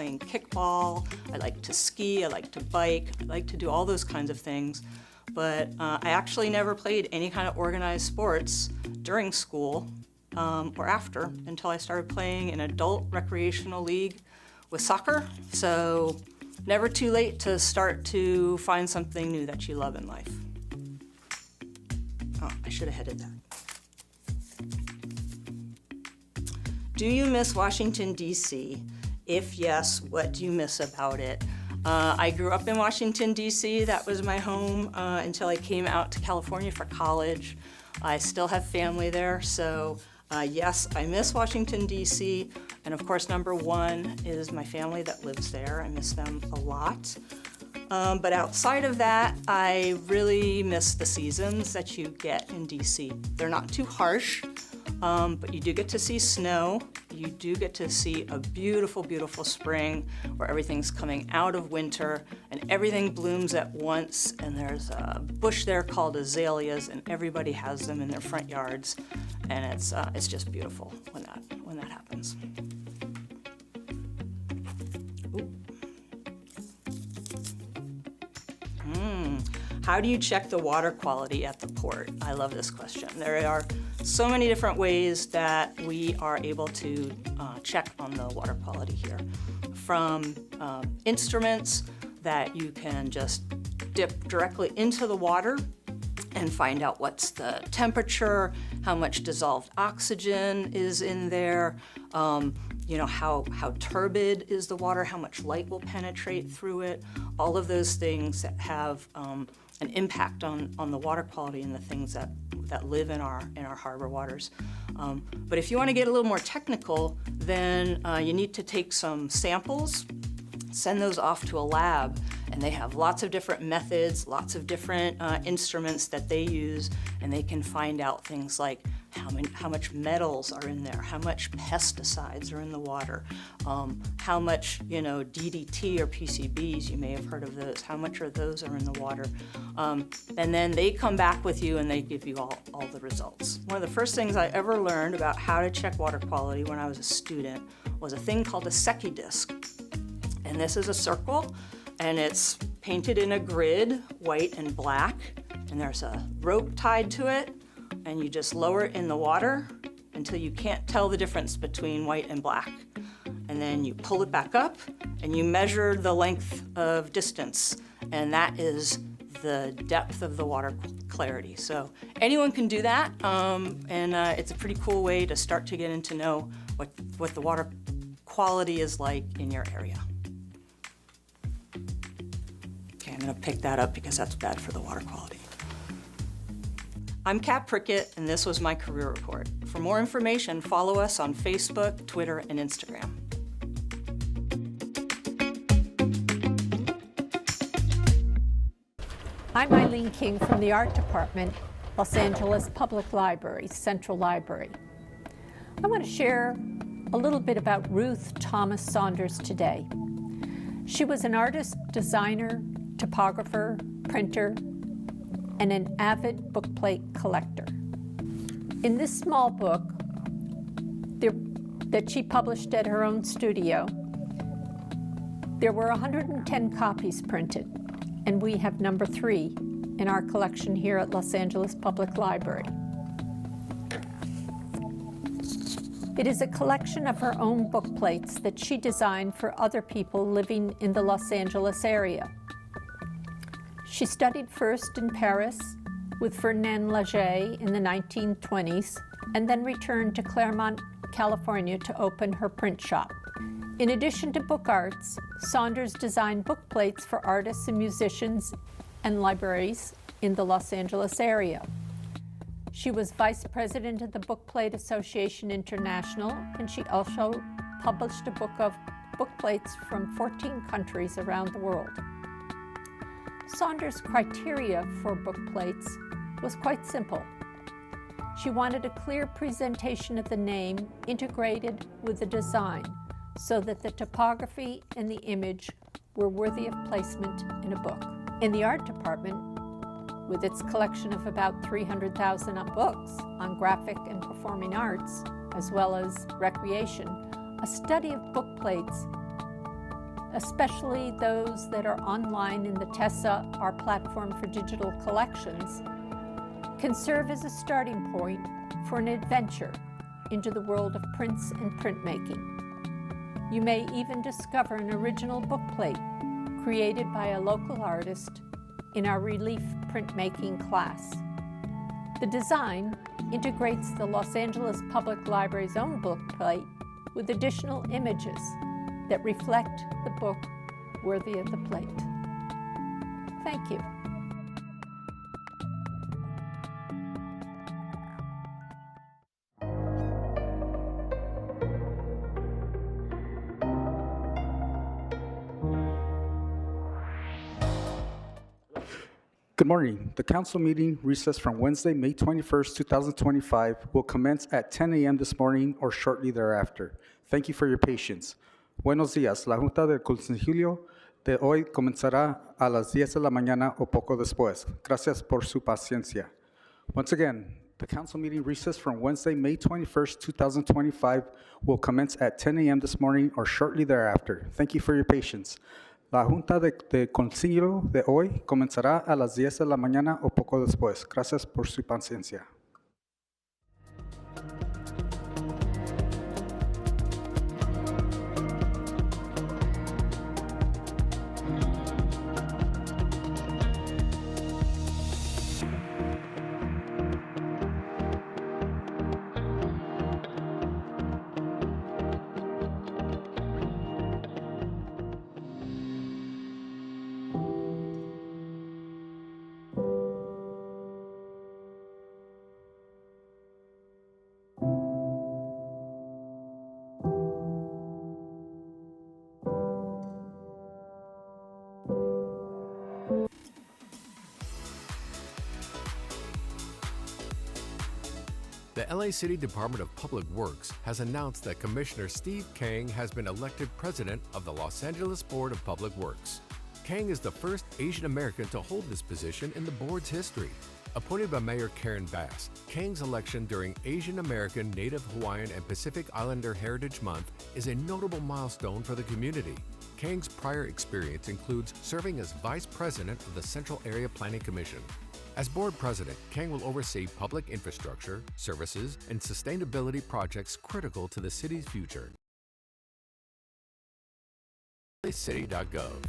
playing kickball, I like to ski, I like to bike, I like to do all those kinds of things. But I actually never played any kind of organized sports during school or after until I started playing in adult recreational league with soccer. So never too late to start to find something new that you love in life. Oh, I should have headed that. Do you miss Washington, D.C.? If yes, what do you miss about it? I grew up in Washington, D.C. That was my home until I came out to California for college. I still have family there, so yes, I miss Washington, D.C. And of course, number one is my family that lives there. I miss them a lot. But outside of that, I really miss the seasons that you get in D.C. They're not too harsh, but you do get to see snow. You do get to see a beautiful, beautiful spring where everything's coming out of winter and everything blooms at once, and there's a bush there called azaleas, and everybody has them in their front yards, and it's just beautiful when that happens. How do you check the water quality at the port? I love this question. There are so many different ways that we are able to check on the water quality here. From instruments that you can just dip directly into the water and find out what's the temperature, how much dissolved oxygen is in there, how turbid is the water, how much light will penetrate through it, all of those things that have an impact on the water quality and the things that live in our harbor waters. But if you want to get a little more technical, then you need to take some samples, send those off to a lab, and they have lots of different methods, lots of different instruments that they use, and they can find out things like how much metals are in there, how much pesticides are in the water, how much DDT or PCBs, you may have heard of those, how much of those are in the water. And then they come back with you and they give you all the results. One of the first things I ever learned about how to check water quality when I was a student was a thing called a Secchi disc. And this is a circle, and it's painted in a grid, white and black, and there's a rope tied to it, and you just lower it in the water until you can't tell the difference between white and black. And then you pull it back up, and you measure the length of distance, and that is the depth of the water clarity. So anyone can do that, and it's a pretty cool way to start to get into know what the water quality is like in your area. Okay, I'm gonna pick that up because that's bad for the water quality. I'm Kat Prickett, and this was my career report. For more information, follow us on Facebook, Twitter, and Instagram. I'm Eileen King from the Art Department, Los Angeles Public Library, Central Library. I want to share a little bit about Ruth Thomas Saunders today. She was an artist, designer, typographer, printer, and an avid bookplate collector. In this small book that she published at her own studio, there were 110 copies printed, and we have number 3 in our collection here at Los Angeles Public Library. It is a collection of her own bookplates that she designed for other people living in the Los Angeles area. She studied first in Paris with Ferdinand Leger in the 1920s, and then returned to Claremont, California to open her print shop. In addition to book arts, Saunders designed bookplates for artists and musicians and libraries in the Los Angeles area. She was vice president of the Bookplate Association International, and she also published a book of bookplates from 14 countries around the world. Saunders' criteria for bookplates was quite simple. She wanted a clear presentation of the name integrated with the design so that the typography and the image were worthy of placement in a book. In the art department, with its collection of about 300,000 books on graphic and performing arts, as well as recreation, a study of bookplates especially those that are online in the TESSA, our platform for digital collections, can serve as a starting point for an adventure into the world of prints and printmaking. You may even discover an original bookplate created by a local artist in our relief printmaking class. The design integrates the Los Angeles Public Library's own bookplate with additional images that reflect the book worthy of the plate. Thank you. Good morning. The council meeting recessed from Wednesday, May 21st, 2025 will commence at 10 a.m. this morning or shortly thereafter. Thank you for your patience. Buenos días. La Junta del Concilio de hoy comenzará a las 10 de la mañana o poco después. Gracias por su paciencia. Once again, the council meeting recessed from Wednesday, May 21st, 2025 will commence at 10 a.m. this morning or shortly thereafter. Thank you for your patience. La Junta de Concilio de hoy comenzará a las 10 de la mañana o poco después. Gracias por su paciencia. The LA City Department of Public Works has announced that Commissioner Steve Kang has been elected president of the Los Angeles Board of Public Works. Kang is the first Asian American to hold this position in the board's history. Appointed by Mayor Karen Bass, Kang's election during Asian American, Native Hawaiian, and Pacific Islander Heritage Month is a notable milestone for the community. Kang's prior experience includes serving as vice president of the Central Area Planning Commission. As board president, Kang will oversee public infrastructure, services, and sustainability projects critical to the city's future. LACity.gov.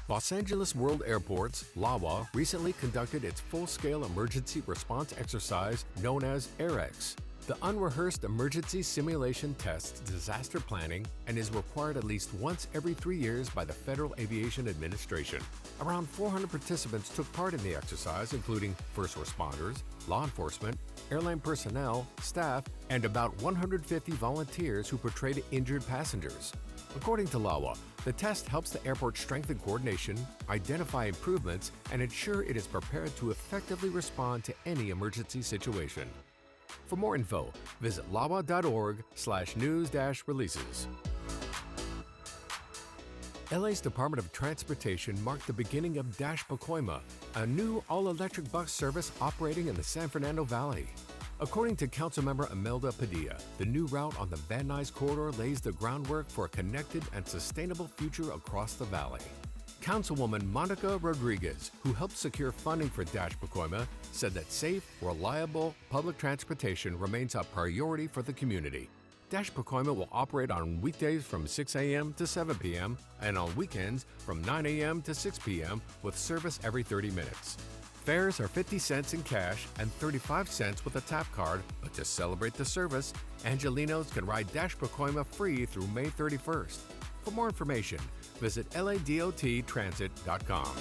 Los Angeles World Airports, LAWA, recently conducted its full-scale emergency response exercise known as AirX. The unrehearsed emergency simulation tests disaster planning and is required at least once every 3 years by the Federal Aviation Administration. Around 400 participants took part in the exercise, including first responders, law enforcement, airline personnel, staff, and about 150 volunteers who portrayed injured passengers. According to LAWA, the test helps the airport strengthen coordination, identify improvements, and ensure it is prepared to effectively respond to any emergency situation. For more info, visit lawa.org/news-releases. LA's Department of Transportation marked the beginning of Dash Pacoima, a new all-electric bus service operating in the San Fernando Valley. According to Councilmember Imelda Padilla, the new route on the Van Nuys corridor lays the groundwork for a connected and sustainable future across the valley. Councilwoman Monica Rodriguez, who helped secure funding for Dash Pacoima, said that safe, reliable public transportation remains a priority for the community. Dash Pacoima will operate on weekdays from 6 a.m. to 7 p.m. and on weekends from 9 a.m. to 6 p.m. with service every 30 minutes. Fares are 50 cents in cash and 35 cents with a tap card, but to celebrate the service, Angelinos can ride Dash Pacoima free through May 31st. For more information, visit ladottransit.com.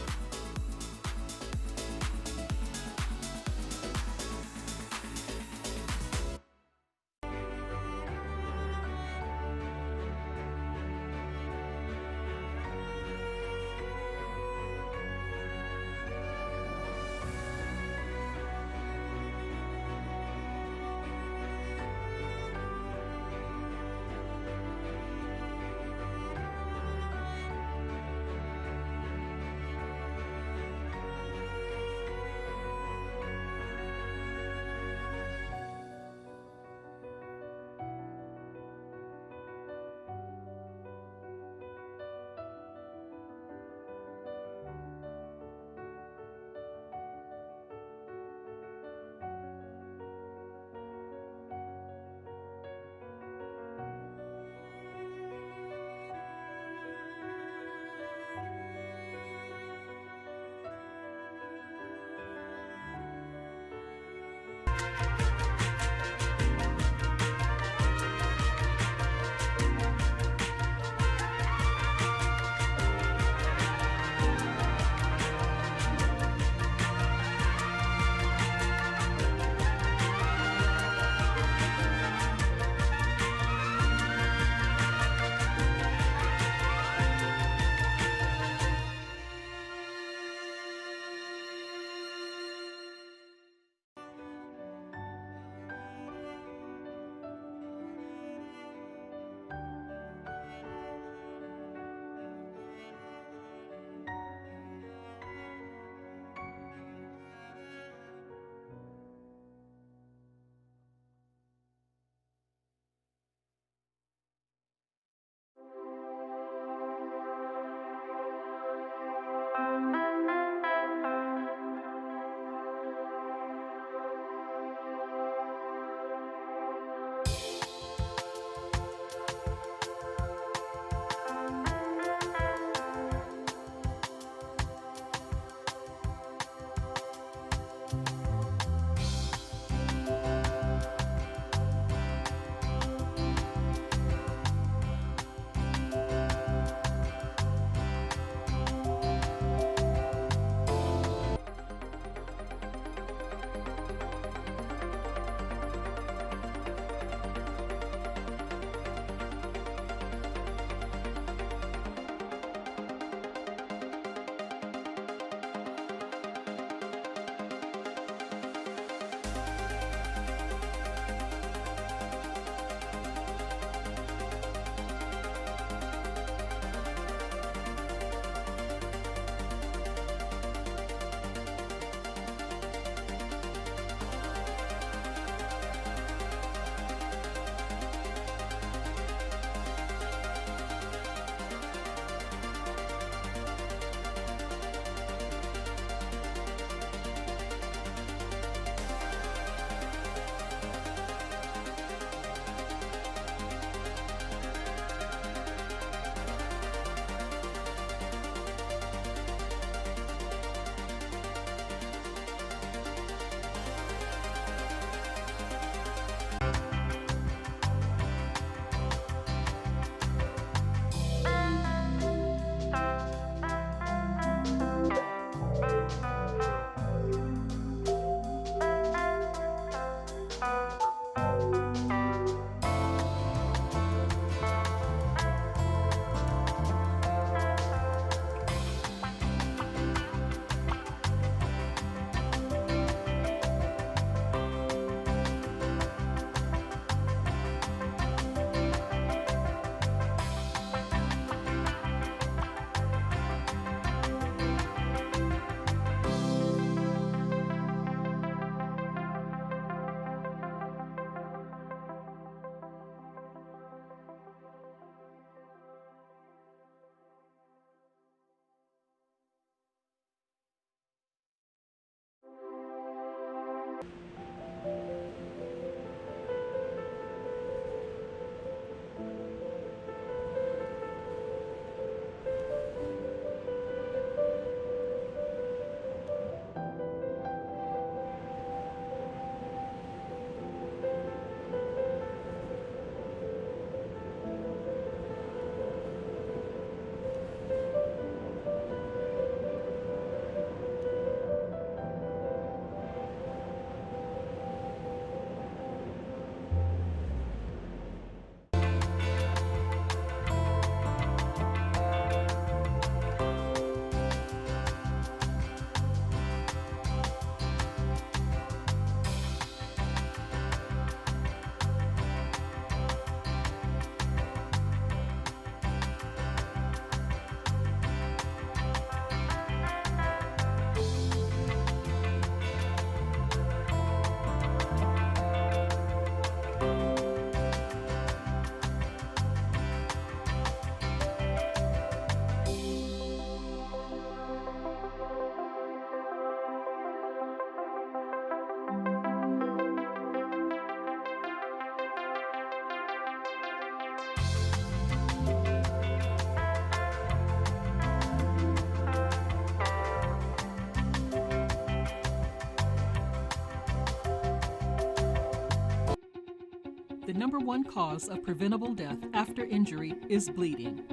the #1 cause of preventable death after injury is bleeding.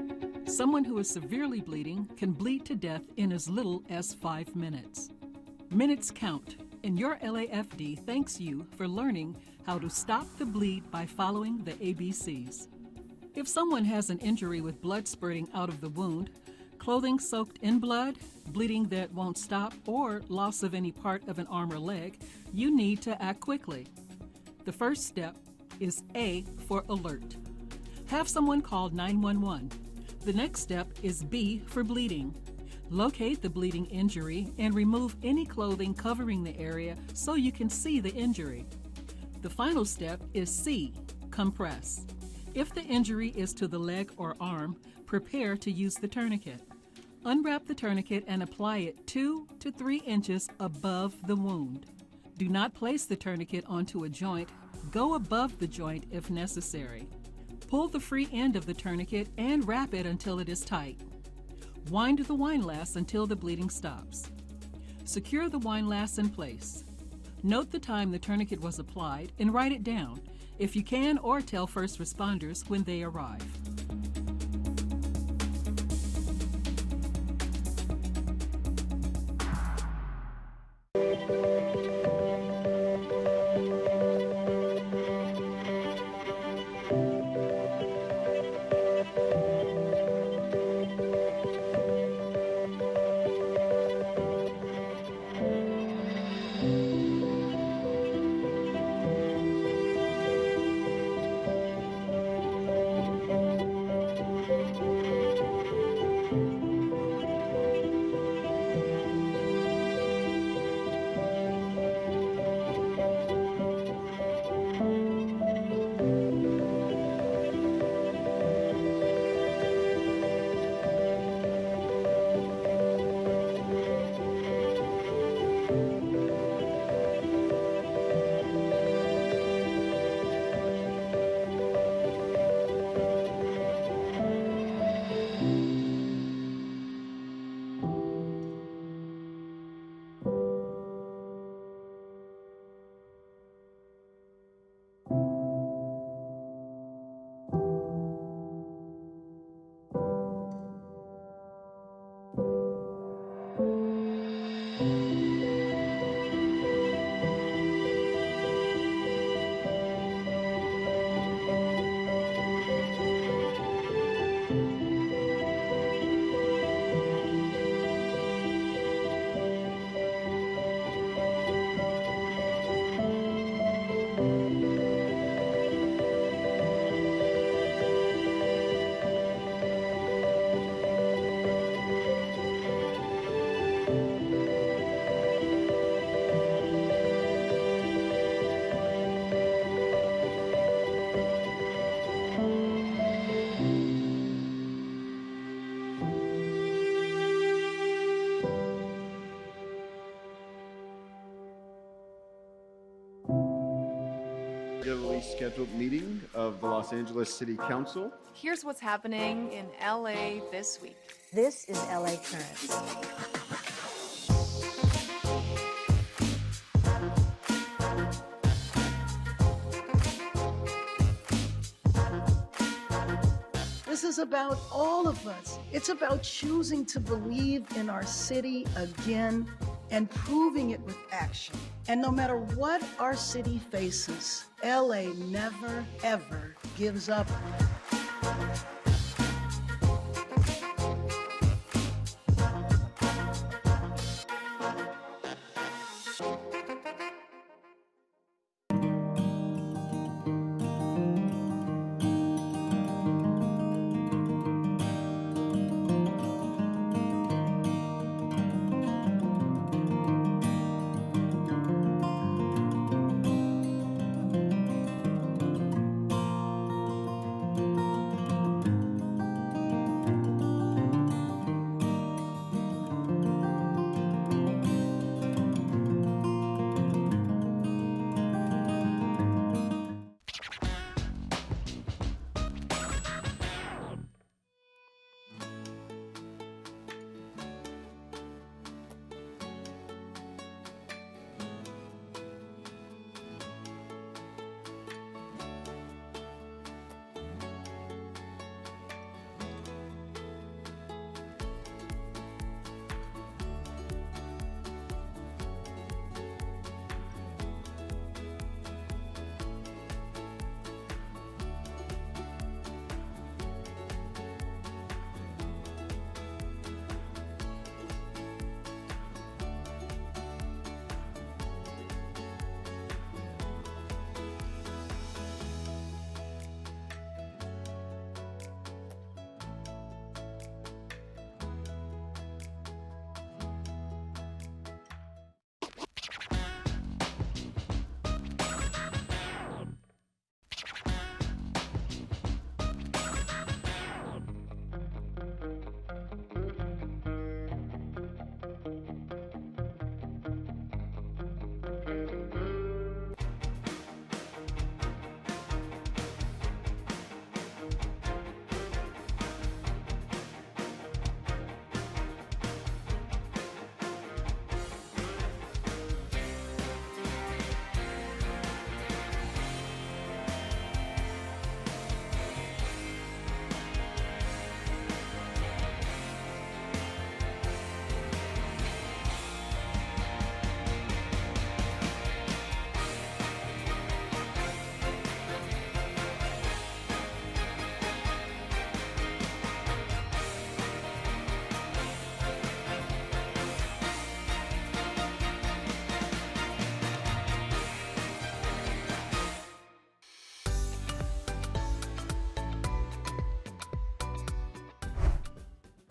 Someone who is severely bleeding can bleed to death in as little as 5 minutes. Minutes count, and your LAFD thanks you for learning how to stop the bleed by following the ABCs. If someone has an injury with blood spurting out of the wound, clothing soaked in blood, bleeding that won't stop, or loss of any part of an arm or leg, you need to act quickly. The first step is A for alert. Have someone call 911. The next step is B for bleeding. Locate the bleeding injury and remove any clothing covering the area so you can see the injury. The final step is C, compress. If the injury is to the leg or arm, prepare to use the tourniquet. Unwrap the tourniquet and apply it 2 to 3 inches above the wound. Do not place the tourniquet onto a joint. Go above the joint if necessary. Pull the free end of the tourniquet and wrap it until it is tight. Wind the windlass until the bleeding stops. Secure the windlass in place. Note the time the tourniquet was applied and write it down, if you can, or tell first responders when they arrive. Regularly scheduled meeting of the Los Angeles City Council. Here's what's happening in LA this week. This is LA Currents. This is about all of us. It's about choosing to believe in our city again and proving it with action. And no matter what our city faces, LA never, ever gives up.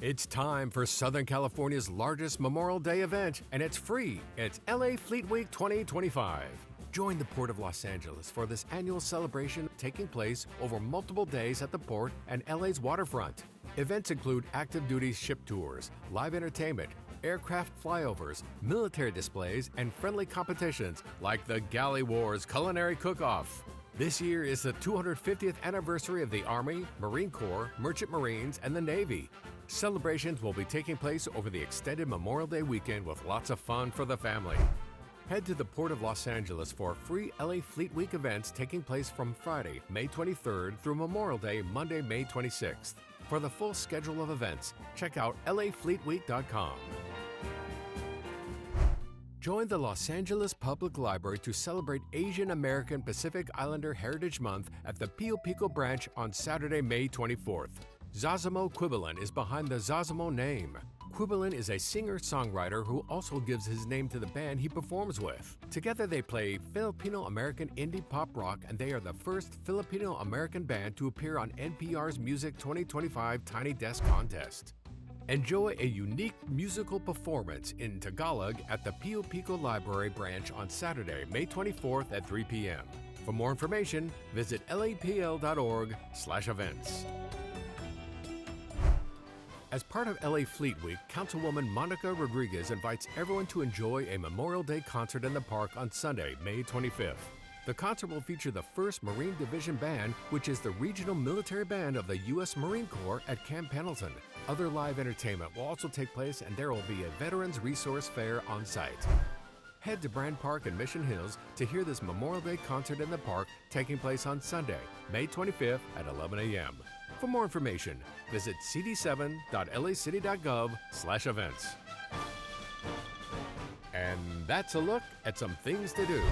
It's time for Southern California's largest Memorial Day event, and it's free. It's LA Fleet Week 2025. Join the Port of Los Angeles for this annual celebration taking place over multiple days at the port and LA's waterfront. Events include active duty ship tours, live entertainment, aircraft flyovers, military displays, and friendly competitions like the Galley Wars Culinary Cook-Off. This year is the 250th anniversary of the Army, Marine Corps, Merchant Marines, and the Navy. Celebrations will be taking place over the extended Memorial Day weekend with lots of fun for the family. Head to the Port of Los Angeles for free LA Fleet Week events taking place from Friday, May 23rd through Memorial Day, Monday, May 26th. For the full schedule of events, check out lafleetweek.com. Join the Los Angeles Public Library to celebrate Asian American Pacific Islander Heritage Month at the Pio Pico branch on Saturday, May 24th. Zazamo Quibilan is behind the Zazamo name. Quibilan is a singer-songwriter who also gives his name to the band he performs with. Together they play Filipino-American indie pop rock, and they are the first Filipino-American band to appear on NPR's Music 2025 Tiny Desk Contest. Enjoy a unique musical performance in Tagalog at the Pio Pico Library branch on Saturday, May 24th at 3 p.m. For more information, visit lapl.org/events. As part of LA Fleet Week, Councilwoman Monica Rodriguez invites everyone to enjoy a Memorial Day concert in the park on Sunday, May 25th. The concert will feature the 1st Marine Division Band, which is the regional military band of the U.S. Marine Corps at Camp Pendleton. Other live entertainment will also take place, and there will be a Veterans Resource Fair on site. Head to Brand Park in Mission Hills to hear this Memorial Day concert in the park taking place on Sunday, May 25th at 11 a.m. For more information, visit cd7.lacity.gov/events. And that's a look at some things to do.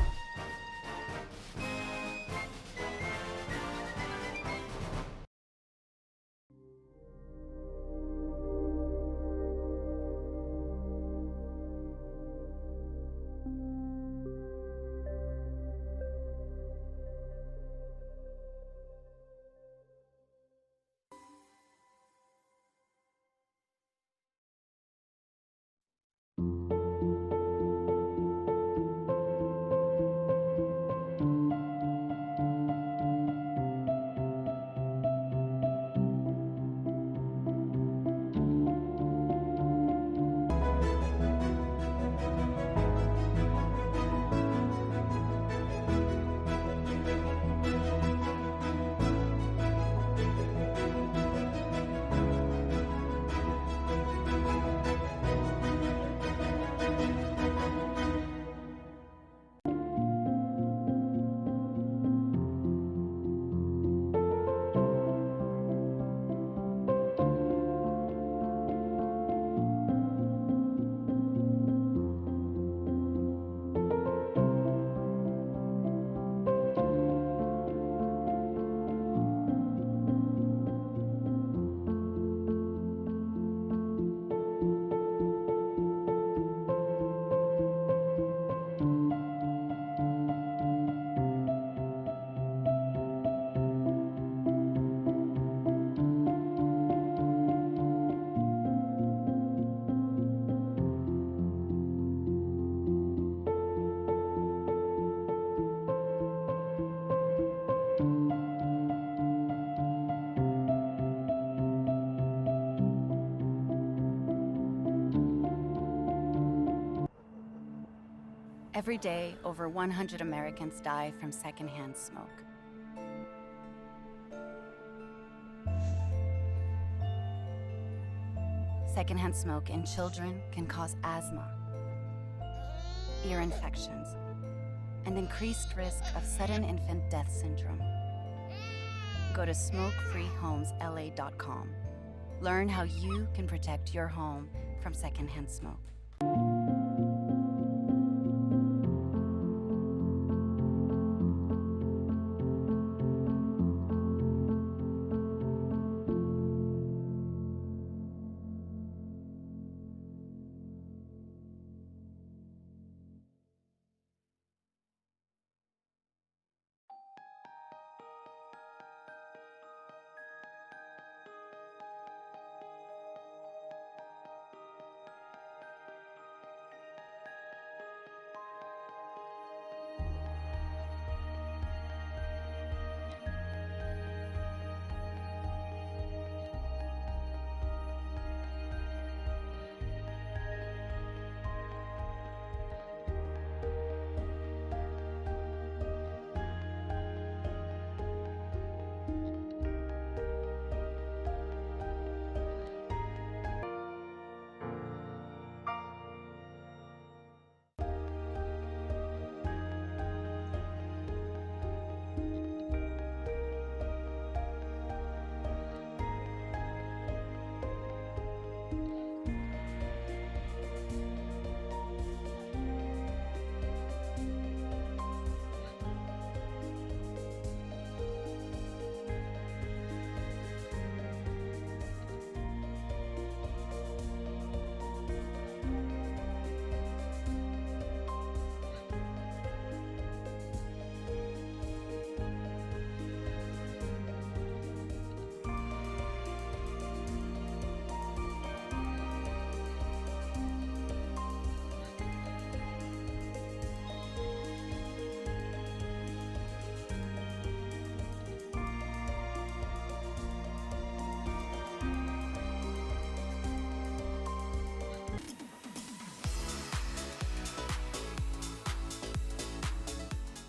Every day, over 100 Americans die from secondhand smoke. Secondhand smoke in children can cause asthma, ear infections, and increased risk of sudden infant death syndrome. Go to smokefreehomesla.com. Learn how you can protect your home from secondhand smoke.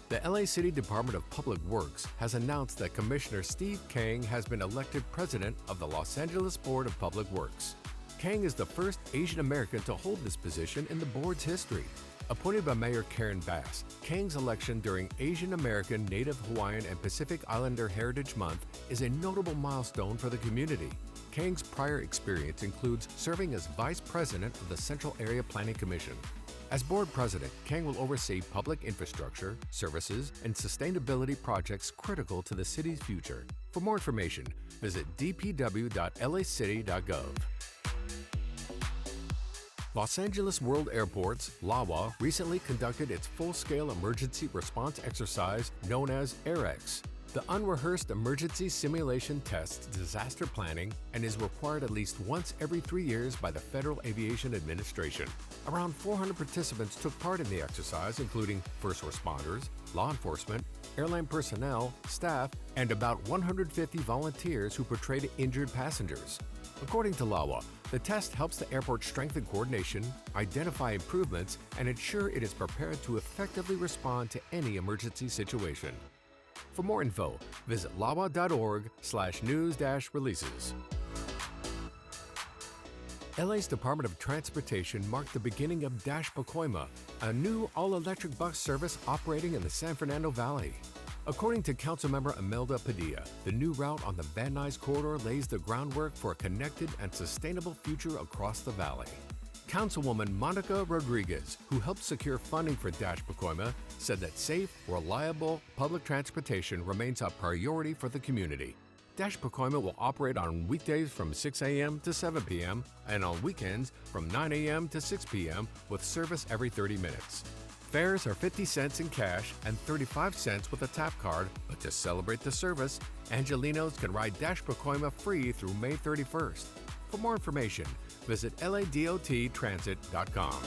The LA City Department of Public Works has announced that Commissioner Steve Kang has been elected president of the Los Angeles Board of Public Works. Kang is the first Asian American to hold this position in the board's history. Appointed by Mayor Karen Bass, Kang's election during Asian American, Native Hawaiian, and Pacific Islander Heritage Month is a notable milestone for the community. Kang's prior experience includes serving as vice president of the Central Area Planning Commission. As board president, Kang will oversee public infrastructure, services, and sustainability projects critical to the city's future. For more information, visit dpw.lacity.gov. Los Angeles World Airports, LAWA, recently conducted its full-scale emergency response exercise known as AirX. The unrehearsed emergency simulation tests disaster planning and is required at least once every 3 years by the Federal Aviation Administration. Around 400 participants took part in the exercise, including first responders, law enforcement, airline personnel, staff, and about 150 volunteers who portrayed injured passengers. According to LAWA, the test helps the airport strengthen coordination, identify improvements, and ensure it is prepared to effectively respond to any emergency situation. For more info, visit lawa.org/news-releases. LA's Department of Transportation marked the beginning of Pacoima, a new all-electric bus service operating in the San Fernando Valley. According to Councilmember Imelda Padilla, the new route on the Van Nuys corridor lays the groundwork for a connected and sustainable future across the valley. Councilwoman Monica Rodriguez, who helped secure funding for Pacoima, said that safe, reliable public transportation remains a priority for the community. Pacoima will operate on weekdays from 6 a.m. to 7 p.m. and on weekends from 9 a.m. to 6 p.m. with service every 30 minutes. Fares are 50 cents in cash and 35 cents with a tap card, but to celebrate the service, Angelinos can ride Pacoima free through May 31st. For more information, visit ladottransit.com.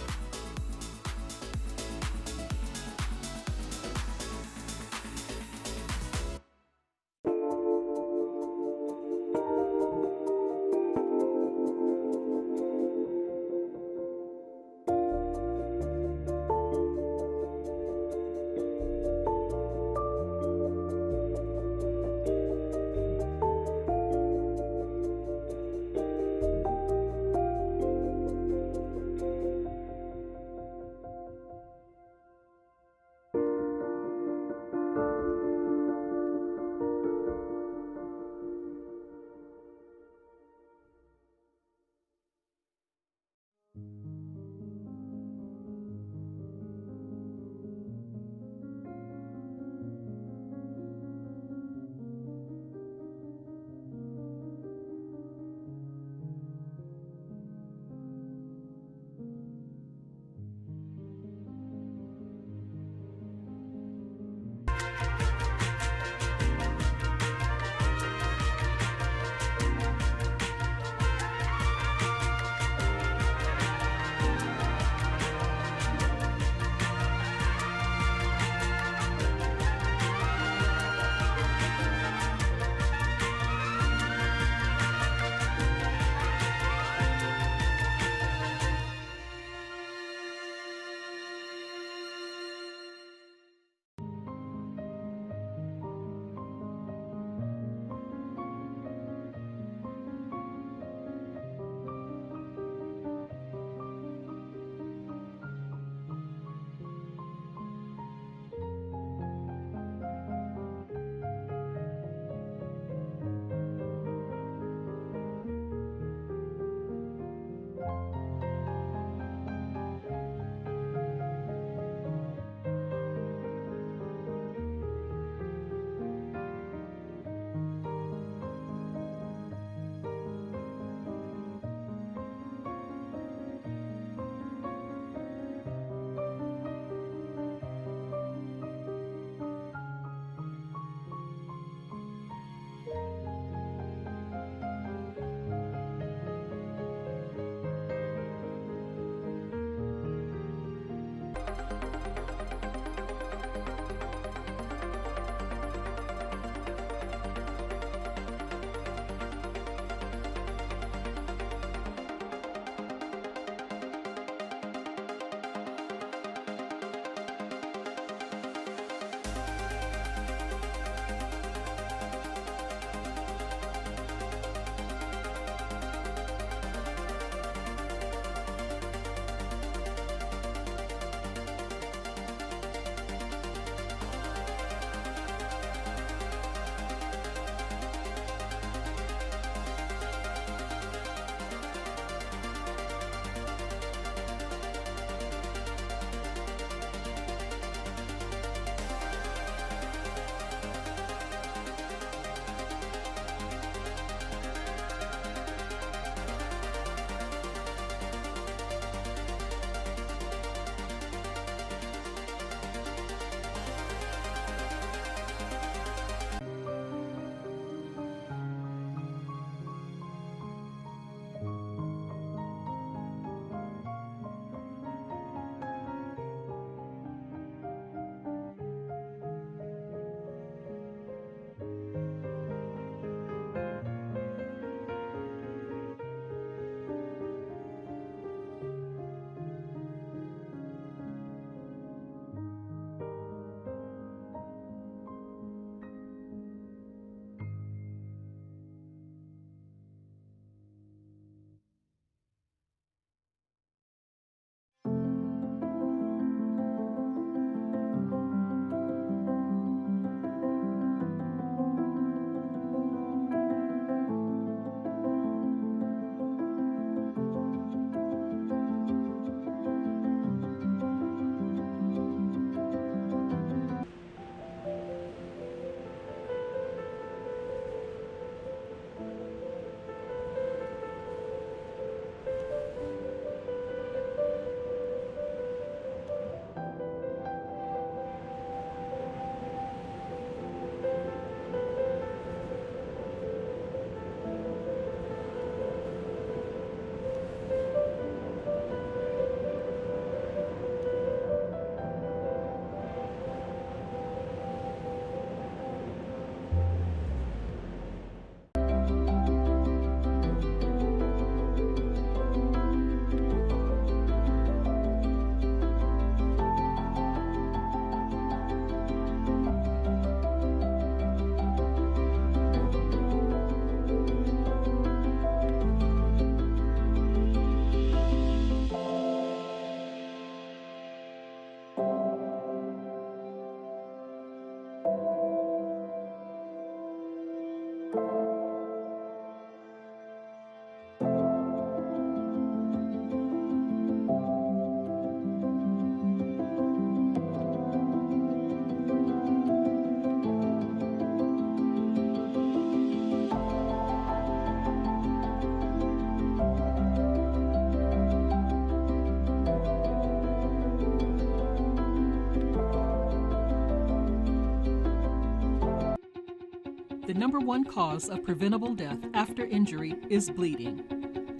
number one cause of preventable death after injury is bleeding.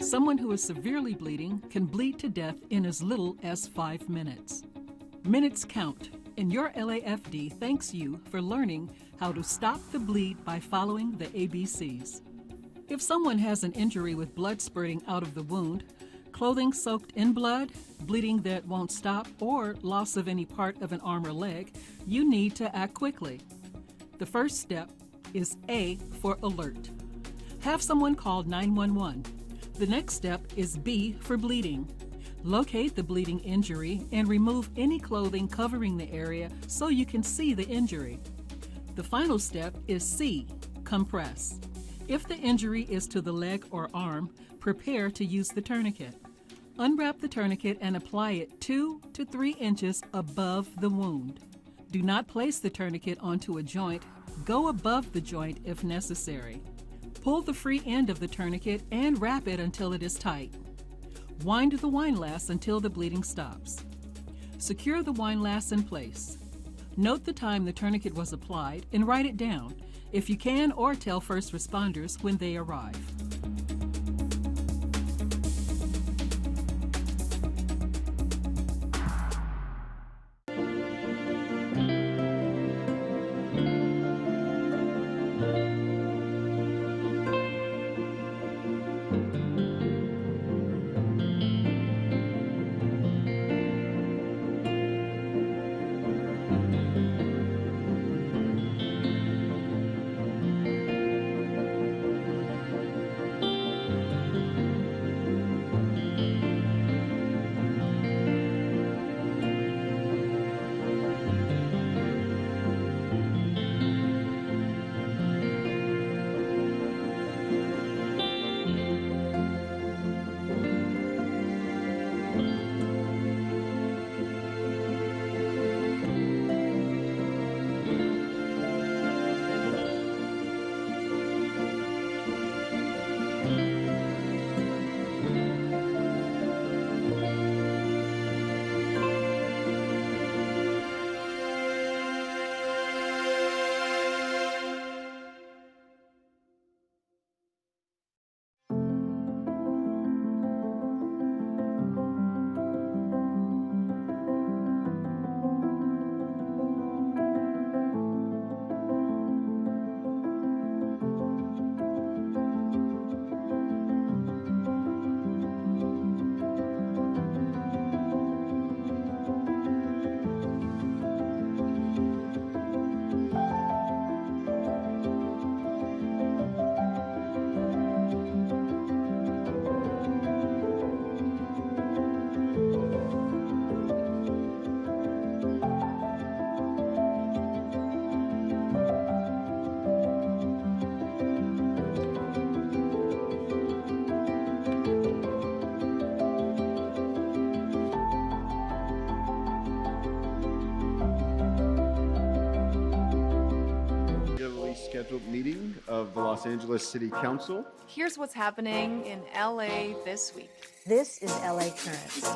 Someone who is severely bleeding can bleed to death in as little as 5 minutes. Minutes count, and your LAFD thanks you for learning how to stop the bleed by following the ABCs. If someone has an injury with blood spurting out of the wound, clothing soaked in blood, bleeding that won't stop, or loss of any part of an arm or leg, you need to act quickly. The first step is A for alert. Have someone call 911. The next step is B for bleeding. Locate the bleeding injury and remove any clothing covering the area so you can see the injury. The final step is C, compress. If the injury is to the leg or arm, prepare to use the tourniquet. Unwrap the tourniquet and apply it 2 to 3 inches above the wound. Do not place the tourniquet onto a joint. Go above the joint if necessary. Pull the free end of the tourniquet and wrap it until it is tight. Wind the windlass until the bleeding stops. Secure the windlass in place. Note the time the tourniquet was applied and write it down, if you can, or tell first responders when they arrive. Scheduled meeting of the Los Angeles City Council. Here's what's happening in LA this week. This is LA Currents.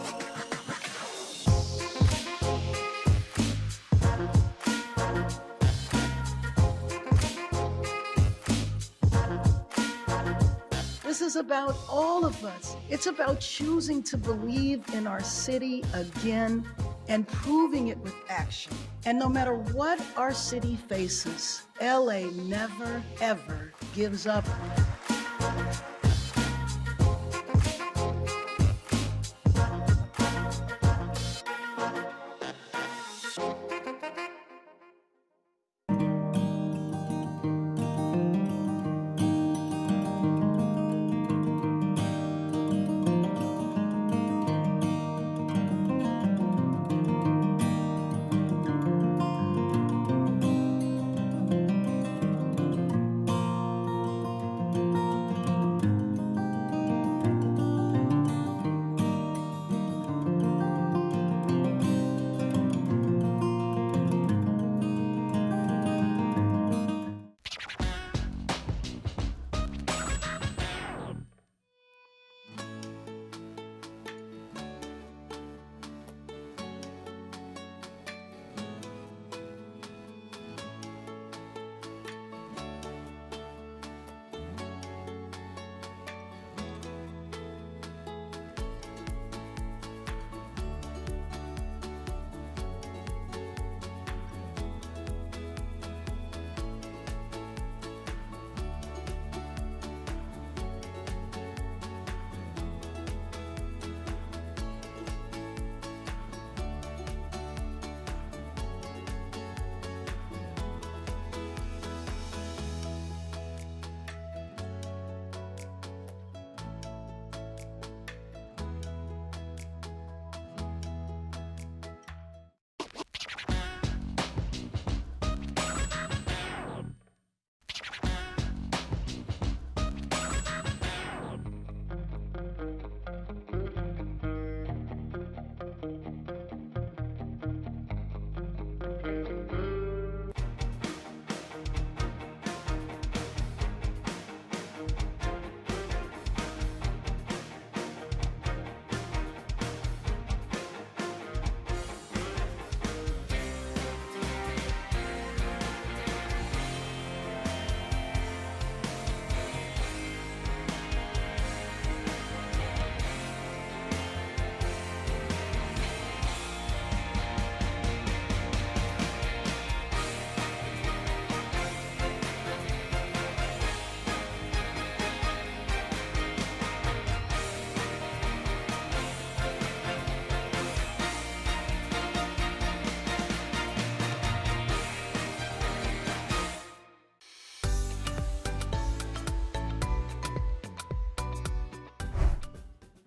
This is about all of us. It's about choosing to believe in our city again and proving it with action. And no matter what our city faces, LA never, ever gives up.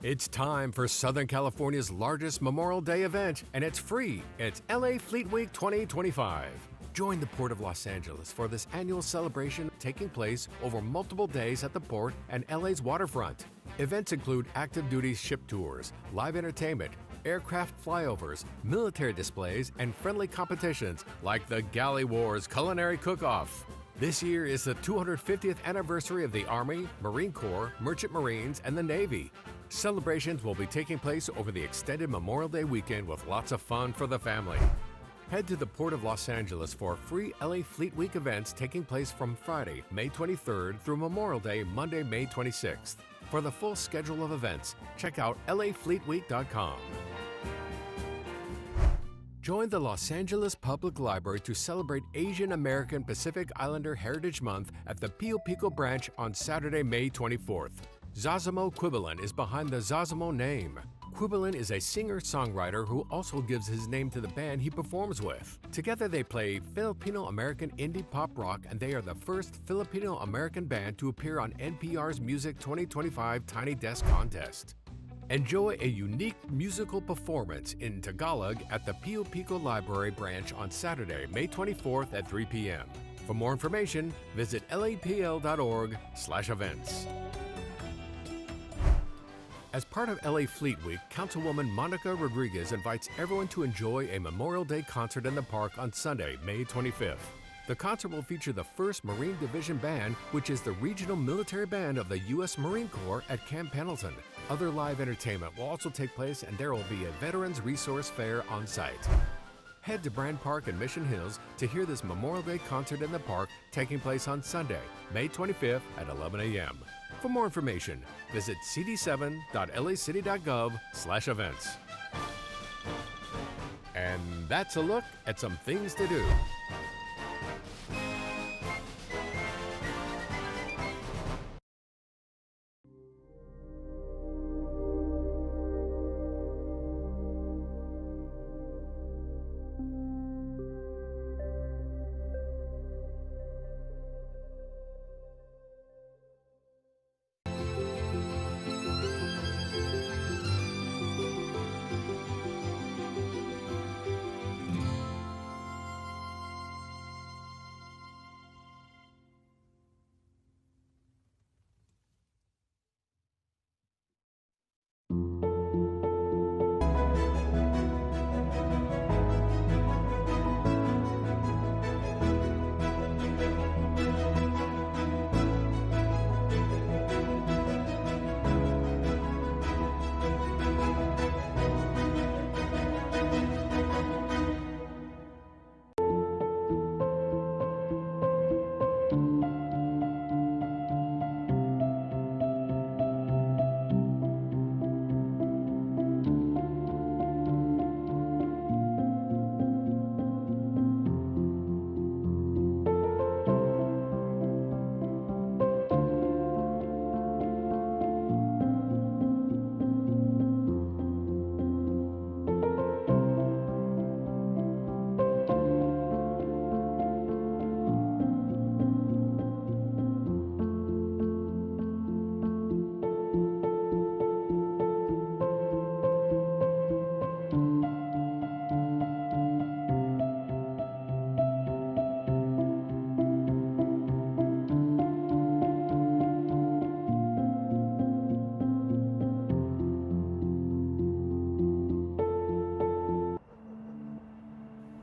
It's time for Southern California's largest Memorial Day event, and it's free. It's LA Fleet Week 2025. Join the Port of Los Angeles for this annual celebration taking place over multiple days at the port and LA's waterfront. Events include active duty ship tours, live entertainment, aircraft flyovers, military displays, and friendly competitions like the Galley Wars Culinary Cook-Off. This year is the 250th anniversary of the Army, Marine Corps, Merchant Marines, and the Navy. Celebrations will be taking place over the extended Memorial Day weekend with lots of fun for the family. Head to the Port of Los Angeles for free LA Fleet Week events taking place from Friday, May 23rd through Memorial Day, Monday, May 26th. For the full schedule of events, check out lafleetweek.com. Join the Los Angeles Public Library to celebrate Asian American Pacific Islander Heritage Month at the Pio Pico branch on Saturday, May 24th. Zazamo Quibilan is behind the Zazamo name. Quibilan is a singer-songwriter who also gives his name to the band he performs with. Together they play Filipino-American indie pop rock, and they are the first Filipino-American band to appear on NPR's Music 2025 Tiny Desk Contest. Enjoy a unique musical performance in Tagalog at the Pio Pico Library branch on Saturday, May 24th at 3 p.m. For more information, visit lapl.org/events. As part of LA Fleet Week, Councilwoman Monica Rodriguez invites everyone to enjoy a Memorial Day concert in the park on Sunday, May 25th. The concert will feature the 1st Marine Division Band, which is the regional military band of the U.S. Marine Corps at Camp Pendleton. Other live entertainment will also take place, and there will be a Veterans Resource Fair on site. Head to Brand Park in Mission Hills to hear this Memorial Day concert in the park taking place on Sunday, May 25th at 11 a.m. For more information, visit cd7.lacity.gov/events. And that's a look at some things to do.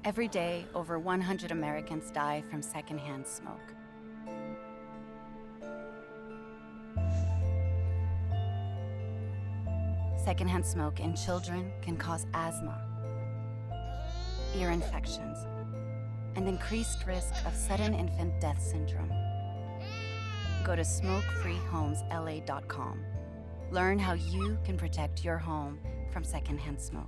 Every day, over 100 Americans die from secondhand smoke. Secondhand smoke in children can cause asthma, ear infections, and increased risk of sudden infant death syndrome. Go to smokefreehomesla.com. Learn how you can protect your home from secondhand smoke.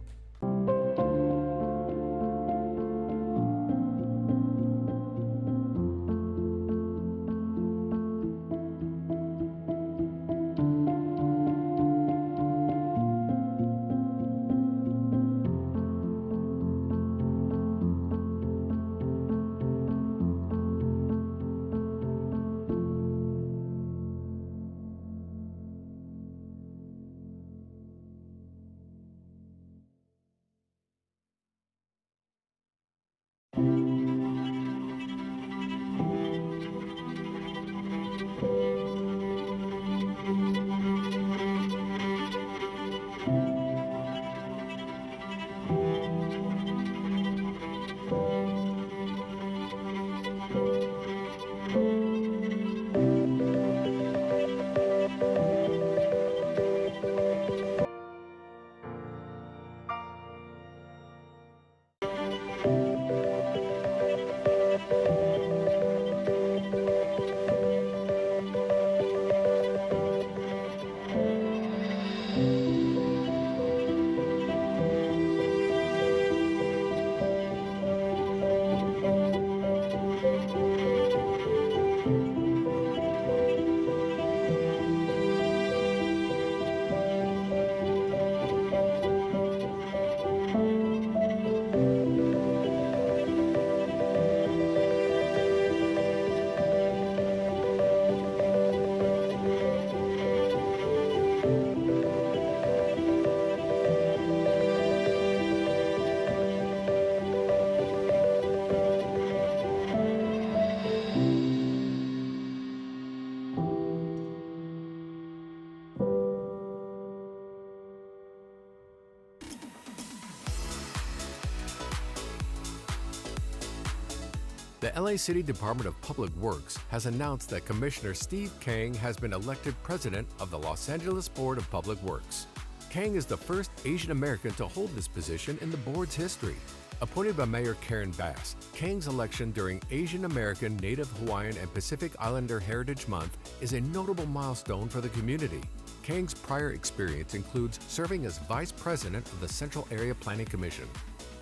The LA City Department of Public Works has announced that Commissioner Steve Kang has been elected president of the Los Angeles Board of Public Works. Kang is the first Asian American to hold this position in the board's history. Appointed by Mayor Karen Bass, Kang's election during Asian American, Native Hawaiian, and Pacific Islander Heritage Month is a notable milestone for the community. Kang's prior experience includes serving as vice president of the Central Area Planning Commission.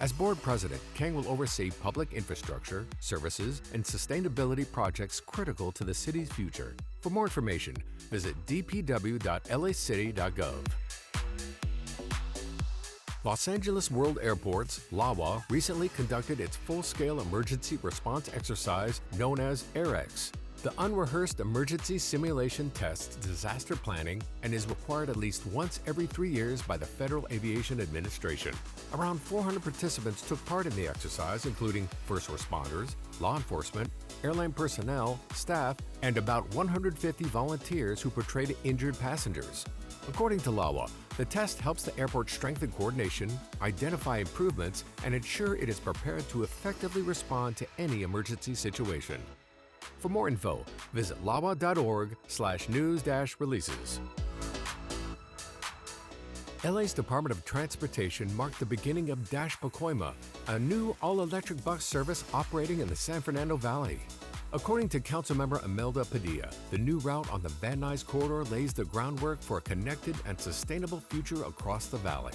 As board president, Kang will oversee public infrastructure, services, and sustainability projects critical to the city's future. For more information, visit dpw.lacity.gov. Los Angeles World Airports, LAWA, recently conducted its full-scale emergency response exercise known as AirX. The unrehearsed emergency simulation tests disaster planning and is required at least once every 3 years by the Federal Aviation Administration. Around 400 participants took part in the exercise, including first responders, law enforcement, airline personnel, staff, and about 150 volunteers who portrayed injured passengers. According to LAWA, the test helps the airport strengthen coordination, identify improvements, and ensure it is prepared to effectively respond to any emergency situation. For more info, visit lawa.org/news-releases. LA's Department of Transportation marked the beginning of Dash Pacoima, a new all-electric bus service operating in the San Fernando Valley. According to Councilmember Imelda Padilla, the new route on the Van Nuys corridor lays the groundwork for a connected and sustainable future across the valley.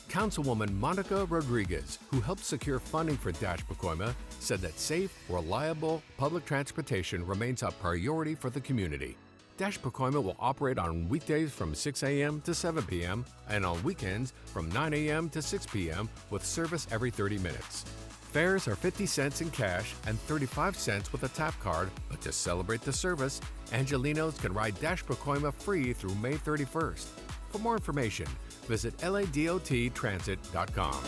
Councilwoman Monica Rodriguez, who helped secure funding for Dash Pacoima, said that safe, reliable public transportation remains a priority for the community. Dash Pacoima will operate on weekdays from 6 a.m. to 7 p.m. and on weekends from 9 a.m. to 6 p.m. with service every 30 minutes. Fares are 50 cents in cash and 35 cents with a tap card, but to celebrate the service, Angelinos can ride Dash Pacoima free through May 31st. For more information, visit ladottransit.com.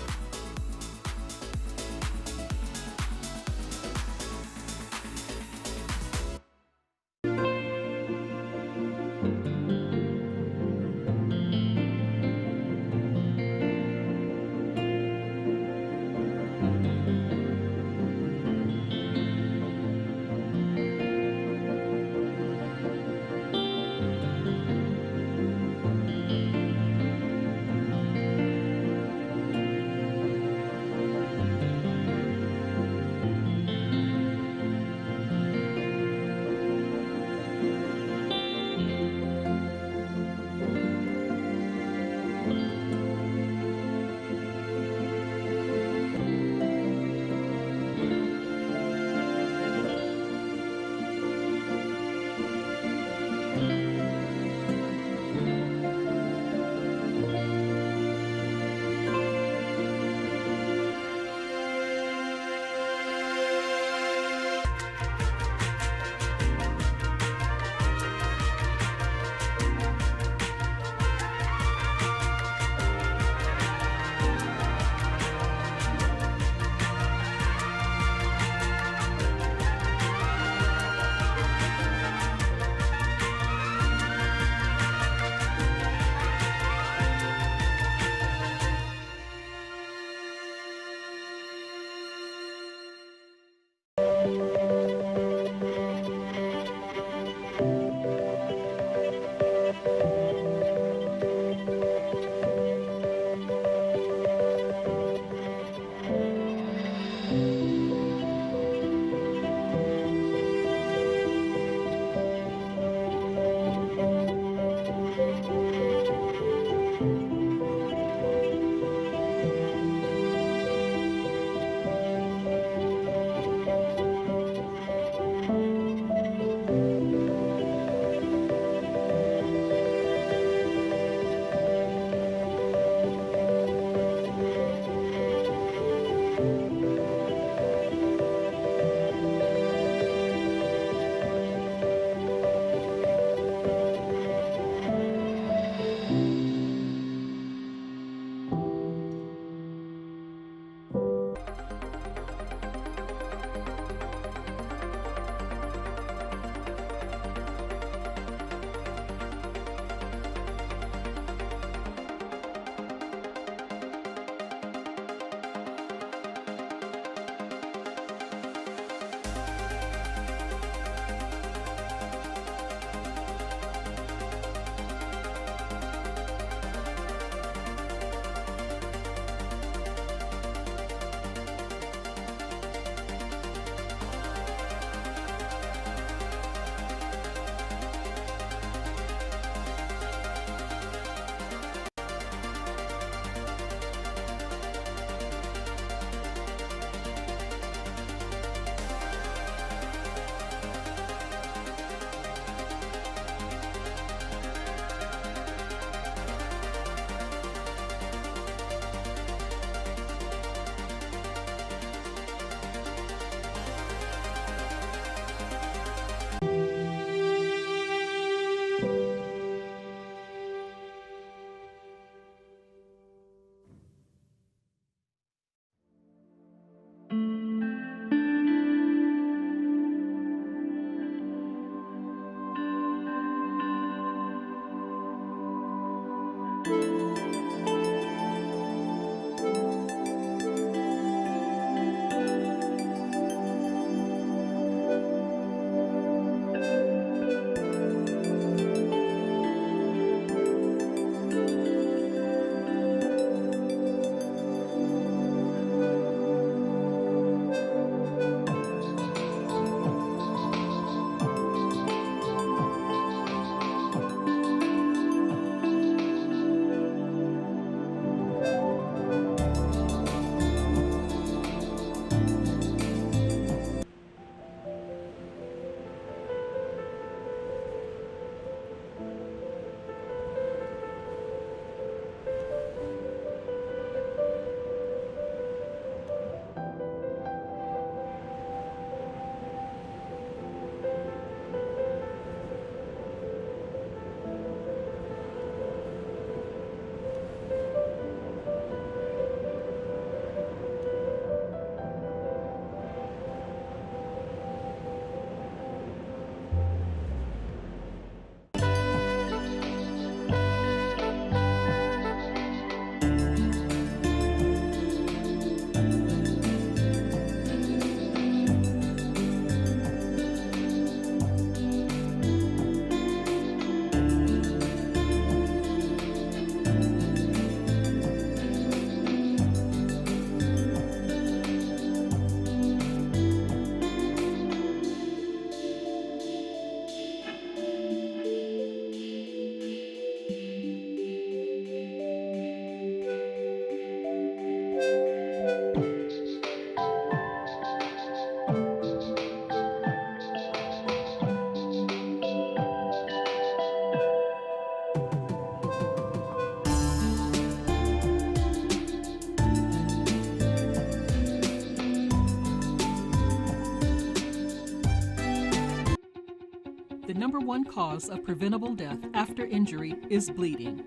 number one cause of preventable death after injury is bleeding.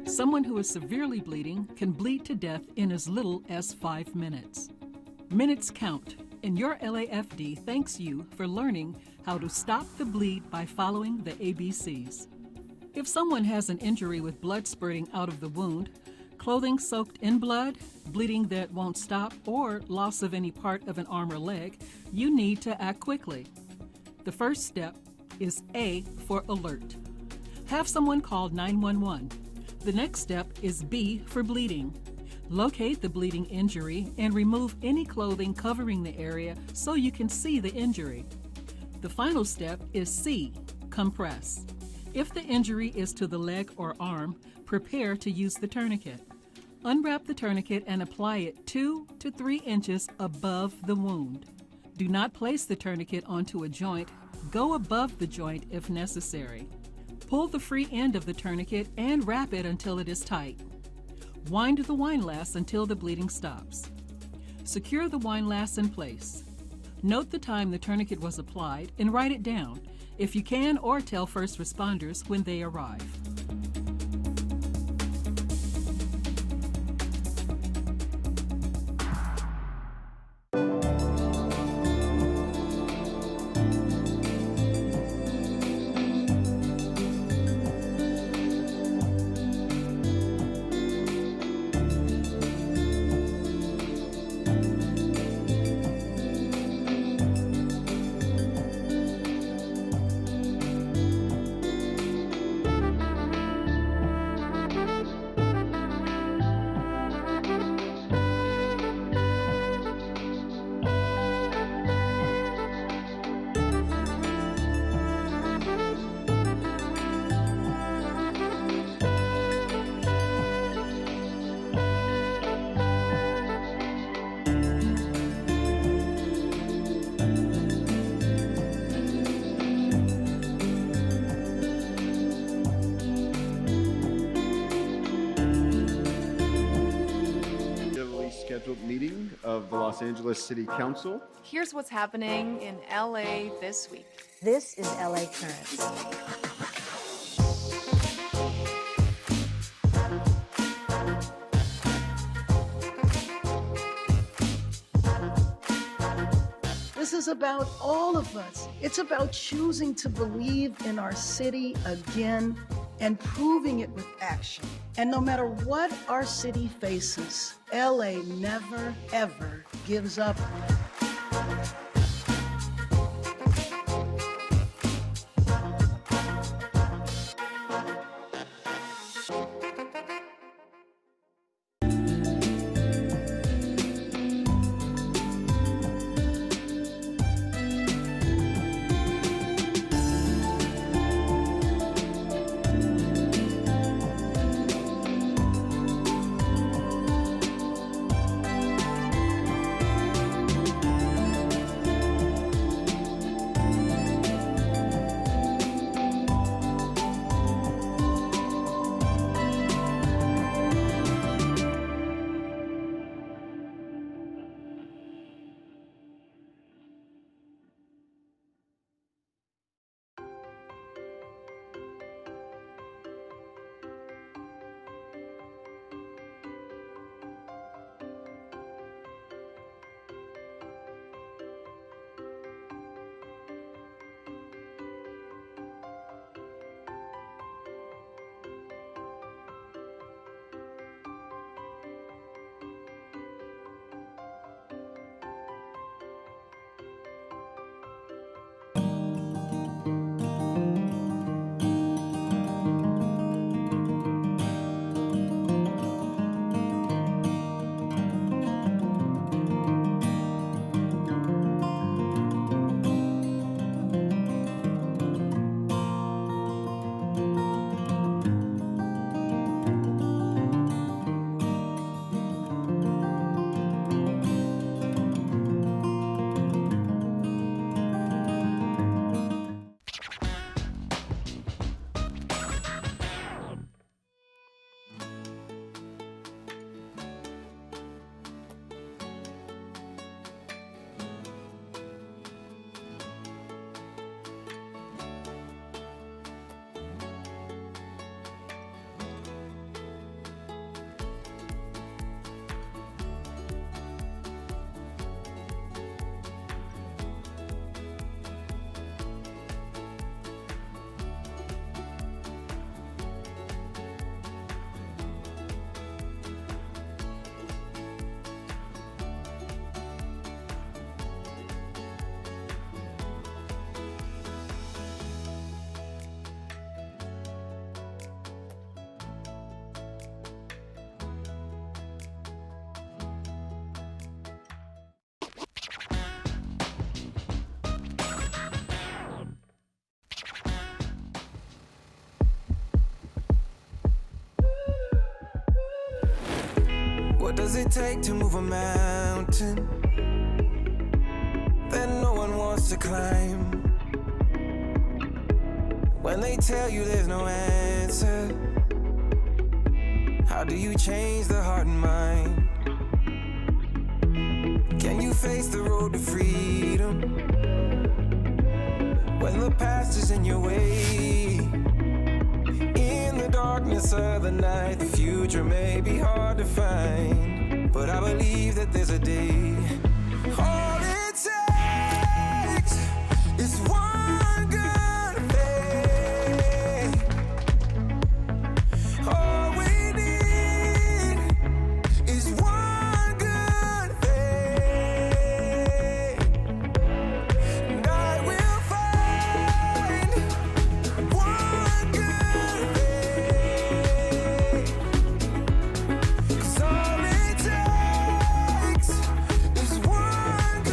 Someone who is severely bleeding can bleed to death in as little as 5 minutes. Minutes count, and your LAFD thanks you for learning how to stop the bleed by following the ABCs. If someone has an injury with blood spurting out of the wound, clothing soaked in blood, bleeding that won't stop, or loss of any part of an arm or leg, you need to act quickly. The first step is A for alert. Have someone call 911. The next step is B for bleeding. Locate the bleeding injury and remove any clothing covering the area so you can see the injury. The final step is C, compress. If the injury is to the leg or arm, prepare to use the tourniquet. Unwrap the tourniquet and apply it 2 to 3 inches above the wound. Do not place the tourniquet onto a joint. Go above the joint if necessary. Pull the free end of the tourniquet and wrap it until it is tight. Wind the windlass until the bleeding stops. Secure the windlass in place. Note the time the tourniquet was applied and write it down, if you can, or tell first responders when they arrive. Scheduled meeting of the Los Angeles City Council. Here's what's happening in LA this week. This is LA Currents. This is about all of us. It's about choosing to believe in our city again and proving it with action. And no matter what our city faces, LA never, ever gives up. What does it take to move a mountain that no one wants to climb? When they tell you there's no answer, how do you change the heart and mind? Can you face the road to freedom when the past is in your way? In the darkness of the night, the future may be hard to find, but I believe that there's a day. All it takes is one good day. All we need is one good day, and I will find one good day. 'Cause all it takes is one good day.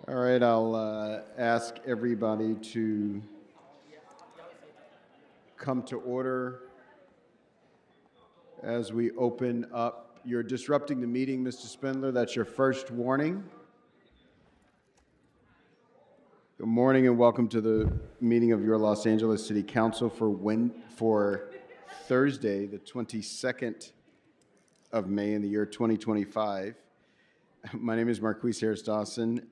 All right, I'll ask everybody to come to order as we open up. You're disrupting the meeting, Mr. Spindler. That's your first warning. Good morning and welcome to the meeting of your Los Angeles City Council for Thursday, the 22nd of May in the year 2025. My name is Marquise Harris-Dawson.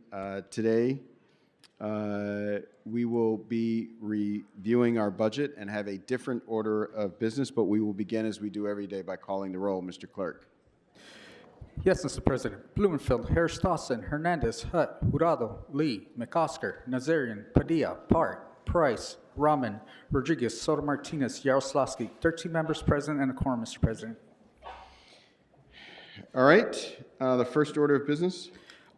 Today, we will be reviewing our budget and have a different order of business, but we will begin as we do every day by calling the roll. Mr. Clerk. Yes, Mr. President. Blumenfield, Harris-Dawson, Hernandez, Hutt, Jurado, Lee, McOsker, Nazarian, Padilla, Park, Price, Rahman, Rodriguez, Soto Martinez, Yaroslavsky. 13 members present and a quorum, Mr. President. All right, the first order of business.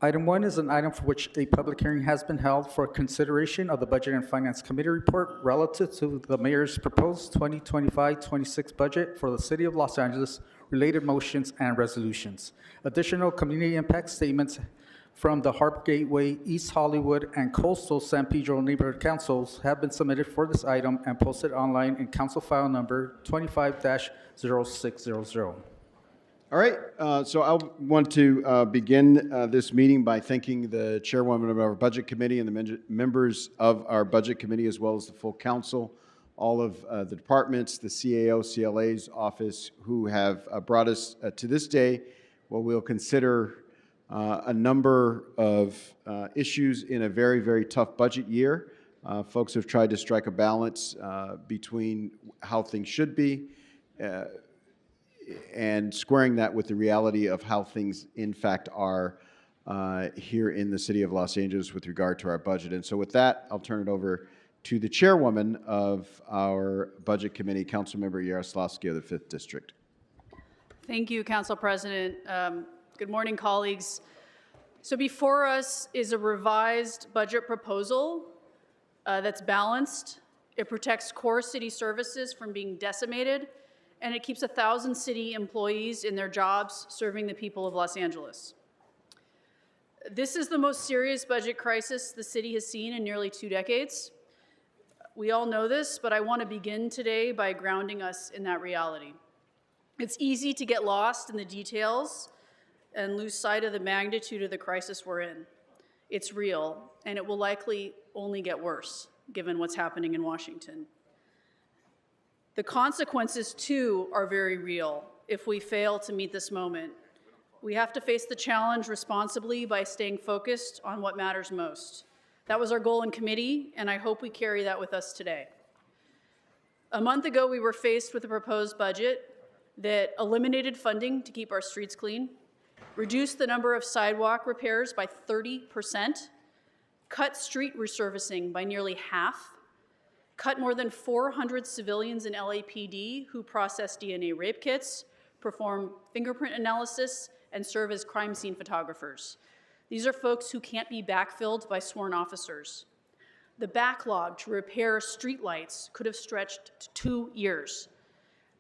Item 1 is an item for which a public hearing has been held for consideration of the Budget and Finance Committee report relative to the mayor's proposed 2025-26 budget for the City of Los Angeles, related motions and resolutions. Additional community impact statements from the Harbor Gateway, East Hollywood, and Coastal San Pedro Neighborhood Councils have been submitted for this item and posted online in Council File Number 25-0600. All right, so I want to begin this meeting by thanking the chairwoman of our budget committee and the members of our budget committee, as well as the full council, all of the departments, the CAO, CLA's office, who have brought us to this day. Well, we'll consider a number of issues in a very, very tough budget year. Folks have tried to strike a balance between how things should be and squaring that with the reality of how things in fact are here in the city of Los Angeles with regard to our budget. And so with that, I'll turn it over to the chairwoman of our budget committee, Councilmember Yaroslavsky of the 5th District. Thank you, Council President. Good morning, colleagues. So before us is a revised budget proposal that's balanced. It protects core city services from being decimated, and it keeps 1,000 city employees in their jobs serving the people of Los Angeles. This is the most serious budget crisis the city has seen in nearly 2 decades. We all know this, but I want to begin today by grounding us in that reality. It's easy to get lost in the details and lose sight of the magnitude of the crisis we're in. It's real, and it will likely only get worse, given what's happening in Washington. The consequences, too, are very real if we fail to meet this moment. We have to face the challenge responsibly by staying focused on what matters most. That was our goal in committee, and I hope we carry that with us today. A month ago, we were faced with a proposed budget that eliminated funding to keep our streets clean, reduced the number of sidewalk repairs by 30%, cut street resurfacing by nearly half, cut more than 400 civilians in LAPD who process DNA rape kits, perform fingerprint analysis, and serve as crime scene photographers. These are folks who can't be backfilled by sworn officers. The backlog to repair streetlights could have stretched to 2 years.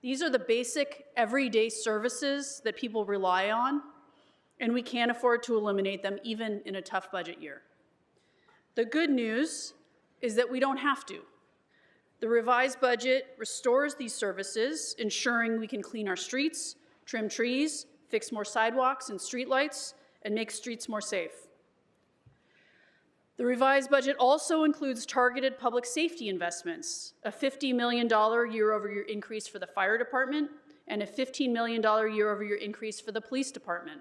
These are the basic, everyday services that people rely on, and we can't afford to eliminate them even in a tough budget year. The good news is that we don't have to. The revised budget restores these services, ensuring we can clean our streets, trim trees, fix more sidewalks and streetlights, and make streets more safe. The revised budget also includes targeted public safety investments, a $50 million year-over-year increase for the fire department, and a $15 million year-over-year increase for the police department.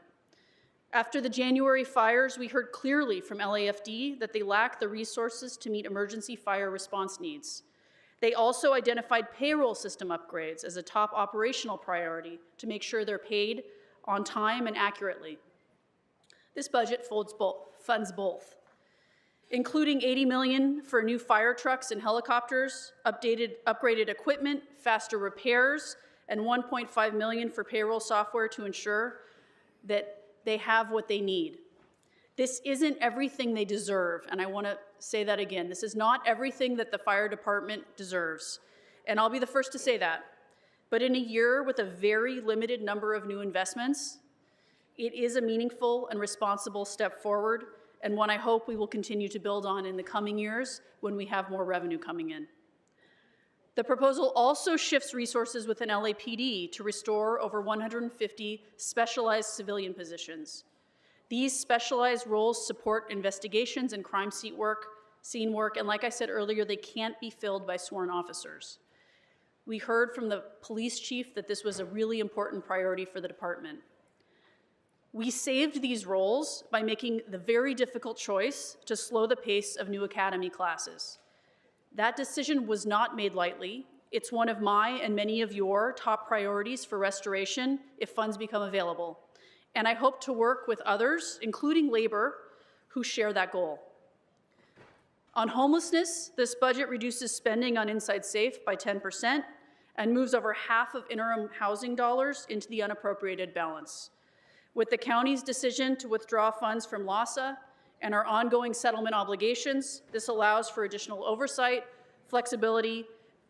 After the January fires, we heard clearly from LAFD that they lack the resources to meet emergency fire response needs. They also identified payroll system upgrades as a top operational priority to make sure they're paid on time and accurately. This budget funds both, including $80 million for new fire trucks and helicopters, upgraded equipment, faster repairs, and $1.5 million for payroll software to ensure that they have what they need. This isn't everything they deserve, and I want to say that again. This is not everything that the fire department deserves, and I'll be the first to say that. But in a year with a very limited number of new investments, it is a meaningful and responsible step forward, and one I hope we will continue to build on in the coming years when we have more revenue coming in. The proposal also shifts resources within LAPD to restore over 150 specialized civilian positions. These specialized roles support investigations and crime scene work, and like I said earlier, they can't be filled by sworn officers. We heard from the police chief that this was a really important priority for the department. We saved these roles by making the very difficult choice to slow the pace of new academy classes. That decision was not made lightly. It's one of my and many of your top priorities for restoration if funds become available. And I hope to work with others, including labor, who share that goal. On homelessness, this budget reduces spending on Inside Safe by 10% and moves over half of interim housing dollars into the unappropriated balance. With the county's decision to withdraw funds from LAHSA and our ongoing settlement obligations, this allows for additional oversight, flexibility,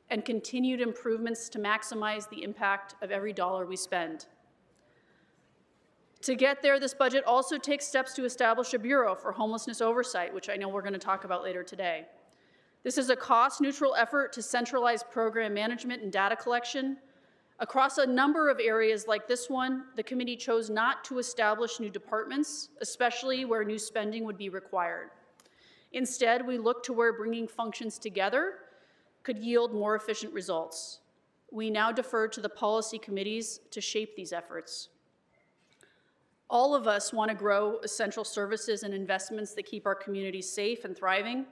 and continued improvements to maximize the impact of every dollar we spend. To get there, this budget also takes steps to establish a Bureau for Homelessness Oversight, which I know we're going to talk about later today. This is a cost-neutral effort to centralize program management and data collection. Across a number of areas like this one, the committee chose not to establish new departments, especially where new spending would be required. Instead, we looked to where bringing functions together could yield more efficient results. We now defer to the policy committees to shape these efforts. All of us want to grow essential services and investments that keep our communities safe and thriving,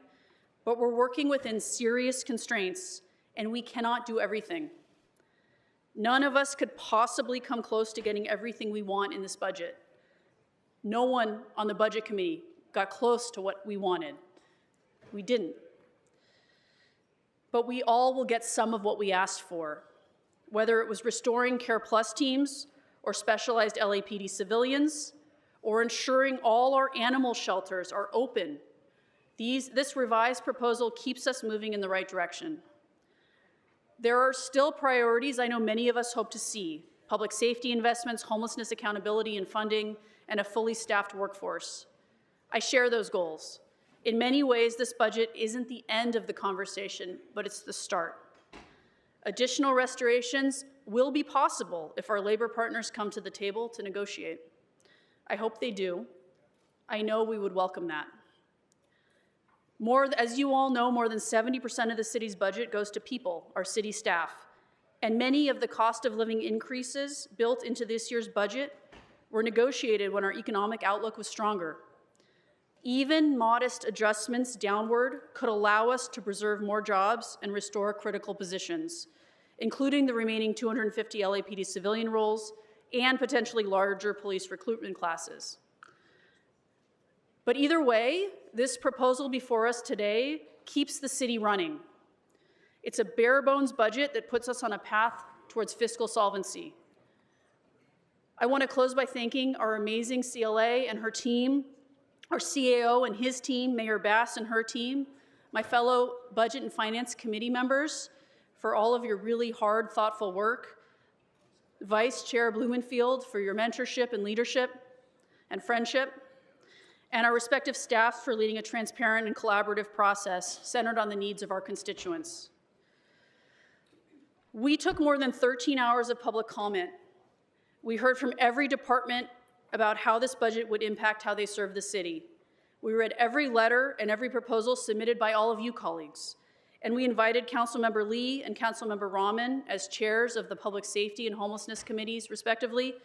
but we're working within serious constraints, and we cannot do everything. None of us could possibly come close to getting everything we want in this budget. No one on the budget committee got close to what we wanted. We didn't. But we all will get some of what we asked for, whether it was restoring Care Plus teams or specialized LAPD civilians, or ensuring all our animal shelters are open. This revised proposal keeps us moving in the right direction. There are still priorities I know many of us hope to see: public safety investments, homelessness accountability and funding, and a fully staffed workforce. I share those goals. In many ways, this budget isn't the end of the conversation, but it's the start. Additional restorations will be possible if our labor partners come to the table to negotiate. I hope they do. I know we would welcome that. As you all know, more than 70% of the city's budget goes to people, our city staff, and many of the cost of living increases built into this year's budget were negotiated when our economic outlook was stronger. Even modest adjustments downward could allow us to preserve more jobs and restore critical positions, including the remaining 250 LAPD civilian roles and potentially larger police recruitment classes. But either way, this proposal before us today keeps the city running. It's a bare bones budget that puts us on a path towards fiscal solvency. I want to close by thanking our amazing CLA and her team, our CAO and his team, Mayor Bass and her team, my fellow Budget and Finance Committee members for all of your really hard, thoughtful work, Vice Chair Blumenfield for your mentorship and leadership and friendship, and our respective staffs for leading a transparent and collaborative process centered on the needs of our constituents. We took more than 13 hours of public comment. We heard from every department about how this budget would impact how they serve the city. We read every letter and every proposal submitted by all of you colleagues. And we invited Councilmember Lee and Councilmember Rahman as chairs of the Public Safety and Homelessness Committees, respectively,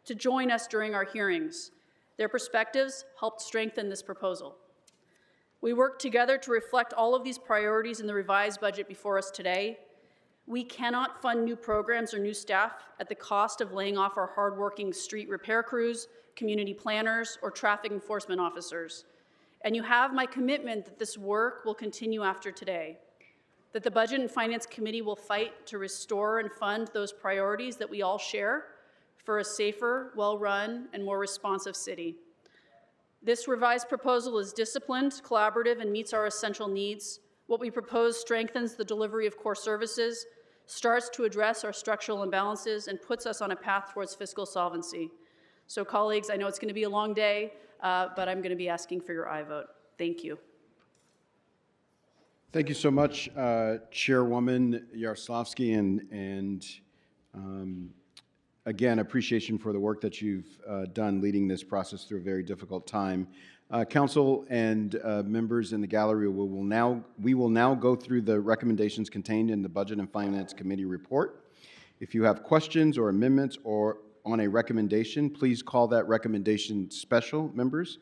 to join us during our hearings. Their perspectives helped strengthen this proposal. We worked together to reflect all of these priorities in the revised budget before us today. We cannot fund new programs or new staff at the cost of laying off our hardworking street repair crews, community planners, or traffic enforcement officers. And you have my commitment that this work will continue after today, that the Budget and Finance Committee will fight to restore and fund those priorities that we all share for a safer, well-run, and more responsive city. This revised proposal is disciplined, collaborative, and meets our essential needs. What we propose strengthens the delivery of core services, starts to address our structural imbalances, and puts us on a path towards fiscal solvency. So colleagues, I know it's going to be a long day, but I'm going to be asking for your aye vote. Thank you. Thank you so much, Chairwoman Yaroslavsky, and again, appreciation for the work that you've done leading this process through a very difficult time. Council and members in the gallery, we will now go through the recommendations contained in the Budget and Finance Committee report. If you have questions or amendments or on a recommendation, please call that recommendation special, members.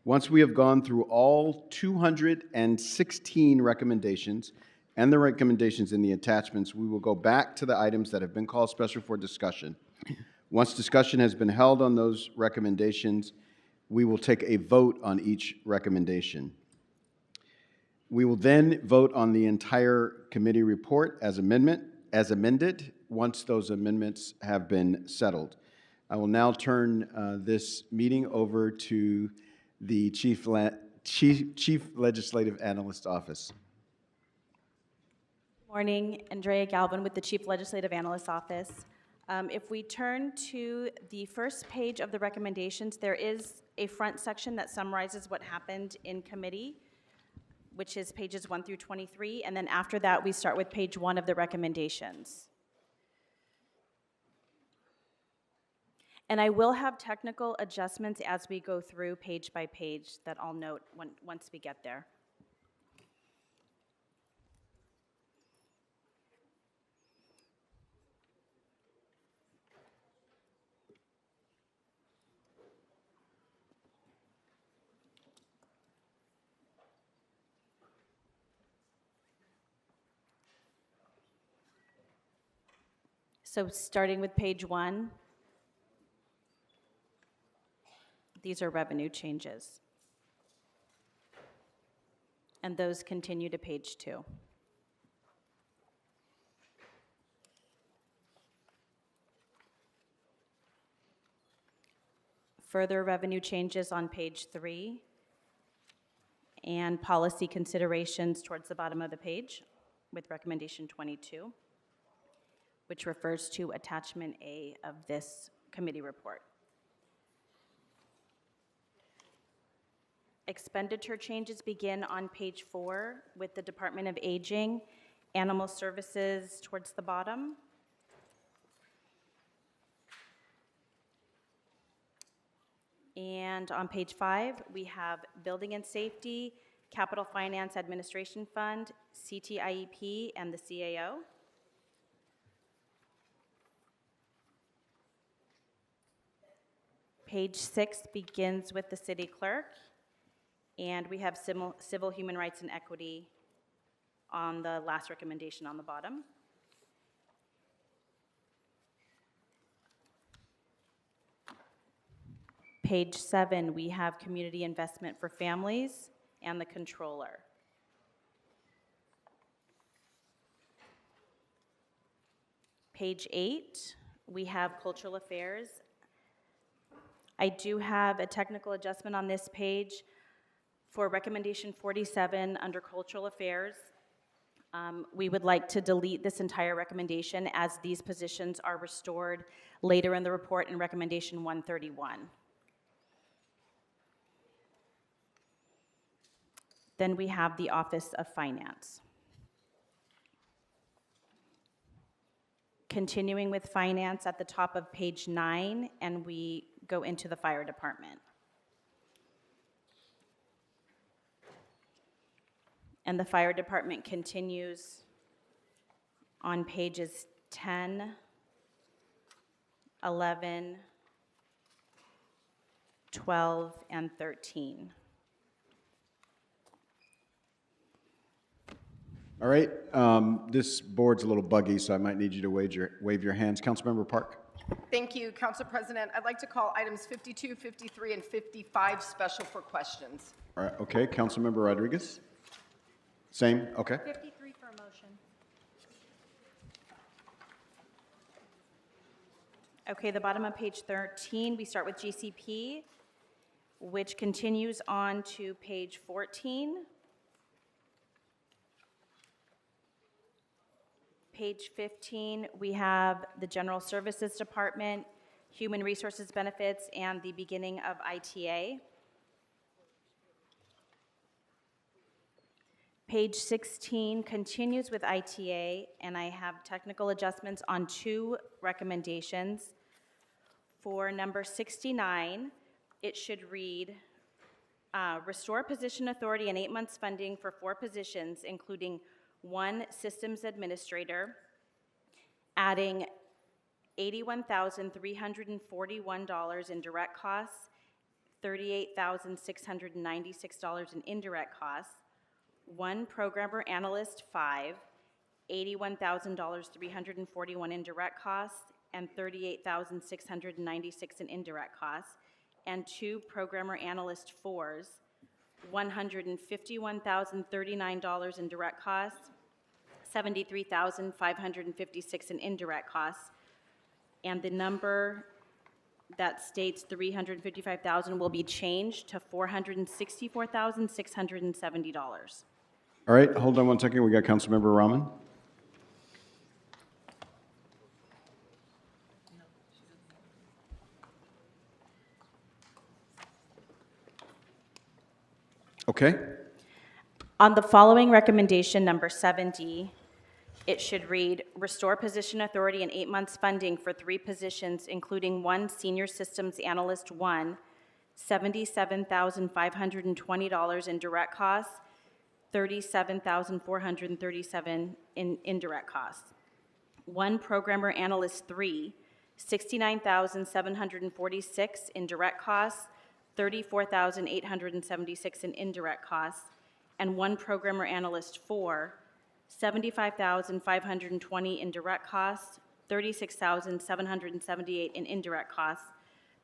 Once we have gone through all 216 recommendations and the recommendations in the attachments, we will go back to the items that have been called special for discussion. Once discussion has been held on those recommendations, we will take a vote on each recommendation. We will then vote on the entire committee report as amended once those amendments have been settled. I will now turn this meeting over to the Chief Legislative Analyst Office. Morning, Andrea Galvin with the Chief Legislative Analyst Office. If we turn to the first page of the recommendations, there is a front section that summarizes what happened in committee, which is pages 1 through 23, and then after that, we start with page 1 of the recommendations. And I will have technical adjustments as we go through page by page that I'll note once we get there. So starting with page 1, these are revenue changes. And those continue to page 2. Further revenue changes on page 3, and policy considerations towards the bottom of the page with recommendation 22. Which refers to attachment A of this committee report. Expenditure changes begin on page 4 with the Department of Aging, Animal Services towards the bottom. And on page 5, we have Building and Safety, Capital Finance Administration Fund, CTIEP, and the CAO. Page 6 begins with the city clerk, and we have civil human rights and equity on the last recommendation on the bottom. Page 7, we have community investment for families and the controller. Page 8, we have cultural affairs. I do have a technical adjustment on this page for recommendation 47 under cultural affairs. We would like to delete this entire recommendation as these positions are restored later in the report in recommendation 131. Then we have the Office of Finance. Continuing with finance at the top of page 9, and we go into the fire department. And the fire department continues on pages 10, 11, 12, and 13. All right, this board's a little buggy, so I might need you to wave your hands. Councilmember Park. Thank you, Council President. I'd like to call items 52, 53, and 55 special for questions. All right, okay, Councilmember Rodriguez. Same, okay. 53 for a motion. Okay, the bottom of page 13, we start with GCP, which continues on to page 14. Page 15, we have the General Services Department, human resources benefits, and the beginning of ITA. Page 16 continues with ITA, and I have technical adjustments on 2 recommendations. For number 69, it should read, restore position authority and 8 months funding for 4 positions, including 1 systems administrator, adding $81,341 in direct costs, $38,696 in indirect costs, 1 programmer analyst 5, $81,341 in direct costs, and $38,696 in indirect costs, and 2 programmer analyst 4s, $151,039 in direct costs, $73,556 in indirect costs, and the number that states $355,000 will be changed to $464,670. All right, hold on one second. We got Councilmember Rahman. Okay. On the following recommendation, number 70, it should read, restore position authority and 8 months funding for 3 positions, including 1 senior systems analyst 1, $77,520 in direct costs, $37,437 in indirect costs. 1 programmer analyst 3, $69,746 in direct costs, $34,876 in indirect costs, and 1 programmer analyst 4, $75,520 in direct costs, $36,778 in indirect costs.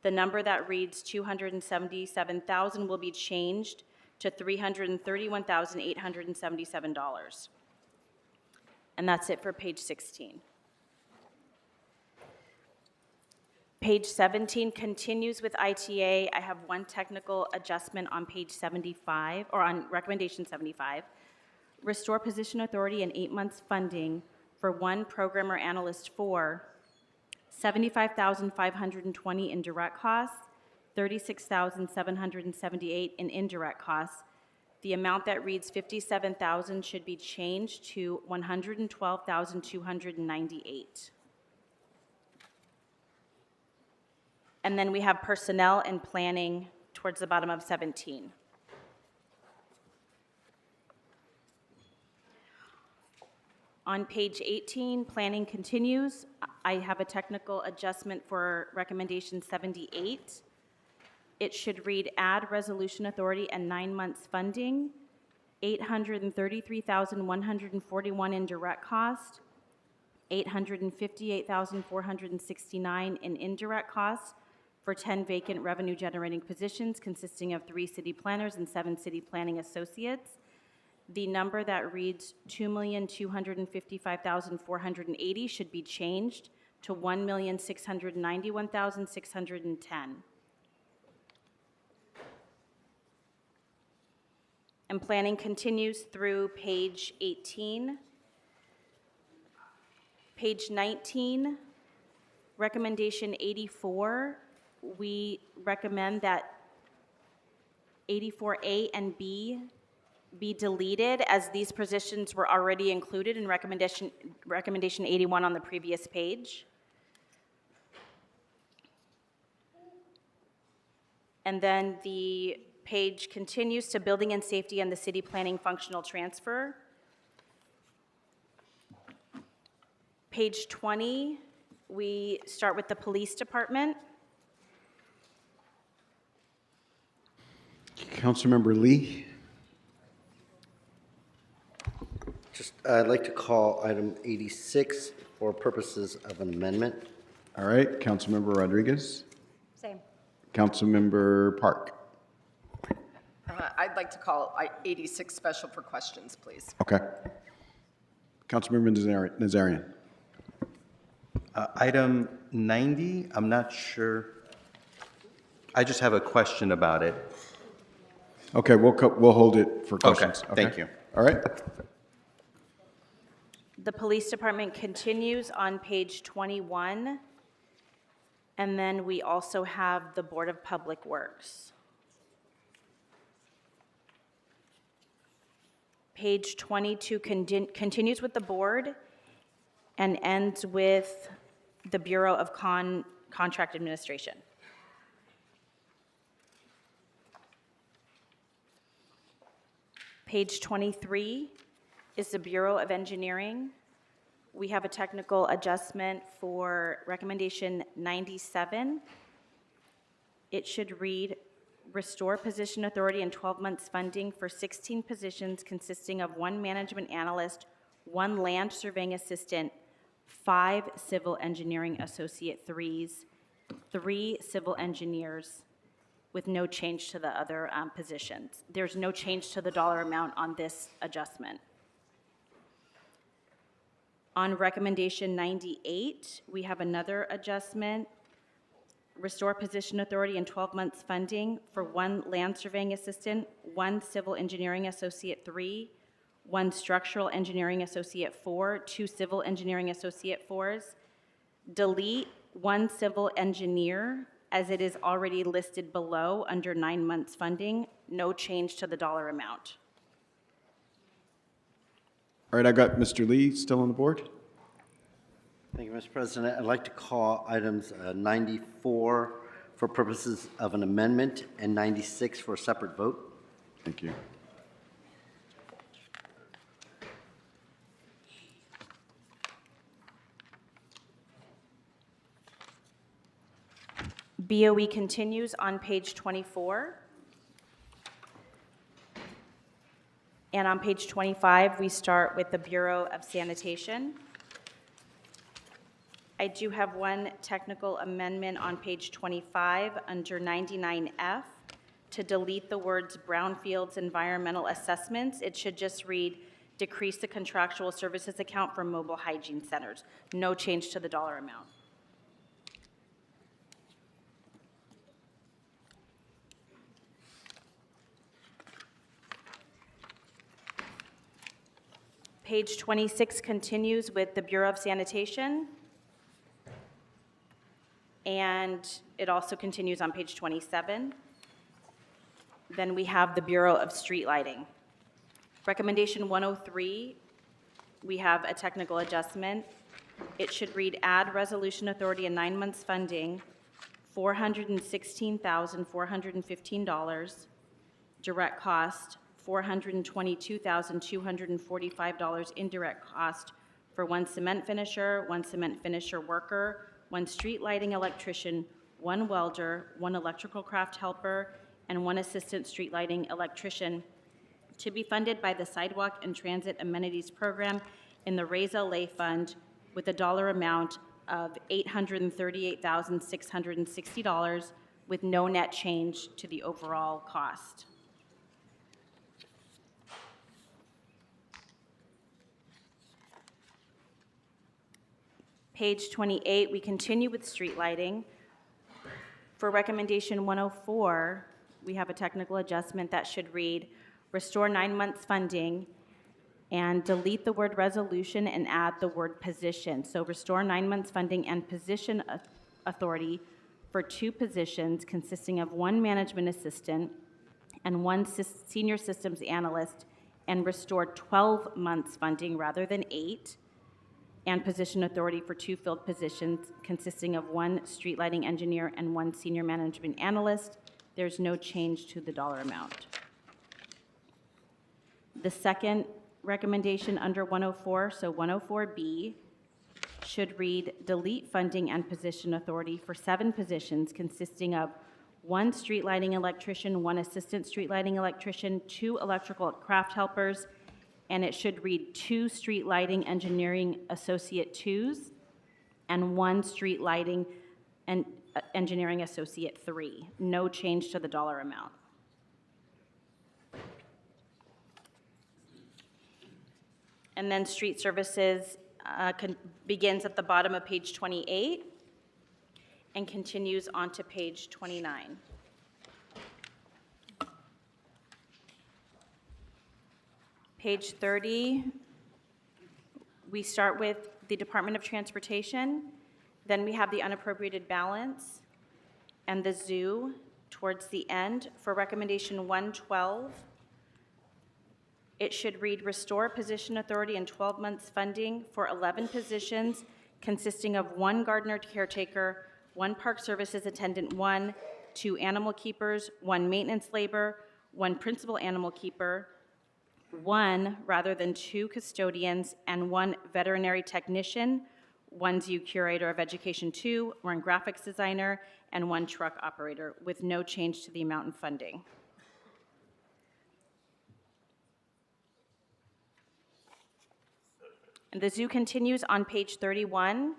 The number that reads $277,000 will be changed to $331,877. And that's it for page 16. Page 17 continues with ITA. I have 1 technical adjustment on page 75, or on recommendation 75. Restore position authority and 8 months funding for 1 programmer analyst 4, $75,520 in direct costs, $36,778 in indirect costs. The amount that reads $57,000 should be changed to $112,298. And then we have personnel and planning towards the bottom of 17. On page 18, planning continues. I have a technical adjustment for recommendation 78. It should read, add resolution authority and 9 months funding, $833,141 in direct cost, $858,469 in indirect costs for 10 vacant revenue generating positions consisting of 3 city planners and 7 city planning associates. The number that reads $2,255,480 should be changed to $1,691,610. And planning continues through page 18. Page 19, recommendation 84, we recommend that 84A and B be deleted, as these positions were already included in recommendation 81 on the previous page. And then the page continues to building and safety and the city planning functional transfer. Page 20, we start with the police department. Councilmember Lee. I'd like to call item 86 for purposes of an amendment. All right, Councilmember Rodriguez. Same. Councilmember Park. I'd like to call 86 special for questions, please. Okay. Councilmember Nazarian. Item 90, I'm not sure. I just have a question about it. Okay, we'll hold it for questions. Okay, thank you. All right. The police department continues on page 21. And then we also have the Board of Public Works. Page 22 continues with the board and ends with the Bureau of Contract Administration. Page 23 is the Bureau of Engineering. We have a technical adjustment for recommendation 97. It should read, restore position authority and 12 months funding for 16 positions consisting of 1 management analyst, 1 land surveying assistant, 5 civil engineering associate 3s, 3 civil engineers, with no change to the other positions. There's no change to the dollar amount on this adjustment. On recommendation 98, we have another adjustment. Restore position authority and 12 months funding for 1 land surveying assistant, 1 civil engineering associate 3, 1 structural engineering associate 4, 2 civil engineering associate 4s. Delete 1 civil engineer as it is already listed below under 9 months funding. No change to the dollar amount. All right, I got Mr. Lee still on the board. Thank you, Mr. President. I'd like to call items 94 for purposes of an amendment and 96 for a separate vote. Thank you. BOE continues on page 24. And on page 25, we start with the Bureau of Sanitation. I do have one technical amendment on page 25 under 99F to delete the words brownfields environmental assessments. It should just read decrease the contractual services account for mobile hygiene centers. No change to the dollar amount. Page 26 continues with the Bureau of Sanitation. And it also continues on page 27. Then we have the Bureau of Street Lighting. Recommendation 103, we have a technical adjustment. It should read add resolution authority and 9 months funding, $416,415, direct cost, $422,245 indirect cost for 1 cement finisher, 1 cement finisher worker, 1 street lighting electrician, 1 welder, 1 electrical craft helper, and 1 assistant street lighting electrician, to be funded by the Sidewalk and Transit Amenities Program in the Raise LA Fund with a dollar amount of $838,660 with no net change to the overall cost. Page 28, we continue with street lighting. For recommendation 104, we have a technical adjustment that should read, restore 9 months funding and delete the word resolution and add the word position. So restore 9 months funding and position authority for 2 positions consisting of 1 management assistant and 1 senior systems analyst, and restore 12 months funding rather than 8. And position authority for 2 filled positions consisting of 1 street lighting engineer and 1 senior management analyst. There's no change to the dollar amount. The second recommendation under 104, so 104B, should read delete funding and position authority for 7 positions consisting of 1 street lighting electrician, 1 assistant street lighting electrician, 2 electrical craft helpers, and it should read 2 street lighting engineering associate 2s and 1 street lighting and engineering associate 3. No change to the dollar amount. And then street services begins at the bottom of page 28 and continues on to page 29. Page 30, we start with the Department of Transportation. Then we have the unappropriated balance and the zoo towards the end. For recommendation 112, it should read restore position authority and 12 months funding for 11 positions consisting of 1 gardener caretaker, 1 park services attendant 1, 2 animal keepers, 1 maintenance labor, 1 principal animal keeper, 1 rather than 2 custodians, and 1 veterinary technician, 1 zoo curator of education 2, 1 graphics designer, and 1 truck operator, with no change to the amount in funding. And the zoo continues on page 31.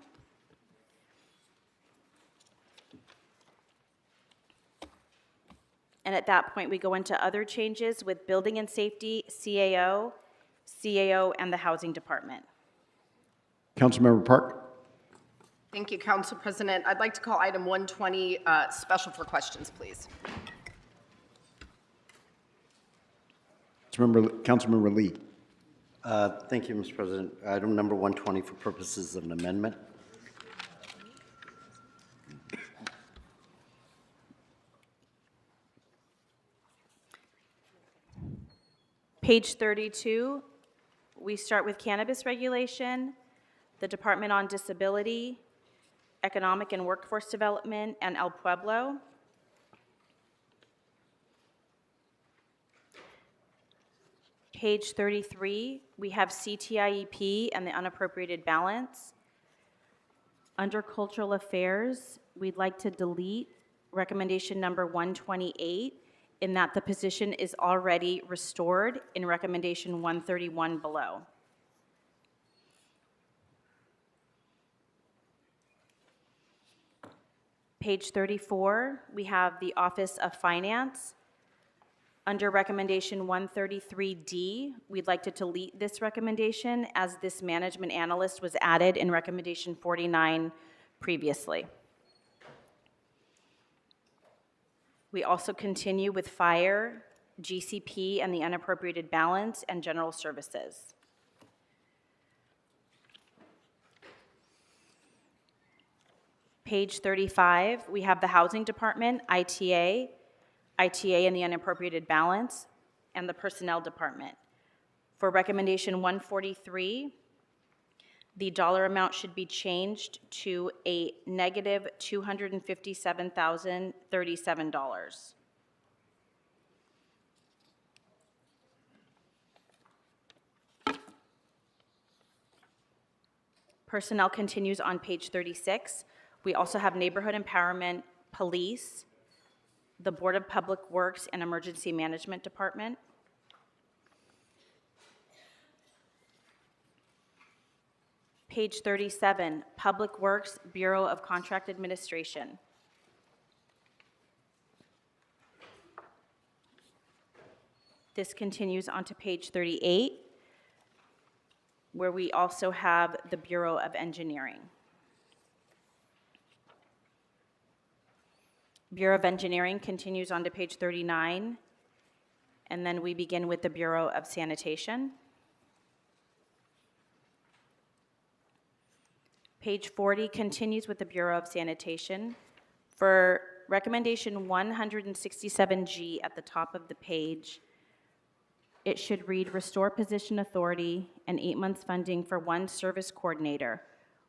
And at that point, we go into other changes with building and safety, CAO, and the housing department. Councilmember Park. Thank you, Council President. I'd like to call item 120 special for questions, please. Councilmember Lee. Thank you, Mr. President. Item number 120 for purposes of an amendment. Page 32, we start with cannabis regulation, the Department on Disability, Economic and Workforce Development, and El Pueblo. Page 33, we have CTIEP and the unappropriated balance. Under Cultural Affairs, we'd like to delete recommendation number 128 in that the position is already restored in recommendation 131 below. Page 34, we have the Office of Finance. Under recommendation 133D, we'd like to delete this recommendation as this management analyst was added in recommendation 49 previously. We also continue with fire, GCP, and the unappropriated balance, and general services. Page 35, we have the housing department, ITA and the unappropriated balance, and the personnel department. For recommendation 143, the dollar amount should be changed to a negative $257,037. Personnel continues on page 36. We also have neighborhood empowerment, police, the Board of Public Works and Emergency Management Department. Page 37, Public Works, Bureau of Contract Administration. This continues on to page 38, where we also have the Bureau of Engineering. Bureau of Engineering continues on to page 39, and then we begin with the Bureau of Sanitation. Page 40 continues with the Bureau of Sanitation. For recommendation 167G at the top of the page, it should read restore position authority and 8 months funding for 1 service coordinator,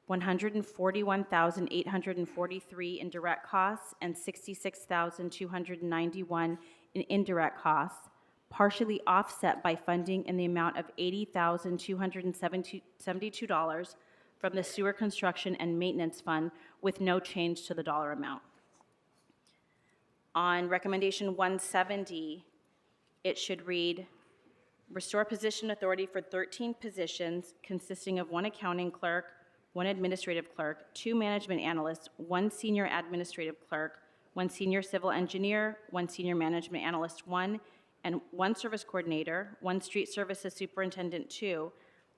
$141,843 in direct costs and $66,291 in indirect costs, partially offset by funding in the amount of $80,272 from the Sewer Construction and Maintenance Fund with no change to the dollar amount. On recommendation 170, it should read restore position authority for 13 positions consisting of 1 accounting clerk, 1 administrative clerk, 2 management analysts, 1 senior administrative clerk, 1 senior civil engineer, 1 senior management analyst 1, and 1 service coordinator, 1 street services superintendent 2,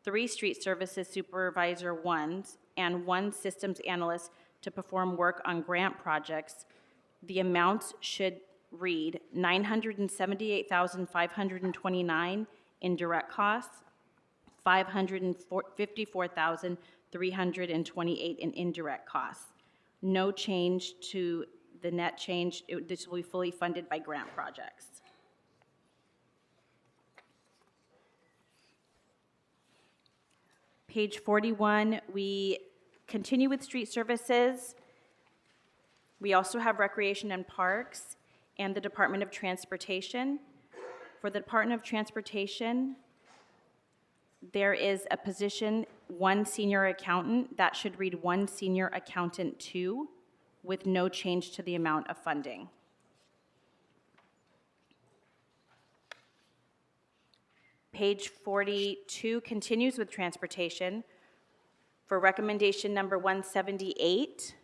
3 street services supervisor 1s, and 1 systems analyst to perform work on grant projects. The amounts should read $978,529 in direct costs, $554,328 in indirect costs. no change to the net change. This will be fully funded by grant projects. Page 41, we continue with street services. We also have recreation and parks and the Department of Transportation. For the Department of Transportation, there is a position, 1 senior accountant. That should read 1 senior accountant 2, with no change to the amount of funding. Page 42 continues with transportation. For recommendation number 178,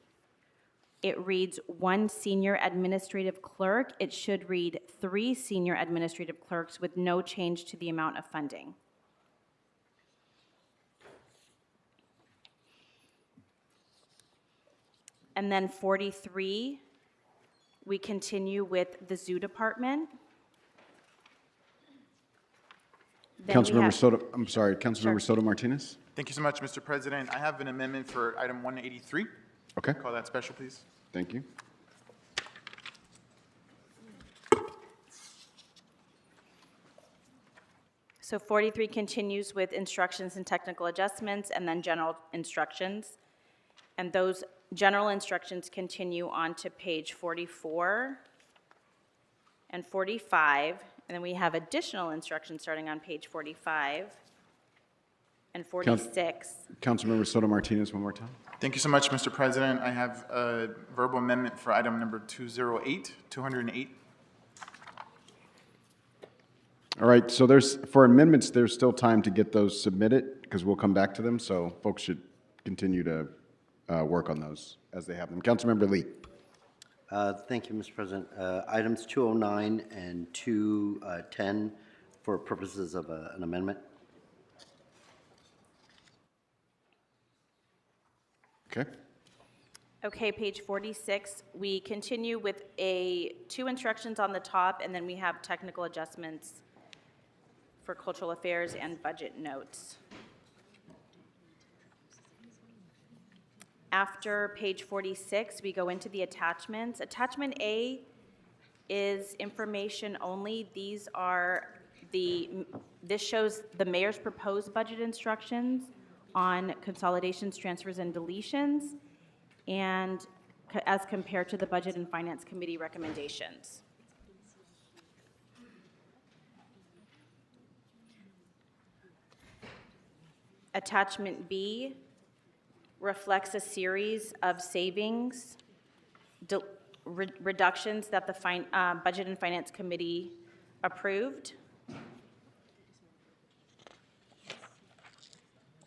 it reads 1 senior administrative clerk. It should read 3 senior administrative clerks with no change to the amount of funding. And then 43, we continue with the zoo department. Then we Councilmember have- Soto, I'm sorry, Councilmember Soto Martinez? Thank you so much, Mr. President. I have an amendment for item 183. Okay. Call that special, please. Thank you. So 43 continues with instructions and technical adjustments, and then general instructions. And those general instructions continue on to page 44 and 45. And then we have additional instructions starting on page 45 and 46. Councilmember Soto Martinez, one more time. Thank you so much, Mr. President. I have a verbal amendment for item number 208. All right, so for amendments, there's still time to get those submitted, because we'll come back to them, so folks should continue to work on those as they have them. Councilmember Lee. Thank you, Mr. President. Items 209 and 210 for purposes of an amendment. Okay. Okay, page 46, we continue with 2 instructions on the top, and then we have technical adjustments for cultural affairs and budget notes. After page 46, we go into the attachments. Attachment A is information only. This shows the mayor's proposed budget instructions on consolidations, transfers, and deletions, and as compared to the Budget and Finance Committee recommendations. Attachment B reflects a series of savings, reductions that the Budget and Finance Committee approved.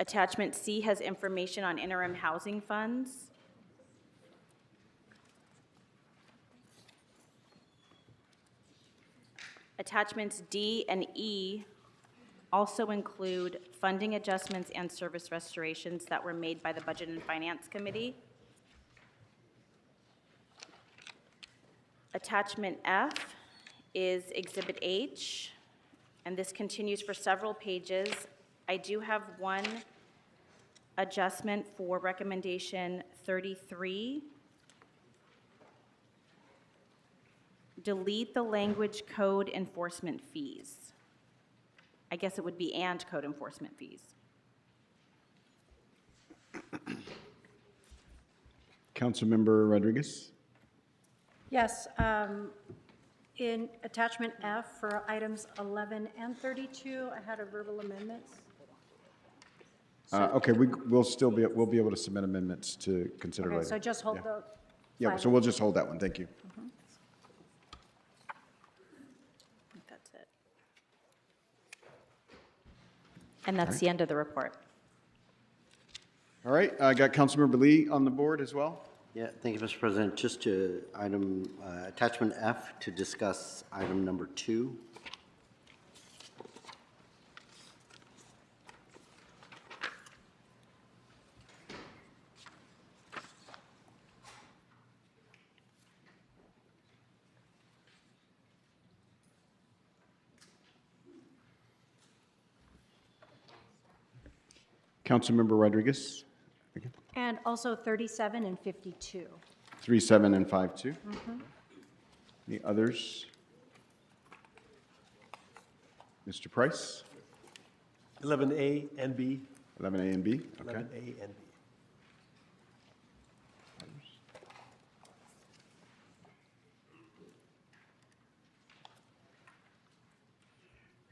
Attachment C has information on interim housing funds. Attachments D and E also include funding adjustments and service restorations that were made by the Budget and Finance Committee. Attachment F is Exhibit H, and this continues for several pages. I do have one adjustment for recommendation 33. Delete the language code enforcement fees. I guess it would be and code enforcement fees. Councilmember Rodriguez. Yes, in attachment F for items 11 and 32, I had a verbal amendment. Okay, we'll be able to submit amendments to consider Okay, later. so just hold Yeah. the. Yeah, so we'll just hold that one, thank you. I think that's it. And that's the end of the report. All right, I got Councilmember Lee on the board as well. Yeah, thank you, Mr. President. Just to attachment F to discuss item number 2. Councilmember Rodriguez. And also 37 and 52. 37 and 52. Any others? Mr. Price? 11A and B. 11A and B, okay. 11A and B.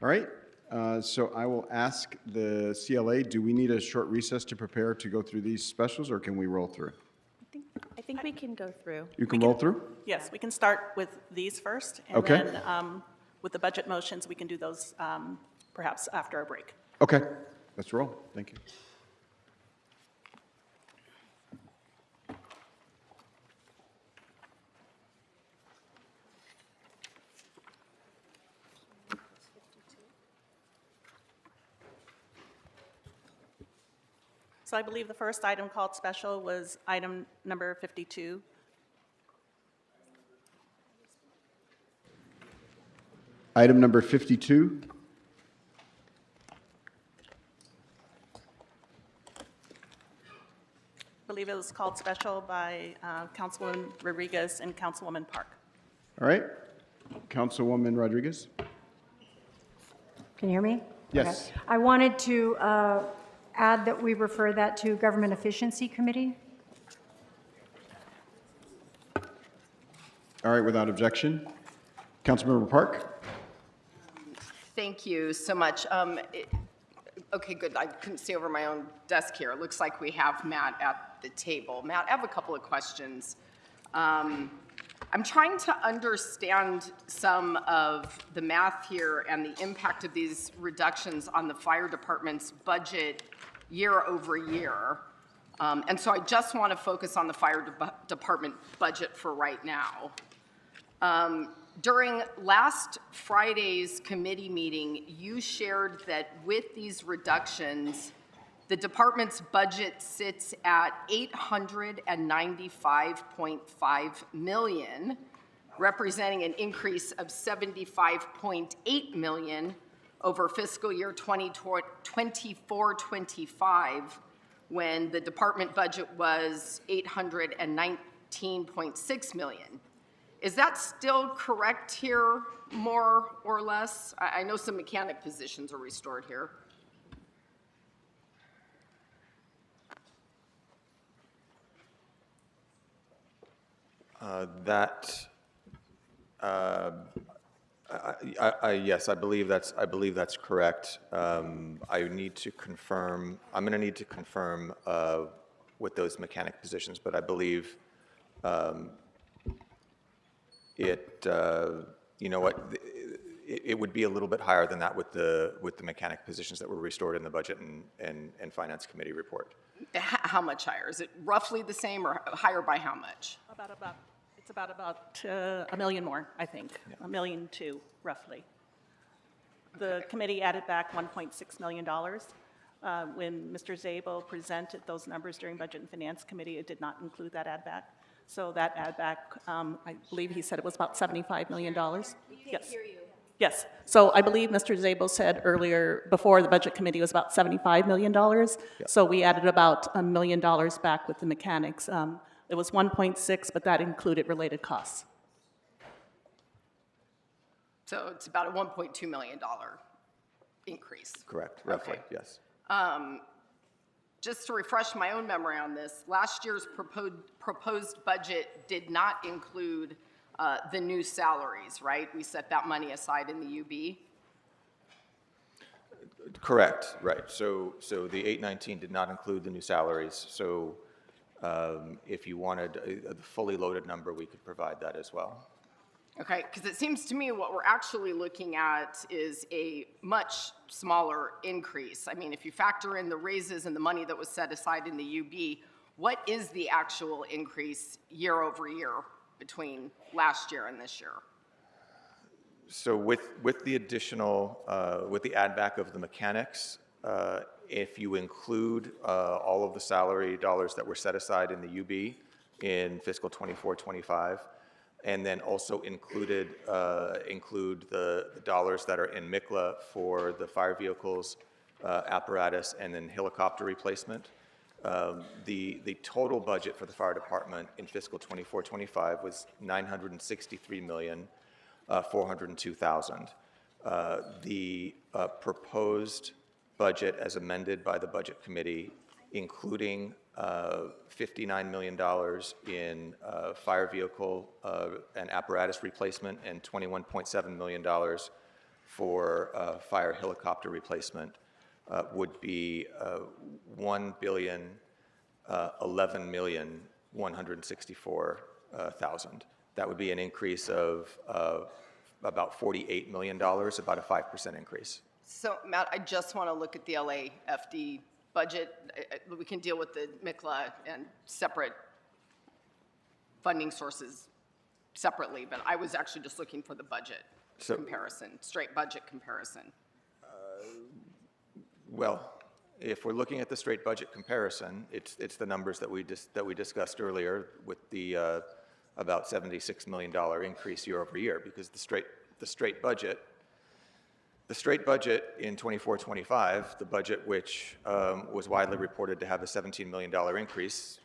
All right, so I will ask the CLA, do we need a short recess to prepare to go through these specials, or can we roll through? I think we can go through. You can roll through? Yes, we can start with these first, and Okay. then with the budget motions, we can do those perhaps after our break. Okay, let's roll. Thank you. So I believe the first item called special was item number 52. Item number 52. I believe it was called special by Councilwoman Rodriguez and Councilwoman Park. All right, Councilwoman Rodriguez? Can you hear me? Yes. Okay. I wanted to add that we refer that to Government Efficiency Committee. All right, without objection. Councilmember Park? Thank you so much. Okay, good. I couldn't see over my own desk here. It looks like we have Matt at the table. Matt, I have a couple of questions. I'm trying to understand some of the math here and the impact of these reductions on the fire department's budget year over year. And so I just want to focus on the fire department budget for right now. During last Friday's committee meeting, you shared that with these reductions, the department's budget sits at $895.5 million, representing an increase of $75.8 million over fiscal year 2024-25, when the department budget was $819.6 million. Is that still correct here, more or less? I know some mechanic positions are restored here. Yes, I believe that's correct. I need to confirm. I'm going to need to confirm with those mechanic positions, but I believe you know what, it would be a little bit higher than that with the mechanic positions that were restored in the budget and finance committee report. How much higher? Is it roughly the same or higher by how much? It's about $1 million more, I think, yeah. $1.2 million, roughly. The committee added back $1.6 million. When Mr. Szabo presented those numbers during Budget and Finance Committee, it did not include that add back. So that add back, I believe he said it was about $75 million. We can't hear you. Yes. So I believe Mr. Szabo said earlier, before the Budget Committee, was about $75 million. Yep. So we added about $1 million back with the mechanics. It was 1.6, but that included related costs. So it's about a $1.2 million increase. Correct, roughly, okay. Yes. Just to refresh my own memory on this, last year's proposed budget did not include the new salaries, right? We set that money aside in the UB? Correct, right. So the 819 did not include the new salaries. So if you wanted a fully loaded number, we could provide that as well. Okay, because it seems to me what we're actually looking at is a much smaller increase. I mean, if you factor in the raises and the money that was set aside in the UB, what is the actual increase year over year between last year and this year? So with the additional, with the add back of the mechanics, if you include all of the salary dollars that were set aside in the UB in fiscal 24-25, and then also include the dollars that are in MICLA for the fire vehicles, apparatus, and then helicopter replacement, The total budget for the fire department in fiscal 24-25 was $963,402,000. The proposed budget as amended by the Budget Committee, including $59 million in fire vehicle and apparatus replacement and $21.7 million for fire helicopter replacement, would be $1,011,164,000. That would be an increase of about $48 million, about a 5% increase. So, Matt, I just want to look at the LAFD budget. We can deal with the MICLA and separate funding sources separately, but I was actually just looking for the budget comparison, straight budget comparison. Well, if we're looking at the straight budget comparison, it's the numbers that we discussed earlier with the about $76 million increase year over year, because the straight budget in 24-25, the budget which was widely reported to have a $17 million increase,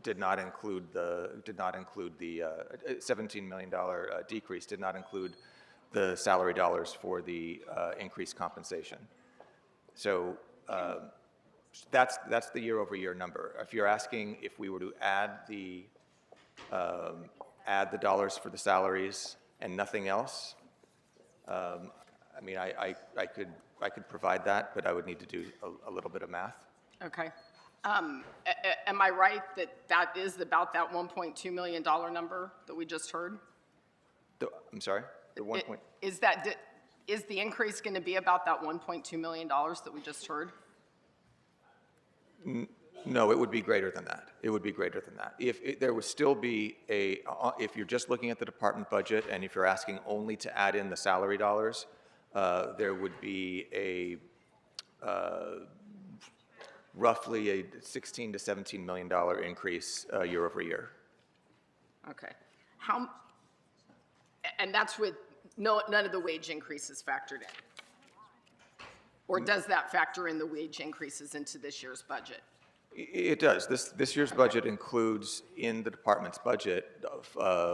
did not include the $17 million decrease, did not include the salary dollars for the increased compensation. So that's the year-over-year number. If you're asking if we were to add the dollars for the salaries and nothing else, I mean, I could provide that, but I would need to do a little bit of math. Okay. Am I right that is about that $1.2 million number that we just heard? I'm sorry? The 1. Is the increase going to be about that $1.2 million that we just heard? No, it would be greater than that. It would be greater than that. There would still be if you're just looking at the department budget and if you're asking only to add in the salary dollars, there would be roughly a $16 to $17 million increase year over year. Okay. And that's with none of the wage increases factored in? Or does that factor in the wage increases into this year's budget? It does. This year's budget includes in the department's budget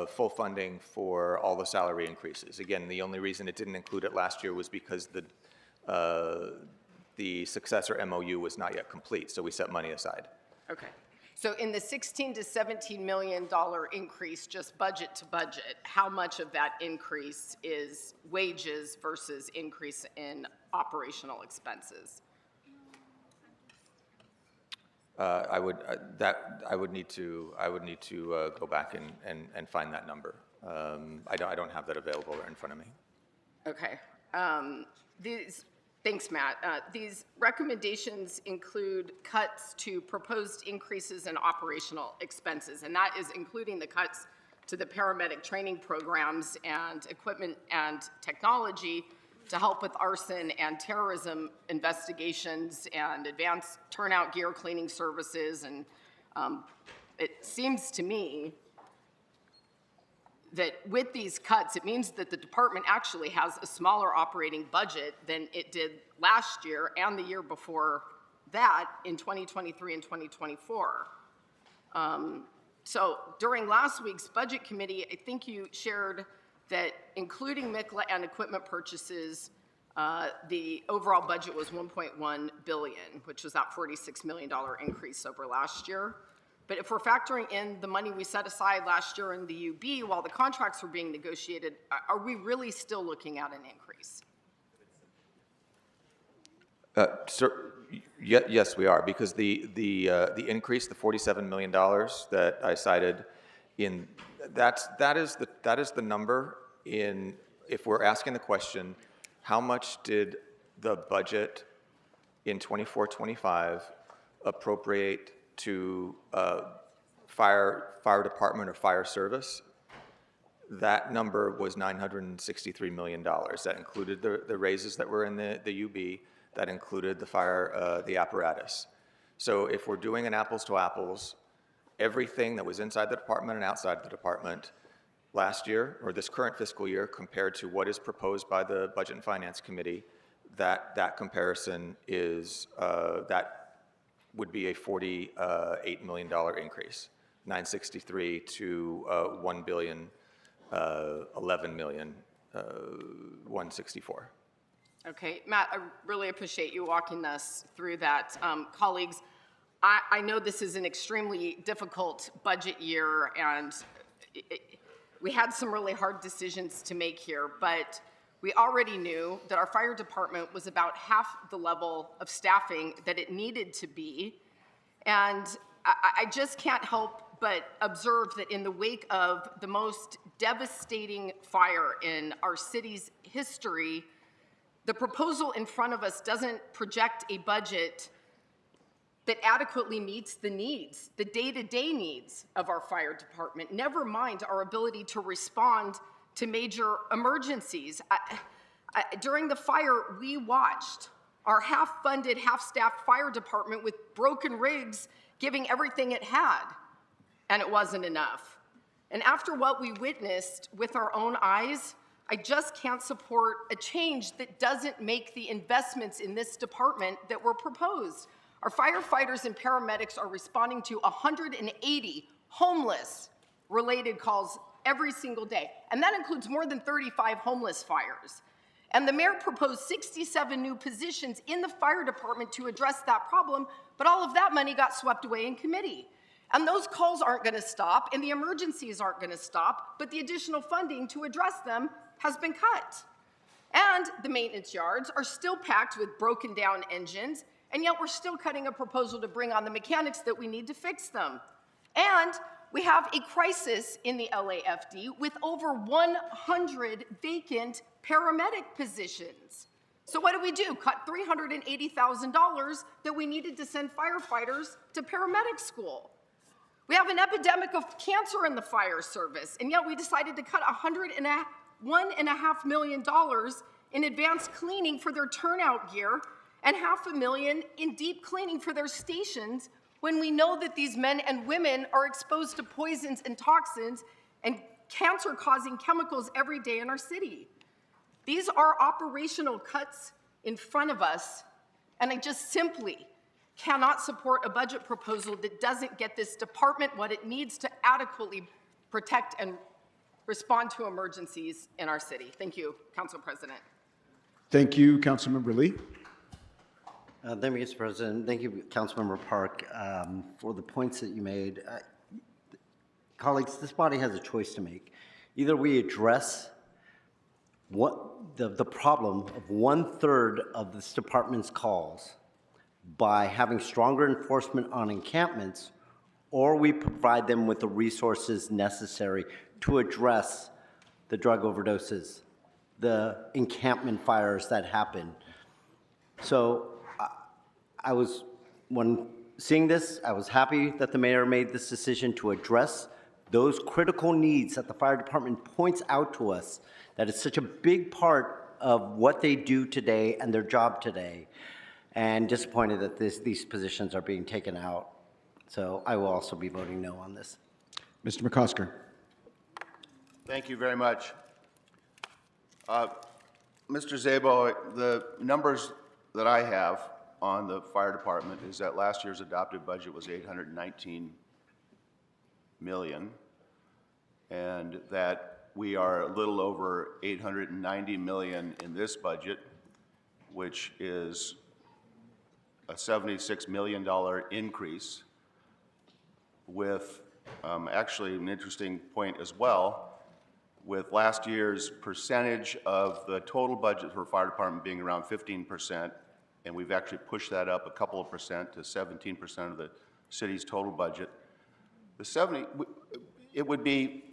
full funding for all the salary increases. Again, the only reason it didn't include it last year was because the successor MOU was not yet complete, so we set money aside. Okay. So in the $16 to $17 million increase, just budget to budget, how much of that increase is wages versus increase in operational expenses? I would need to go back and find that number. I don't have that available in front of me. Okay. Thanks, Matt. These recommendations include cuts to proposed increases in operational expenses, and that is including the cuts to the paramedic training programs and equipment and technology to help with arson and terrorism investigations and advanced turnout gear cleaning services. And it seems to me that with these cuts, it means that the department actually has a smaller operating budget than it did last year and the year before that in 2023 and 2024. So during last week's budget committee, I think you shared that including MICLA and equipment purchases, the overall budget was $1.1 billion, which was that $46 million increase over last year. But if we're factoring in the money we set aside last year in the UB while the contracts were being negotiated, are we really still looking at an increase? Yes, we are, because the increase, the $47 million that I cited, that is the number in. If we're asking the question, how much did the budget in 24-25 appropriate to fire department or fire service? That number was $963 million. That included the raises that were in the UB. That included the apparatus. So if we're doing an apples to apples, everything that was inside the department and outside the department last year or this current fiscal year compared to what is proposed by the Budget and Finance Committee, that comparison is would be a $48 million increase, 963 to 1,011,164. Okay, Matt, I really appreciate you walking us through that. Colleagues, I know this is an extremely difficult budget year, and we had some really hard decisions to make here, but we already knew that our fire department was about half the level of staffing that it needed to be. And I just can't help but observe that in the wake of the most devastating fire in our city's history, the proposal in front of us doesn't project a budget that adequately meets the needs, the day-to-day needs of our fire department, never mind our ability to respond to major emergencies. During the fire, we watched our half-funded, half-staffed fire department with broken rigs giving everything it had, and it wasn't enough. And after what we witnessed with our own eyes, I just can't support a change that doesn't make the investments in this department that were proposed. Our firefighters and paramedics are responding to 180 homeless-related calls every single day, and that includes more than 35 homeless fires. And the mayor proposed 67 new positions in the fire department to address that problem, but all of that money got swept away in committee. And those calls aren't going to stop, and the emergencies aren't going to stop, but the additional funding to address them has been cut. And the maintenance yards are still packed with broken down engines, and yet we're still cutting a proposal to bring on the mechanics that we need to fix them. And we have a crisis in the LAFD with over 100 vacant paramedic positions. So what do? Cut $380,000 that we needed to send firefighters to paramedic school. We have an epidemic of cancer in the fire service, and yet we decided to cut $1.5 million in advanced cleaning for their turnout gear and $500,000 in deep cleaning for their stations, when we know that these men and women are exposed to poisons and toxins and cancer-causing chemicals every day in our city. These are operational cuts in front of us, and I just simply cannot support a budget proposal that doesn't get this department what it needs to adequately protect and respond to emergencies in our city. Thank you, Council President. Thank you, Councilmember Lee. Thank you, Mr. President. Thank you, Councilmember Park, for the points that you made. Colleagues, this body has a choice to make. Either we address the problem of 1/3 of this department's calls by having stronger enforcement on encampments, or we provide them with the resources necessary to address the drug overdoses, the encampment fires that happen. So when seeing this, I was happy that the mayor made this decision to address those critical needs that the fire department points out to us, that it's such a big part of what they do today and their job today, and disappointed that these positions are being taken out. So I will also be voting no on this. Mr. McCosker. Thank you very much. Mr. Szabo, the numbers that I have on the fire department is that last year's adopted budget was $819 million, and that we are a little over $890 million in this budget, which is a $76 million increase, with actually an interesting point as well, with last year's percentage of the total budget for fire department being around 15%, and we've actually pushed that up a couple of percent to 17% of the city's total budget. It would be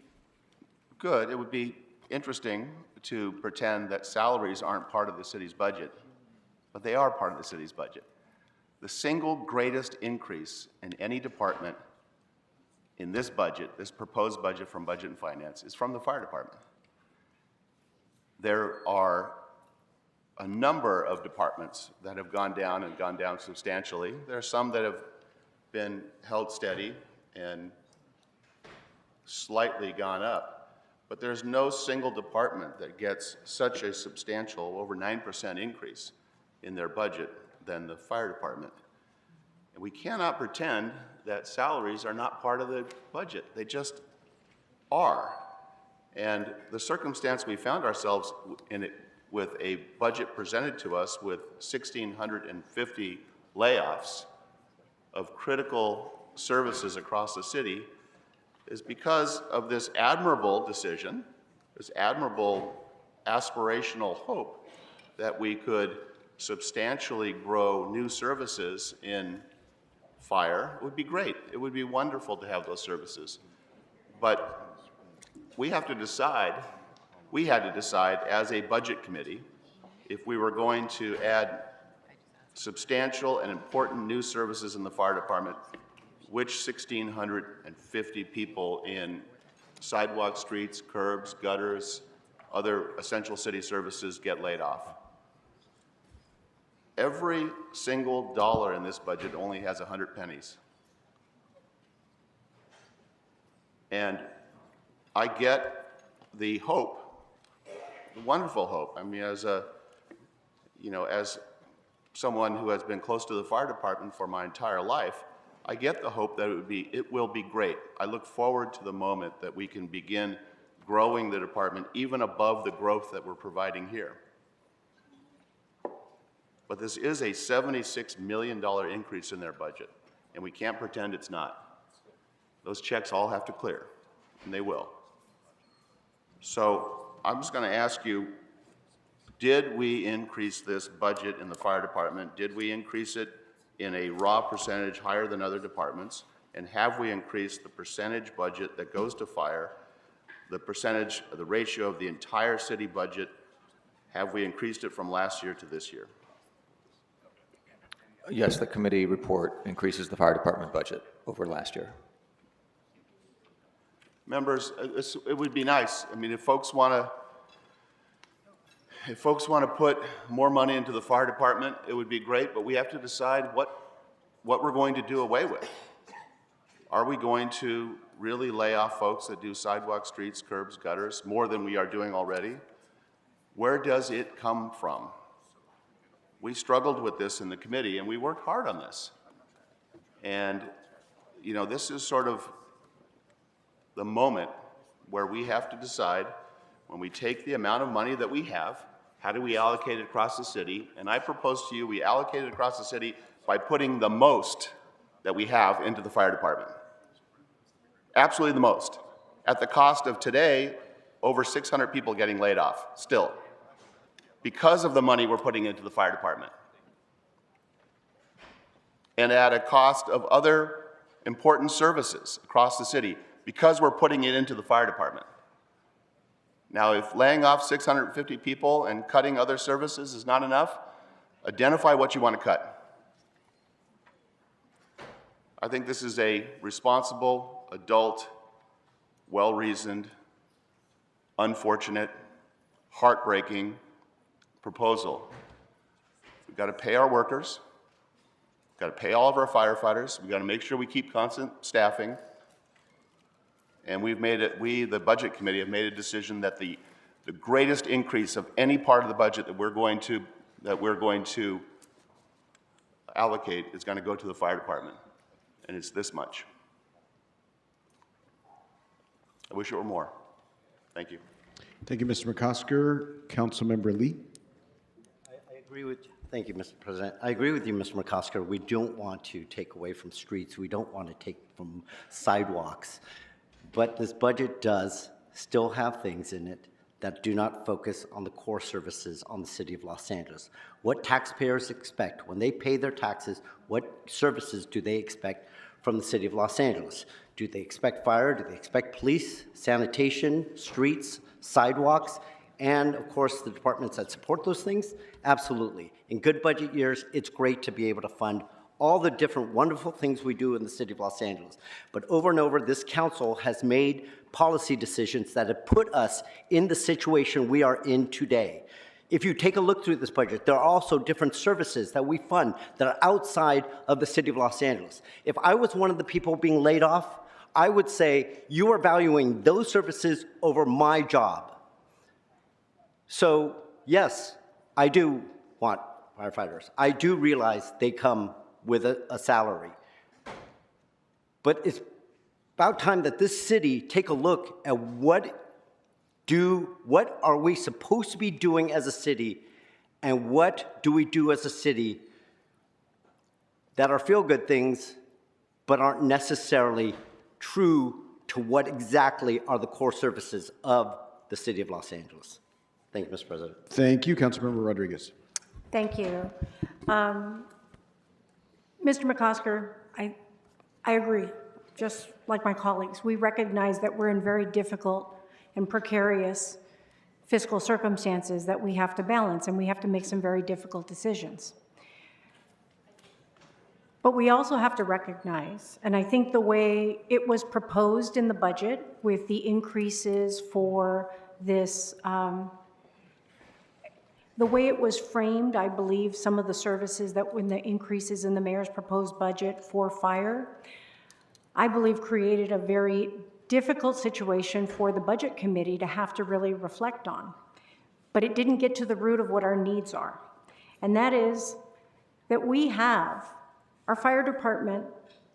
good, it would be interesting to pretend that salaries aren't part of the city's budget, but they are part of the city's budget. The single greatest increase in any department in this budget, this proposed budget from Budget and Finance, is from the fire department. There are a number of departments that have gone down and gone down substantially. There are some that have been held steady and slightly gone up, but there's no single department that gets such a substantial, over 9% increase in their budget than the fire department. And we cannot pretend that salaries are not part of the budget. They just are. And the circumstance we found ourselves in it with a budget presented to us with 1,650 layoffs of critical services across the city is because of this admirable decision, this admirable aspirational hope that we could substantially grow new services in fire. It would be great. It would be wonderful to have those services. But we have to decide, we had to decide as a budget committee if we were going to add substantial and important new services in the fire department, which 1,650 people in sidewalk, streets, curbs, gutters, other essential city services get laid off. Every single dollar in this budget only has 100 pennies. And I get the hope, the wonderful hope. I mean, as someone who has been close to the fire department for my entire life, I get the hope that it will be great. I look forward to the moment that we can begin growing the department even above the growth that we're providing here. But this is a $76 million increase in their budget, and we can't pretend it's not. Those checks all have to clear, and they will. So I'm just going to ask you, did we increase this budget in the fire department? Did we increase it in a raw percentage higher than other departments? And have we increased the percentage budget that goes to fire, the percentage, the ratio of the entire city budget, have we increased it from last year to this year? Yes, the committee report increases the fire department budget over last year. Members, it would be nice. I mean, if folks want to put more money into the fire department, it would be great, but we have to decide what we're going to do away with. Are we going to really lay off folks that do sidewalks, streets, curbs, gutters, more than we are doing already? Where does it come from? We struggled with this in the committee, and we worked hard on this. And, this is sort of the moment where we have to decide, when we take the amount of money that we have, how do we allocate it across the city? And I propose to you we allocate it across the city by putting the most that we have into the fire department. Absolutely the most. At the cost of today, over 600 people getting laid off, still, because of the money we're putting into the fire department. And at a cost of other important services across the city, because we're putting it into the fire department. Now, if laying off 650 people and cutting other services is not enough, identify what you want to cut. I think this is a responsible, adult, well-reasoned, unfortunate, heartbreaking proposal. We've got to pay our workers, we've got to pay all of our firefighters, we've got to make sure we keep constant staffing, and the budget committee have made a decision that the greatest increase of any part of the budget that we're going to allocate is going to go to the fire department, and it's this much. I wish it were more. Thank you. Thank you, Mr. McCosker. Councilmember Lee. I agree with you. Thank you, Mr. President. I agree with you, Mr. McCosker. We don't want to take away from streets. We don't want to take from sidewalks. But this budget does still have things in it that do not focus on the core services on the city of Los Angeles. What taxpayers expect when they pay their taxes, what services do they expect from the city of Los Angeles? Do they expect fire? Do they expect police, sanitation, streets, sidewalks, and of course the departments that support those things? Absolutely. In good budget years, it's great to be able to fund all the different wonderful things we do in the city of Los Angeles. But over and over, this council has made policy decisions that have put us in the situation we are in today. If you take a look through this budget, there are also different services that we fund that are outside of the city of Los Angeles. If I was one of the people being laid off, I would say you are valuing those services over my job. So yes, I do want firefighters. I do realize they come with a salary. But it's about time that this city take a look at what are we supposed to be doing as a city, and what do we do as a city that are feel-good things, but aren't necessarily true to what exactly are the core services of the city of Los Angeles. Thank you, Mr. President. Thank you, Councilmember Rodriguez. Thank you. Mr. McCosker, I agree, just like my colleagues. We recognize that we're in very difficult and precarious fiscal circumstances that we have to balance, and we have to make some very difficult decisions. But we also have to recognize, and I think the way it was proposed in the budget with the increases for this, the way it was framed, I believe some of the services that when the increases in the mayor's proposed budget for fire, I believe created a very difficult situation for the budget committee to have to really reflect on. But it didn't get to the root of what our needs are. And that is that we have, our fire department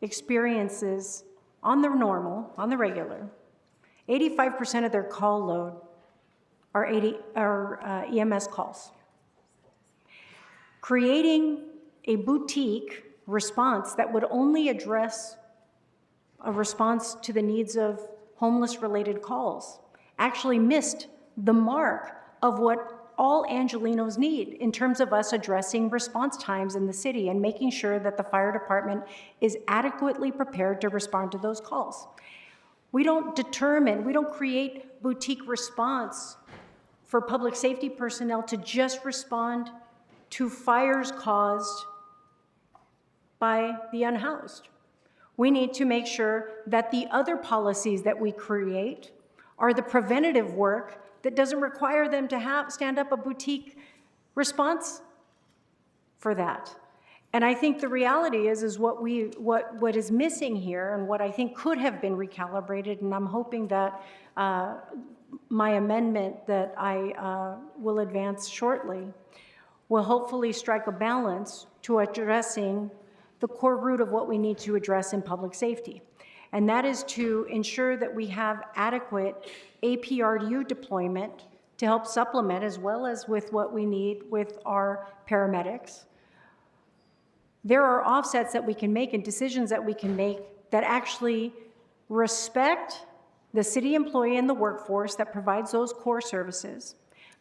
experiences on the normal, on the regular, 85% of their call load are EMS calls. Creating a boutique response that would only address a response to the needs of homeless-related calls actually missed the mark of what all Angelenos need in terms of us addressing response times in the city and making sure that the fire department is adequately prepared to respond to those calls. We don't create boutique response for public safety personnel to just respond to fires caused by the unhoused. We need to make sure that the other policies that we create are the preventative work that doesn't require them to stand up a boutique response for that. And I think the reality is what is missing here, and what I think could have been recalibrated, and I'm hoping that my amendment that I will advance shortly will hopefully strike a balance to addressing the core root of what we need to address in public safety. And that is to ensure that we have adequate APRU deployment to help supplement, as well as with what we need with our paramedics. There are offsets that we can make and decisions that we can make that actually respect the city employee and the workforce that provides those core services.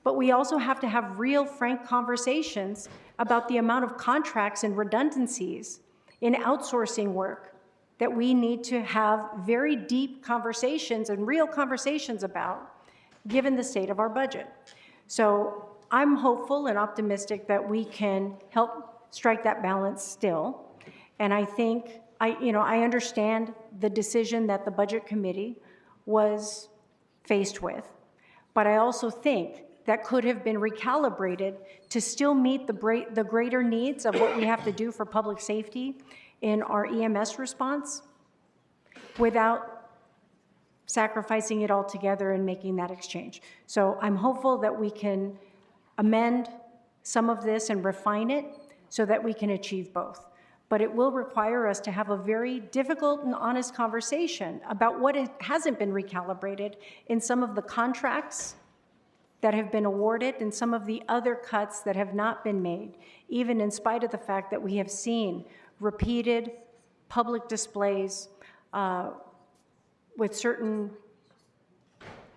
But we also have to have real, frank conversations about the amount of contracts and redundancies in outsourcing work that we need to have very deep conversations and real conversations about, given the state of our budget. So I'm hopeful and optimistic that we can help strike that balance still. And I think, I understand the decision that the Budget Committee was faced with, but I also think that could have been recalibrated to still meet the greater needs of what we have to do for public safety in our EMS response without sacrificing it all together and making that exchange. So I'm hopeful that we can amend some of this and refine it so that we can achieve both. But it will require us to have a very difficult and honest conversation about what hasn't been recalibrated in some of the contracts that have been awarded and some of the other cuts that have not been made, even in spite of the fact that we have seen repeated public displays with certain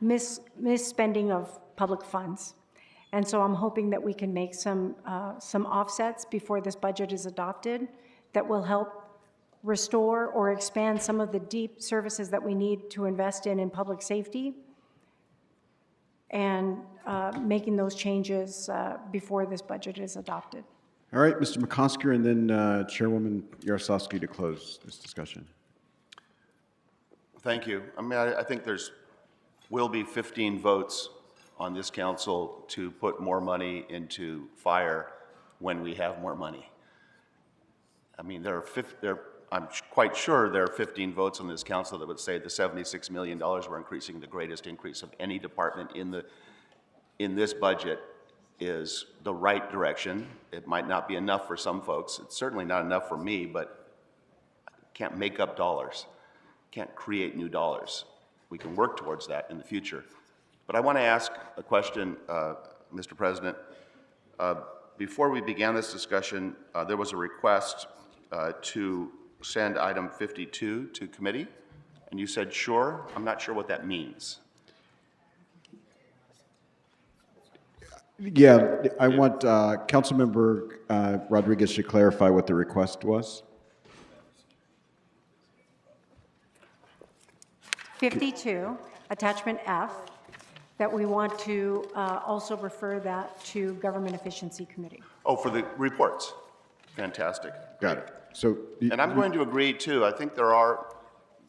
misspending of public funds. And so I'm hoping that we can make some offsets before this budget is adopted that will help restore or expand some of the deep services that we need to invest in public safety, and making those changes before this budget is adopted. All right, Mr. McCosker, and then Chairwoman Yaroslavsky to close this discussion. Thank you. I mean, I think will be 15 votes on this council to put more money into fire when we have more money. I mean, I'm quite sure there are 15 votes on this council that would say the $76 million we're increasing, the greatest increase of any department in this budget, is the right direction. It might not be enough for some folks. It's certainly not enough for me, but can't make up dollars, can't create new dollars. We can work towards that in the future. But I want to ask a question, Mr. President. Before we began this discussion, there was a request to send item 52 to committee, and you said, sure. I'm not sure what that means. Yeah, I want Councilmember Rodriguez to clarify what the request was. 52, attachment F, that we want to also refer that to Government Efficiency Committee. Oh, for the reports. Fantastic. Got it. So, and I'm going to agree too. I think there are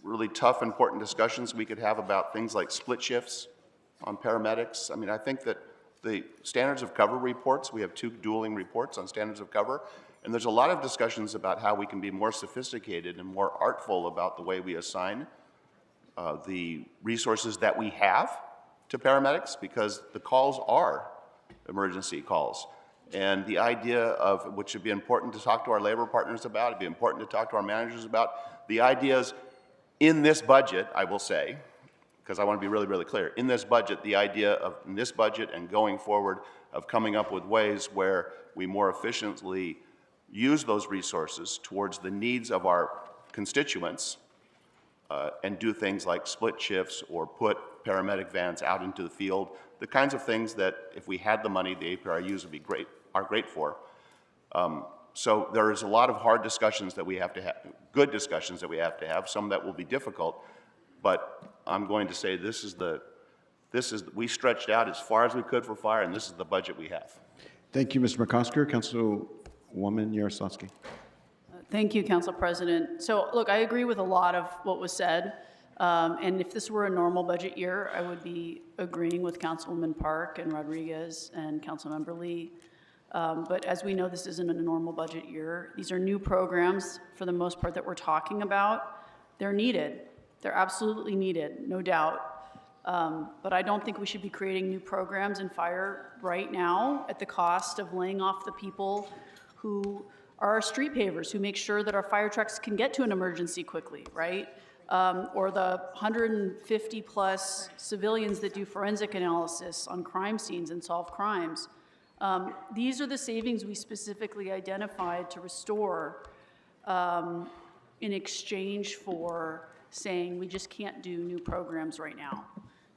really tough, important discussions we could have about things like split shifts on paramedics. I mean, I think that the standards of cover reports, we have 2 dueling reports on standards of cover, and there's a lot of discussions about how we can be more sophisticated and more artful about the way we assign the resources that we have to paramedics, because the calls are emergency calls. And the idea of, which would be important to talk to our labor partners about, it'd be important to talk to our managers about, the ideas in this budget, I will say, because I want to be really, really clear, in this budget, the idea of, in this budget and going forward, of coming up with ways where we more efficiently use those resources towards the needs of our constituents, and do things like split shifts or put paramedic vans out into the field, the kinds of things that if we had the money, the APRUs would be great, are great for. So there is a lot of hard discussions that we have to have, good discussions that we have to have, some that will be difficult, but I'm going to say we stretched out as far as we could for fire, and this is the budget we have. Thank you, Mr. McCosker. Councilwoman Yaroslavsky. Thank you, Council President. So, look, I agree with a lot of what was said. And if this were a normal budget year, I would be agreeing with Councilwoman Park and Rodriguez and Councilmember Lee. But as we know, this isn't a normal budget year. These are new programs, for the most part, that we're talking about. They're needed. They're absolutely needed, no doubt. But I don't think we should be creating new programs in fire right now at the cost of laying off the people who are our street pavers, who make sure that our fire trucks can get to an emergency quickly, right? Or the 150 plus civilians that do forensic analysis on crime scenes and solve crimes. These are the savings we specifically identified to restore in exchange for saying we just can't do new programs right now.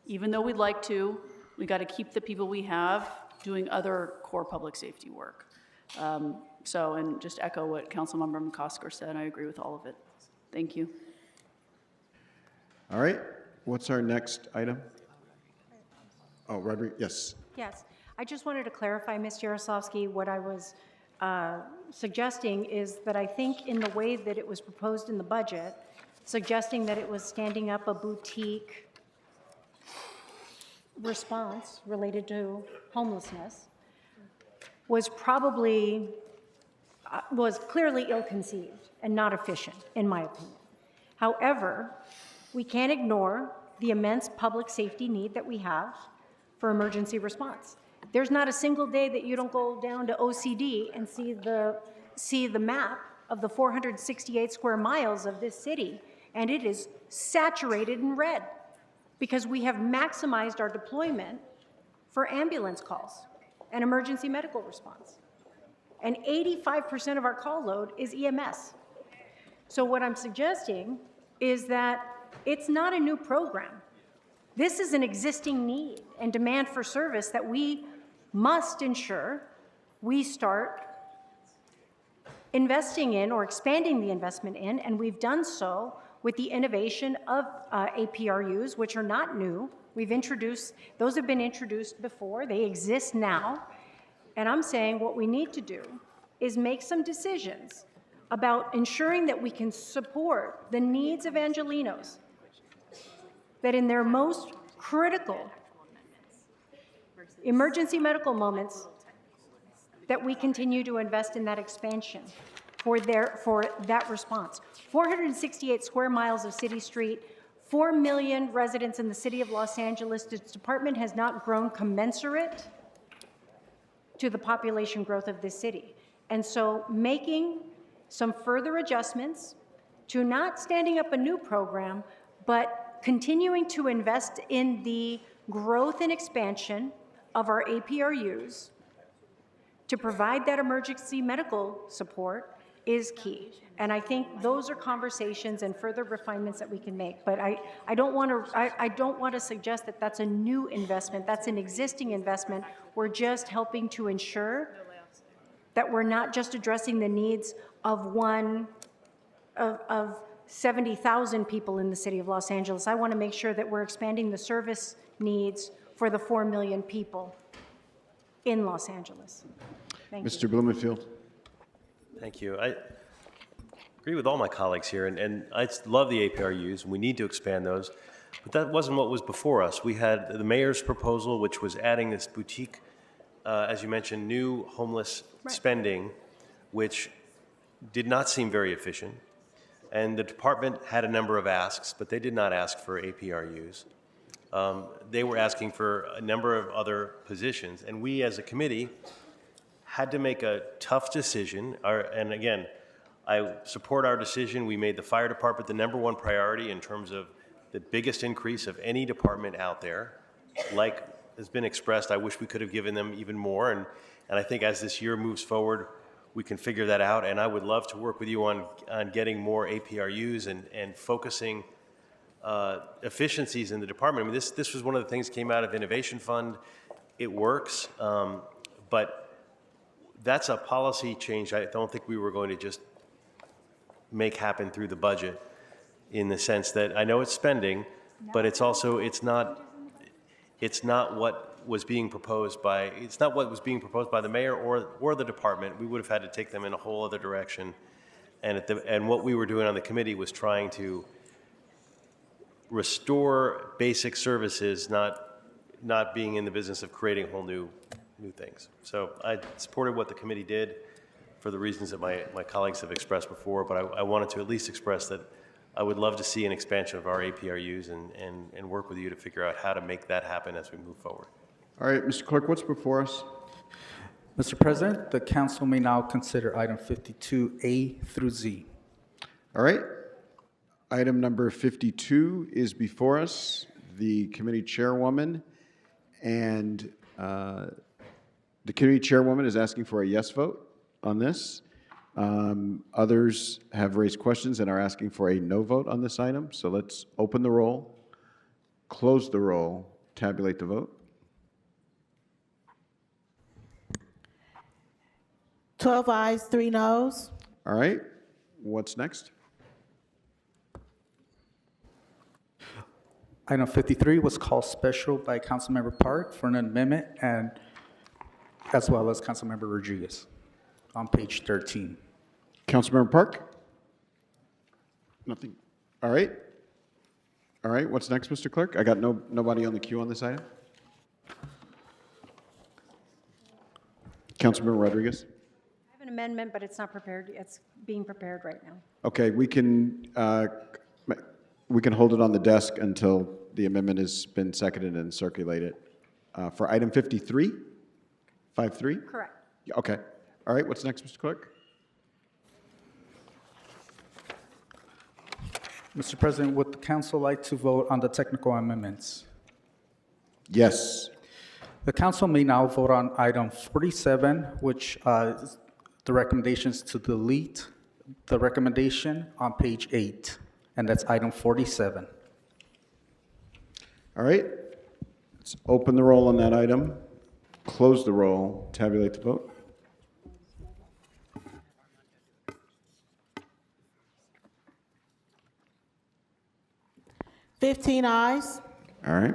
Even though we'd like to, we got to keep the people we have doing other core public safety work. And just echo what Councilmember McCosker said, I agree with all of it. Thank you. All right, what's our next item? Oh, Rodriguez, yes. Yes, I just wanted to clarify, Ms. Yaroslavsky, what I was suggesting is that I think in the way that it was proposed in the budget, suggesting that it was standing up a boutique response related to homelessness was probably, was clearly ill-conceived and not efficient, in my opinion. However, we can't ignore the immense public safety need that we have for emergency response. There's not a single day that you don't go down to OCD and see the map of the 468 square miles of this city, and it is saturated in red because we have maximized our deployment for ambulance calls and emergency medical response. And 85% of our call load is EMS. So what I'm suggesting is that it's not a new program. This is an existing need and demand for service that we must ensure we start investing in or expanding the investment in, and we've done so with the innovation of APRUs, which are not new. We've introduced, those have been introduced before, they exist now. And I'm saying what we need to do is make some decisions about ensuring that we can support the needs of Angelenos, that in their most critical emergency medical moments, that we continue to invest in that expansion for that response. 468 square miles of city street, 4 million residents in the city of Los Angeles. This department has not grown commensurate to the population growth of this city. And so making some further adjustments to not standing up a new program, but continuing to invest in the growth and expansion of our APRUs to provide that emergency medical support is key. And I think those are conversations and further refinements that we can make. But I don't want to suggest that that's a new investment. That's an existing investment. We're just helping to ensure that we're not just addressing the needs of of 70,000 people in the city of Los Angeles. I want to make sure that we're expanding the service needs for the 4 million people in Los Angeles. Thank you. Mr. Blumenfield. Thank you. I agree with all my colleagues here, and I love the APRUs, and we need to expand those, but that wasn't what was before us. We had the mayor's proposal, which was adding this boutique, as you mentioned, new homeless spending, which did not seem very efficient. And the department had a number of asks, but they did not ask for APRUs. They were asking for a number of other positions, and we as a committee had to make a tough decision. And again, I support our decision. We made the fire department the #1 priority in terms of the biggest increase of any department out there. Like has been expressed, I wish we could have given them even more. And I think as this year moves forward, we can figure that out. And I would love to work with you on getting more APRUs and focusing efficiencies in the department. I mean, this was one of the things that came out of Innovation Fund. It works, but that's a policy change I don't think we were going to just make happen through the budget, in the sense that I know it's spending, but it's also, it's not what was being proposed by, the mayor or the department. We would have had to take them in a whole other direction. And what we were doing on the committee was trying to restore basic services, not being in the business of creating whole new things. So I supported what the committee did for the reasons that my colleagues have expressed before, but I wanted to at least express that I would love to see an expansion of our APRUs and work with you to figure out how to make that happen as we move forward. All right, Mr. Clerk, what's before us? Mr. President, the council may now consider item 52A through Z. All right. Item number 52 is before us. The committee chairwoman and the committee chairwoman is asking for a yes vote on this. Others have raised questions and are asking for a no vote on this item. So let's open the roll, close the roll, tabulate the vote. 12 ayes, 3 noes. All right. What's next? Item 53 was called special by Councilmember Park for an amendment, and as well as Councilmember Rodriguez on page 13. Councilmember Park? Nothing. All right. All right. What's next, Mr. Clerk? I got nobody on the queue on this item. Councilmember Rodriguez? I have an amendment, but it's not prepared. It's being prepared right now. Okay, we can hold it on the desk until the amendment has been seconded and circulated. For item 53? 53? Correct. Okay. All right, what's next, Mr. Clerk? Mr. President, would the council like to vote on the technical amendments? Yes. The council may now vote on item 47, which is the recommendations to delete the recommendation on page 8, and that's item 47. All right. Let's open the roll on that item, close the roll, tabulate the vote. $15 ayes. All right.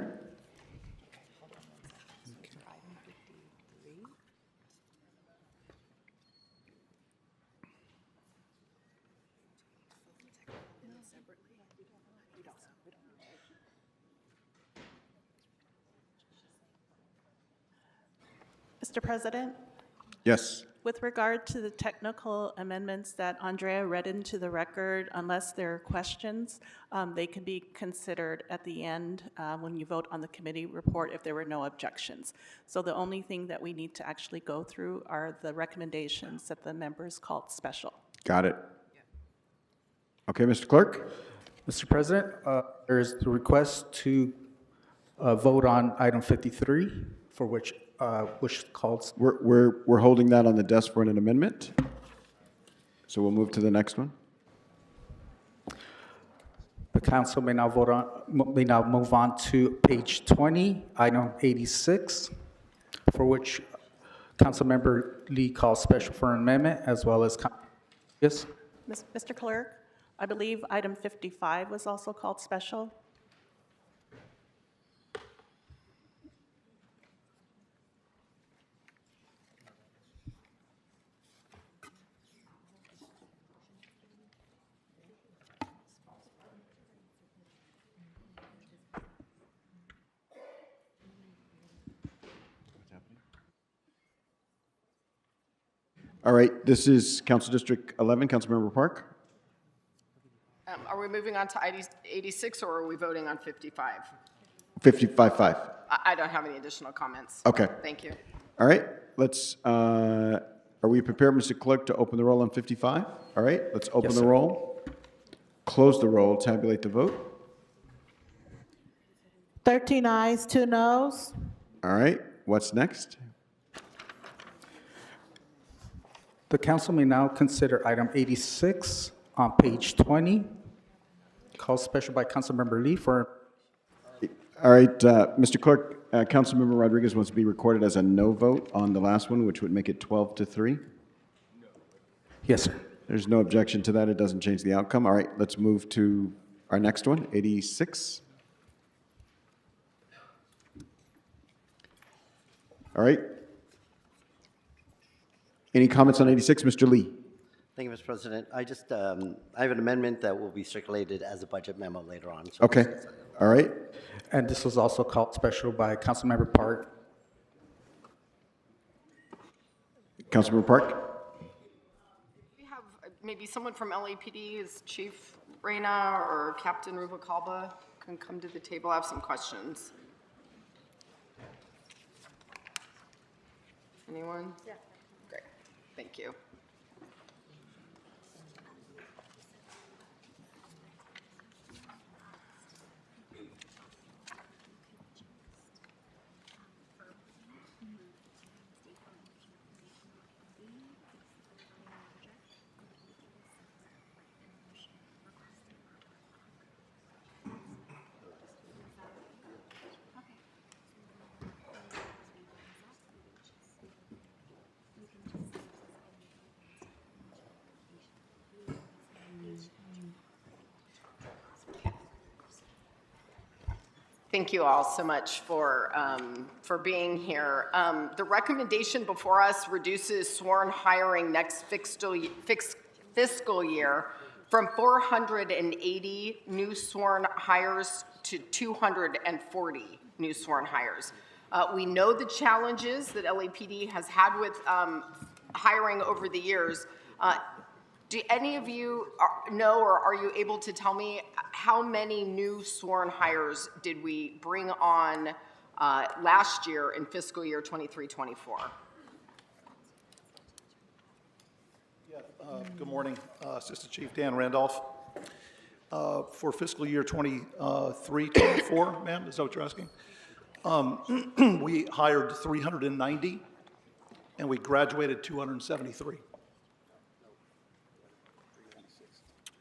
Mr. President, Yes. With regard to the technical amendments that Andrea read into the record, unless there are questions, they can be considered at the end when you vote on the committee report if there were no objections. So the only thing that we need to actually go through are the recommendations that the members called special. Got it. Okay, Mr. Clerk? Mr. President, there is the request to vote on item 53, for which calls. We're holding that on the desk for an amendment. So we'll move to the next one. The council may now move on to page 20, item 86, for which Councilmember Lee calls special for an amendment, as well as, yes? Mr. Clerk, I believe item 55 was also called special. All right, this is Council District 11, Councilmember Park. Are we moving on to 86 or are we voting on 55? 55-5. I don't have any additional comments. Okay. Thank you. All right, are we prepared, Mr. Clerk, to open the roll on 55? All right, let's open Yes, the sir. roll, close the roll, tabulate the vote. 13 ayes, 2 noes. All right, what's next? The council may now consider item 86 on page 20, called special by Councilmember Lee for. All right, Mr. Clerk, Councilmember Rodriguez wants to be recorded as a no vote on the last one, which would make it 12-3. Yes, sir. There's no objection to that. It doesn't change the outcome. All right, let's move to our next one, 86. All right. Any comments on 86, Mr. Lee? Thank you, Mr. President. I have an amendment that will be circulated as a budget memo later on. So Okay. All right. And this was also called special by Councilmember Park. Councilmember Park? We have maybe someone from LAPD, is Chief Reyna or Captain Rubalcaba can come to the table. I have some questions. Anyone? Yeah. Great. Thank you. Thank you all so much for being here. The recommendation before us reduces sworn hiring next fiscal year from 480 new sworn hires to 240 new sworn hires. We know the challenges that LAPD has had with hiring over the years. Do any of you know, or are you able to tell me how many new sworn hires did we bring on last year in fiscal year 23-24? Yeah, good morning, Assistant Chief Dan Randolph. For fiscal year 23-24, ma'am, is that what you're asking? We hired 390 and we graduated 273.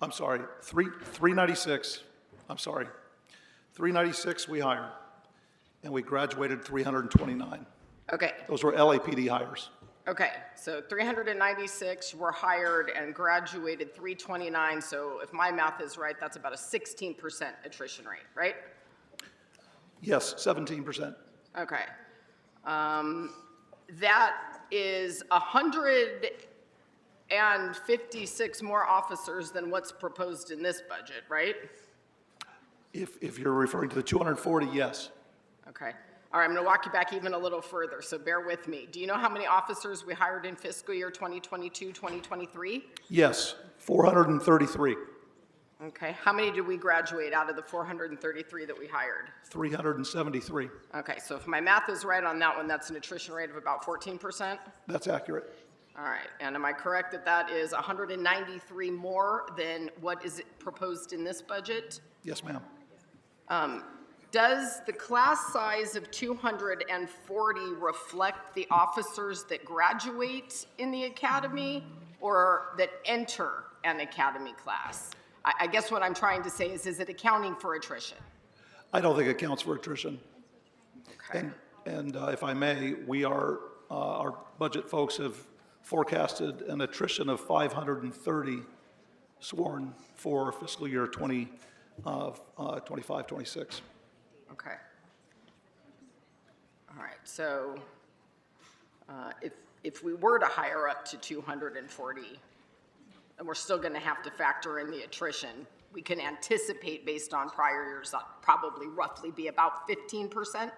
I'm sorry, 396, I'm sorry. 396 we hired, and we graduated 329. Okay. Those were LAPD hires. Okay, so 396 were hired and graduated 329, so if my math is right, that's about a 16% attrition rate, right? Yes, 17%. Okay. That is 156 more officers than what's proposed in this budget, right? If you're referring to the 240, yes. Okay. All right, I'm going to walk you back even a little further, so bear with me. Do you know how many officers we hired in fiscal year 2022, 2023? Yes, 433, Okay, how many did we graduate out of the 433 that we hired? 373. Okay, so if my math is right on that one, that's an attrition rate of about 14%? That's accurate. All right, and am I correct that that is 193 more than what is proposed in this budget? Yes, ma'am. Does the class size of 240 reflect the officers that graduate in the academy or that enter an academy class? I guess what I'm trying to say is it accounting for attrition? I don't think it counts for attrition. Okay. And if I may, we are, our budget folks have forecasted an attrition of 530 sworn for fiscal year 25, 26. Okay. All right, so if we were to hire up to 240, and we're still going to have to factor in the attrition, we can anticipate based on prior years that probably roughly be about 15%?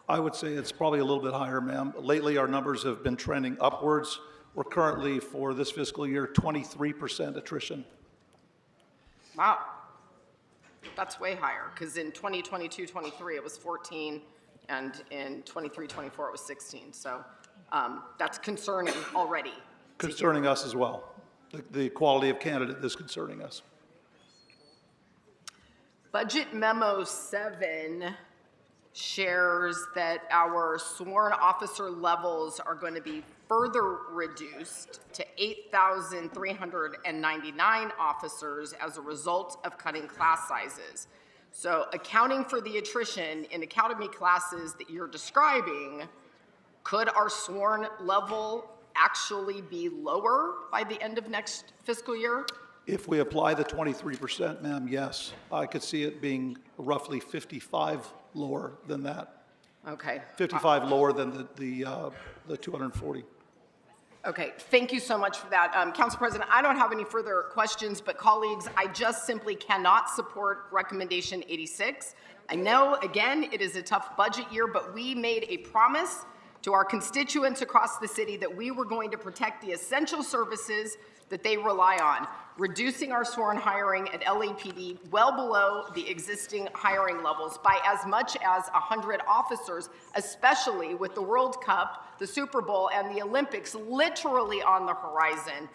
I would say it's probably a little bit higher, ma'am. Lately, our numbers have been trending upwards. We're currently, for this fiscal year, 23% attrition. Wow. That's way higher, because in 2022-23 it was 14, and in 23-24 it was 16. So that's concerning already. Concerning us as well. The quality of candidate is concerning us. Budget Memo 7 shares that our sworn officer levels are going to be further reduced to 8,399 officers as a result of cutting class sizes. So accounting for the attrition in academy classes that you're describing, could our sworn level actually be lower by the end of next fiscal year? If we apply the 23%, ma'am, yes. I could see it being roughly 55 lower than that. Okay. 55 lower than the 240. Okay, thank you so much for that. Council President, I don't have any further questions, but colleagues, I just simply cannot support recommendation 86. I know, again, it is a tough budget year, but we made a promise to our constituents across the city that we were going to protect the essential services that they rely on, reducing our sworn hiring at LAPD well below the existing hiring levels by as much as 100 officers, especially with the World Cup, the Super Bowl, and the Olympics literally on the horizon,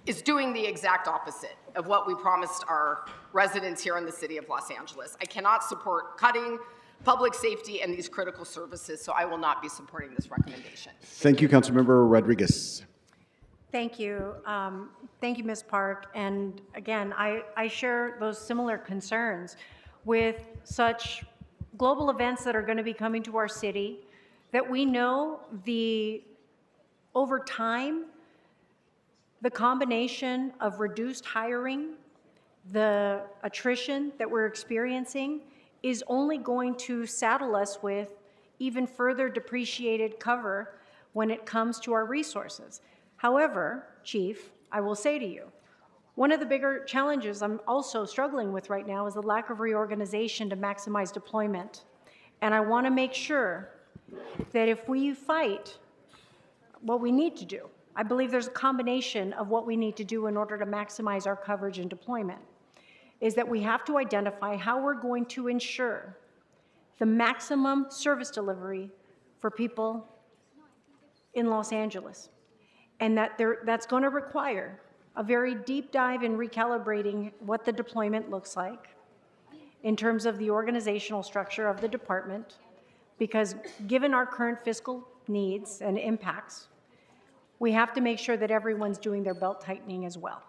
is doing the exact opposite of what we promised our residents here in the city of Los Angeles. I cannot support cutting public safety and these critical services, so I will not be supporting this recommendation. Thank you, Councilmember Rodriguez. Thank you. Thank you, Ms. Park. And again, I share those similar concerns with such global events that are going to be coming to our city, that we know over time, the combination of reduced hiring, the attrition that we're experiencing is only going to saddle us with even further depreciated cover when it comes to our resources. However, Chief, I will say to you, one of the bigger challenges I'm also struggling with right now is the lack of reorganization to maximize deployment. And I want to make sure that if we fight what we need to do, I believe there's a combination of what we need to do in order to maximize our coverage and deployment, is that we have to identify how we're going to ensure the maximum service delivery for people in Los Angeles. And that's going to require a very deep dive in recalibrating what the deployment looks like in terms of the organizational structure of the department, because given our current fiscal needs and impacts, we have to make sure that everyone's doing their belt tightening as well.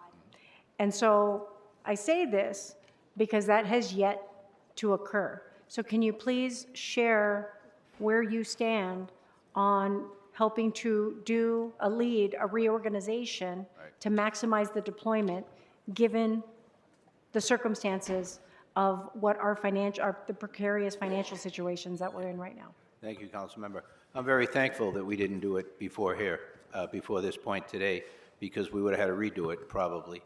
And so I say this because that has yet to occur. So can you please share where you stand on helping to lead a reorganization to maximize the deployment, given the circumstances of what the precarious financial situations that we're in right now? Thank you, Councilmember. I'm very thankful that we didn't do it before before this point today, because we would have had to redo it probably.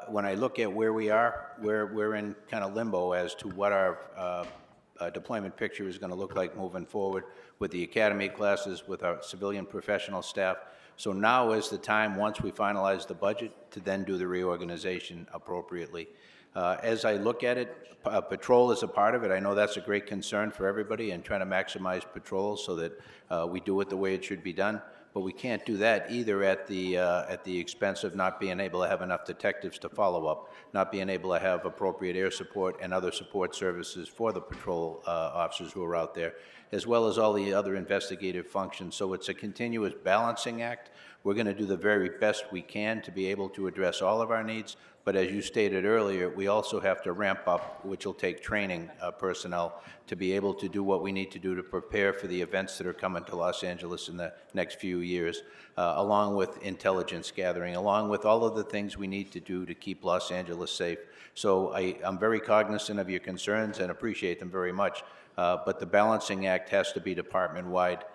When I look at where we are, we're in kind of limbo as to what our deployment picture is going to look like moving forward with the academy classes, with our civilian professional staff. So now is the time, once we finalize the budget, to then do the reorganization appropriately. As I look at it, patrol is a part of it. I know that's a great concern for everybody, and trying to maximize patrol so that we do it the way it should be done. But we can't do that either at the expense of not being able to have enough detectives to follow up, not being able to have appropriate air support and other support services for the patrol officers who are out there, as well as all the other investigative functions. So it's a continuous balancing act. We're going to do the very best we can to be able to address all of our needs. But as you stated earlier, we also have to ramp up, which will take training personnel to be able to do what we need to do to prepare for the events that are coming to Los Angeles in the next few years, along with intelligence gathering, along with all of the things we need to do to keep Los Angeles safe. So I'm very cognizant of your concerns and appreciate them very much. But the balancing act has to be department-wide.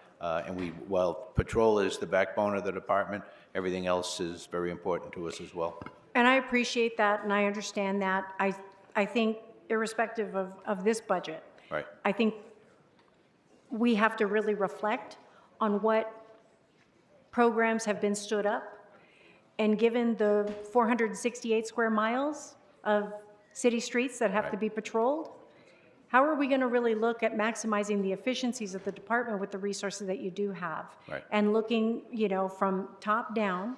While patrol is the backbone of the department, everything else is very important to us as well. And I appreciate that, and I understand that. I think irrespective of this budget, Right. I think we have to really reflect on what programs have been stood up. And given the 468 square miles of city streets that have to be patrolled, how are we going to really look at maximizing the efficiencies of the department with the resources that you do have? Right. And looking, from top down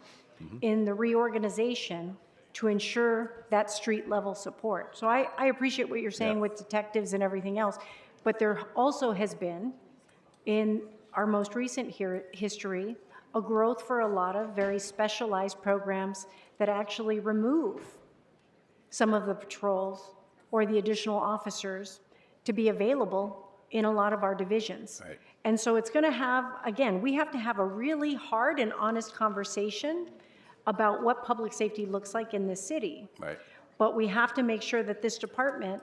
in the reorganization to ensure that street level support. So I appreciate what you're saying with detectives and everything else, but there also has been, in our most recent history, a growth for a lot of very specialized programs that actually remove some of the patrols or the additional officers to be available in a lot of our divisions. Right. And so it's going to have, again, we have to have a really hard and honest conversation about what public safety looks like in this city. Right. But we have to make sure that this department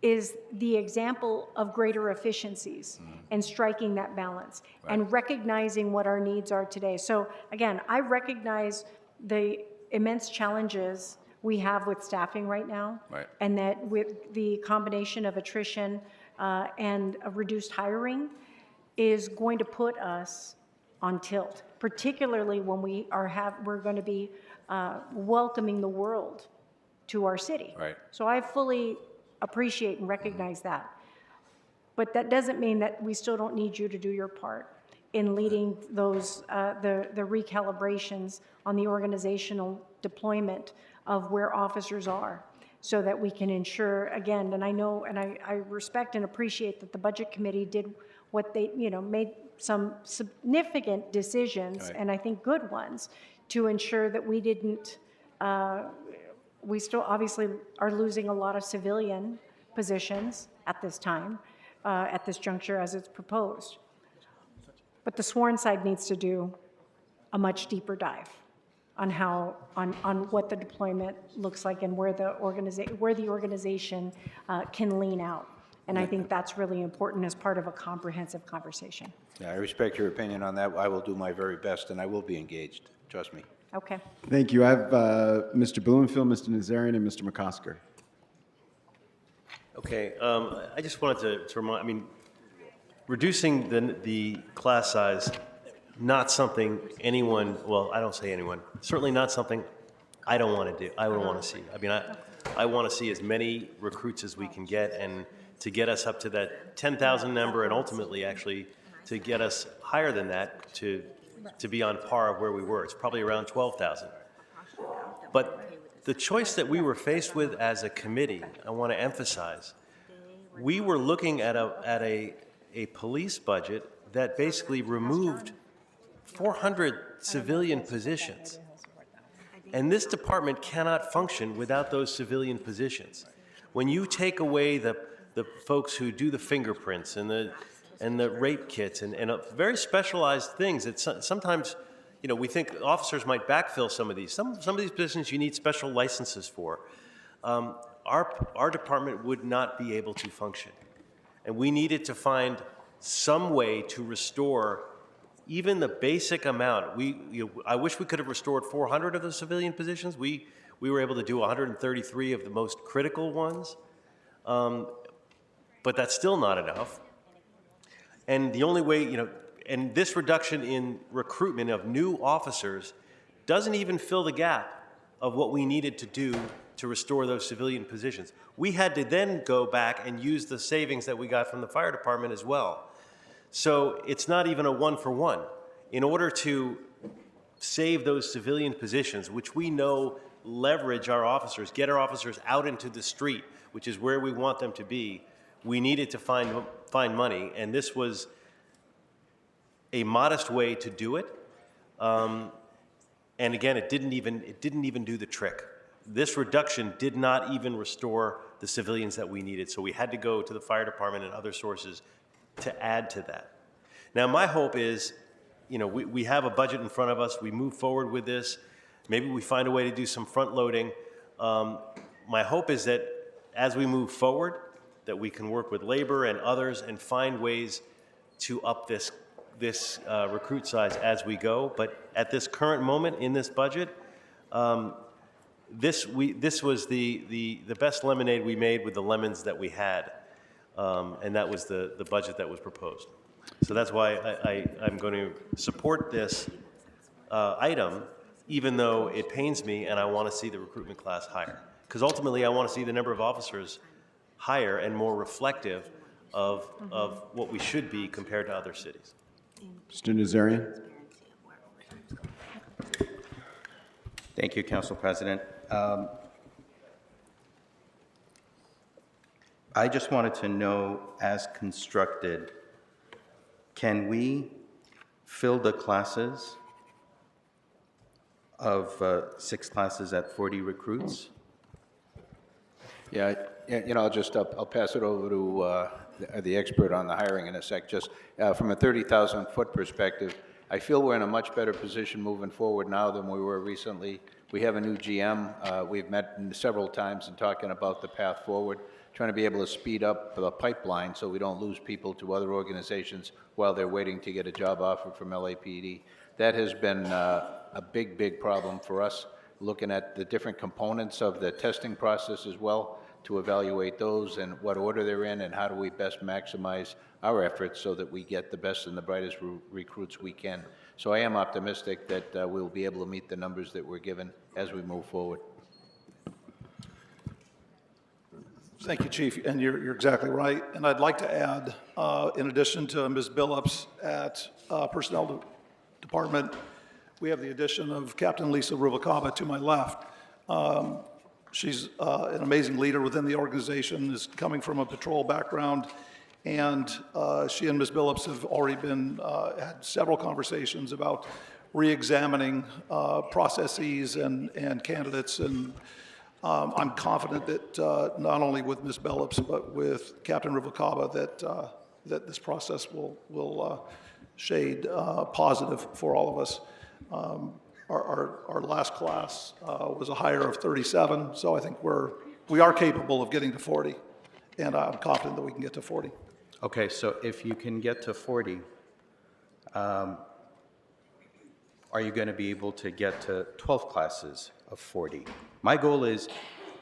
is the example of greater efficiencies and striking that balance and recognizing what our needs are today. So again, I recognize the immense challenges we have with staffing right now. Right. And that with the combination of attrition and a reduced hiring is going to put us on tilt, particularly when we're going to be welcoming the world to our city. Right. So I fully appreciate and recognize that. But that doesn't mean that we still don't need you to do your part in leading those the recalibrations on the organizational deployment of where officers are, so that we can ensure, again, and I know, and I respect and appreciate that the Budget Committee did what they, made some significant decisions, Right. and I think good ones, to ensure that we didn't, we still obviously are losing a lot of civilian positions at this time, at this juncture as it's proposed. But the sworn side needs to do a much deeper dive on how, on what the deployment looks like and where the organization can lean out. And I think that's really important as part of a comprehensive conversation. Yeah, I respect your opinion on that. I will do my very best, and I will be engaged. Trust me. Okay. Thank you. I have Mr. Blumenfield, Mr. Nazarian, and Mr. McCosker. Okay, I just wanted to remind, reducing the class size, not something anyone, well, I don't say anyone, certainly not something I don't want to do, I would want to see. I want to see as many recruits as we can get, and to get us up to that 10,000 number, and ultimately actually to get us higher than that to be on par of where we were. It's probably around 12,000. But the choice that we were faced with as a committee, I want to emphasize, we were looking at a police budget that basically removed 400 civilian positions. And this department cannot function without those civilian positions. When you take away the folks who do the fingerprints and the rape kits and very specialized things that sometimes, we think officers might backfill some of these. Some of these positions you need special licenses for. Our department would not be able to function. And we needed to find some way to restore even the basic amount. I wish we could have restored 400 of the civilian positions. We were able to do 133 of the most critical ones. But but that's still not enough. And the only way, and this reduction in recruitment of new officers doesn't even fill the gap of what we needed to do to restore those civilian positions. We had to then go back and use the savings that we got from the fire department as well. So it's not even a one-for-one. In order to save those civilian positions, which we know leverage our officers, get our officers out into the street, which is where we want them to be, we needed to find money, and this was a modest way to do it. And again, it didn't even do the trick. This reduction did not even restore the civilians that we needed, so we had to go to the fire department and other sources to add to that. Now, my hope is, we have a budget in front of us, we move forward with this, maybe we find a way to do some front loading. My hope is that as we move forward, that we can work with labor and others and find ways to up this recruit size as we go. But at this current moment in this budget, this was the best lemonade we made with the lemons that we had, and that was the budget that was proposed. So that's why I'm going to support this item, even though it pains me and I want to see the recruitment class higher. Because ultimately I want to see the number of officers higher and more reflective of what we should be compared to other cities. Mr. Nazarian. Thank you, Council President. I just wanted to know, as constructed, can we fill the classes of 6 classes at 40 recruits? Yeah, I'll pass it over to the expert on the hiring in a sec. Just from a 30,000-foot perspective, I feel we're in a much better position moving forward now than we were recently. We have a new GM. We've met several times and talking about the path forward, trying to be able to speed up the pipeline so we don't lose people to other organizations while they're waiting to get a job offer from LAPD. That has been a big problem for us, looking at the different components of the testing process as well, to evaluate those and what order they're in and how do we best maximize our efforts so that we get the best and the brightest recruits we can. So I am optimistic that we'll be able to meet the numbers that we're given as we move forward. Thank you, Chief, and you're exactly right. And I'd like to add, in addition to Ms. Billups at Personnel Department, we have the addition of Captain Lisa Rubalcaba to my left. She's an amazing leader within the organization, is coming from a patrol background, and she and Ms. Billups have already had several conversations about re-examining processes and candidates, and I'm confident that not only with Ms. Billups but with Captain Rubalcaba that this process will shade positive for all of us. Our last class was a hire of 37, so I think we are capable of getting to 40, and I'm confident that we can get to 40. Okay, so if you can get to 40, are you going to be able to get to 12 classes of 40? My goal is,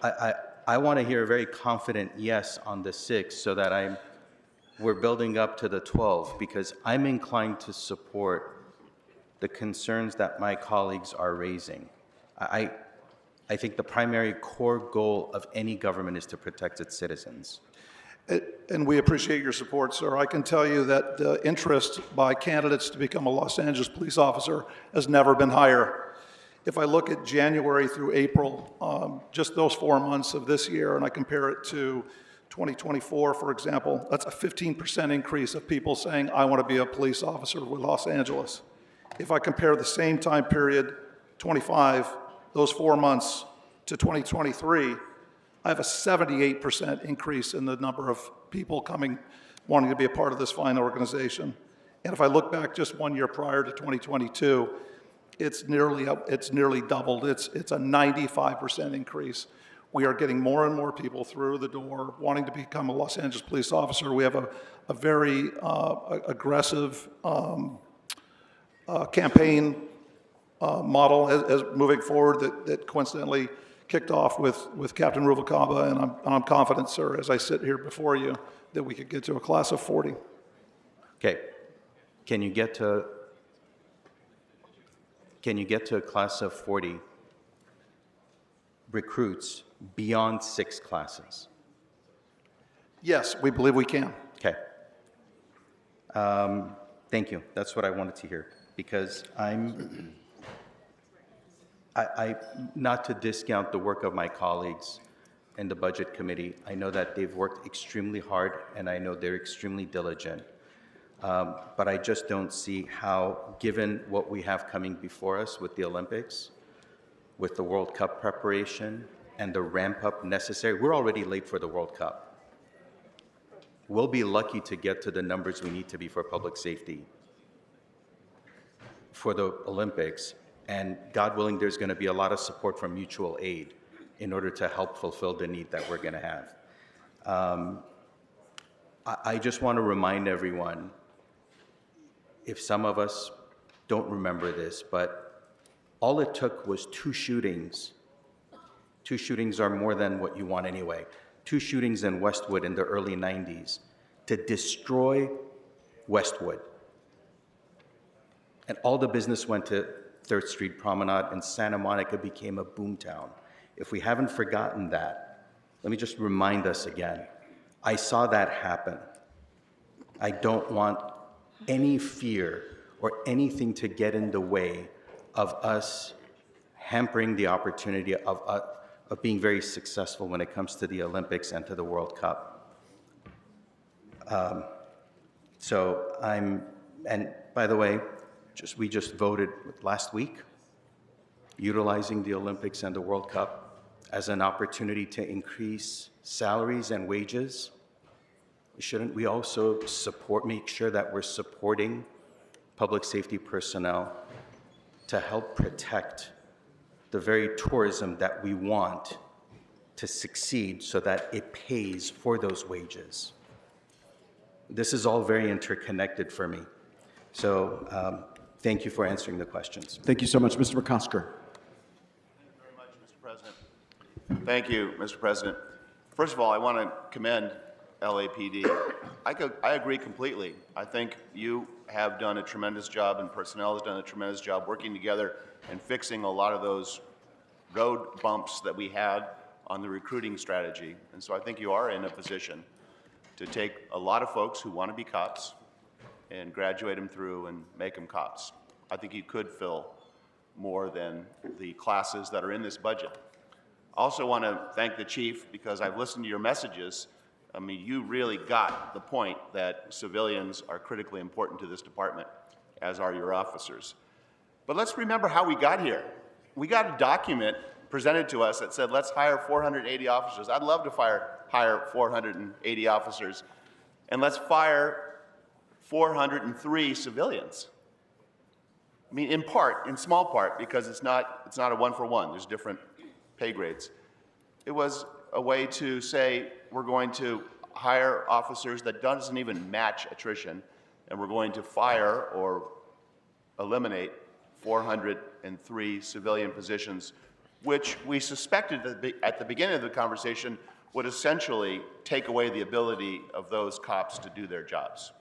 I want to hear a very confident yes on the 6 so that we're building up to the 12, because I'm inclined to support the concerns that my colleagues are raising. I think the primary core goal of any government is to protect its citizens. And we appreciate your support, sir. I can tell you that the interest by candidates to become a Los Angeles police officer has never been higher. If I look at January through April, just those 4 months of this year, and I compare it to 2024, for example, that's a 15% increase of people saying, I want to be a police officer with Los Angeles. If I compare the same time period, 25, those 4 months, to 2023, I have a 78% increase in the number of people wanting to be a part of this fine organization. And if I look back just 1 year prior to 2022, it's nearly doubled. It's a 95% increase. We are getting more and more people through the door wanting to become a Los Angeles police officer. We have a very aggressive campaign model as moving forward that coincidentally kicked off with Captain Ruvalcaba, and I'm confident, sir, as I sit here before you, that we could get to a class of 40. Okay. Can you get to a class of 40 recruits beyond 6 classes? Yes, we believe we can. Okay. Thank you. That's what I wanted to hear, because not to discount the work of my colleagues in the Budget Committee. I know that they've worked extremely hard, and I know they're extremely diligent. But I just don't see how, given what we have coming before us with the Olympics, with the World Cup preparation, and the ramp-up necessary. We're already late for the World Cup. We'll be lucky to get to the numbers we need to be for public safety for the Olympics, and God willing, there's going to be a lot of support from mutual aid in order to help fulfill the need that we're going to have. I just want to remind everyone, if some of us don't remember this, but all it took was 2 shootings. 2 shootings are more than what you want anyway. 2 shootings in Westwood in the early 90s to destroy Westwood. And all the business went to 3rd Street Promenade, and Santa Monica became a boomtown. If we haven't forgotten that, let me just remind us again. I saw that happen. I don't want any fear or anything to get in the way of us hampering the opportunity of being very successful when it comes to the Olympics and to the World Cup. And by the way, we just voted last week, utilizing the Olympics and the World Cup as an opportunity to increase salaries and wages. Shouldn't we also make sure that we're supporting public safety personnel to help protect the very tourism that we want to succeed so that it pays for those wages? This is all very interconnected for me. So thank you for answering the questions. Thank you so much, Mr. McCosker. Thank you, Mr. President. First of all, I want to commend LAPD. I agree completely. I think you have done a tremendous job, and personnel has done a tremendous job working together and fixing a lot of those road bumps that we had on the recruiting strategy. And so I think you are in a position to take a lot of folks who want to be cops and graduate them through and make them cops. I think you could fill more than the classes that are in this budget. I also want to thank the chief, because I've listened to your messages. I mean, you really got the point that civilians are critically important to this department, as are your officers. But let's remember how we got here. We got a document presented to us that said, let's hire 480 officers. I'd love to hire 480 officers. And let's fire 403 civilians. I mean, in small part, because it's not a one-for-one. There's different pay grades. It was a way to say, we're going to hire officers that doesn't even match attrition, and we're going to fire or eliminate 403 civilian positions, which we suspected at the beginning of the conversation would essentially take away the ability of those cops to do their jobs.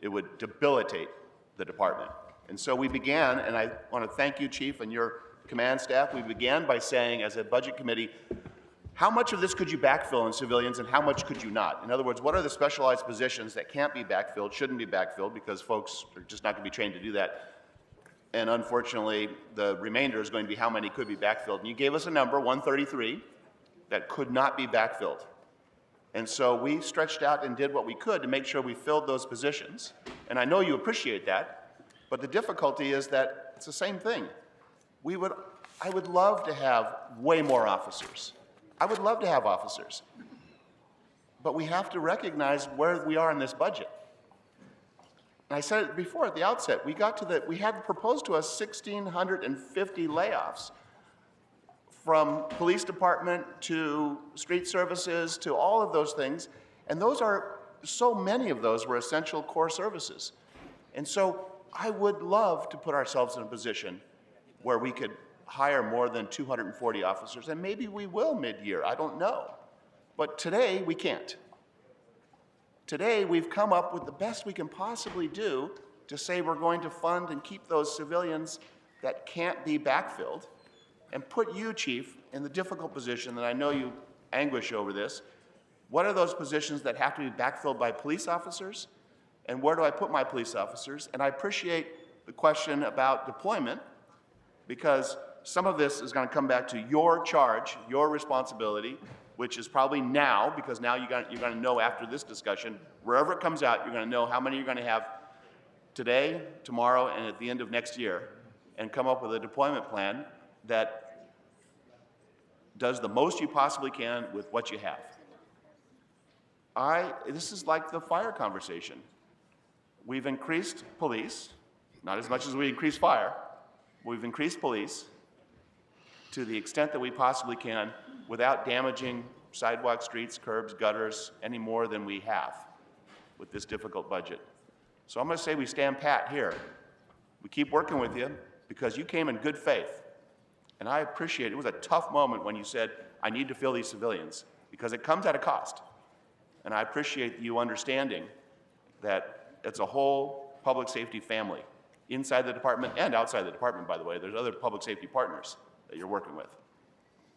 It would debilitate the department. And so we began, and I want to thank you, Chief, and your command staff. We began by saying, as a budget committee, how much of this could you backfill in civilians and how much could you not? In other words, what are the specialized positions that can't be backfilled, shouldn't be backfilled, because folks are just not going to be trained to do that? And unfortunately, the remainder is going to be how many could be backfilled. And you gave us a number, 133, that could not be backfilled. And so we stretched out and did what we could to make sure we filled those positions. And I know you appreciate that, but the difficulty is that it's the same thing. I would love to have way more officers. I would love to have officers. But we have to recognize where we are in this budget. And I said it before at the outset, we had proposed to us 1,650 layoffs, from police department to street services to all of those things. And so many of those were essential core services. And so I would love to put ourselves in a position where we could hire more than 240 officers, and maybe we will mid-year, I don't know. But today, we can't. Today, we've come up with the best we can possibly do to say we're going to fund and keep those civilians that can't be backfilled, and put you, Chief, in the difficult position that I know you anguish over this. What are those positions that have to be backfilled by police officers? And where do I put my police officers? And I appreciate the question about deployment, because some of this is going to come back to your charge, your responsibility, which is probably now, because now you're going to know after this discussion, wherever it comes out, you're going to know how many you're going to have today, tomorrow, and at the end of next year, and come up with a deployment plan that does the most you possibly can with what you have. This is like the fire conversation. We've increased police, not as much as we increased fire. We've increased police to the extent that we possibly can without damaging sidewalks, streets, curbs, gutters, any more than we have with this difficult budget. So I'm going to say we stand pat here. We keep working with you because you came in good faith. And I appreciate it. It was a tough moment when you said, I need to fill these civilians, because it comes at a cost. And I appreciate you understanding that it's a whole public safety family, inside the department and outside the department, by the way. There's other public safety partners that you're working with.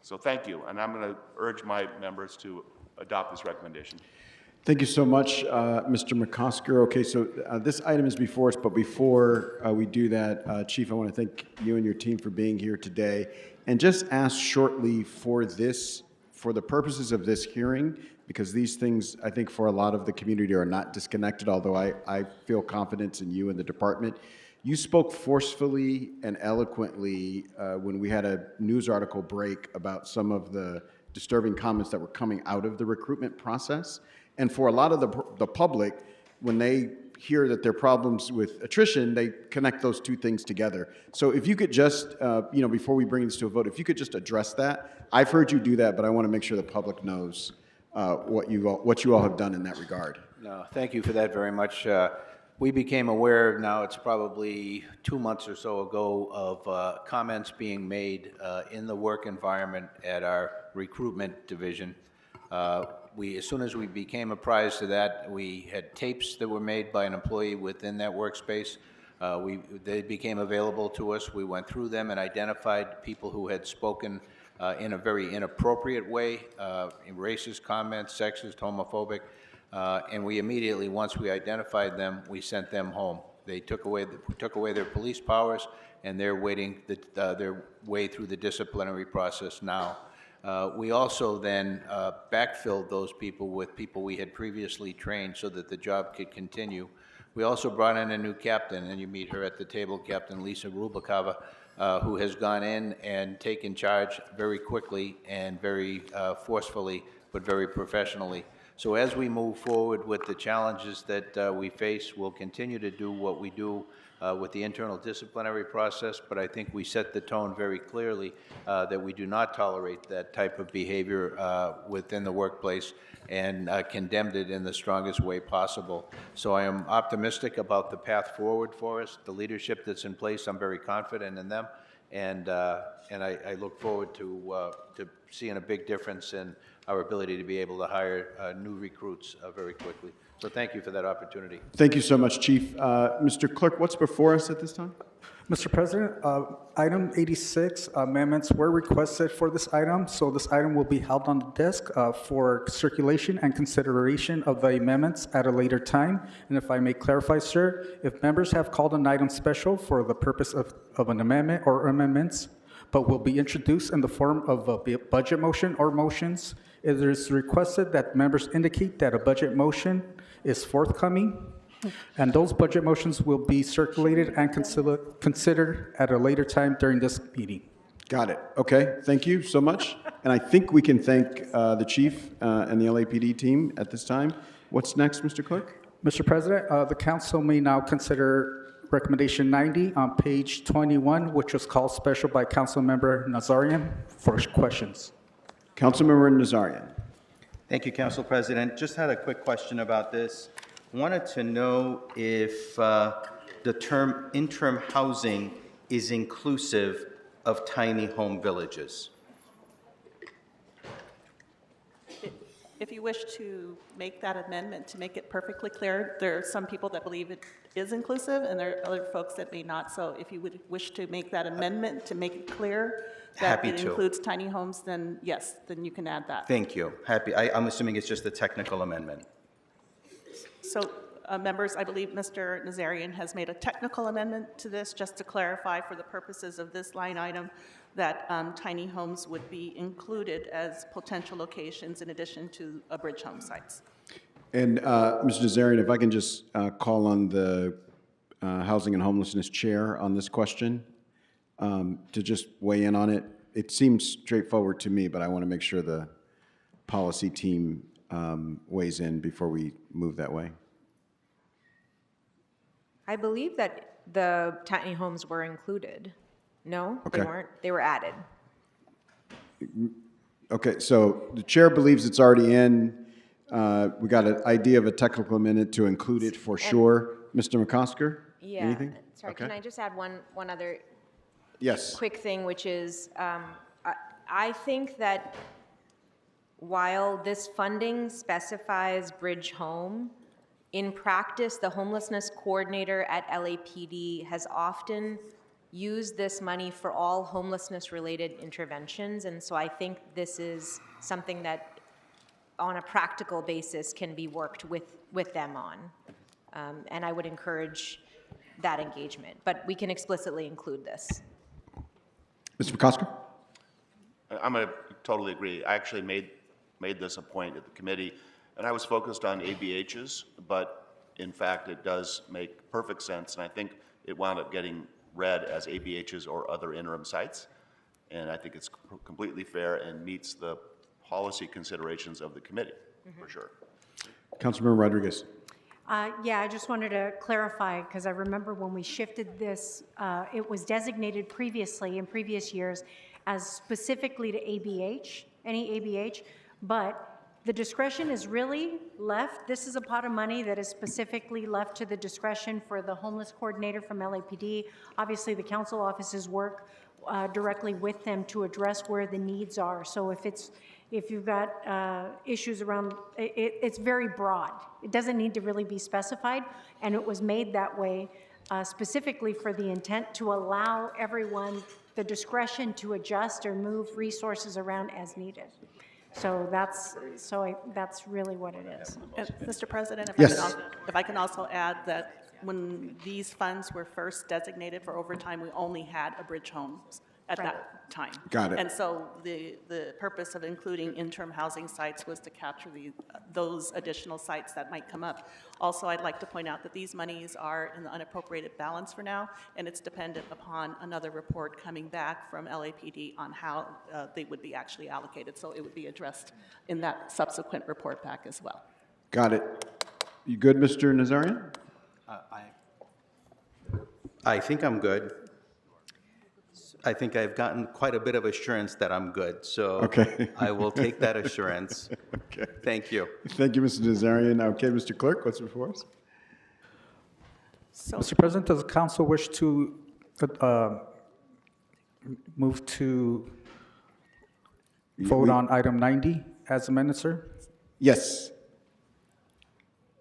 So thank you, and I'm going to urge my members to adopt this recommendation. Thank you so much, Mr. McCosker. Okay, so this item is before us, but before we do that, Chief, I want to thank you and your team for being here today, and just ask shortly for the purposes of this hearing, because these things, I think, for a lot of the community are not disconnected, although I feel confidence in you and the department. You spoke forcefully and eloquently when we had a news article break about some of the disturbing comments that were coming out of the recruitment process. And for a lot of the public, when they hear that there are problems with attrition, they connect those two things together. So if you could just, before we bring this to a vote, if you could just address that. I've heard you do that, but I want to make sure the public knows what you all have done in that regard. No, thank you for that very much. We became aware, now it's probably 2 months or so ago, of comments being made in the work environment at our recruitment division. As soon as we became apprised of that, we had tapes that were made by an employee within that workspace. They became available to us. We went through them and identified people who had spoken in a very inappropriate way, racist comments, sexist, homophobic, and we immediately, once we identified them, we sent them home. They took away their police powers, and they're waiting their way through the disciplinary process now. We also then backfilled those people with people we had previously trained so that the job could continue. We also brought in a new captain, and you meet her at the table, Captain Lisa Rubakava, who has gone in and taken charge very quickly and very forcefully, but very professionally. So as we move forward with the challenges that we face, we'll continue to do what we do with the internal disciplinary process, but I think we set the tone very clearly that we do not tolerate that type of behavior within the workplace, and condemned it in the strongest way possible. So I am optimistic about the path forward for us. The leadership that's in place, I'm very confident in them, and I look forward to seeing a big difference in our ability to be able to hire new recruits very quickly. So thank you for that opportunity. Thank you so much, Chief. Mr. Clerk, what's before us at this time? Mr. President, item 86 amendments were requested for this item, so this item will be held on the desk for circulation and consideration of the amendments at a later time. And if I may clarify, sir, if members have called an item special for the purpose of an amendment or amendments, but will be introduced in the form of a budget motion or motions, it is requested that members indicate that a budget motion is forthcoming, and those budget motions will be circulated and considered at a later time during this meeting. Got it. Okay, thank you so much. And I think we can thank the chief and the LAPD team at this time. What's next, Mr. Clerk? Mr. President, the council may now consider recommendation 90 on page 21, which was called special by Councilmember Nazarian for questions. Councilmember Nazarian. Thank you, Council President. Just had a quick question about this. Wanted to know if the term interim housing is inclusive of tiny home villages. If you wish to make that amendment to make it perfectly clear, there are some people that believe it is inclusive, and there are other folks that may not. So if you would wish to make that amendment to make it clear that Happy it to. includes tiny homes, then yes, then you can add that. Thank you. I'm assuming it's just a technical amendment. So, members, I believe Mr. Nazarian has made a technical amendment to this, just to clarify for the purposes of this line item, that tiny homes would be included as potential locations in addition to bridge home sites. And Mr. Nazarian, if I can just call on the Housing and Homelessness Chair on this question to just weigh in on it. It seems straightforward to me, but I want to make sure the policy team weighs in before we move that way. I believe that the tiny homes were included. No, Okay. they weren't. They were added. Okay, so the chair believes it's already in. We got an idea of a technical amendment to include it for sure. Mr. McCosker? Yeah. Anything? Sorry, Okay. can I just add one other Yes. quick thing, which is I think that while this funding specifies bridge home, in practice, the homelessness coordinator at LAPD has often used this money for all homelessness-related interventions, and so I think this is something that, on a practical basis, can be worked with them on. And I would encourage that engagement, but we can explicitly include this. Mr. McCosker? I'm going to totally agree. I actually made this a point at the committee, and I was focused on ABHs, but in fact, it does make perfect sense, and I think it wound up getting read as ABHs or other interim sites, and I think it's completely fair and meets the policy considerations of the committee, for sure. Councilmember Rodriguez. Yeah, I just wanted to clarify, because I remember when we shifted this, it was designated previously, in previous years, as specifically to ABH, any ABH, but the discretion is really left. This is a pot of money that is specifically left to the discretion for the homeless coordinator from LAPD. Obviously, the council offices work directly with them to address where the needs are. So if you've got issues around, it's very broad. It doesn't need to really be specified, and it was made that way specifically for the intent to allow everyone the discretion to adjust or move resources around as needed. So that's really what it is. Mr. President, Yes. if I can also add that when these funds were first designated for overtime, we only had a bridge homes at that time. Got it. And so the purpose of including interim housing sites was to capture those additional sites that might come up. Also, I'd like to point out that these monies are in the unappropriated balance for now, and it's dependent upon another report coming back from LAPD on how they would be actually allocated. So it would be addressed in that subsequent report back as well. Got it. You good, Mr. Nazarian? I think I'm good. I think I've gotten quite a bit of assurance that I'm good, so Okay. I will take that assurance. Okay. Thank you. Thank you, Mr. Nazarian. Okay, Mr. Clerk, what's before us? So, Mr. President, does the council wish to move to vote on item 90 as amended, sir? Yes.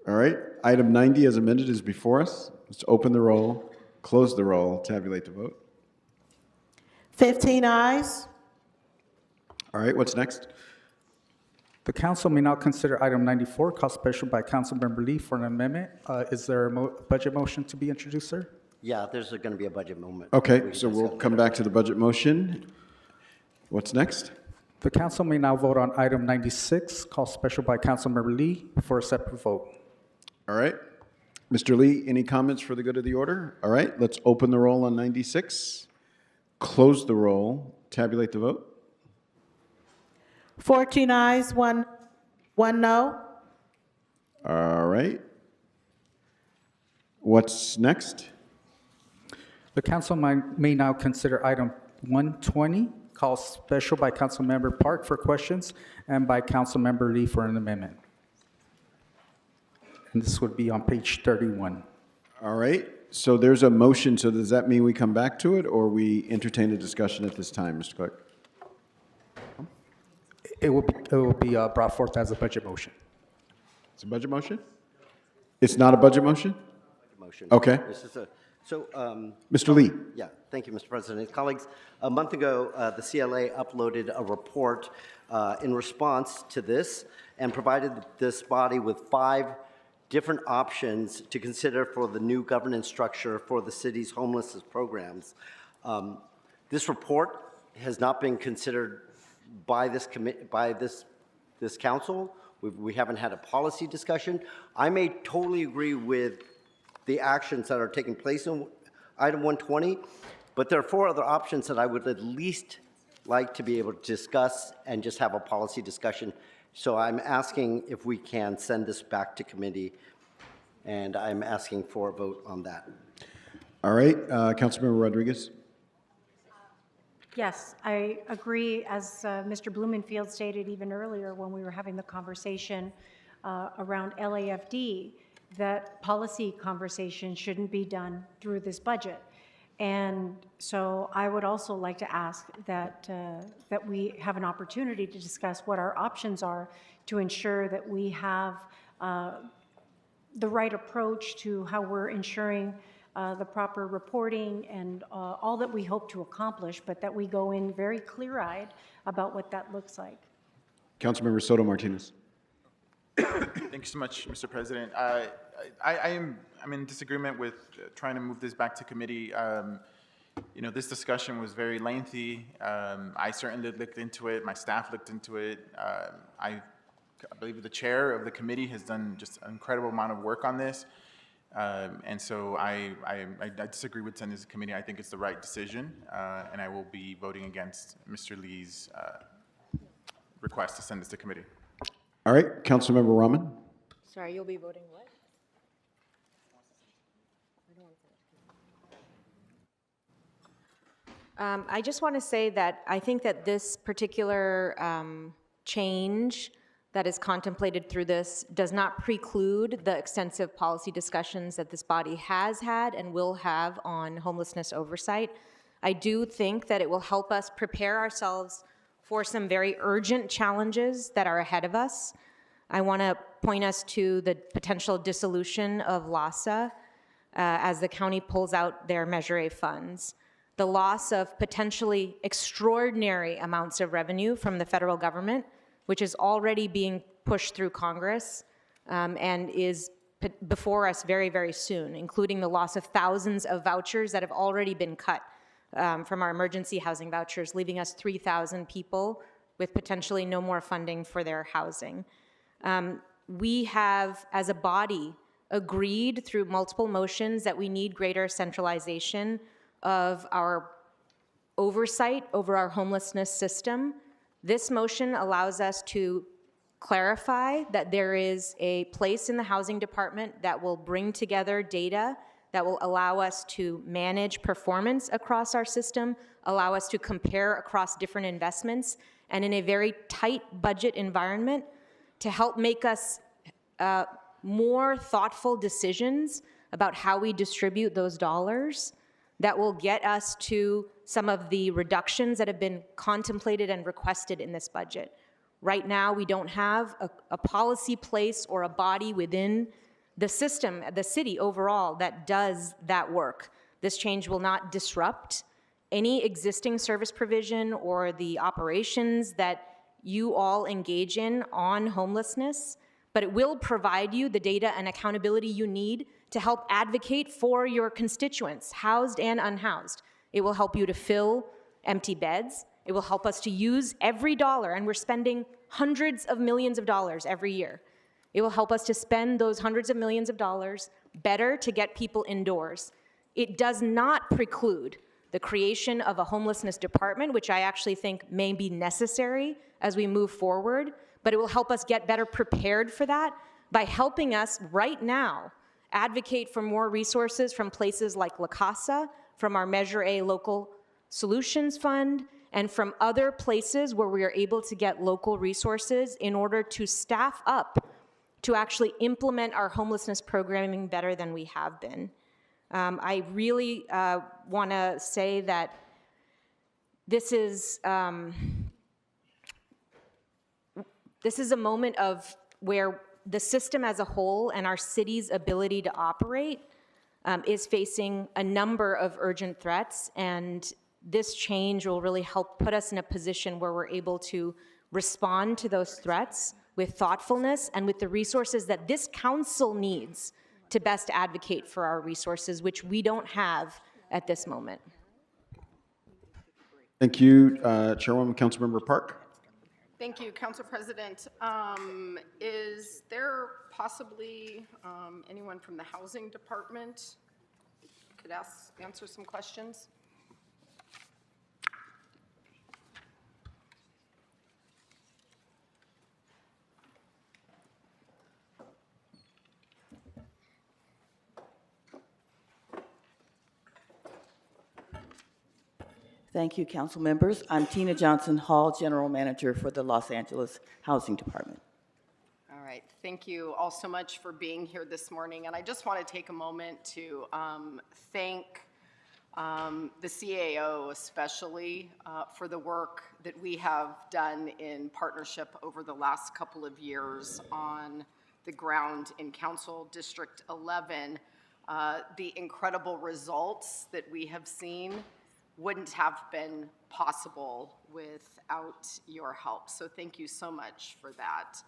All right, item 90 as amended is before us. Let's open the roll, close the roll, tabulate the vote. 15 ayes. All right, what's next? The council may now consider item 94, called special by Councilmember Lee for an amendment. Is there a budget motion to be introduced, sir? Yeah, there's going to be a budget moment. Okay, so we'll come back to the budget motion. What's next? The council may now vote on item 96, called special by Councilmember Lee for a separate vote. All right. Mr. Lee, any comments for the good of the order? All right, let's open the roll on 96, close the roll, tabulate the vote. 14 ayes, one no. All right. What's next? The council may now consider item 120, called special by Councilmember Park for questions and by Councilmember Lee for an amendment. And this would be on page 31. All right, So there's a motion, so does that mean we come back to it, or we entertain a discussion at this time, Mr. Clerk? It will be brought forth as a budget motion. It's a budget motion? It's not a budget motion? Motion. Okay. This is Mr. Lee. Yeah, thank you, Mr. President. Colleagues, a month ago, the CLA uploaded a report in response to this and provided this body with 5 different options to consider for the new governance structure for the city's homelessness programs. This report has not been considered by this this council. We haven't had a policy discussion. I may totally agree with the actions that are taking place in item 120, but there are 4 other options that I would at least like to be able to discuss and just have a policy discussion. So I'm asking if we can send this back to committee, and I'm asking for a vote on that. All right, Councilmember Rodriguez. Yes, I agree, as Mr. Blumenfield stated even earlier when we were having the conversation around LAFD, that policy conversation shouldn't be done through this budget. And so I would also like to ask that, that we have an opportunity to discuss what our options are to ensure that we have the right approach to how we're ensuring the proper reporting and all that we hope to accomplish, but that we go in very clear-eyed about what that looks like. Councilmember Soto Martinez. Thank you so much, Mr. President. I'm in disagreement with trying to move this back to committee. You know, this discussion was very lengthy. I certainly looked into it. My staff looked into it. I believe the chair of the committee has done just an incredible amount of work on this. And so I disagree with sending this to committee. I think it's the right decision, and I will be voting against Mr. Lee's request to send this to committee. All right, Councilmember Rahman. Sorry, you'll be voting what? I just want to say that I think that this particular change that is contemplated through this does not preclude the extensive policy discussions that this body has had and will have on homelessness oversight. I do think that it will help us prepare ourselves for some very urgent challenges that are ahead of us. I want to point us to the potential dissolution of LAHSA as the county pulls out their Measure A funds. The loss of potentially extraordinary amounts of revenue from the federal government, which is already being pushed through Congress and is before us very, very soon, including the loss of thousands of vouchers that have already been cut from our emergency housing vouchers, leaving us 3,000 people with potentially no more funding for their housing. We have, as a body, agreed through multiple motions that we need greater centralization of our oversight over our homelessness system. This motion allows us to clarify that there is a place in the housing department that will bring together data that will allow us to manage performance across our system, allow us to compare across different investments, and in a very tight budget environment to help make us more thoughtful decisions about how we distribute those dollars that will get us to some of the reductions that have been contemplated and requested in this budget. Right now, we don't have a policy place or a body within the system, the city overall, that does that work. This change will not disrupt any existing service provision or the operations that you all engage in on homelessness, but it will provide you the data and accountability you need to help advocate for your constituents, housed and unhoused. It will help you to fill empty beds. It will help us to use every dollar, and we're spending hundreds of millions of dollars every year. It will help us to spend those hundreds of millions of dollars better to get people indoors. It does not preclude the creation of a homelessness department, which I actually think may be necessary as we move forward, but it will help us get better prepared for that by helping us right now advocate for more resources from places like La Casa, from our Measure A Local Solutions Fund, and from other places where we are able to get local resources in order to staff up to actually implement our homelessness programming better than we have been. I really want to say that this is a moment of where the system as a whole and our city's ability to operate is facing a number of urgent threats, and this change will really help put us in a position where we're able to respond to those threats with thoughtfulness and with the resources that this council needs to best advocate for our resources, which we don't have at this moment. Thank you, Chairwoman. Councilmember Park. Thank you, Council President. Is there possibly anyone from the Housing Department could answer some questions? Thank you, council members. I'm Tina Johnson Hall, General Manager for the Los Angeles Housing Department. All right, thank you all so much for being here this morning. And I just want to take a moment to thank the CAO especially for the work that we have done in partnership over the last couple of years on the ground in Council District 11. The incredible results that we have seen wouldn't have been possible without your help. So thank you so much for that.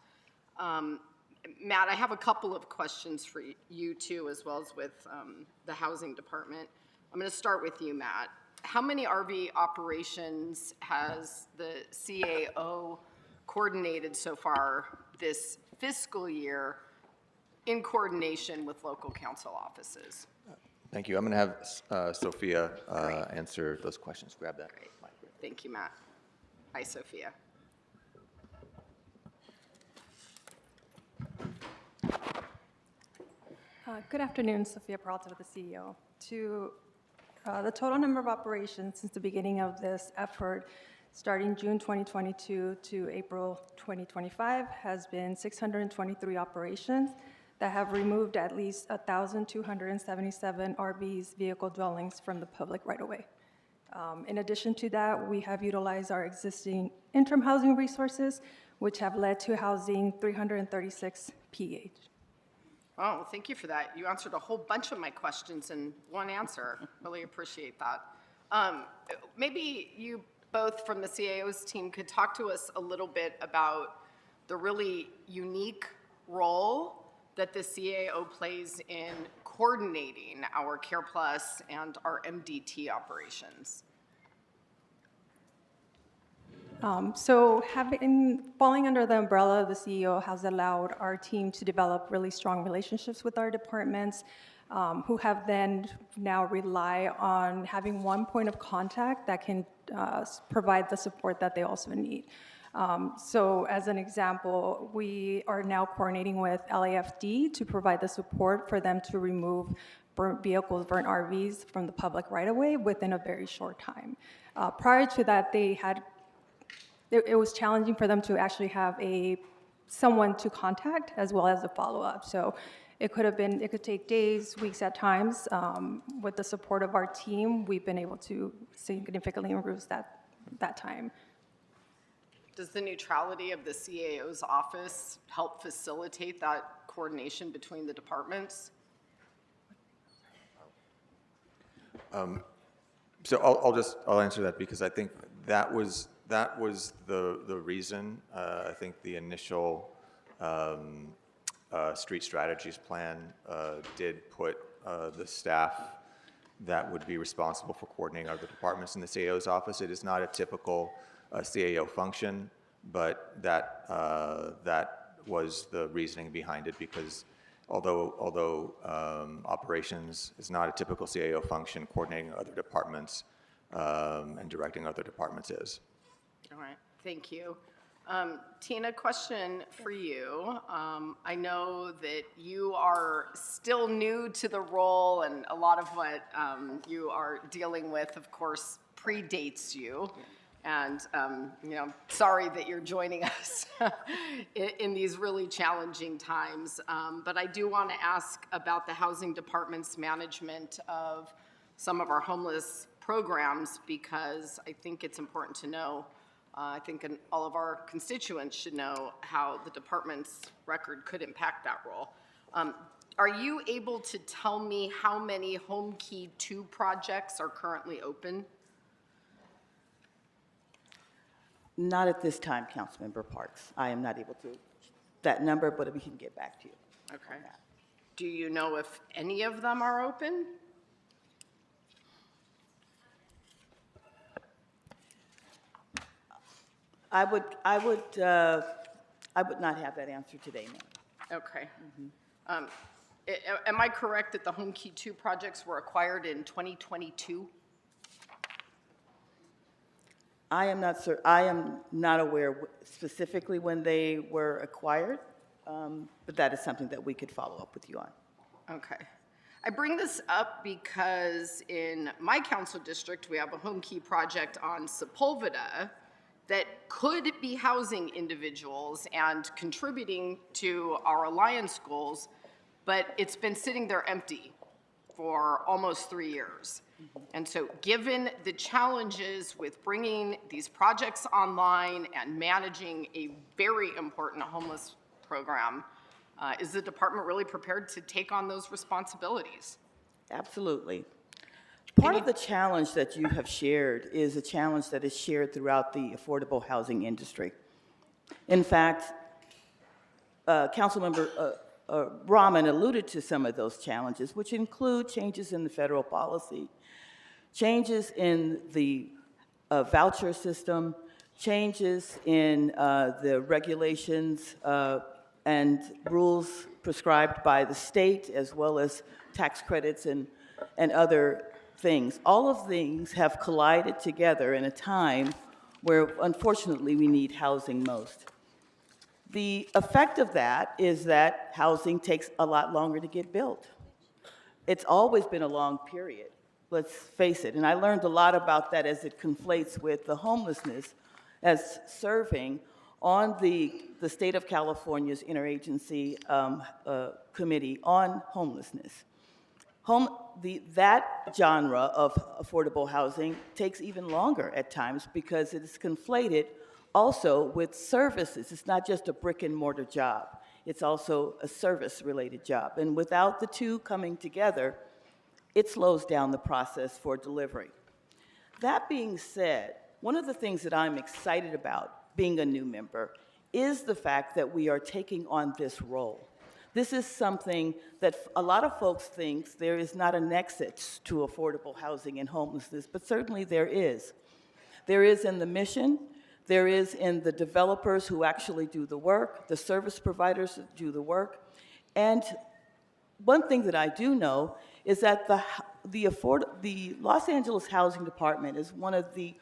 Matt, I have a couple of questions for you too, as well as with the Housing Department. I'm going to start with you, Matt. How many RV operations has the CAO coordinated so far this fiscal year in coordination with local council offices? Thank you. I'm going to have Sophia answer those questions. Grab that. Great. Thank you, Matt. Hi, Sophia. Good afternoon, Sophia Peralta with the CEO. The total number of operations since the beginning of this effort, starting June 2022 to April 2025, has been 623 operations that have removed at least 1,277 RVs, vehicle dwellings, from the public right-of-way. In addition to that, we have utilized our existing interim housing resources, which have led to housing 336 PH. Oh, thank you for that. You answered a whole bunch of my questions in one answer. Really appreciate that. Maybe you both from the CAO's team could talk to us a little bit about the really unique role that the CAO plays in coordinating our Care Plus and our MDT operations. Falling under the umbrella of the CEO has allowed our team to develop really strong relationships with our departments, who have then now rely on having one point of contact that can provide the support that they also need. So as an example, we are now coordinating with LAFD to provide the support for them to remove burnt vehicles, burnt RVs from the public right-of-way within a very short time. Prior to that, it was challenging for them to actually have someone to contact as well as a follow-up. So it could take days, weeks at times. With the support of our team, we've been able to significantly reduce that time. Does the neutrality of the CAO's office help facilitate that coordination between the departments? So I'll answer that because I think that was the reason. I think the initial street strategies plan did put the staff that would be responsible for coordinating other departments in the CAO's office. It is not a typical CAO function, but that was the reasoning behind it, because although operations is not a typical CAO function, coordinating other departments and directing other departments is. All right, thank you. Tina, question for you. I know that you are still new to the role, and a lot of what you are dealing with, of course, predates you. And, sorry that you're joining us in these really challenging times. But I do want to ask about the Housing Department's management of some of our homeless programs, because I think it's important to know. I think all of our constituents should know how the department's record could impact that role. Are you able to tell me how many Home Key 2 projects are currently open? Not at this time, Councilmember Parks. I am not able to, that number, but we can get back to you. Okay. Do you know if any of them are open? I would not have that answer today, ma'am. Okay. Am I correct that the Home Key 2 projects were acquired in 2022? I am not aware specifically when they were acquired, but that is something that we could follow up with you on. Okay. I bring this up because in my council district, we have a Home Key project on Sepulveda that could be housing individuals and contributing to our Alliance goals, but it's been sitting there empty for almost 3 years. And so given the challenges with bringing these projects online and managing a very important homeless program, is the department really prepared to take on those responsibilities? Absolutely. Part of the challenge that you have shared is a challenge that is shared throughout the affordable housing industry. In fact, Councilmember Rahman alluded to some of those challenges, which include changes in the federal policy, changes in the voucher system, changes in the regulations and rules prescribed by the state, as well as tax credits and other things. All of these have collided together in a time where, unfortunately, we need housing most. The effect of that is that housing takes a lot longer to get built. It's always been a long period, let's face it. And I learned a lot about that as it conflates with the homelessness as serving on the State of California's interagency committee on homelessness. That genre of affordable housing takes even longer at times because it is conflated also with services. It's not just a brick and mortar job. It's also a service-related job. And without the two coming together, it slows down the process for delivery. That being said, one of the things that I'm excited about being a new member is the fact that we are taking on this role. This is something that a lot of folks think there is not a nexus to affordable housing and homelessness, but certainly there is. There is in the mission, there is in the developers who actually do the work, the service providers that do the work. And one thing that I do know is that the Los Angeles Housing Department is one of the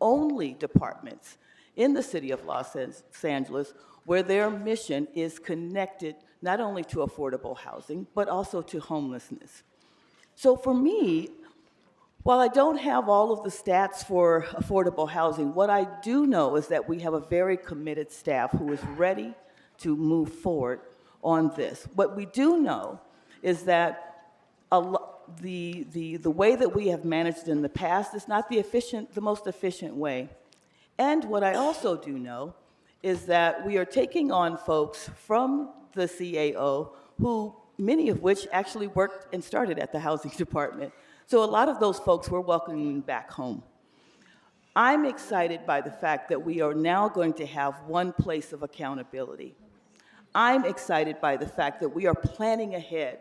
only departments in the city of Los Angeles where their mission is connected not only to affordable housing, but also to homelessness. So for me, while I don't have all of the stats for affordable housing, what I do know is that we have a very committed staff who is ready to move forward on this. What we do know is that the way that we have managed in the past is not the most efficient way. And what I also do know is that we are taking on folks from the CAO who, many of which actually worked and started at the housing department. So a lot of those folks we're welcoming back home. I'm excited by the fact that we are now going to have one place of accountability. I'm excited by the fact that we are planning ahead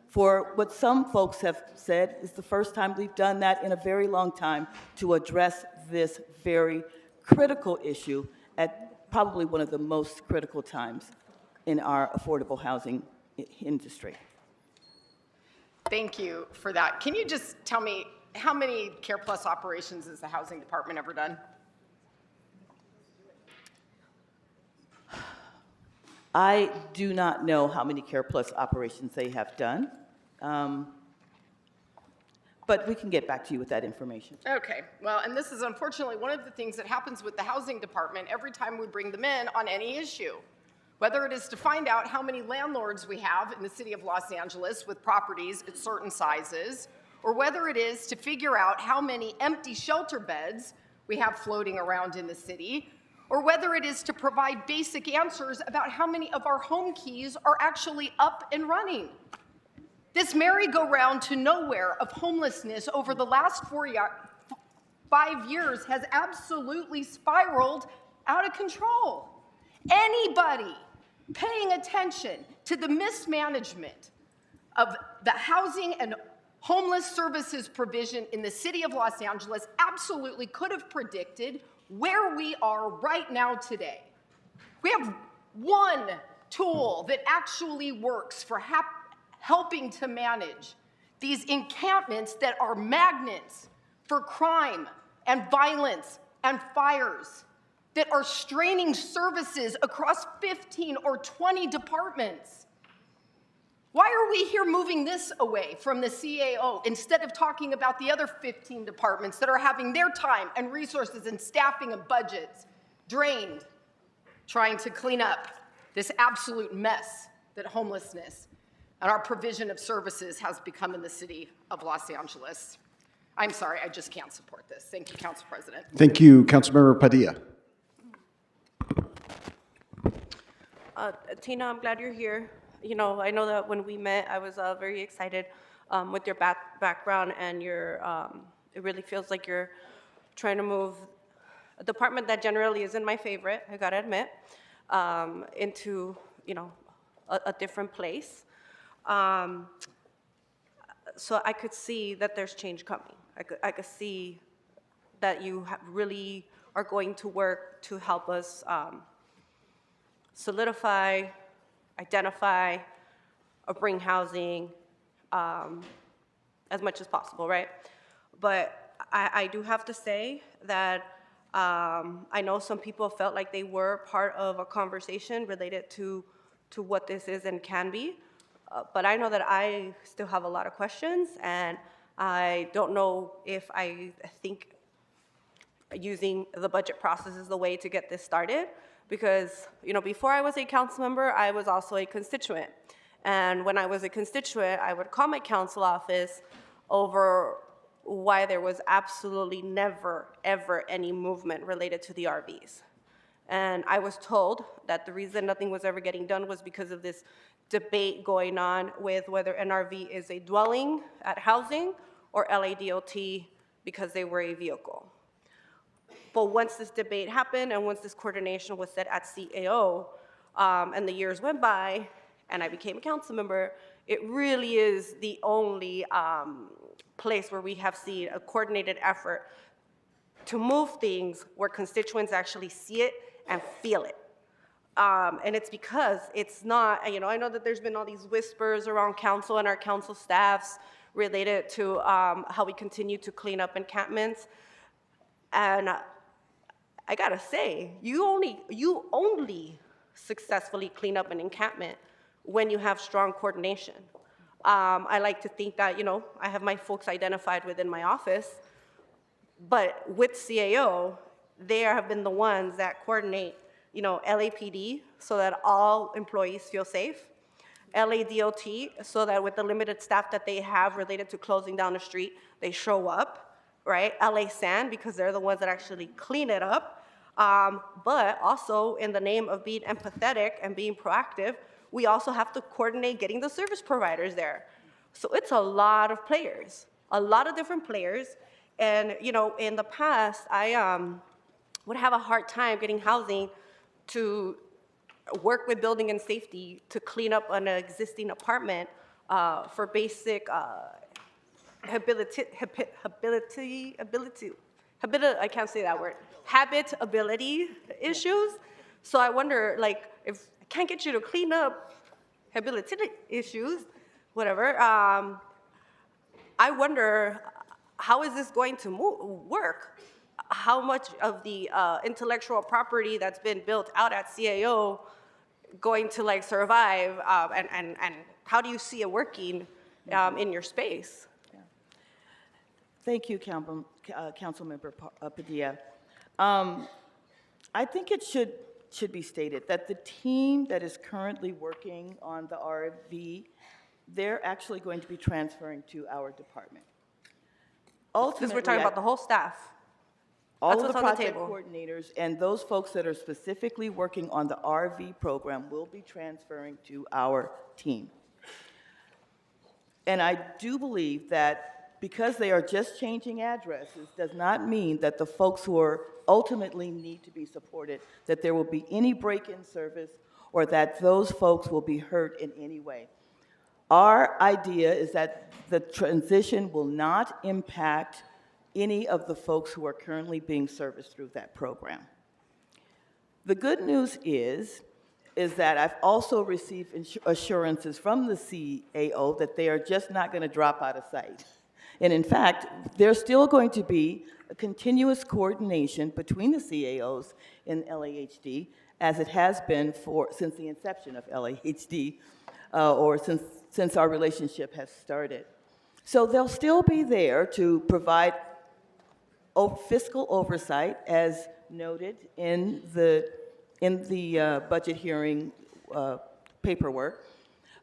for what some folks have said is the first time we've done that in a very long time to address this very critical issue at probably one of the most critical times in our affordable housing industry. Thank you for that. Can you just tell me how many Care Plus operations has the Housing Department ever done? I do not know how many Care Plus operations they have done. But we can get back to you with that information. Okay, well, and this is unfortunately one of the things that happens with the housing department every time we bring them in on any issue. Whether it is to find out how many landlords we have in the city of Los Angeles with properties at certain sizes, or whether it is to figure out how many empty shelter beds we have floating around in the city, or whether it is to provide basic answers about how many of our home keys are actually up and running. This merry-go-round to nowhere of homelessness over the last 5 years has absolutely spiraled out of control. Anybody paying attention to the mismanagement of the housing and homeless services provision in the city of Los Angeles absolutely could have predicted where we are right now today. We have one tool that actually works for helping to manage these encampments that are magnets for crime and violence and fires, that are straining services across 15 or 20 departments. Why are we here moving this away from the CAO instead of talking about the other 15 departments that are having their time and resources and staffing and budgets drained, trying to clean up this absolute mess that homelessness and our provision of services has become in the city of Los Angeles? I'm sorry, I just can't support this. Thank you, Council President. Thank you, Councilmember Padilla. Tina, I'm glad you're here. You know, I know that when we met, I was very excited with your background and your, it really feels like you're trying to move a department that generally isn't my favorite, I gotta admit, into, you know, a different place. So I could see that there's change coming. I could see that you really are going to work to help us solidify, identify, or bring housing as much as possible, right? But I do have to say that I know some people felt like they were part of a conversation related to what this is and can be. But I know that I still have a lot of questions, and I don't know if I think using the budget process is the way to get this started, because, you know, before I was a council member, I was also a constituent. And when I was a constituent, I would call my council office over why there was absolutely never, ever any movement related to the RVs. And I was told that the reason nothing was ever getting done was because of this debate going on with whether an RV is a dwelling at housing or LADOT because they were a vehicle. But once this debate happened and once this coordination was set at CAO, and the years went by and I became a council member, it really is the only place where we have seen a coordinated effort to move things where constituents actually see it and feel it. And it's because it's not, you know, I know that there's been all these whispers around council and our council staffs related to how we continue to clean up encampments. And I gotta say, you only successfully clean up an encampment when you have strong coordination. I like to think that, you know, I have my folks identified within my office, but with CAO, they have been the ones that coordinate, you know, LAPD so that all employees feel safe, LADOT so that with the limited staff that they have related to closing down the street, they show up, right? LA Sand, because they're the ones that actually clean it up. But also in the name of being empathetic and being proactive, we also have to coordinate getting the service providers there. So it's a lot of players, a lot of different players. And, you know, in the past, I would have a hard time getting housing to work with building and safety to clean up an existing apartment for basic habitability, issues. So I wonder, like, if I can't get you to clean up habitability issues, whatever, I wonder, how is this going to work? How much of the intellectual property that's been built out at CAO going to like survive, and how do you see it working in your space? Thank you, Councilmember Padilla. I think it should be stated that the team that is currently working on the RFV, they're actually going to be transferring to our department. Because we're talking about the whole staff. All That's of the what's on the project table. coordinators and those folks that are specifically working on the RV program will be transferring to our team. And I do believe that because they are just changing addresses does not mean that the folks who are ultimately need to be supported, that there will be any break-in service or that those folks will be hurt in any way. Our idea is that the transition will not impact any of the folks who are currently being serviced through that program. The good news is that I've also received assurances from the CAO that they are just not going to drop out of sight. And in fact, there's still going to be a continuous coordination between the CAOs and LAHD, as it has been since the inception of LAHD, or since our relationship has started. So they'll still be there to provide fiscal oversight, as noted in the budget hearing paperwork.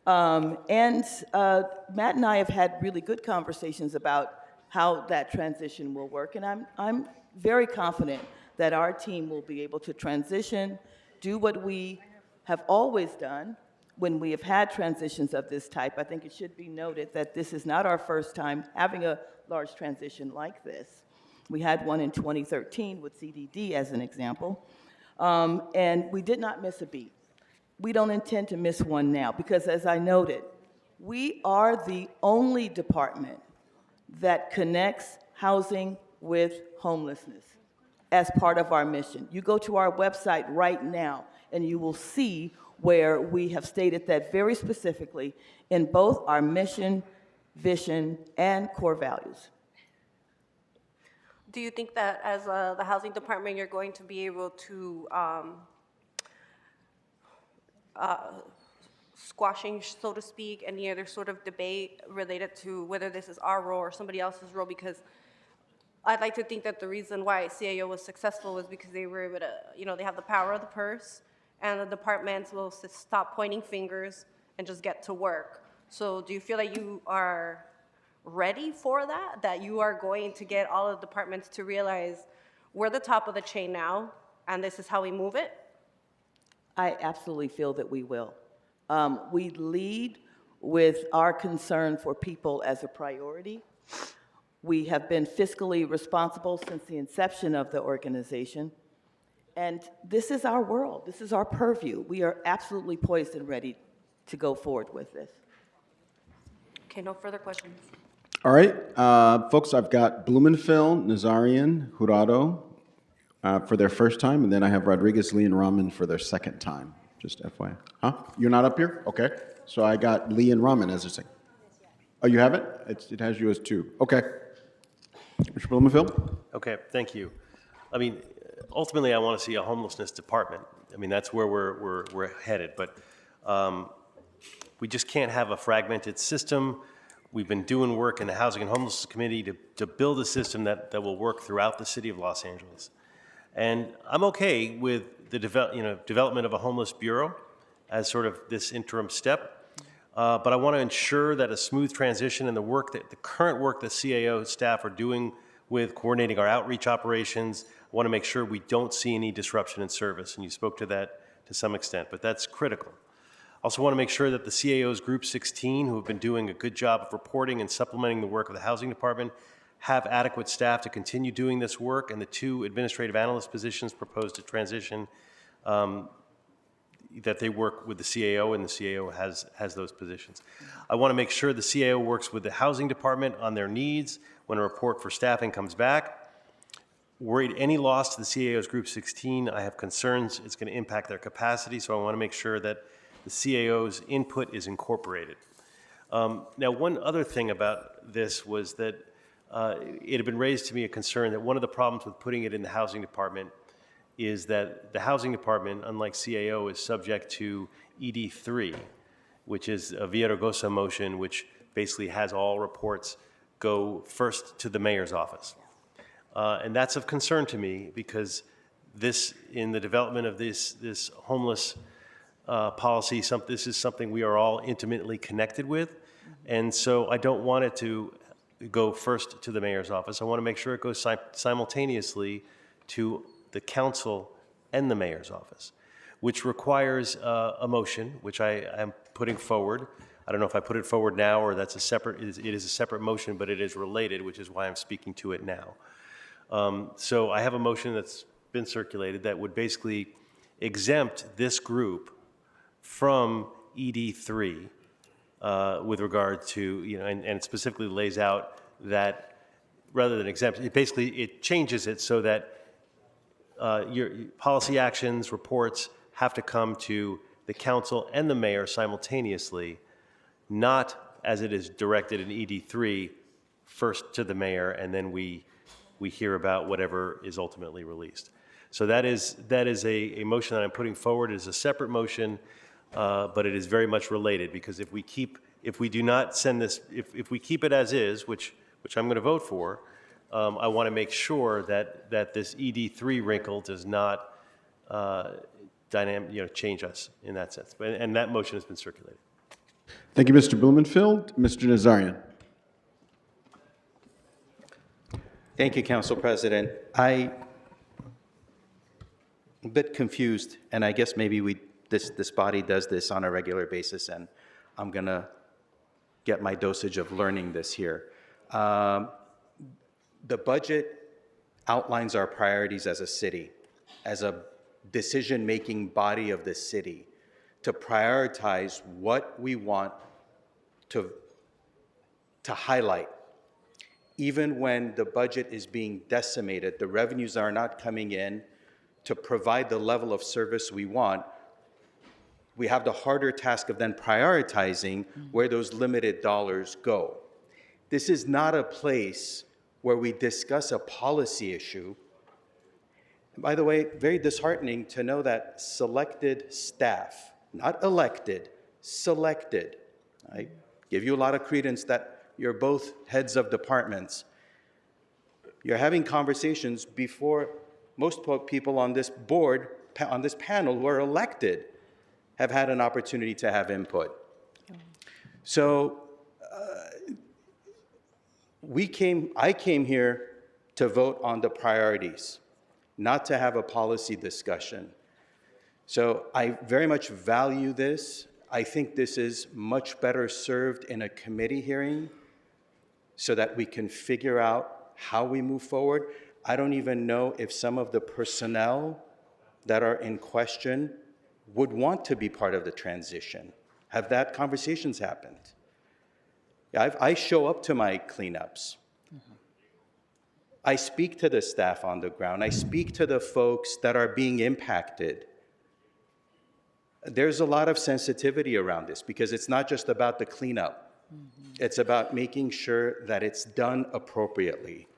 Matt and I have had really good conversations about how that transition will work, and I'm very confident that our team will be able to transition, do what we have always done when we have had transitions of this type. I think it should be noted that this is not our first time having a large transition like this. We had one in 2013 with CDD as an example, and we did not miss a beat. We don't intend to miss one now because, as I noted, we are the only department that connects housing with homelessness as part of our mission. You go to our website right now and you will see where we have stated that very specifically in both our mission, vision, and core values. Do you think that as the housing department, you're going to be able to squashing, so to speak, any other sort of debate related to whether this is our role or somebody else's role? Because I'd like to think that the reason why CAO was successful was because they were able to, they have the power of the purse, and the departments will stop pointing fingers and just get to work. So do you feel like you are ready for that you are going to get all of the departments to realize we're the top of the chain now, and this is how we move it? I absolutely feel that we will. We lead with our concern for people as a priority. We have been fiscally responsible since the inception of the organization. And this is our world. This is our purview. We are absolutely poised and ready to go forward with this. Okay, no further questions. All right, folks, I've got Blumenfeld, Nazarian, Jurado for their first time, and then I have Rodriguez, Lee, and Rahman for their second time. Just FYI. Huh? You're not up here? Okay. So I got Lee and Rahman as a second. Oh, you have it? It has you as two. Okay. Mr. Blumenfeld? Okay, thank you. I mean, ultimately, I want to see a homelessness department. I mean, that's where we're headed, but we just can't have a fragmented system. We've been doing work in the Housing and Homelessness Committee to build a system that will work throughout the city of Los Angeles. And I'm okay with the development of a homeless bureau as sort of this interim step. But I want to ensure that a smooth transition and the current work that CAO staff are doing with coordinating our outreach operations, I want to make sure we don't see any disruption in service. And you spoke to that to some extent, but that's critical. Also want to make sure that the CAO's Group 16, who have been doing a good job of reporting and supplementing the work of the Housing Department, have adequate staff to continue doing this work, and the 2 administrative analyst positions proposed to transition, that they work with the CAO, and the CAO has those positions. I want to make sure the CAO works with the Housing Department on their needs when a report for staffing comes back. Worried any loss to the CAO's Group 16, I have concerns it's going to impact their capacity, so I want to make sure that the CAO's input is incorporated. Now, one other thing about this was that it had been raised to me a concern that one of the problems with putting it in the Housing Department is that the Housing Department, unlike CAO, is subject to ED3, which is a Villaraigosa motion, which basically has all reports go first to the mayor's office. And that's of concern to me because this, in the development of this homeless policy, this is something we are all intimately connected with. And so I don't want it to go first to the mayor's office. I want to make sure it goes simultaneously to the council and the mayor's office, which requires a motion, which I am putting forward. I don't know if I put it forward now or that's a separate, it is a separate motion, but it is related, which is why I'm speaking to it now. So I have a motion that's been circulated that would basically exempt this group from ED3 with regard to, and it specifically lays out that rather than exempt, it changes it so that your policy actions, reports have to come to the council and the mayor simultaneously, not as it is directed in ED3, first to the mayor, and then we hear about whatever is ultimately released. So that is a motion that I'm putting forward. It is a separate motion, but it is very much related because if we do not send this, if we keep it as is, which I'm going to vote for, I want to make sure that this ED3 wrinkle does not change us in that sense. And that motion has been circulated. Thank you, Mr. Blumenfield. Mr. Nazarian. Thank you, Council President. I'm a bit confused, and I guess maybe this body does this on a regular basis, and I'm going to get my dosage of learning this here. The budget outlines our priorities as a city, as a decision-making body of the city, to prioritize what we want to highlight. Even when the budget is being decimated, the revenues are not coming in to provide the level of service we want, we have the harder task of then prioritizing where those limited dollars go. This is not a place where we discuss a policy issue. And by the way, very disheartening to know that selected staff, not elected, selected. I give you a lot of credence that you're both heads of departments. You're having conversations before most people on this board, on this panel who are elected, have had an opportunity to have input. So I came here to vote on the priorities, not to have a policy discussion. So I very much value this. I think this is much better served in a committee hearing so that we can figure out how we move forward. I don't even know if some of the personnel that are in question would want to be part of the transition. Have that conversations happened? I show up to my cleanups. I speak to the staff on the ground. I speak to the folks that are being impacted. There's a lot of sensitivity around this because it's not just about the cleanup. It's about making sure that it's done appropriately.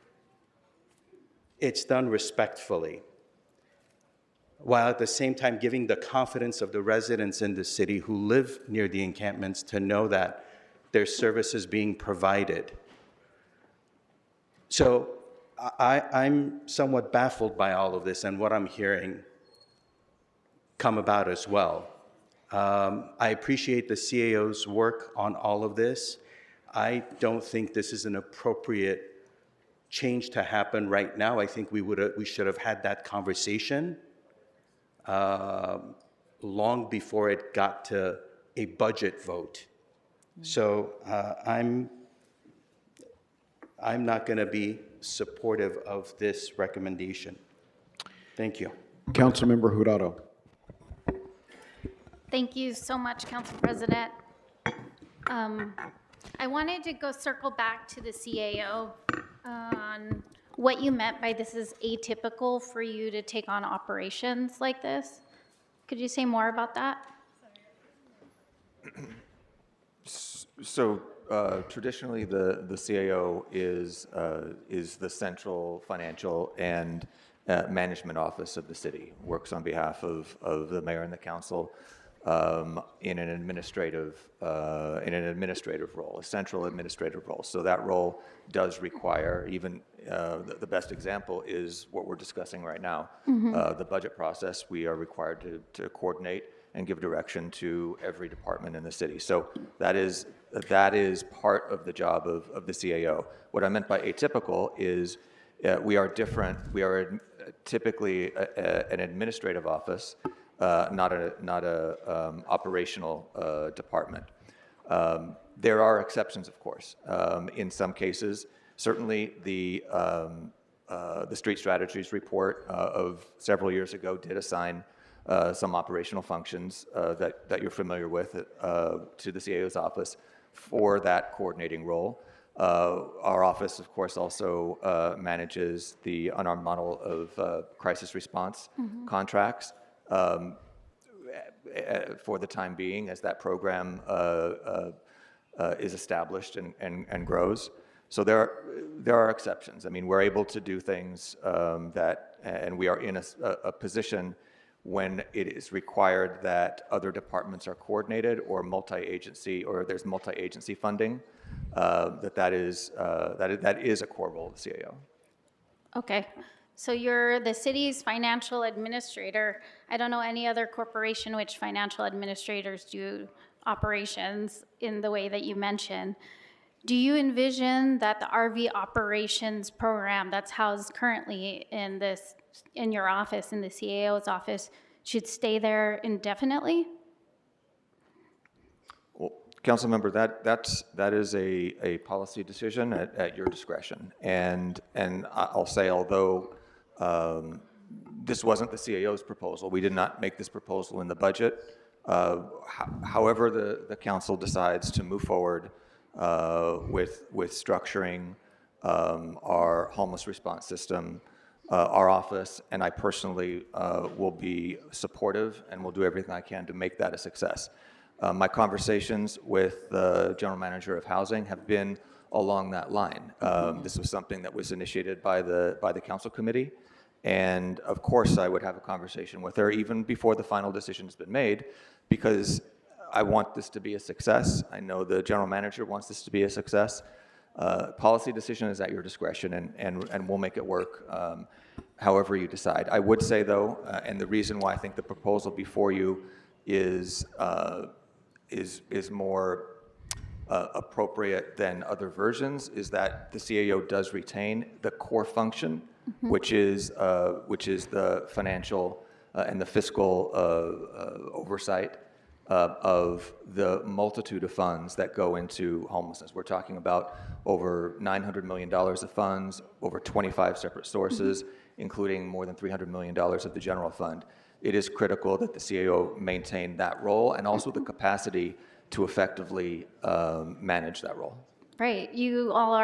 It's done respectfully, while at the same time giving the confidence of the residents in the city who live near the encampments to know that their service is being provided. So I'm somewhat baffled by all of this and what I'm hearing come about as well. I appreciate the CAO's work on all of this. I don't think this is an appropriate change to happen right now. I think we should have had that conversation long before it got to a budget vote. So I'm not going to be supportive of this recommendation. Thank you. Councilmember Jurado. Thank you so much, Council President. I wanted to circle back to the CAO on what you meant by this is atypical for you to take on operations like this. Could you say more about that? So traditionally, the CAO is the central financial and management office of the city. Works on behalf of the mayor and the council. in an administrative role, a central administrative role. So that role does require, even the best example is what we're discussing right now, the budget process. We are required to coordinate and give direction to every department in the city. So that is part of the job of the CAO. What I meant by atypical is we are different. We are typically an administrative office, not a operational department. There are exceptions, of course. In some cases, certainly the street strategies report of several years ago did assign some operational functions that you're familiar with to the CAO's office for that coordinating role. Our office, of course, also manages the unarmed model of crisis response contracts for the time being as that program is established and grows. So there are exceptions. I mean, we're able to do things and we are in a position when it is required that other departments are coordinated or multi-agency, or there's multi-agency funding, that is a core role of the CAO. Okay, so you're the city's financial administrator. I don't know any other corporation which financial administrators do operations in the way that you mentioned. Do you envision that the RV operations program that's housed currently in your office, in the CAO's office, should stay there indefinitely? Well, council member, that is a policy decision at your discretion. And I'll say, although this wasn't the CAO's proposal, we did not make this proposal in the budget. However, the council decides to move forward with structuring our homeless response system, our office, and I personally will be supportive and will do everything I can to make that a success. My conversations with the general manager of housing have been along that line. This was something that was initiated by the council committee, and of course I would have a conversation with her even before the final decision has been made, because I want this to be a success. I know the general manager wants this to be a success. Policy decision is at your discretion, and we'll make it work however you decide. I would say, though, and the reason why I think the proposal before you is more appropriate than other versions is that the CAO does retain the core function, which is the financial and the fiscal oversight of the multitude of funds that go into homelessness. We're talking about over $900 million of funds, over 25 separate sources, including more than $300 million of the general fund. It is critical that the CAO maintain that role and also the capacity to effectively manage that role. Right, you all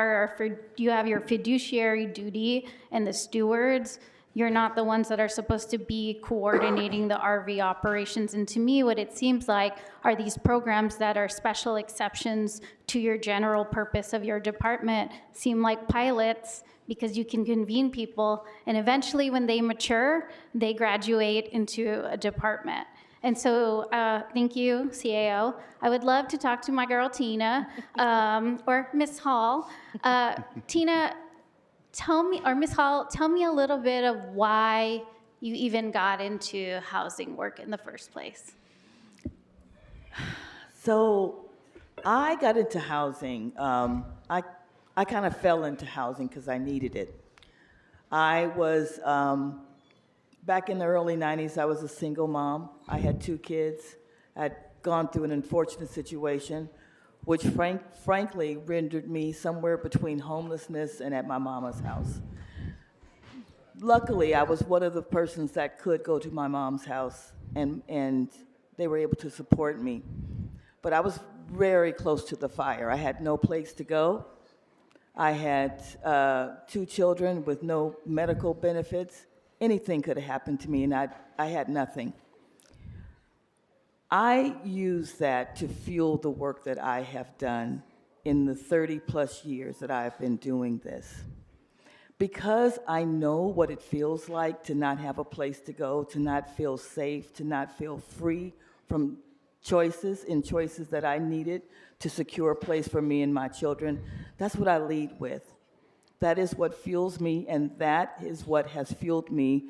you have your fiduciary duty and the stewards. You're not the ones that are supposed to be coordinating the RV operations. And to me, what it seems like are these programs that are special exceptions to your general purpose of your department seem like pilots, because you can convene people, and eventually when they mature, they graduate into a department. And so, thank you, CAO. I would love to talk to my girl, Tina, or Miss Hall. Tina, Ms. Hall, tell me a little bit of why you even got into housing work in the first place. So I got into housing. I kind of fell into housing because I needed it. I was, back in the early 90s, I was a single mom. I had 2 kids. I'd gone through an unfortunate situation, which frankly rendered me somewhere between homelessness and at my mama's house. Luckily, I was one of the persons that could go to my mom's house, and they were able to support me. But I was very close to the fire. I had no place to go. I had 2 children with no medical benefits. Anything could have happened to me, and I had nothing. I use that to fuel the work that I have done in the 30-plus years that I've been doing this. Because I know what it feels like to not have a place to go, to not feel safe, to not feel free from choices and choices that I needed to secure a place for me and my children. That's what I lead with. That is what fuels me, and that is what has fueled me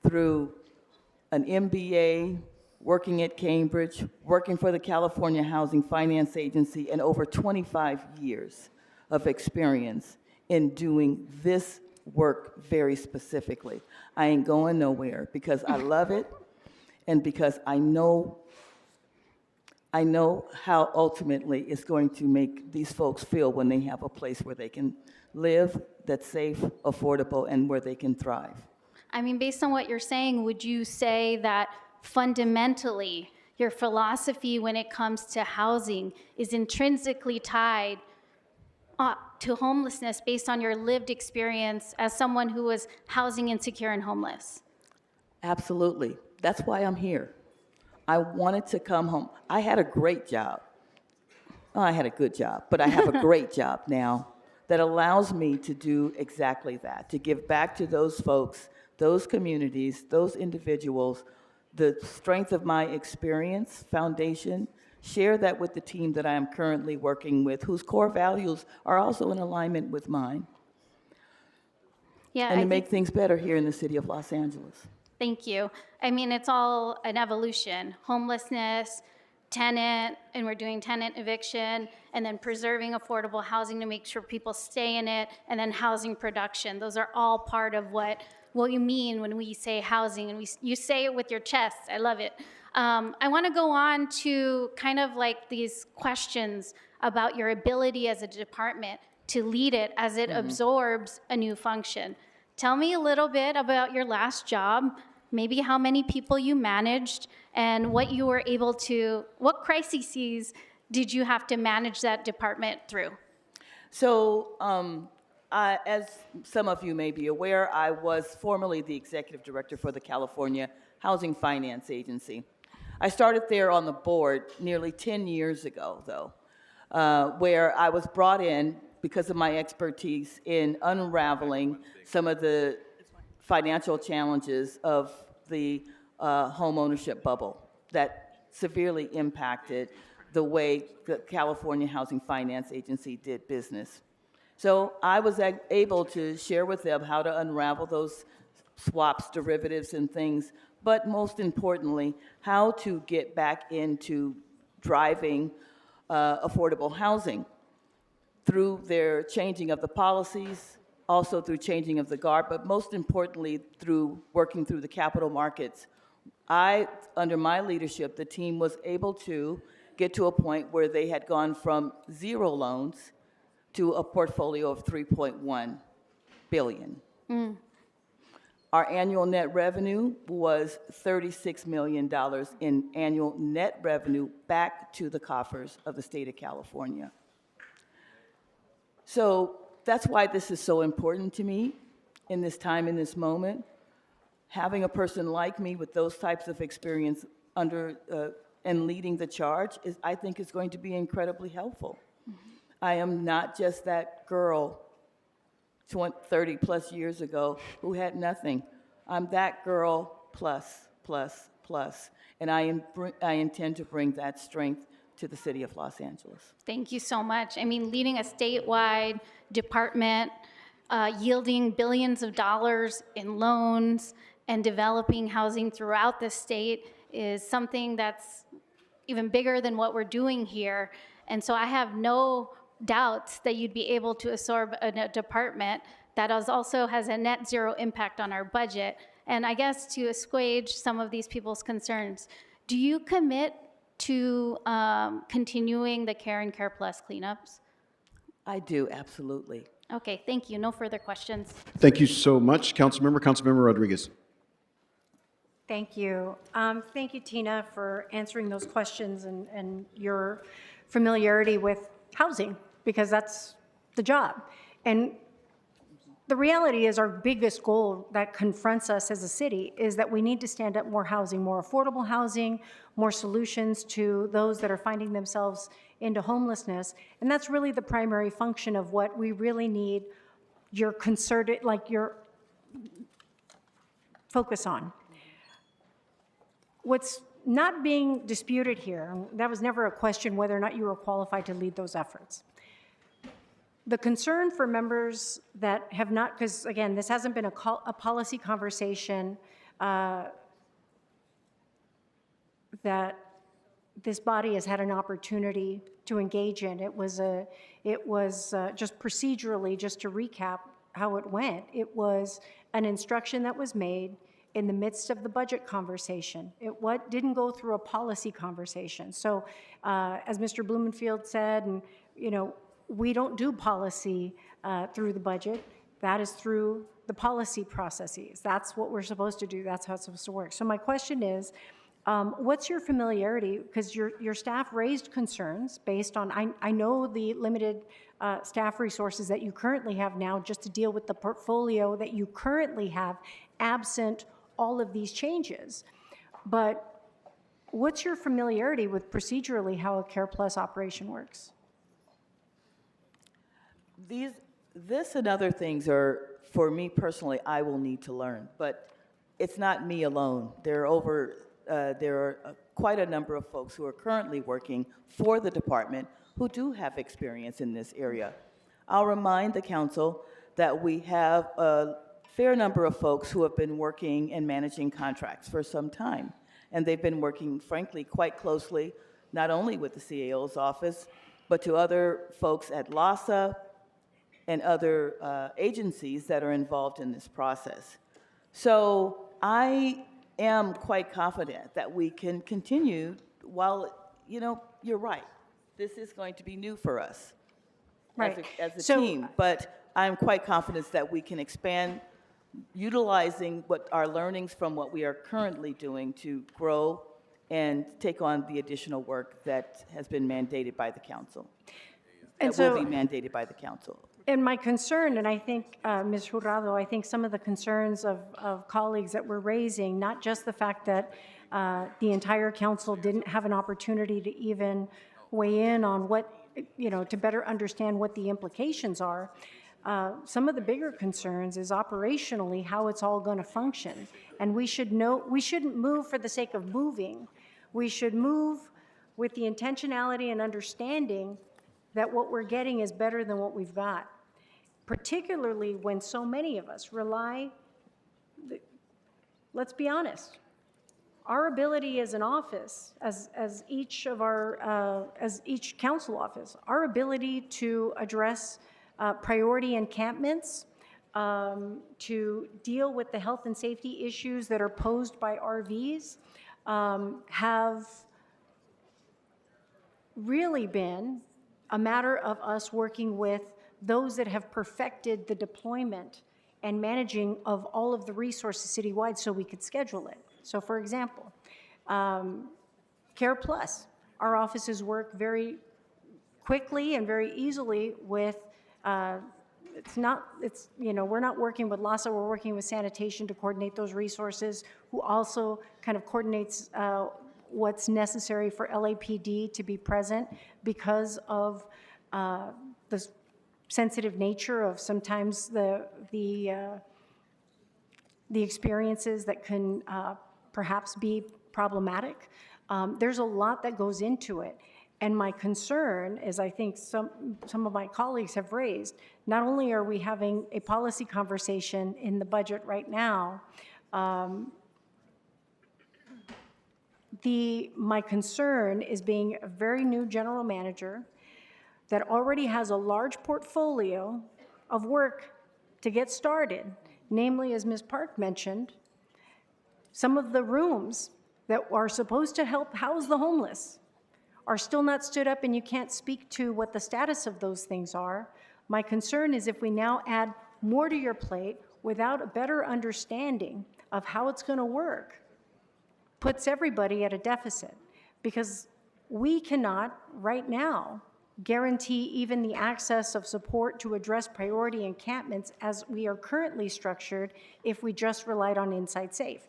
through an MBA, working at Cambridge, working for the California Housing Finance Agency, and over 25 years of experience in doing this work very specifically. I ain't going nowhere because I love it and because I know how ultimately it's going to make these folks feel when they have a place where they can live that's safe, affordable, and where they can thrive. I mean, based on what you're saying, would you say that fundamentally your philosophy when it comes to housing is intrinsically tied to homelessness based on your lived experience as someone who was housing insecure and homeless? Absolutely. That's why I'm here. I wanted to come home. I had a great job. Oh, I had a good job, but I have a great job now that allows me to do exactly that, to give back to those folks, those communities, those individuals, the strength of my experience, foundation, share that with the team that I am currently working with, whose core values are also in alignment with mine, Yeah, and to make things better here in the city of Los Angeles. Thank you. I mean, it's all an evolution. Homelessness, tenant, and we're doing tenant eviction, and then preserving affordable housing to make sure people stay in it, and then housing production. Those are all part of what you mean when we say housing, and you say it with your chest. I love it. I want to go on to kind of like these questions about your ability as a department to lead it as it absorbs a new function. Tell me a little bit about your last job, maybe how many people you managed, and what you were able to, what crises did you have to manage that department through? So, as some of you may be aware, I was formerly the executive director for the California Housing Finance Agency. I started there on the board nearly 10 years ago, though, where I was brought in because of my expertise in unraveling some of the financial challenges of the home ownership bubble that severely impacted the way the California Housing Finance Agency did business. So I was able to share with them how to unravel those swaps, derivatives, and things, but most importantly, how to get back into driving affordable housing through their changing of the policies, also through changing of the guard, but most importantly, through working through the capital markets. Under my leadership, the team was able to get to a point where they had gone from 0 loans to a portfolio of $3.1 billion. Our annual net revenue was $36 million in annual net revenue back to the coffers of the state of California. So that's why this is so important to me in this time, in this moment. Having a person like me with those types of experience and leading the charge I think is going to be incredibly helpful. I am not just that girl 30 plus years ago who had nothing. I'm that girl plus. And I intend to bring that strength to the city of Los Angeles. Thank you so much. I mean, leading a statewide department, yielding billions of dollars in loans and developing housing throughout the state is something that's even bigger than what we're doing here. And so I have no doubts that you'd be able to absorb a department that also has a net zero impact on our budget. And I guess to assuage some of these people's concerns, do you commit to continuing the Care and Care Plus cleanups? I do, absolutely. Okay, thank you. No further questions. Thank you so much. Councilmember Rodriguez. Thank you. Thank you, Tina, for answering those questions and your familiarity with housing, because that's the job. And the reality is our biggest goal that confronts us as a city is that we need to stand up more housing, more affordable housing, more solutions to those that are finding themselves into homelessness. And that's really the primary function of what we really need your concerted, like your focus on. What's not being disputed here, that was never a question whether or not you were qualified to lead those efforts. The concern for members that have not, because again, this hasn't been a policy conversation that this body has had an opportunity to engage in. It was just procedurally, just to recap how it went. It was an instruction that was made in the midst of the budget conversation. It didn't go through a policy conversation. So as Mr. Blumenfield said, and we don't do policy through the budget. That is through the policy processes. That's what we're supposed to do. That's how it's supposed to work. So my question is, what's your familiarity? Because your staff raised concerns based on, I know the limited staff resources that you currently have now just to deal with the portfolio that you currently have, absent all of these changes. But what's your familiarity with procedurally how a Care Plus operation works? This and other things are, for me personally, I will need to learn. But it's not me alone. There are quite a number of folks who are currently working for the department who do have experience in this area. I'll remind the council that we have a fair number of folks who have been working and managing contracts for some time. And they've been working, frankly, quite closely, not only with the CAO's office, but to other folks at LASA and other agencies that are involved in this process. So I am quite confident that we can continue while, you're right. This is going to be new for us as a team, but I'm quite confident that we can expand utilizing what our learnings from what we are currently doing to grow and take on the additional work that has been mandated by the council. And that will be mandated by the council. And my concern, and I think, Ms. Jurado, I think some of the concerns of colleagues that we're raising, not just the fact that the entire council didn't have an opportunity to even weigh in on what, to better understand what the implications are. Some of the bigger concerns is operationally how it's all going to function. And we shouldn't move for the sake of moving. We should move with the intentionality and understanding that what we're getting is better than what we've got, particularly when so many of us rely, let's be honest, our ability as an office, as each council office, our ability to address priority encampments, to deal with the health and safety issues that are posed by RVs, have really been a matter of us working with those that have perfected the deployment and managing of all of the resources citywide so we could schedule it. So for example, Care Plus, our offices work very quickly and very easily with, we're not working with LASA, we're working with sanitation to coordinate those resources, who also kind of coordinates what's necessary for LAPD to be present because of the sensitive nature of sometimes the experiences that can perhaps be problematic. There's a lot that goes into it. And my concern is, I think some of my colleagues have raised, not only are we having a policy conversation in the budget right now, my concern is being a very new general manager that already has a large portfolio of work to get started, namely, as Ms. Park mentioned, some of the rooms that are supposed to help house the homeless are still not stood up, and you can't speak to what the status of those things are. My concern is if we now add more to your plate without a better understanding of how it's going to work, puts everybody at a deficit, because we cannot right now guarantee even the access of support to address priority encampments as we are currently structured if we just relied on Inside Safe.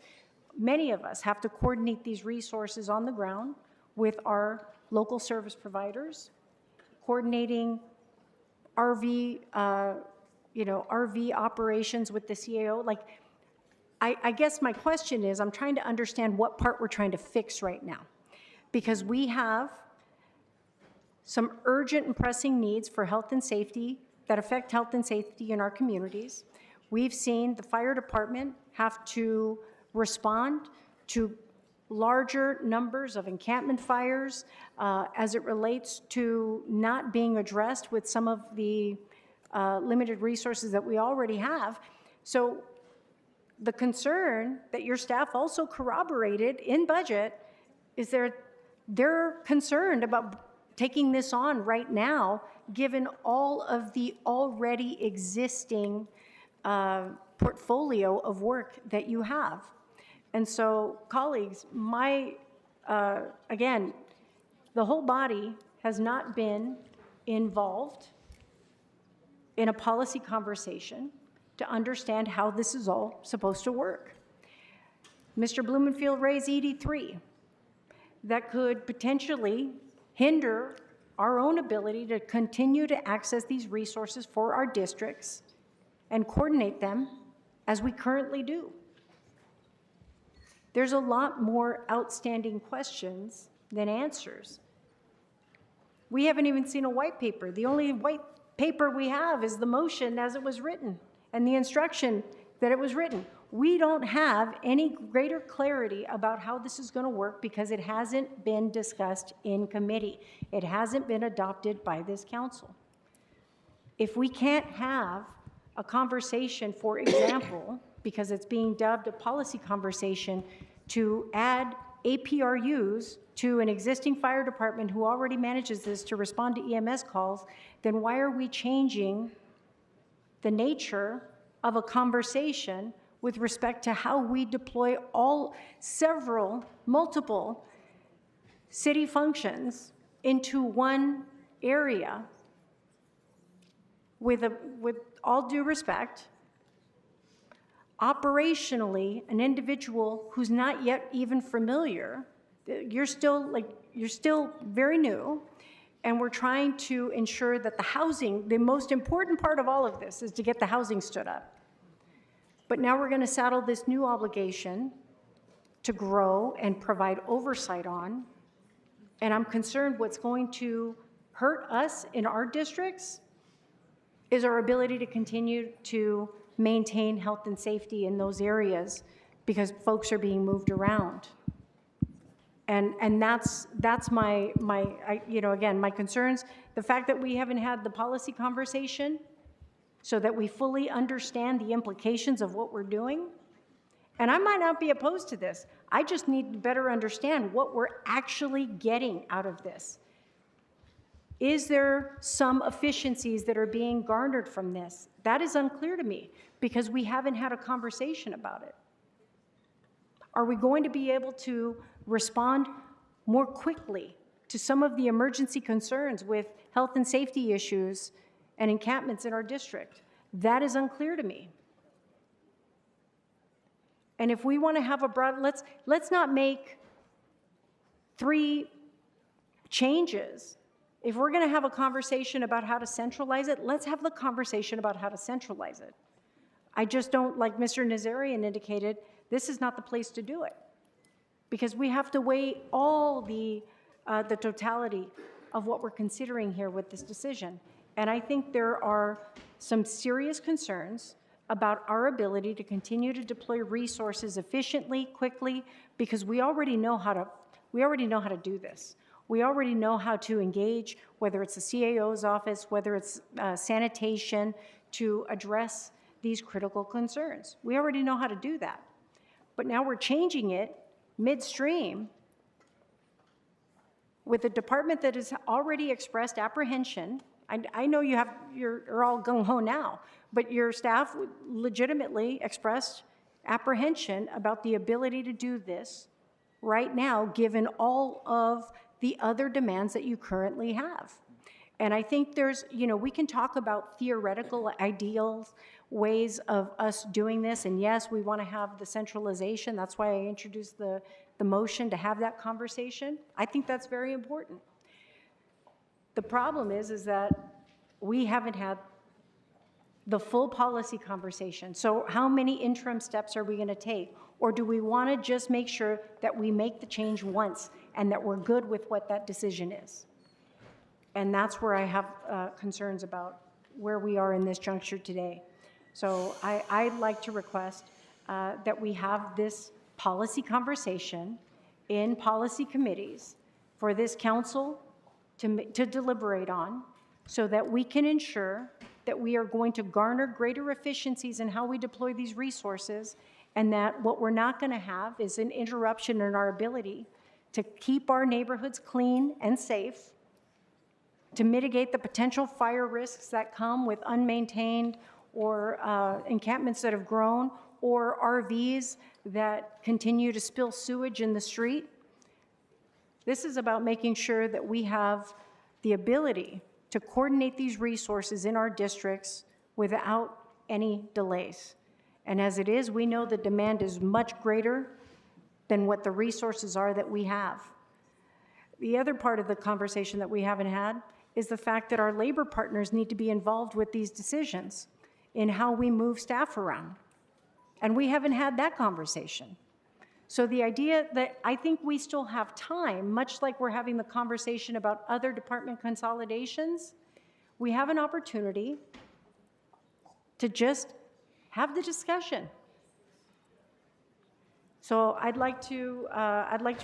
Many of us have to coordinate these resources on the ground with our local service providers, coordinating RV operations with the CAO. Like, I guess my question is, I'm trying to understand what part we're trying to fix right now. Because we have some urgent and pressing needs for health and safety that affect health and safety in our communities. We've seen the fire department have to respond to larger numbers of encampment fires as it relates to not being addressed with some of the limited resources that we already have. So the concern that your staff also corroborated in budget is they're concerned about taking this on right now, given all of the already existing portfolio of work that you have. And so, colleagues, again, the whole body has not been involved in a policy conversation to understand how this is all supposed to work. Mr. Blumenfield raised ED3 that could potentially hinder our own ability to continue to access these resources for our districts and coordinate them as we currently do. There's a lot more outstanding questions than answers. We haven't even seen a white paper. The only white paper we have is the motion as it was written and the instruction that it was written. We don't have any greater clarity about how this is going to work because it hasn't been discussed in committee. It hasn't been adopted by this council. If we can't have a conversation, for example, because it's being dubbed a policy conversation, to add APRUs to an existing fire department who already manages this to respond to EMS calls, then why are we changing the nature of a conversation with respect to how we deploy multiple city functions into one area? With all due respect, operationally, an individual who's not yet even familiar, you're still very new, and we're trying to ensure that the housing, the most important part of all of this is to get the housing stood up. But now we're going to saddle this new obligation to grow and provide oversight on, and I'm concerned what's going to hurt us in our districts is our ability to continue to maintain health and safety in those areas because folks are being moved around. And that's my again, my concerns. The fact that we haven't had the policy conversation so that we fully understand the implications of what we're doing. And I might not be opposed to this. I just need to better understand what we're actually getting out of this. Is there some efficiencies that are being garnered from this? That is unclear to me because we haven't had a conversation about it. Are we going to be able to respond more quickly to some of the emergency concerns with health and safety issues and encampments in our district? That is unclear to me. And if we want to have a broad, let's not make 3 changes. If we're going to have a conversation about how to centralize it, let's have the conversation about how to centralize it. I just don't, like Mr. Nazarian indicated, this is not the place to do it. Because we have to weigh all the totality of what we're considering here with this decision. And I think there are some serious concerns about our ability to continue to deploy resources efficiently, quickly, because we already know how to do this. We already know how to engage, whether it's the CAO's office, whether it's sanitation, to address these critical concerns. We already know how to do that. But now we're changing it midstream with a department that has already expressed apprehension. I know you're all gung-ho now, but your staff legitimately expressed apprehension about the ability to do this right now, given all of the other demands that you currently have. And I think there's, we can talk about theoretical ideals, ways of us doing this, and yes, we want to have the centralization. That's why I introduced the motion to have that conversation. I think that's very important. The problem is that we haven't had the full policy conversation. So how many interim steps are we going to take? Or do we want to just make sure that we make the change once and that we're good with what that decision is? And that's where I have concerns about where we are in this juncture today. So I'd like to request that we have this policy conversation in policy committees for this council to deliberate on, so that we can ensure that we are going to garner greater efficiencies in how we deploy these resources, and that what we're not going to have is an interruption in our ability to keep our neighborhoods clean and safe, to mitigate the potential fire risks that come with unmaintained or encampments that have grown, or RVs that continue to spill sewage in the street. This is about making sure that we have the ability to coordinate these resources in our districts without any delays. And as it is, we know the demand is much greater than what the resources are that we have. The other part of the conversation that we haven't had is the fact that our labor partners need to be involved with these decisions in how we move staff around. And we haven't had that conversation. So the idea that I think we still have time, much like we're having the conversation about other department consolidations, we have an opportunity to just have the discussion. So I'd like to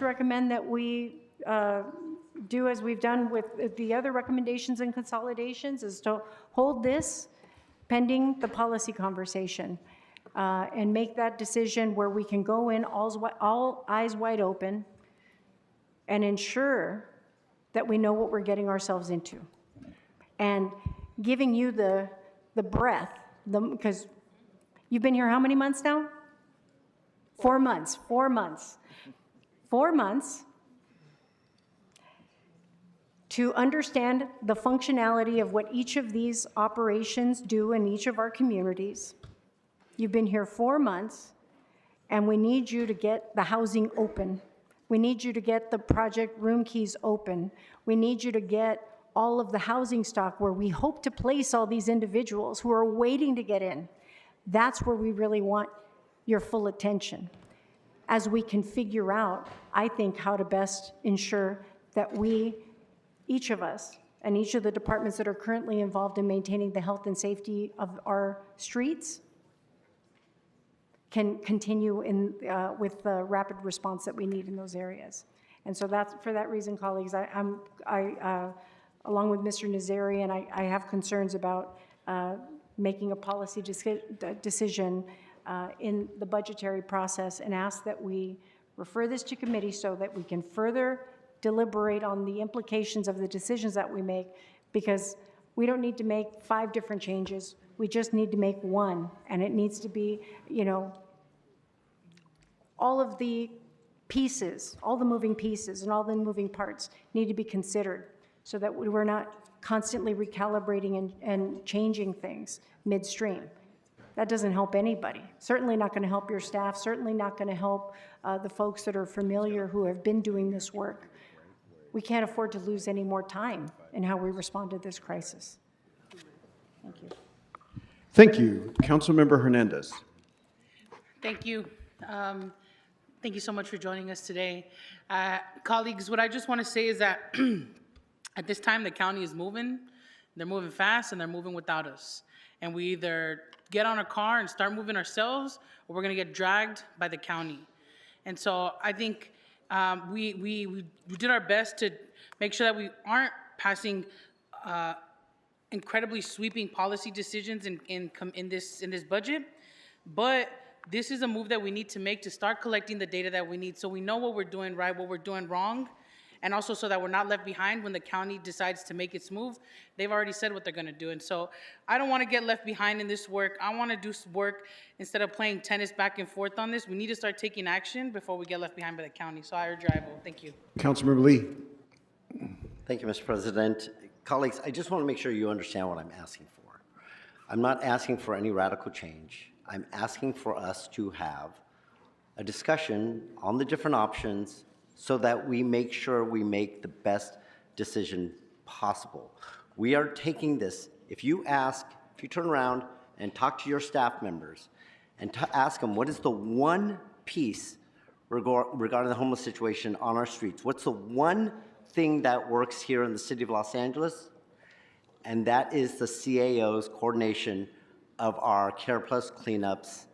recommend that we do as we've done with the other recommendations and consolidations, is to hold this pending the policy conversation. And make that decision where we can go in all eyes wide open and ensure that we know what we're getting ourselves into. And giving you the breath, because you've been here how many months now? 4 months, 4 months. 4 months to understand the functionality of what each of these operations do in each of our communities. You've been here 4 months, and we need you to get the housing open. We need you to get the project room keys open. We need you to get all of the housing stock where we hope to place all these individuals who are waiting to get in. That's where we really want your full attention, as we can figure out, I think, how to best ensure that we, each of us, and each of the departments that are currently involved in maintaining the health and safety of our streets, can continue with the rapid response that we need in those areas. And so that's, for that reason, colleagues, along with Mr. Nazarian, I have concerns about making a policy decision in the budgetary process, and ask that we refer this to committee so that we can further deliberate on the implications of the decisions that we make, because we don't need to make 5 different changes. We just need to make one, and it needs to be, all of the pieces, all the moving pieces and all the moving parts need to be considered, so that we're not constantly recalibrating and changing things midstream. That doesn't help anybody. Certainly not going to help your staff, certainly not going to help the folks that are familiar, who have been doing this work. We can't afford to lose any more time in how we respond to this crisis. Thank you. Thank you. Councilmember Hernandez. Thank you. Thank you so much for joining us today. Colleagues, what I just want to say is that at this time, the county is moving. They're moving fast, and they're moving without us. And we either get on a car and start moving ourselves, or we're going to get dragged by the county. And so I think we did our best to make sure that we aren't passing incredibly sweeping policy decisions in this budget, but this is a move that we need to make to start collecting the data that we need, so we know what we're doing right, what we're doing wrong, and also so that we're not left behind when the county decides to make its move. They've already said what they're going to do, and so I don't want to get left behind in this work. I want to do work instead of playing tennis back and forth on this. We need to start taking action before we get left behind by the county. So I urge your vote. Thank you. Councilmember Lee. Thank you, Mr. President. Colleagues, I just want to make sure you understand what I'm asking for. I'm not asking for any radical change. I'm asking for us to have a discussion on the different options so that we make sure we make the best decision possible. We are taking this, if you turn around and talk to your staff members and ask them, what is the one piece regarding the homeless situation on our streets? What's the one thing that works here in the city of Los Angeles? And that is the CAO's coordination of our Care Plus cleanups,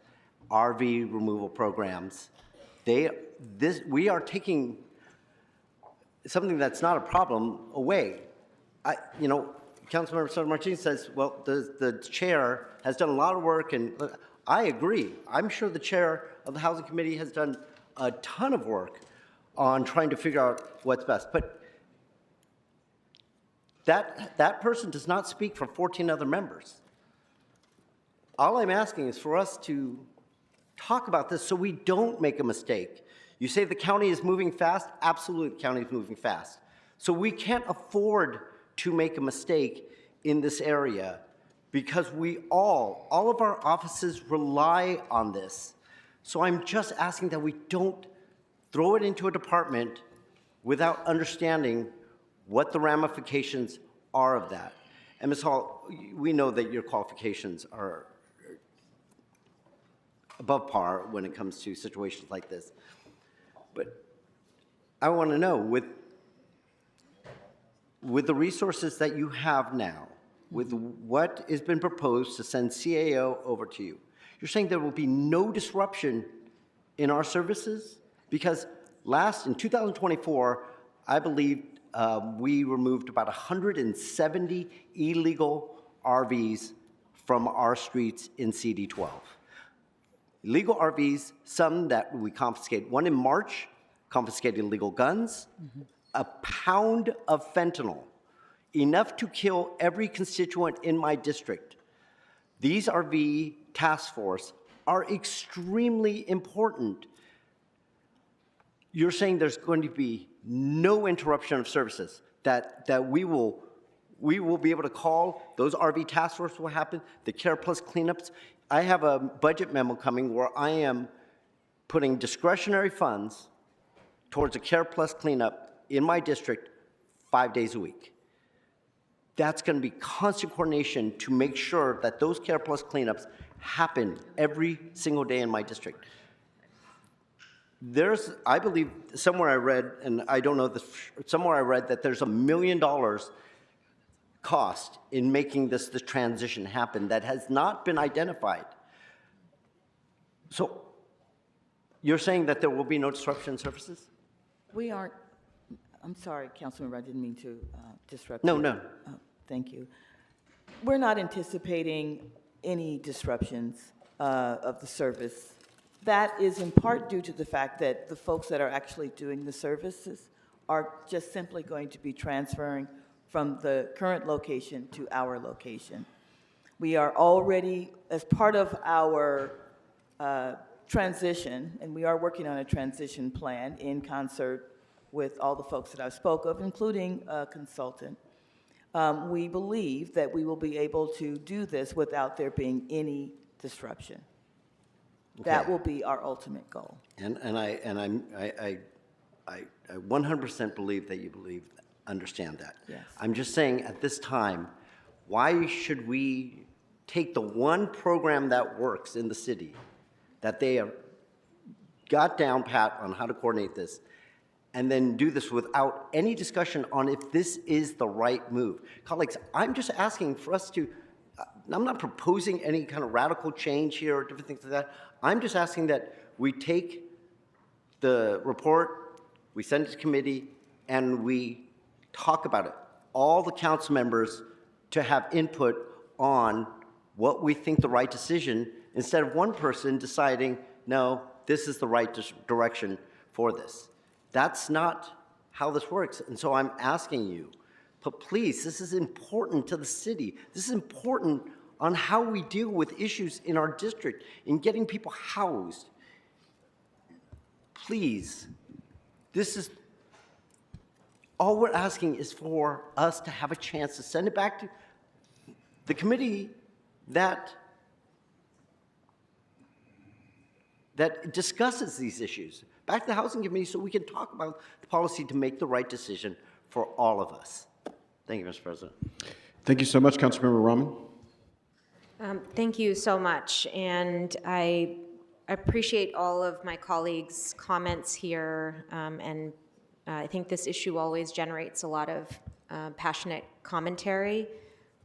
RV removal programs. We are taking something that's not a problem away. Councilmember Soto Martinez says, well, the chair has done a lot of work, and I agree. I'm sure the chair of the Housing Committee has done a ton of work on trying to figure out what's best. But that person does not speak for 14 other members. All I'm asking is for us to talk about this so we don't make a mistake. You say the county is moving fast? Absolutely, the county is moving fast. So we can't afford to make a mistake in this area because all of our offices rely on this. So I'm just asking that we don't throw it into a department without understanding what the ramifications are of that. And Ms. Hall, we know that your qualifications are above par when it comes to situations like this. But I want to know, with the resources that you have now, with what has been proposed to send CAO over to you, you're saying there will be no disruption in our services? Because in 2024, I believe we removed about 170 illegal RVs from our streets in CD12. Illegal RVs, some that we confiscated. One in March, confiscated illegal guns, a pound of fentanyl, enough to kill every constituent in my district. These RV task force are extremely important. You're saying there's going to be no interruption of services, that we will be able to call, those RV task force will happen, the Care Plus cleanups. I have a budget memo coming where I am putting discretionary funds towards a Care Plus cleanup in my district 5 days a week. That's going to be constant coordination to make sure that those Care Plus cleanups happen every single day in my district. I believe somewhere I read, and I don't know this, somewhere I read that there's $1 million cost in making the transition happen that has not been identified. So you're saying that there will be no disruption in services? We aren't, I'm sorry, Councilmember, I didn't mean to disrupt No, you. no. Thank you. We're not anticipating any disruptions of the service. That is in part due to the fact that the folks that are actually doing the services are just simply going to be transferring from the current location to our location. We are already, as part of our transition, and we are working on a transition plan in concert with all the folks that I spoke of, including a consultant. We believe that we will be able to do this without there being any disruption. Okay. That will be our ultimate goal. And I 100% believe that you understand that. Yes. I'm just saying at this time, why should we take the one program that works in the city, that they have got down pat on how to coordinate this, and then do this without any discussion on if this is the right move? Colleagues, I'm just asking for us to, I'm not proposing any kind of radical change here or different things like that. I'm just asking that we take the report, we send it to committee, and we talk about it. All the council members to have input on what we think the right decision, instead of one person deciding, no, this is the right direction for this. That's not how this works. And so I'm asking you, but please, this is important to the city. This is important on how we deal with issues in our district, in getting people housed. Please, this is, all we're asking is for us to have a chance to send it back to the committee that discusses these issues, back to the Housing Committee, so we can talk about the policy to make the right decision for all of us. Thank you, Mr. President. Thank you so much, Councilmember Rahman. Thank you so much, and I appreciate all of my colleagues' comments here, and I think this issue always generates a lot of passionate commentary,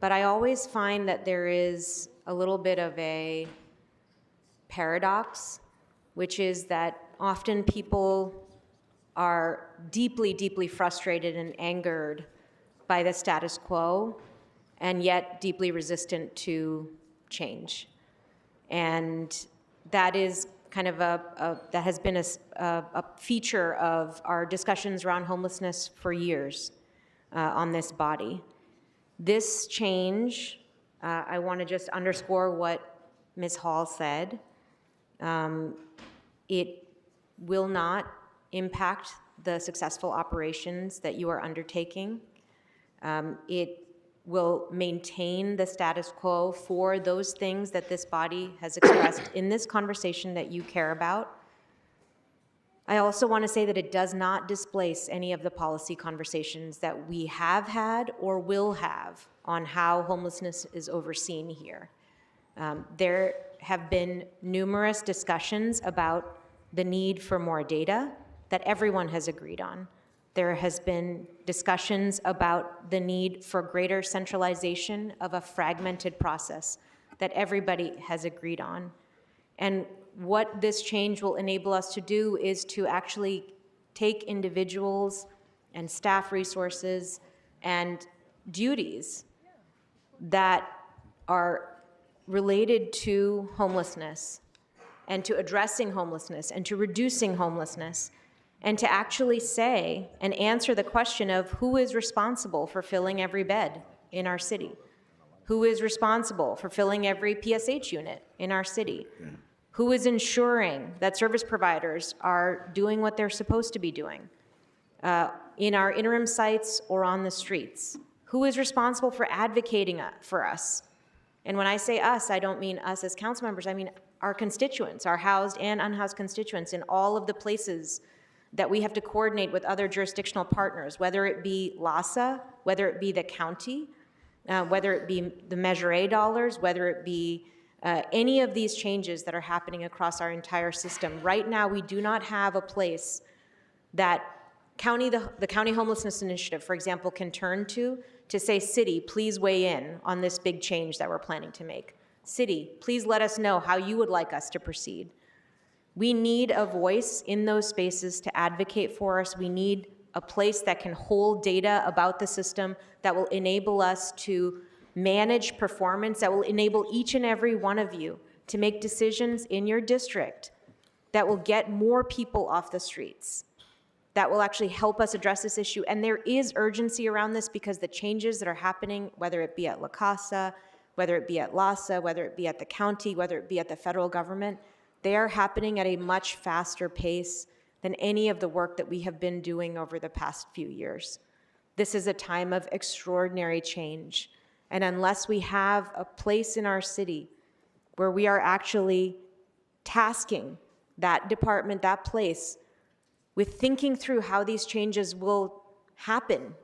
but I always find that there is a little bit of a paradox, which is that often people are deeply, deeply frustrated and angered by the status quo, and yet deeply resistant to change. And that is kind of that has been a feature of our discussions around homelessness for years on this body. This change, I want to just underscore what Ms. Hall said. It will not impact the successful operations that you are undertaking. It will maintain the status quo for those things that this body has expressed in this conversation that you care about. I also want to say that it does not displace any of the policy conversations that we have had or will have on how homelessness is overseen here. There have been numerous discussions about the need for more data that everyone has agreed on. There has been discussions about the need for greater centralization of a fragmented process that everybody has agreed on. And what this change will enable us to do is to actually take individuals and staff resources and duties that are related to homelessness and to addressing homelessness and to reducing homelessness, and to actually say and answer the question of who is responsible for filling every bed in our city? Who is responsible for filling every PSH unit in our city? Who is ensuring that service providers are doing what they're supposed to be doing in our interim sites or on the streets? Who is responsible for advocating for us? And when I say us, I don't mean us as council members, I mean our constituents, our housed and unhoused constituents in all of the places that we have to coordinate with other jurisdictional partners, whether it be LASA, whether it be the county, whether it be the Measure A dollars, whether it be any of these changes that are happening across our entire system. Right now, we do not have a place that the County Homelessness Initiative, for example, can turn to say, city, please weigh in on this big change that we're planning to make. City, please let us know how you would like us to proceed. We need a voice in those spaces to advocate for us. We need a place that can hold data about the system that will enable us to manage performance, that will enable each and every one of you to make decisions in your district that will get more people off the streets, that will actually help us address this issue. And there is urgency around this because the changes that are happening, whether it be at La Casa, whether it be at LASA, whether it be at the county, whether it be at the federal government, they are happening at a much faster pace than any of the work that we have been doing over the past few years. This is a time of extraordinary change. And unless we have a place in our city where we are actually tasking that department, that place, with thinking through how these changes will happen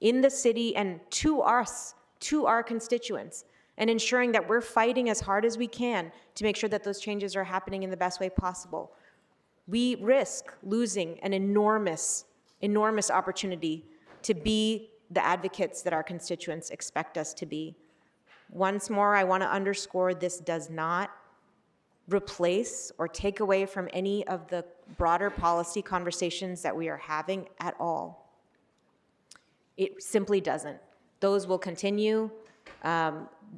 in the city and to us, to our constituents, and ensuring that we're fighting as hard as we can to make sure that those changes are happening in the best way possible, we risk losing an enormous, enormous opportunity to be the advocates that our constituents expect us to be. Once more, I want to underscore this does not replace or take away from any of the broader policy conversations that we are having at all. It simply doesn't. Those will continue.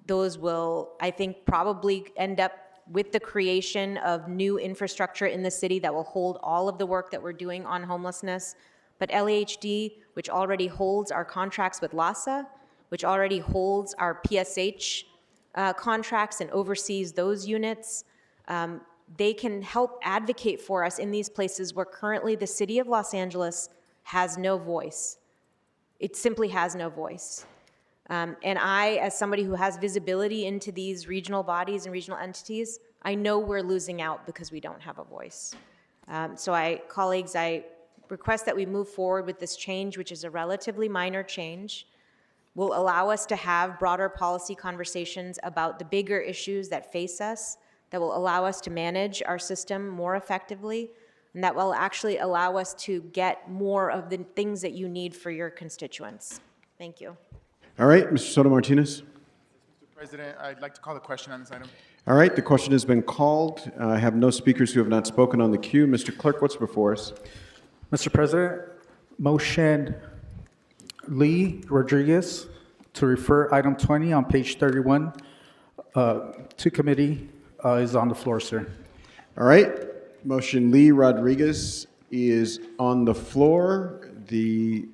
Those will, I think, probably end up with the creation of new infrastructure in the city that will hold all of the work that we're doing on homelessness. But LAHD, which already holds our contracts with LASA, which already holds our PSH contracts and oversees those units, they can help advocate for us in these places where currently the city of Los Angeles has no voice. It simply has no voice. And I, as somebody who has visibility into these regional bodies and regional entities, I know we're losing out because we don't have a voice. So colleagues, I request that we move forward with this change, which is a relatively minor change. will allow us to have broader policy conversations about the bigger issues that face us, that will allow us to manage our system more effectively, and that will actually allow us to get more of the things that you need for your constituents. Thank you. All right, Mr. Soto Martinez. Mr. President, I'd like to call the question on this item. All right, the question has been called. I have no speakers who have not spoken on the queue. Mr. Clerk, what's before us? Mr. President, motion Lee Rodriguez to refer item 20 on page 31 to committee is on the floor, sir. All right, motion Lee Rodriguez is on the floor. The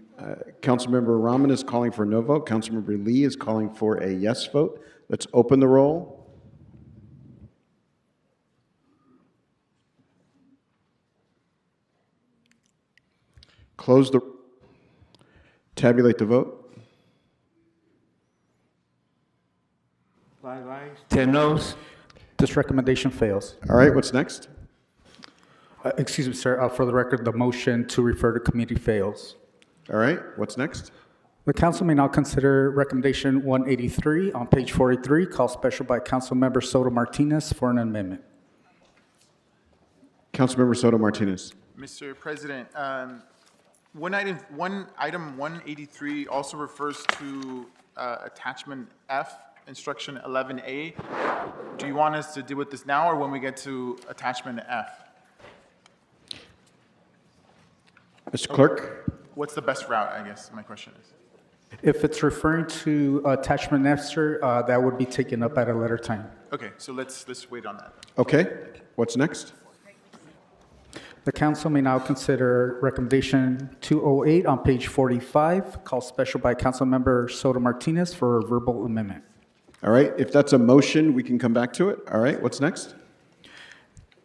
Councilmember Rahman is calling for a no vote. Councilmember Lee is calling for a yes vote. Let's open the roll. Close the, tabulate the vote. 5 ayes, 10 noes. This recommendation fails. All right, what's next? Excuse me, sir. For the record, the motion to refer to committee fails. All right, what's next? The council may now consider recommendation 183 on page 43, called special by Councilmember Soto Martinez for an amendment. Councilmember Soto Martinez. Mr. President, item 183 also refers to attachment F, instruction 11A. Do you want us to deal with this now or when we get to attachment F? Mr. Clerk? What's the best route, I guess my question is. If it's referring to attachment F, sir, that would be taken up at a later time. Okay, so let's wait on that. Okay, what's next? The council may now consider recommendation 208 on page 45, called special by Councilmember Soto Martinez for a verbal amendment. All right, if that's a motion, we can come back to it. All right, what's next?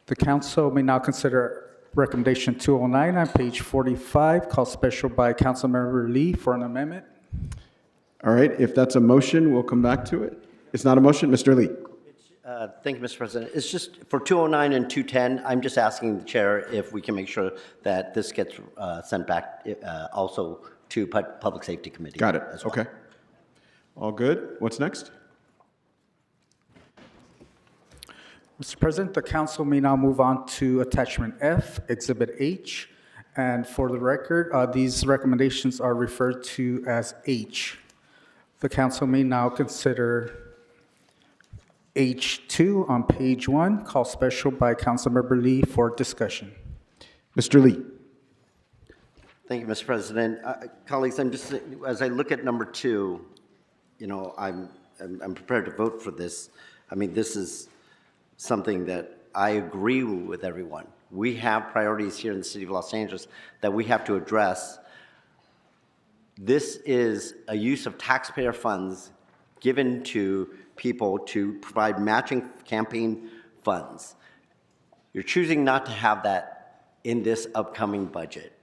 The council may now consider recommendation 209 on page 45, called special by Councilmember Lee for an amendment. All right, if that's a motion, we'll come back to it. It's not a motion, Mr. Lee. Thank you, Mr. President. It's just for 209 and 210, I'm just asking the chair if we can make sure that this gets sent back also to Public Safety Committee. Got it, as well. okay. All good, what's next? Mr. President, the council may now move on to attachment F, Exhibit H. And for the record, these recommendations are referred to as H. The council may now consider H2 on page 1, called special by Councilmember Lee for discussion. Mr. Lee. Thank you, Mr. President. Colleagues, I'm just, as I look at number 2, you know, I'm prepared to vote for this. I mean, this is something that I agree with everyone. We have priorities here in the city of Los Angeles that we have to address. This is a use of taxpayer funds given to people to provide matching campaign funds. You're choosing not to have that in this upcoming budget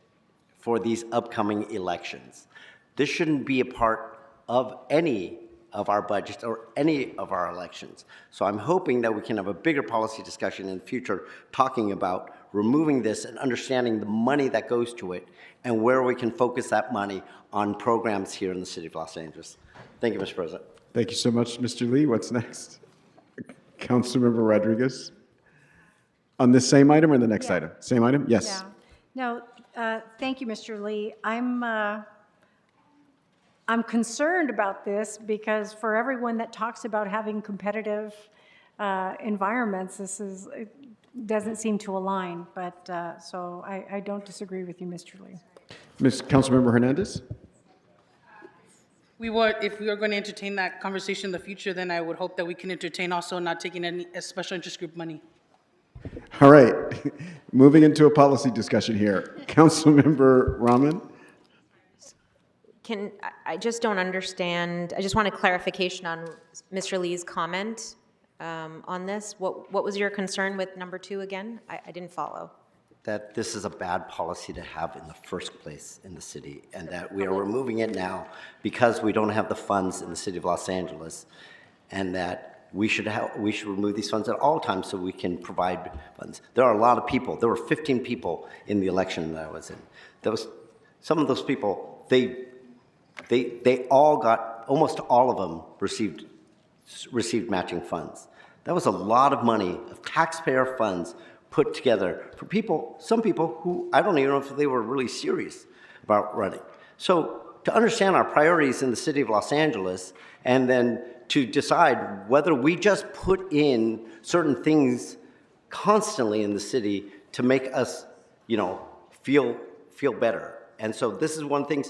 for these upcoming elections. This shouldn't be a part of any of our budgets or any of our elections. So I'm hoping that we can have a bigger policy discussion in the future talking about removing this and understanding the money that goes to it and where we can focus that money on programs here in the city of Los Angeles. Thank you, Mr. President. Thank you so much, Mr. Lee. What's next? Councilmember Rodriguez. On this same item or the next item? Same item? Yes. Yeah. No, thank you, Mr. Lee. I'm concerned about this because for everyone that talks about having competitive environments, it doesn't seem to align. But so I don't disagree with you, Mr. Lee. Councilmember Hernandez? If we are going to entertain that conversation in the future, then I would hope that we can entertain also not taking any special interest group money. All right, moving into a policy discussion here. Councilmember Rahman? I just don't understand. I just want a clarification on Mr. Lee's comment on this. What was your concern with number 2 again? I didn't follow. That this is a bad policy to have in the first place in the city, and that we are removing it now because we don't have the funds in the city of Los Angeles, and that we should remove these funds at all times so we can provide funds. There are a lot of people. There were 15 people in the election that I was in. Some of those people, they all got almost all of them received matching funds. That was a lot of money of taxpayer funds put together for people, some people who I don't even know if they were really serious about running. So to understand our priorities in the city of Los Angeles, and then to decide whether we just put in certain things constantly in the city to make us, feel better. And so this is one thing,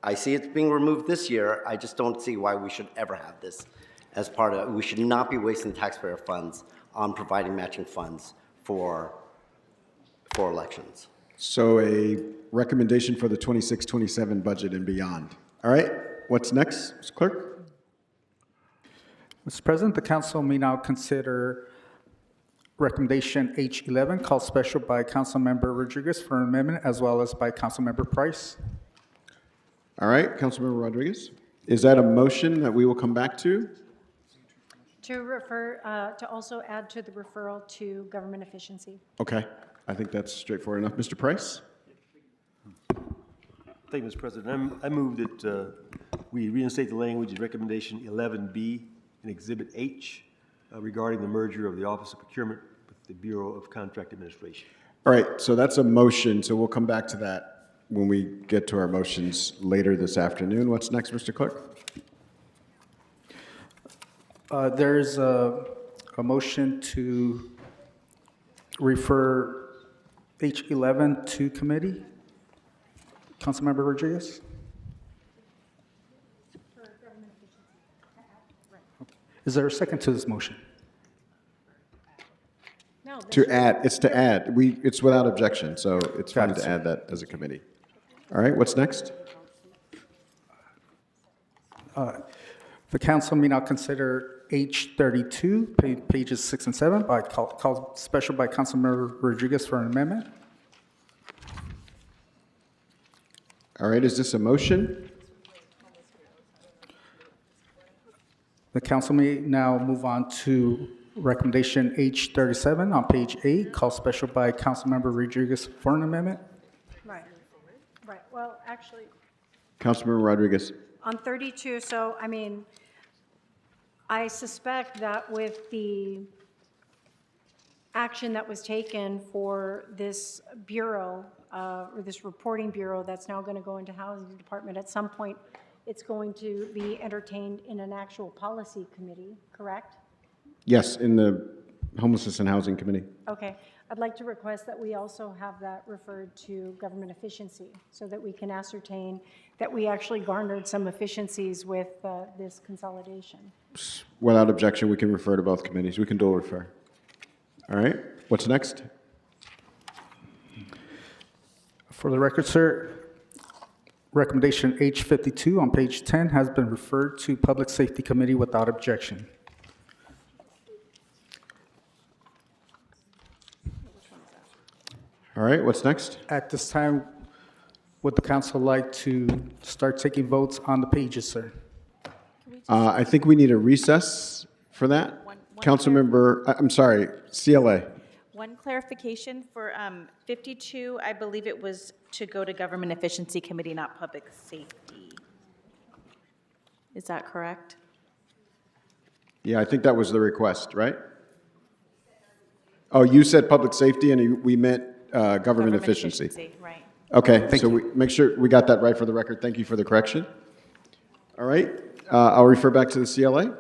I see it's being removed this year. I just don't see why we should ever have this as part of it. We should not be wasting taxpayer funds on providing matching funds for elections. So a recommendation for the 26-27 budget and beyond. All right, what's next, Mr. Clerk? Mr. President, the council may now consider recommendation H11, called special by Councilmember Rodriguez for an amendment, as well as by Councilmember Price. All right, Councilmember Rodriguez. Is that a motion that we will come back to? To refer, to also add to the referral to government efficiency. Okay, I think that's straightforward enough. Mr. Price? Thank you, Mr. President. I move that we reinstate the language in recommendation 11B in Exhibit H regarding the merger of the Office of Procurement with the Bureau of Contract Administration. All right, so that's a motion, so we'll come back to that when we get to our motions later this afternoon. What's next, Mr. Clerk? There's a motion to refer H11 to committee. Councilmember Rodriguez? Is there a second to this motion? No. To add, it's to add. It's without objection, so it's fine to add that as a committee. All right, what's next? The council may now consider H32, pages 6 and 7, called special by Councilmember Rodriguez for an amendment. All right, is this a motion? The council may now move on to recommendation H37 on page 8, called special by Councilmember Rodriguez for an amendment. Right. Well, actually, Councilmember Rodriguez. on 32, so, I suspect that with the action that was taken for this bureau, or this reporting bureau that's now going to go into Housing Department, at some point, it's going to be entertained in an actual policy committee, correct? Yes, in the Homelessness and Housing Committee. Okay. I'd like to request that we also have that referred to government efficiency so that we can ascertain that we actually garnered some efficiencies with this consolidation. Without objection, we can refer to both committees. We can dual refer. All right, what's next? For the record, sir, recommendation H52 on page 10 has been referred to Public Safety Committee without objection. All right, what's next? At this time, would the council like to start taking votes on the pages, sir? I think we need a recess for that. Councilmember, I'm sorry, CLA. One clarification for 52, I believe it was to go to Government Efficiency Committee, not Public Safety. Is that correct? Yeah, I think that was the request, right? Oh, you said public safety and we meant government efficiency. Right. Okay, so we make sure we got that right for the record. Thank you for the correction. All right, I'll refer back to the CLA.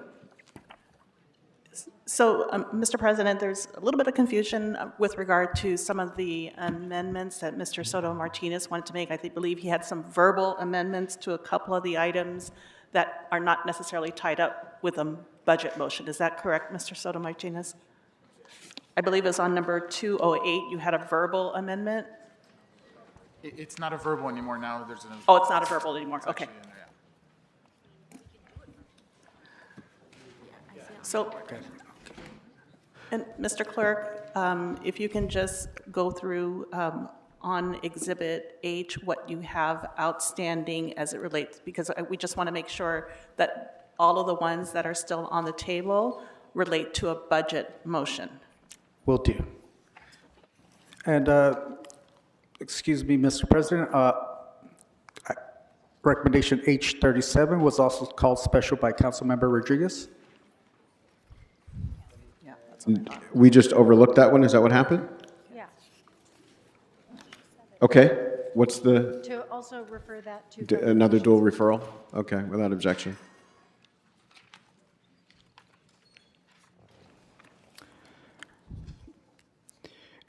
So, Mr. President, there's a little bit of confusion with regard to some of the amendments that Mr. Soto Martinez wanted to make. I believe he had some verbal amendments to a couple of the items that are not necessarily tied up with a budget motion. Is that correct, Mr. Soto Martinez? I believe it was on number 208, you had a verbal amendment? It's not a verbal anymore now. There's an. Oh, it's not a verbal anymore, okay. So, and Mr. Clerk, if you can just go through on Exhibit H what you have outstanding as it relates, because we just want to make sure that all of the ones that are still on the table relate to a budget motion. Will do. And excuse me, Mr. President, Recommendation H37 was also called special by Councilmember Rodriguez. We just overlooked that one, is that what happened? Yeah. Okay, what's the, To also refer that to. another dual referral? Okay, without objection.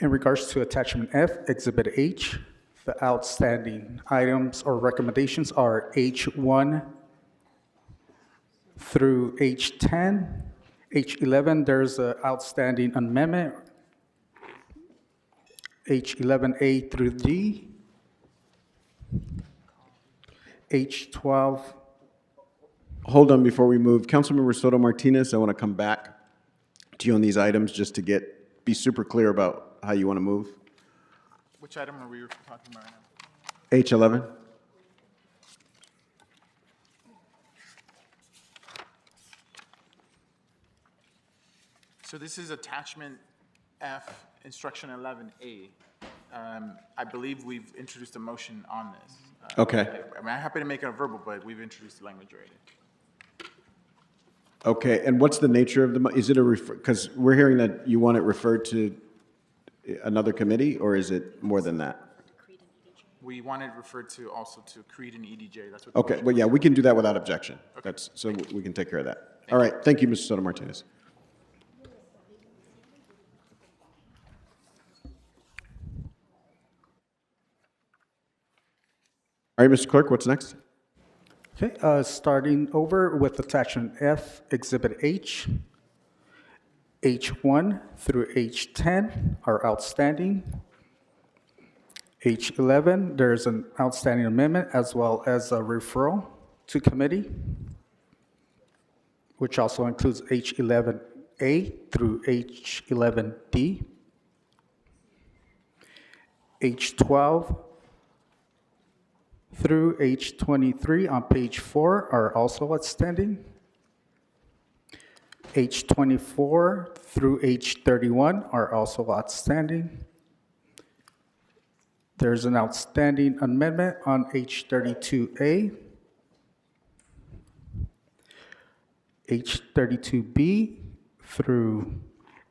In regards to attachment F, Exhibit H, the outstanding items or recommendations are H1 through H10. H11, there's an outstanding amendment. H11A through D. H12. Hold on before we move. Councilmember Soto Martinez, I want to come back to you on these items just to be super clear about how you want to move. Which item are we talking about right now? H11. So this is attachment F, instruction 11A. I believe we've introduced a motion on this. Okay. I'm happy to make it a verbal, but we've introduced the language already. Okay, and what's the nature of is it a because we're hearing that you want it referred to another committee, or is it more than that? We want it referred to also to CREED and EDJ. That's what. Okay, well, yeah, we can do that without objection. That's, so we can take care of that. All right, thank you, Mr. Soto Martinez. All right, Mr. Clerk, what's next? Okay, starting over with attachment F, Exhibit H. H1 through H10 are outstanding. H11, there's an outstanding amendment as well as a referral to committee, which also includes H11A through H11D. H12 through H23 on page 4 are also outstanding. H24 through H31 are also outstanding. There's an outstanding amendment on H32A. H32B through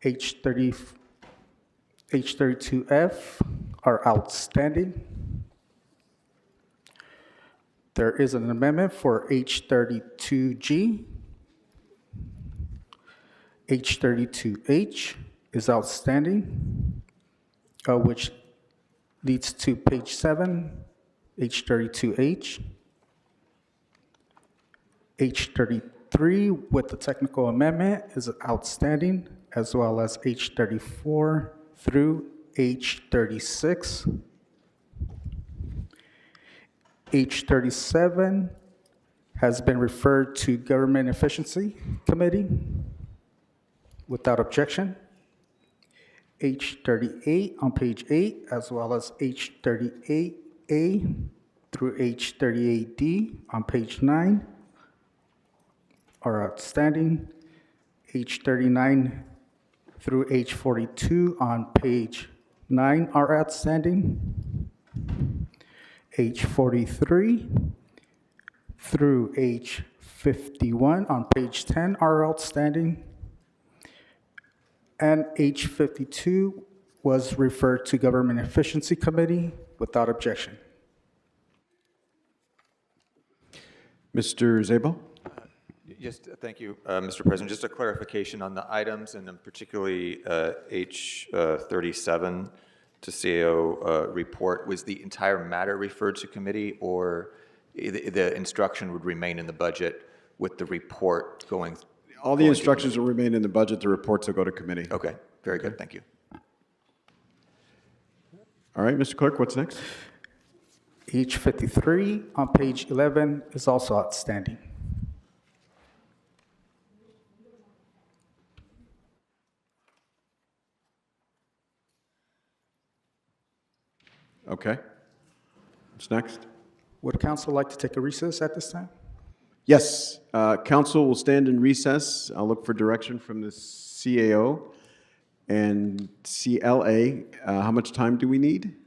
H32F are outstanding. There is an amendment for H32G. H32H is outstanding, which leads to page 7, H32H. H33 with the technical amendment is outstanding, as well as H34 through H36. H37 has been referred to Government Efficiency Committee without objection. H38 on page 8, as well as H38A through H38D on page 9 are outstanding. H39 through H42 on page 9 are outstanding. H43 through H51 on page 10 are outstanding. And H52 was referred to Government Efficiency Committee without objection. Mr. Zabel? Just, thank you, Mr. President. Just a clarification on the items, and particularly H37 to CAO report. Was the entire matter referred to committee, or the instruction would remain in the budget with the report going? All the instructions will remain in the budget. The reports will go to committee. Okay, very good. Thank you. All right, Mr. Clerk, what's next? H53 on page 11 is also outstanding. Okay. What's next? Would council like to take a recess at this time? Yes, council will stand in recess. I'll look for direction from the CAO and CLA. How much time do we need?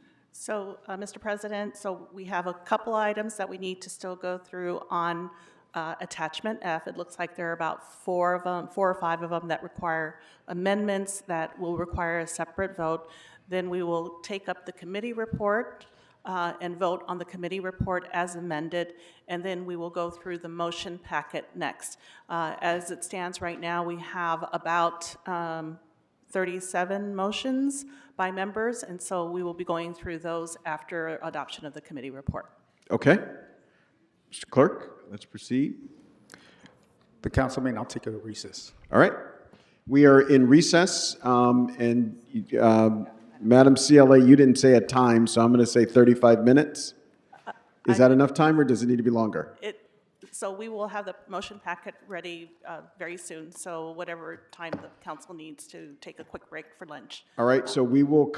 So, Mr. President, so we have a couple items that we need to still go through on attachment F. It looks like there are about four or five of them that require amendments that will require a separate vote. Then we will take up the committee report and vote on the committee report as amended, and then we will go through the motion packet next. As it stands right now, we have about 37 motions by members, and so we will be going through those after adoption of the committee report. Okay. Mr. Clerk, let's proceed. The council may now take a recess. All right. We are in recess, Madam CLA, you didn't say a time, so I'm going to say 35 minutes. Is that enough time, or does it need to be longer? So we will have the motion packet ready very soon, so whatever time the council needs to take a quick break for lunch. All right, so we will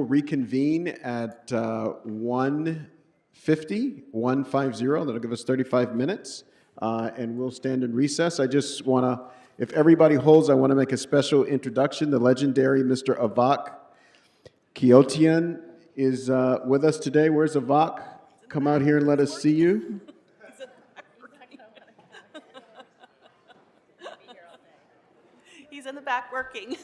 reconvene at 1:50. That'll give us 35 minutes, and we'll stand in recess. I just want to, if everybody holds, I want to make a special introduction. The legendary Mr. Avak Kiotian is with us today. Where's Avak? Come out here and let us see you. He's in the back working.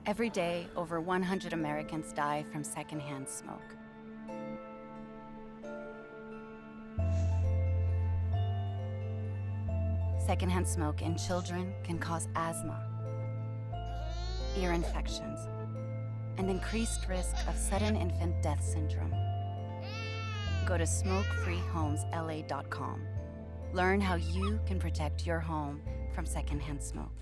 Every day, over 100 Americans die from secondhand smoke. Secondhand smoke in children can cause asthma, ear infections, and increased risk of sudden infant death syndrome. Go to smokefreehomesla.com. Learn how you can protect your home from secondhand smoke.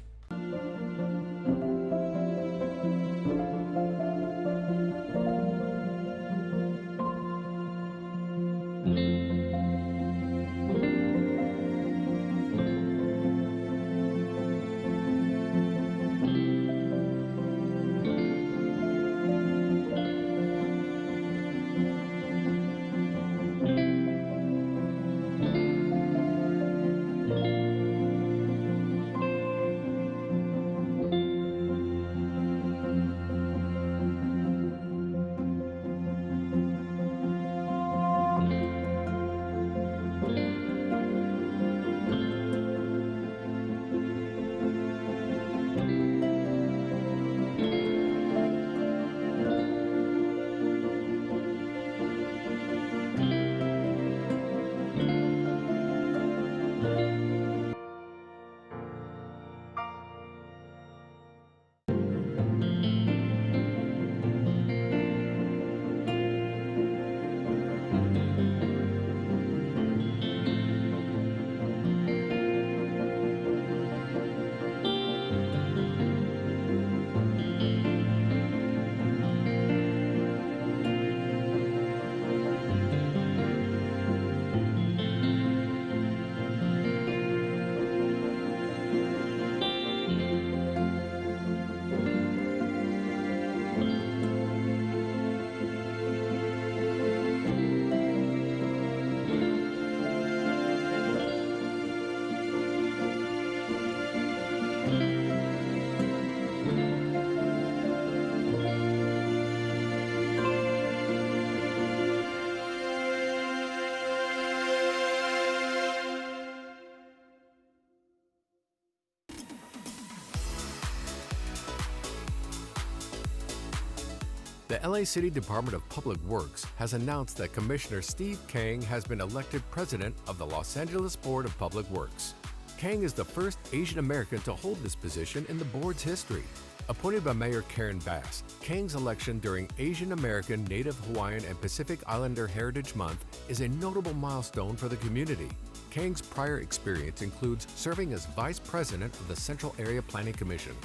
The LA City Department of Public Works has announced that Commissioner Steve Kang has been elected president of the Los Angeles Board of Public Works. Kang is the first Asian American to hold this position in the board's history. Appointed by Mayor Karen Bass, Kang's election during Asian American, Native Hawaiian, and Pacific Islander Heritage Month is a notable milestone for the community. Kang's prior experience includes serving as vice president of the Central Area Planning Commission.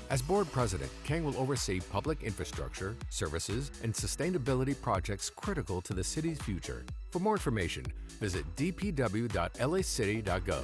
As board president, Kang will oversee public infrastructure, services, and sustainability projects critical to the city's future. For more information, visit dpw.lacity.gov.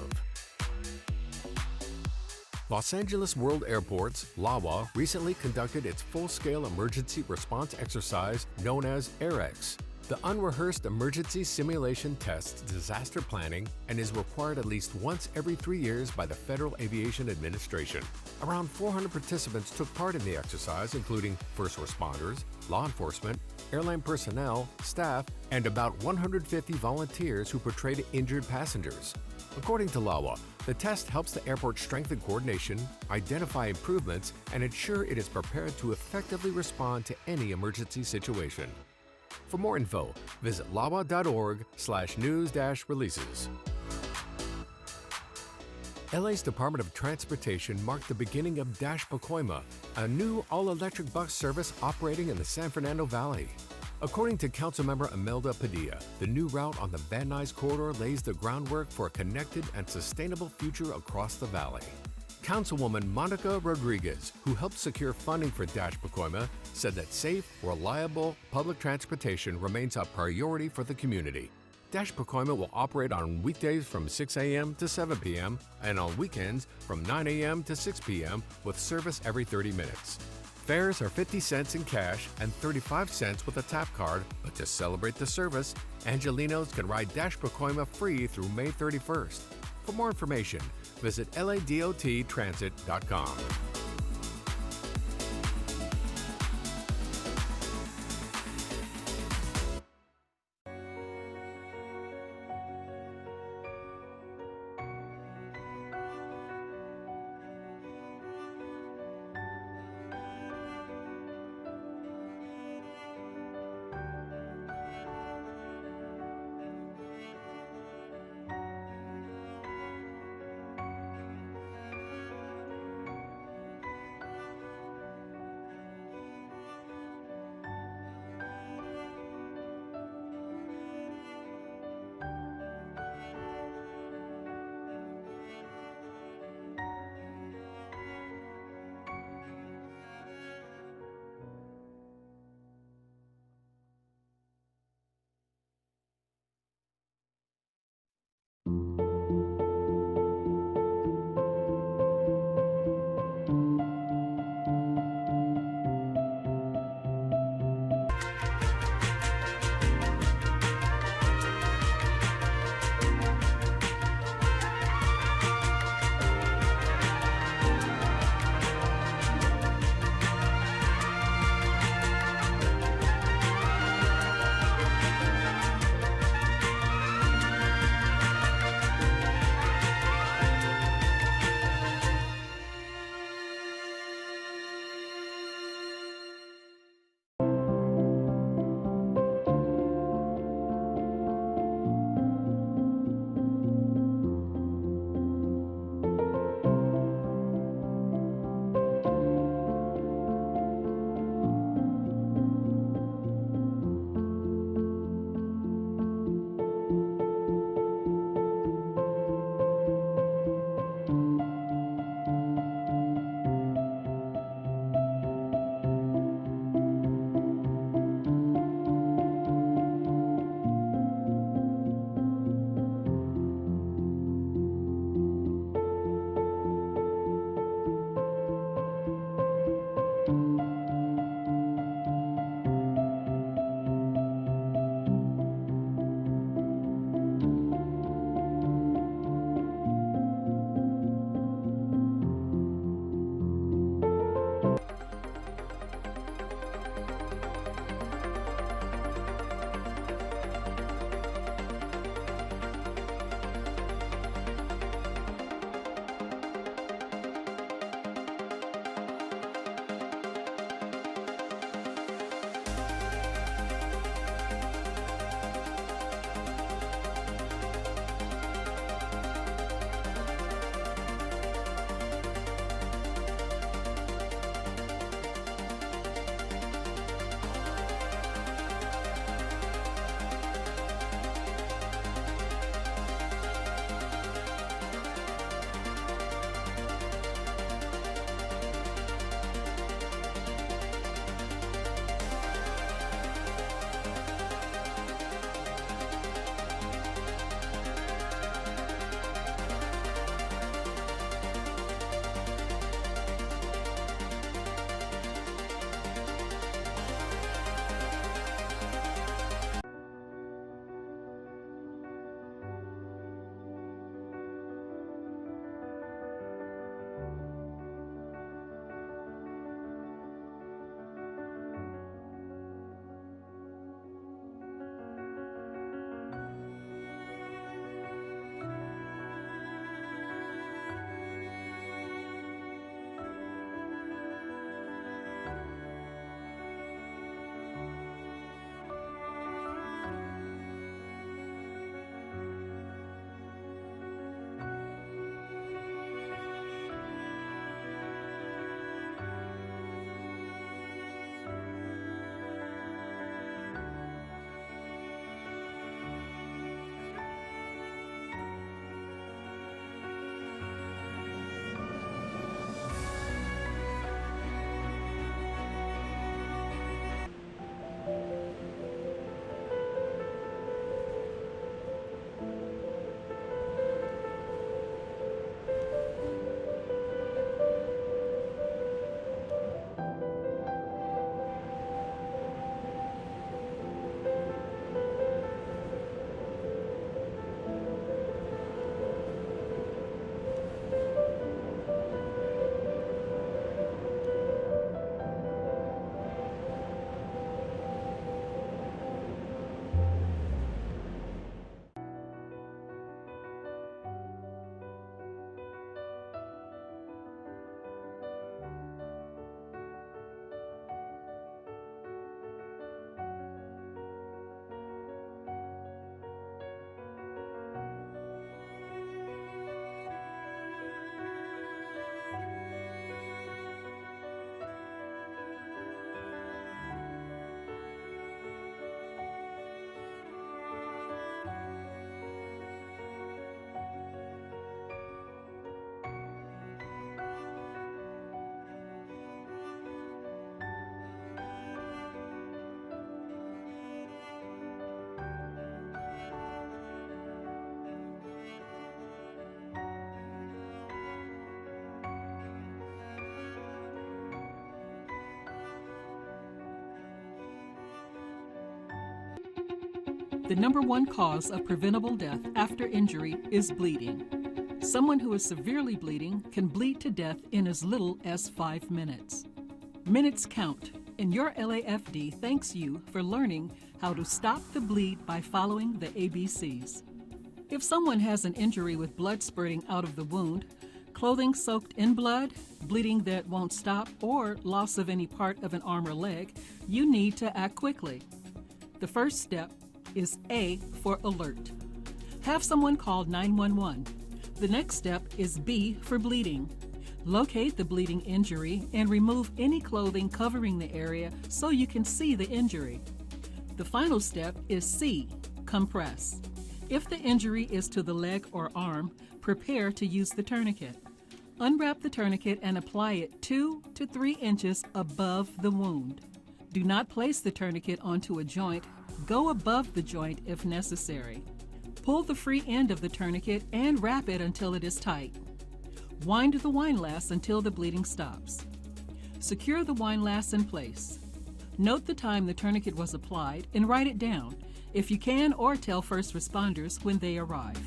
Los Angeles World Airports, LAWA, recently conducted its full-scale emergency response exercise known as AirX. The unrehearsed emergency simulation tests disaster planning and is required at least once every 3 years by the Federal Aviation Administration. Around 400 participants took part in the exercise, including first responders, law enforcement, airline personnel, staff, and about 150 volunteers who portrayed injured passengers. According to LAWA, the test helps the airport strengthen coordination, identify improvements, and ensure it is prepared to effectively respond to any emergency situation. For more info, visit lawa.org/news-releases. LA's Department of Transportation marked the beginning of Dash Pacoima, a new all-electric bus service operating in the San Fernando Valley. According to Councilmember Imelda Padilla, the new route on the Van Nuys corridor lays the groundwork for a connected and sustainable future across the valley. Councilwoman Monica Rodriguez, who helped secure funding for Dash Pacoima, said that safe, reliable public transportation remains a priority for the community. Dash Pacoima will operate on weekdays from 6 a.m. to 7 p.m. and on weekends from 9 a.m. to 6 p.m. with service every 30 minutes. Fares are 50 cents in cash and 35 cents with a tap card, but to celebrate the service, Angelinos can ride Dash Pacoima free through May 31st. For more information, visit ladottransit.com. The number one cause of preventable death after injury is bleeding. Someone who is severely bleeding can bleed to death in as little as 5 minutes. Minutes count, and your LAFD thanks you for learning how to stop the bleed by following the ABCs. If someone has an injury with blood spurting out of the wound, clothing soaked in blood, bleeding that won't stop, or loss of any part of an arm or leg, you need to act quickly. The first step is A for alert. Have someone call 911. The next step is B for bleeding. Locate the bleeding injury and remove any clothing covering the area so you can see the injury. The final step is C, compress. If the injury is to the leg or arm, prepare to use the tourniquet. Unwrap the tourniquet and apply it 2 to 3 inches above the wound. Do not place the tourniquet onto a joint. Go above the joint if necessary. Pull the free end of the tourniquet and wrap it until it is tight. Wind the windlass until the bleeding stops. Secure the windlass in place. Note the time the tourniquet was applied and write it down, if you can, or tell first responders when they arrive.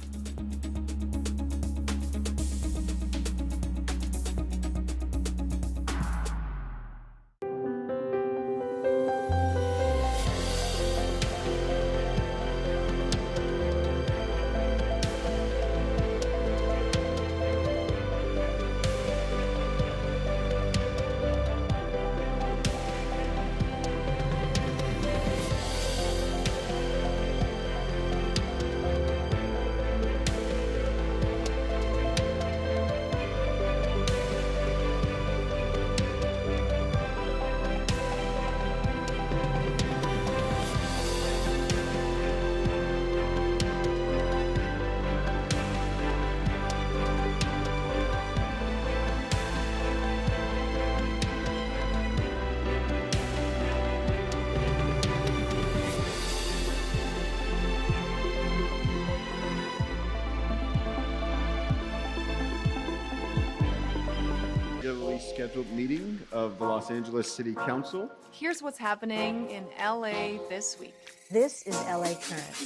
Scheduled meeting of the Los Angeles City Council. Here's what's happening in LA this week. This is LA Currents.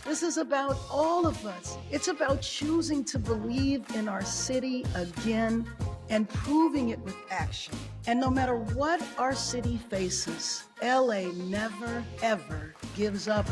This is about all of us. It's about choosing to believe in our city again and proving it with action. And no matter what our city faces, LA never, ever gives up.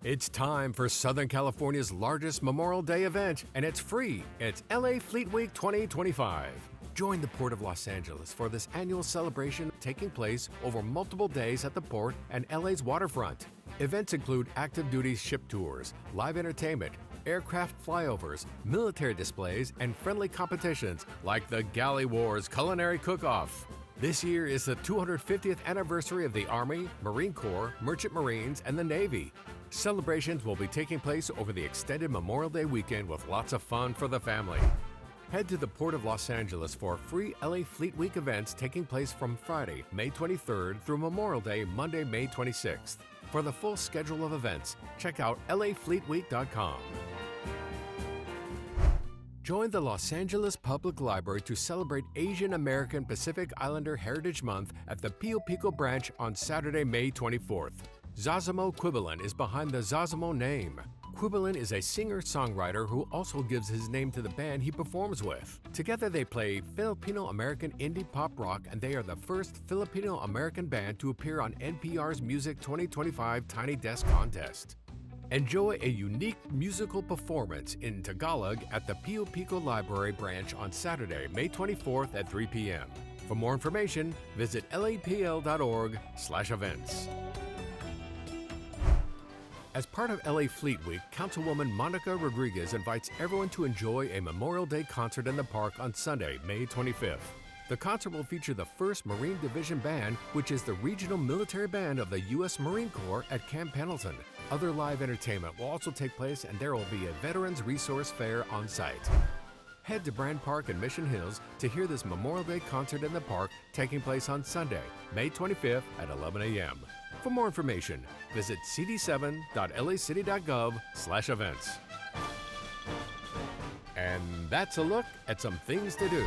It's time for Southern California's largest Memorial Day event, and it's free. It's LA Fleet Week 2025. Join the Port of Los Angeles for this annual celebration taking place over multiple days at the port and LA's waterfront. Events include active duty ship tours, live entertainment, aircraft flyovers, military displays, and friendly competitions like the Galley Wars Culinary Cook-Off. This year is the 250th anniversary of the Army, Marine Corps, Merchant Marines, and the Navy. Celebrations will be taking place over the extended Memorial Day weekend with lots of fun for the family. Head to the Port of Los Angeles for free LA Fleet Week events taking place from Friday, May 23rd through Memorial Day, Monday, May 26th. For the full schedule of events, check out lafleetweek.com. Join the Los Angeles Public Library to celebrate Asian American Pacific Islander Heritage Month at the Pio Pico branch on Saturday, May 24th. Zazamo Quibilan is behind the Zazamo name. Quibilan is a singer-songwriter who also gives his name to the band he performs with. Together they play Filipino-American indie pop rock, and they are the first Filipino-American band to appear on NPR's Music 2025 Tiny Desk Contest. Enjoy a unique musical performance in Tagalog at the Pio Pico Library branch on Saturday, May 24th at 3 p.m. For more information, visit lapl.org/events. As part of LA Fleet Week, Councilwoman Monica Rodriguez invites everyone to enjoy a Memorial Day concert in the park on Sunday, May 25th. The concert will feature the 1st Marine Division Band, which is the regional military band of the U.S. Marine Corps at Camp Pendleton. Other live entertainment will also take place, and there will be a Veterans Resource Fair on site. Head to Brand Park in Mission Hills to hear this Memorial Day concert in the park taking place on Sunday, May 25th at 11 a.m. For more information, visit cd7.lacity.gov/events. And that's a look at some things to do.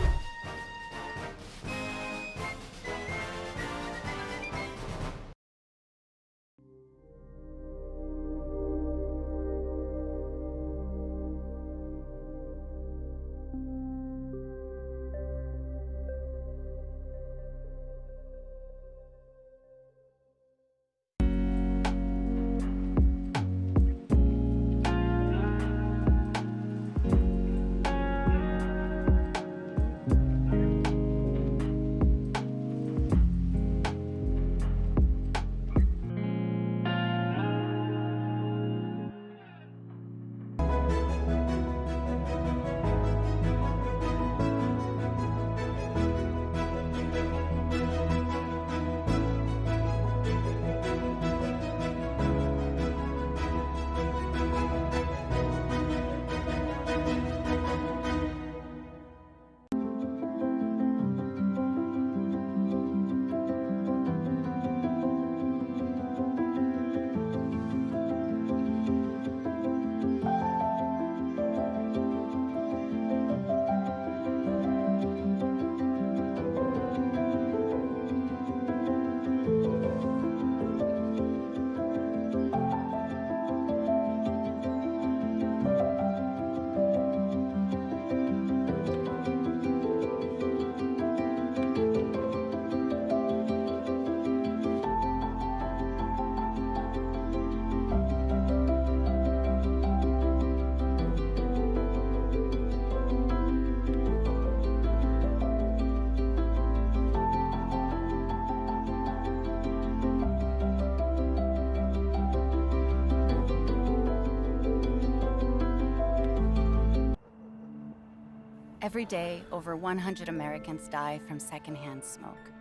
Every day, over 100 Americans die from secondhand smoke.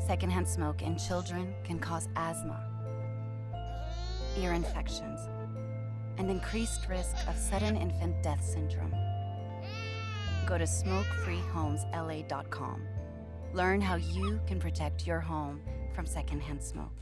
Secondhand smoke in children can cause asthma, ear infections, and increased risk of sudden infant death syndrome. Go to smokefreehomesla.com. Learn how you can protect your home from secondhand smoke.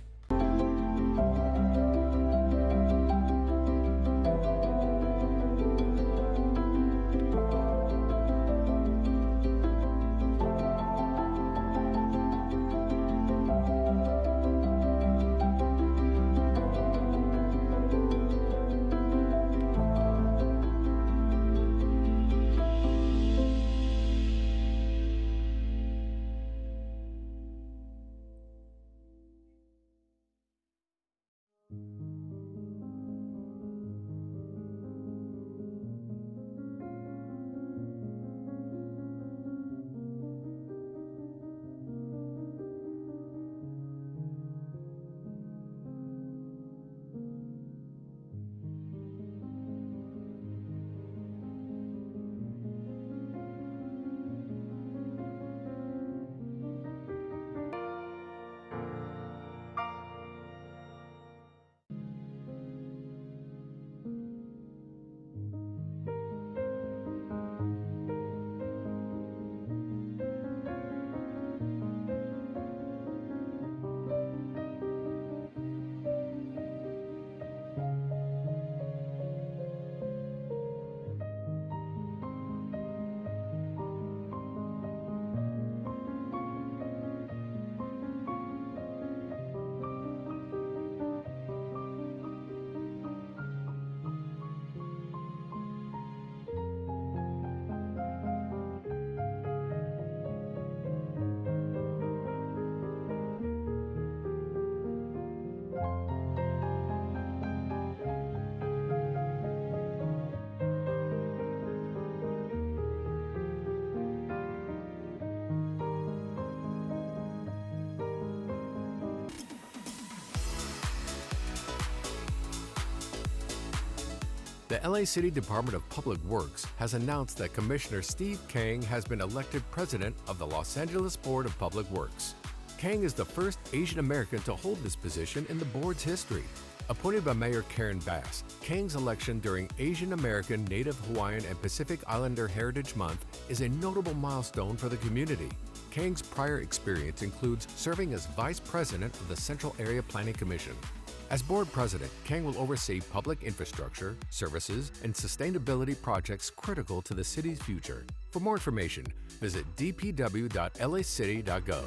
The LA City Department of Public Works has announced that Commissioner Steve Kang has been elected president of the Los Angeles Board of Public Works. Kang is the first Asian American to hold this position in the board's history. Appointed by Mayor Karen Bass, Kang's election during Asian American, Native Hawaiian, and Pacific Islander Heritage Month is a notable milestone for the community. Kang's prior experience includes serving as vice president of the Central Area Planning Commission. As board president, Kang will oversee public infrastructure, services, and sustainability projects critical to the city's future. For more information, visit dpw.lacity.gov.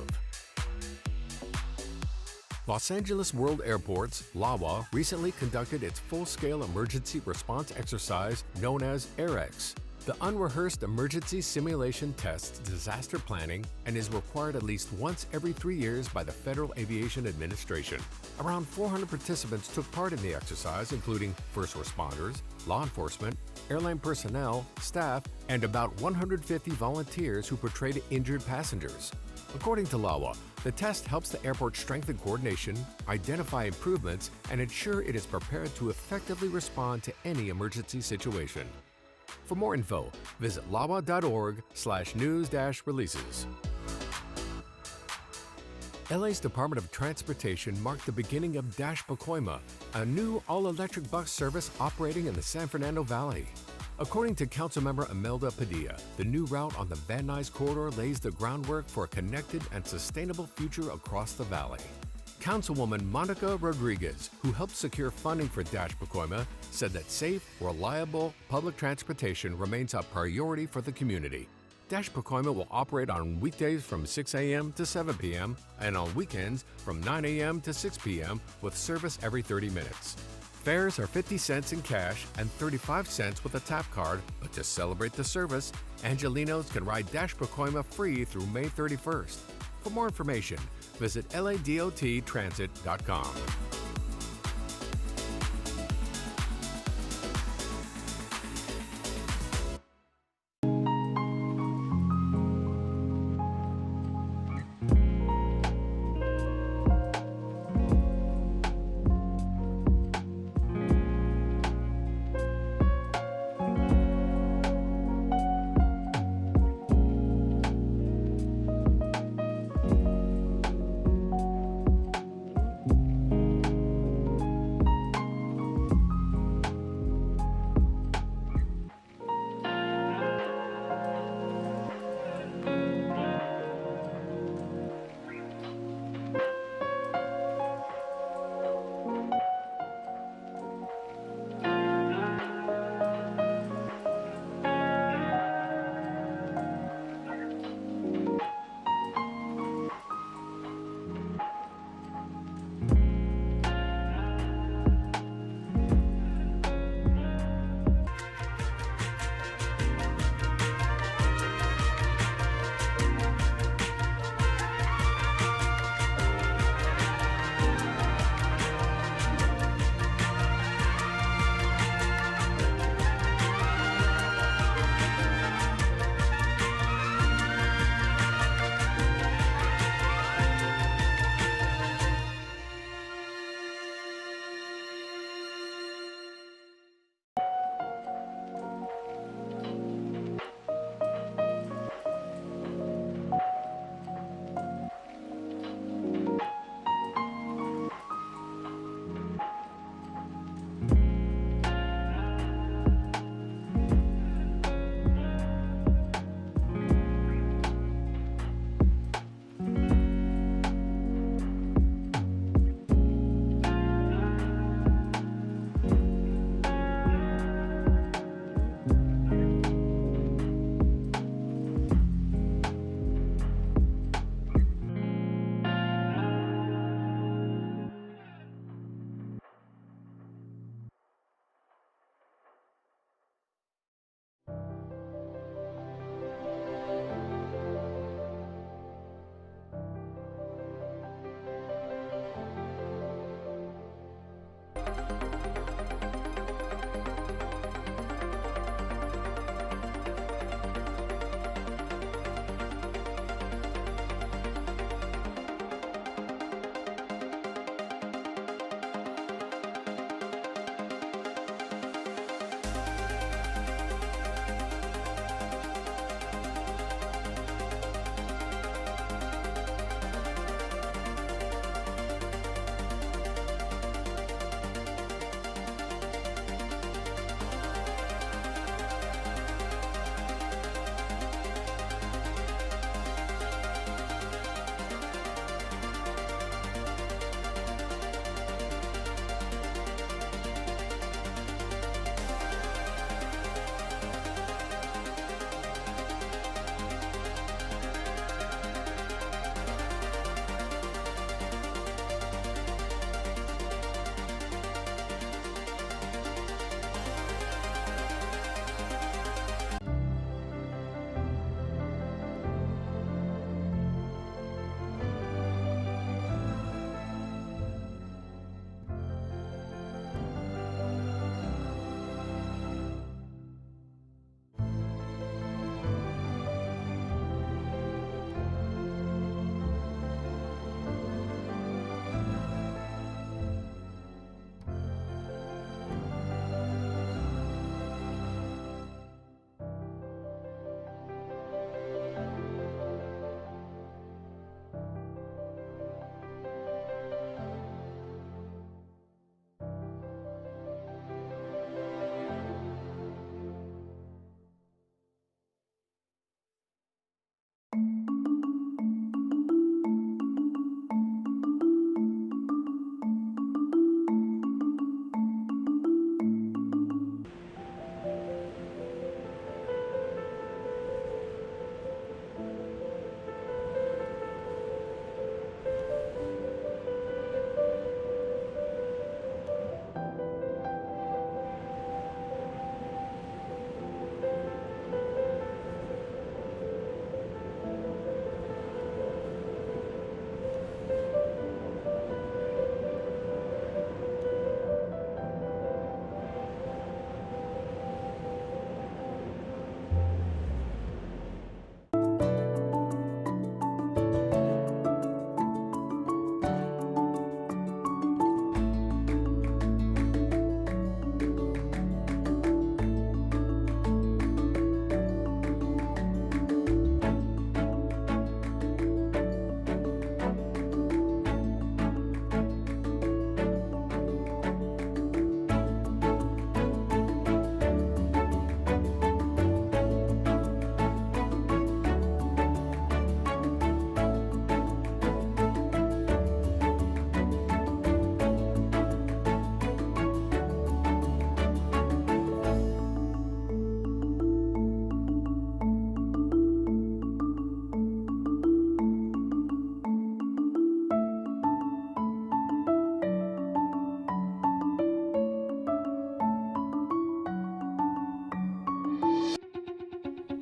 Los Angeles World Airports, LAWA, recently conducted its full-scale emergency response exercise known as AirX. The unrehearsed emergency simulation tests disaster planning and is required at least once every 3 years by the Federal Aviation Administration. Around 400 participants took part in the exercise, including first responders, law enforcement, airline personnel, staff, and about 150 volunteers who portrayed injured passengers. According to LAWA, the test helps the airport strengthen coordination, identify improvements, and ensure it is prepared to effectively respond to any emergency situation. For more info, visit lawa.org/news-releases. LA's Department of Transportation marked the beginning of Pacoima, a new all-electric bus service operating in the San Fernando Valley. According to Councilmember Imelda Padilla, the new route on the Van Nuys corridor lays the groundwork for a connected and sustainable future across the valley. Councilwoman Monica Rodriguez, who helped secure funding for Pacoima, said that safe, reliable public transportation remains a priority for the community. Pacoima will operate on weekdays from 6 a.m. to 7 p.m. and on weekends from 9 a.m. to 6 p.m. with service every 30 minutes. Fares are 50 cents in cash and 35 cents with a tap card, but to celebrate the service, Angelinos can ride Pacoima free through May 31st. For more information, visit ladottransit.com.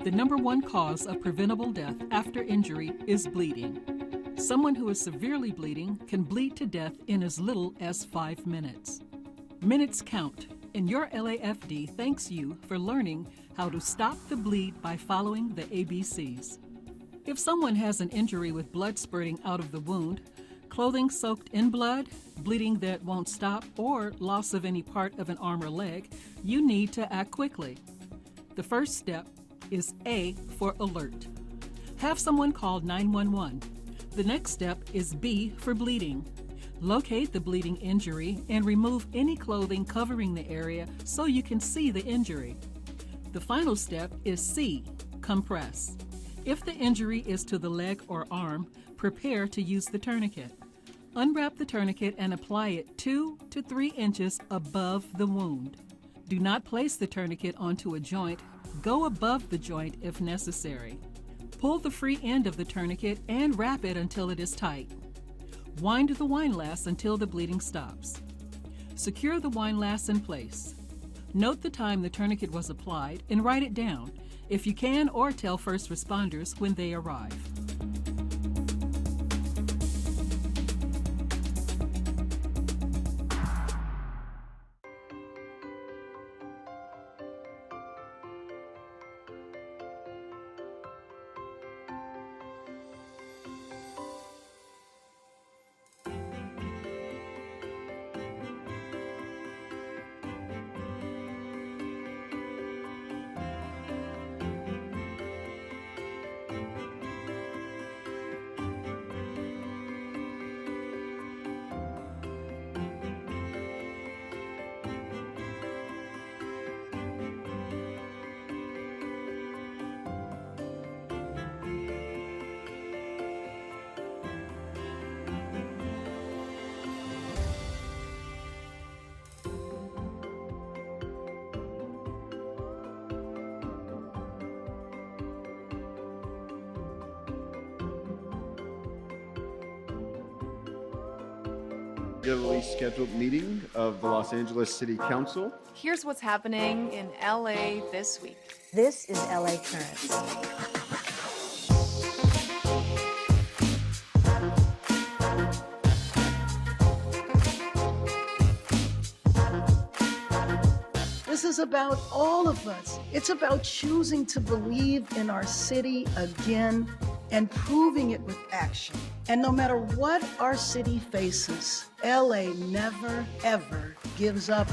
The #1 cause of preventable death after injury is bleeding. Someone who is severely bleeding can bleed to death in as little as 5 minutes. Minutes count, and your LAFD thanks you for learning how to stop the bleed by following the ABCs. If someone has an injury with blood spurting out of the wound, clothing soaked in blood, bleeding that won't stop, or loss of any part of an arm or leg, you need to act quickly. The first step is A for alert. Have someone call 911. The next step is B for bleeding. Locate the bleeding injury and remove any clothing covering the area so you can see the injury. The final step is C, compress. If the injury is to the leg or arm, prepare to use the tourniquet. Unwrap the tourniquet and apply it 2 to 3 inches above the wound. Do not place the tourniquet onto a joint. Go above the joint if necessary. Pull the free end of the tourniquet and wrap it until it is tight. Wind the windlass until the bleeding stops. Secure the windlass in place. Note the time the tourniquet was applied and write it down, if you can, or tell first responders when they arrive. Regularly scheduled meeting of the Los Angeles City Council. Here's what's happening in LA this week. This is LA Currents. This is about all of us. It's about choosing to believe in our city again and proving it with action. And no matter what our city faces, LA never, ever gives up.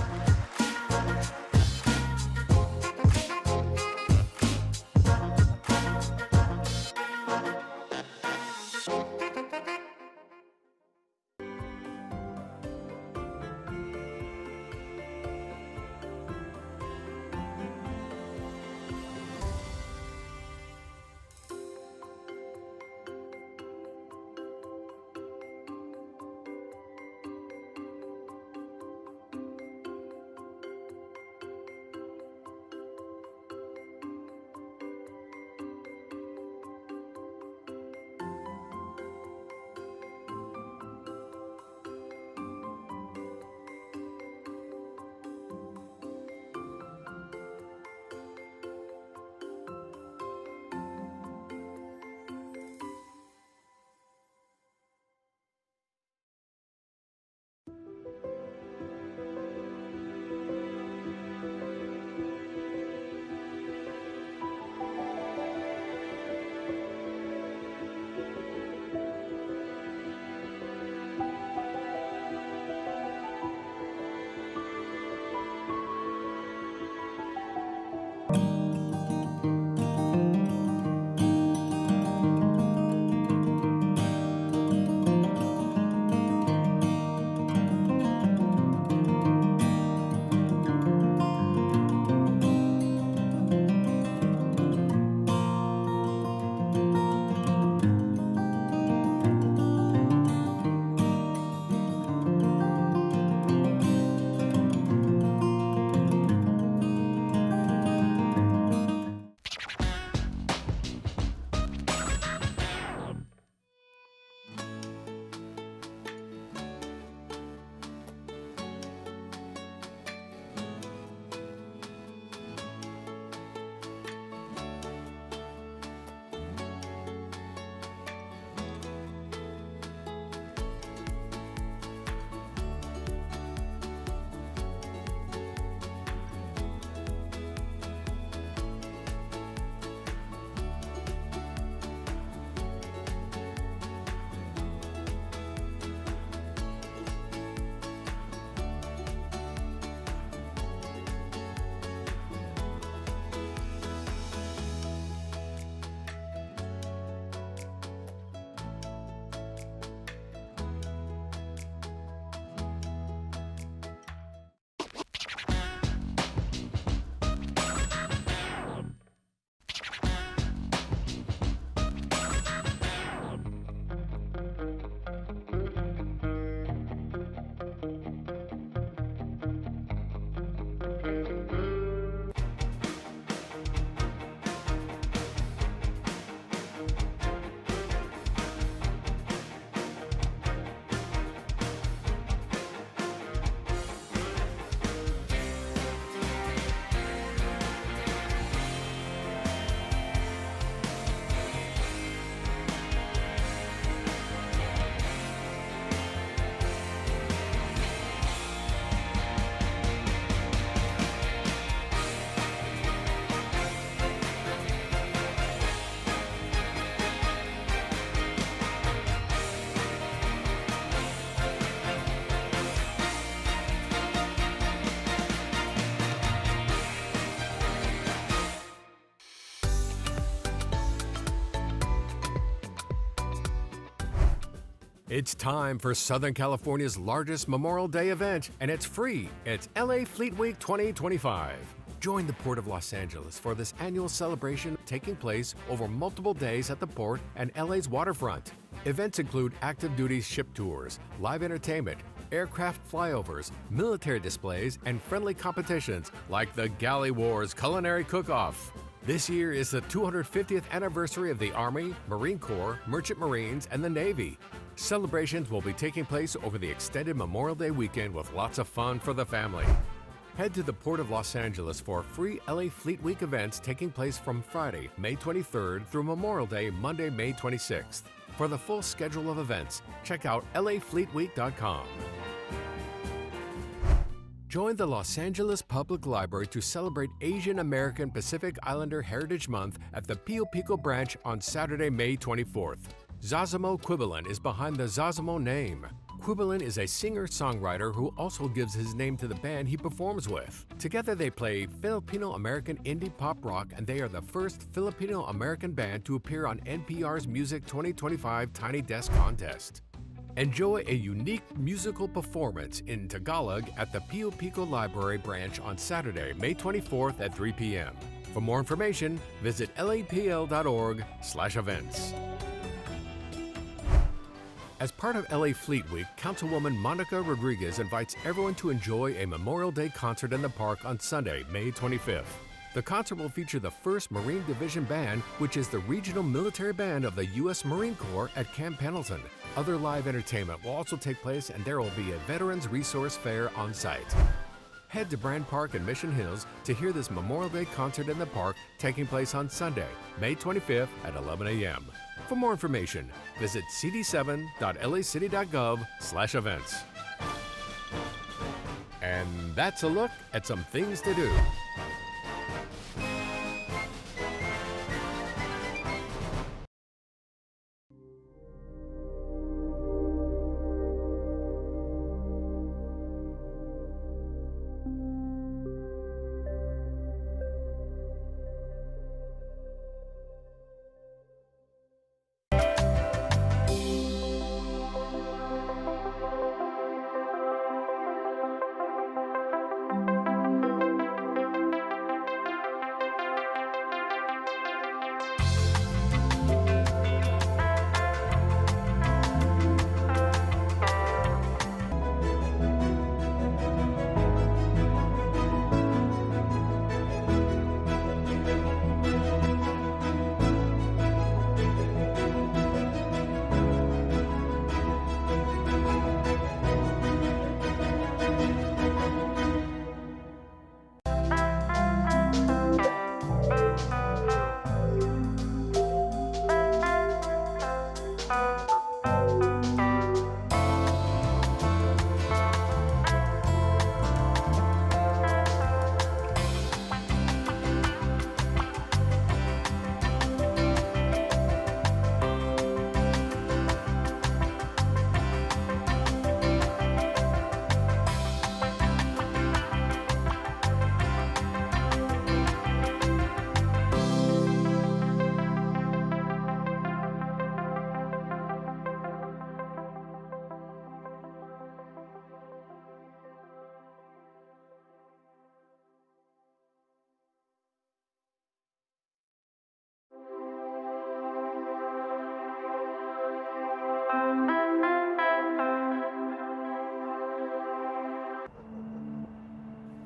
It's time for Southern California's largest Memorial Day event, and it's free. It's LA Fleet Week 2025. Join the Port of Los Angeles for this annual celebration taking place over multiple days at the port and LA's waterfront. Events include active duty ship tours, live entertainment, aircraft flyovers, military displays, and friendly competitions like the Galley Wars Culinary Cook-Off. This year is the 250th anniversary of the Army, Marine Corps, Merchant Marines, and the Navy. Celebrations will be taking place over the extended Memorial Day weekend with lots of fun for the family. Head to the Port of Los Angeles for free LA Fleet Week events taking place from Friday, May 23rd through Memorial Day, Monday, May 26th. For the full schedule of events, check out lafleetweek.com. Join the Los Angeles Public Library to celebrate Asian American Pacific Islander Heritage Month at the Pio Pico branch on Saturday, May 24th. Zazamo Quibilan is behind the Zazamo name. Quibilan is a singer-songwriter who also gives his name to the band he performs with. Together they play Filipino-American indie pop rock, and they are the first Filipino-American band to appear on NPR's Music 2025 Tiny Desk Contest. Enjoy a unique musical performance in Tagalog at the Pio Pico Library branch on Saturday, May 24th at 3 p.m. For more information, visit lapl.org/events. As part of LA Fleet Week, Councilwoman Monica Rodriguez invites everyone to enjoy a Memorial Day concert in the park on Sunday, May 25th. The concert will feature the 1st Marine Division Band, which is the regional military band of the U.S. Marine Corps at Camp Pendleton. Other live entertainment will also take place, and there will be a Veterans Resource Fair on site. Head to Brand Park in Mission Hills to hear this Memorial Day concert in the park taking place on Sunday, May 25th at 11 a.m. For more information, visit cd7.lacity.gov/events. And that's a look at some things to do.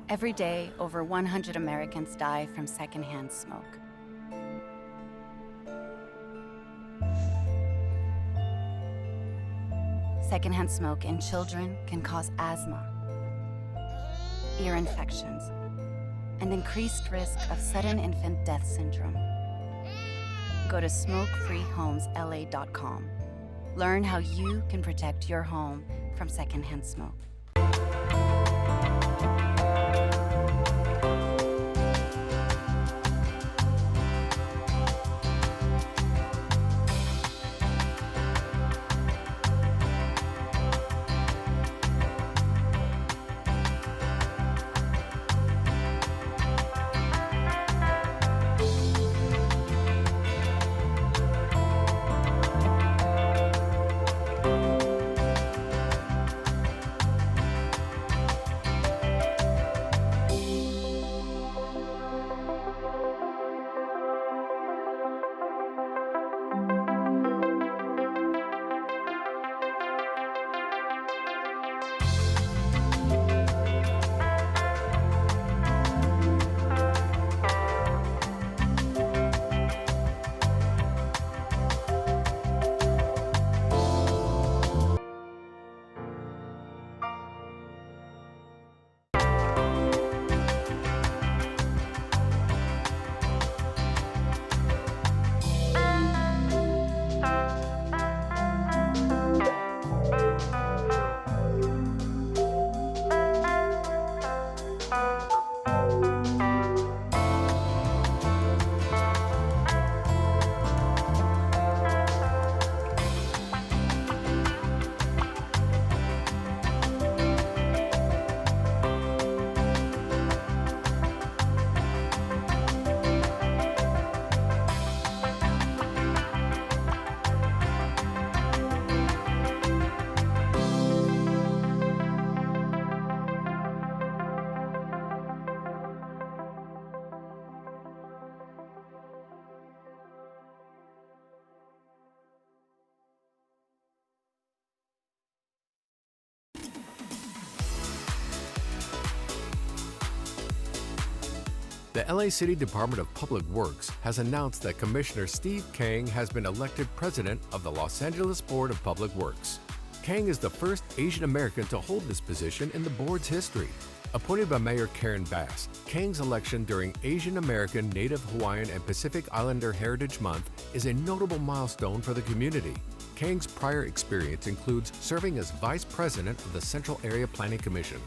Every day, over 100 Americans die from secondhand smoke. Secondhand smoke in children can cause asthma, ear infections, and increased risk of sudden infant death syndrome. Go to smokefreehomesla.com. Learn how you can protect your home from secondhand smoke. The LA City Department of Public Works has announced that Commissioner Steve Kang has been elected president of the Los Angeles Board of Public Works. Kang is the first Asian American to hold this position in the board's history. Appointed by Mayor Karen Bass, Kang's election during Asian American, Native Hawaiian, and Pacific Islander Heritage Month is a notable milestone for the community. Kang's prior experience includes serving as vice president of the Central Area Planning Commission.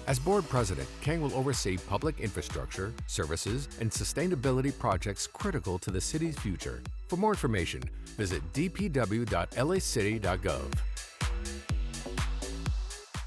As board president, Kang will oversee public infrastructure, services, and sustainability projects critical to the city's future. For more information, visit dpw.lacity.gov.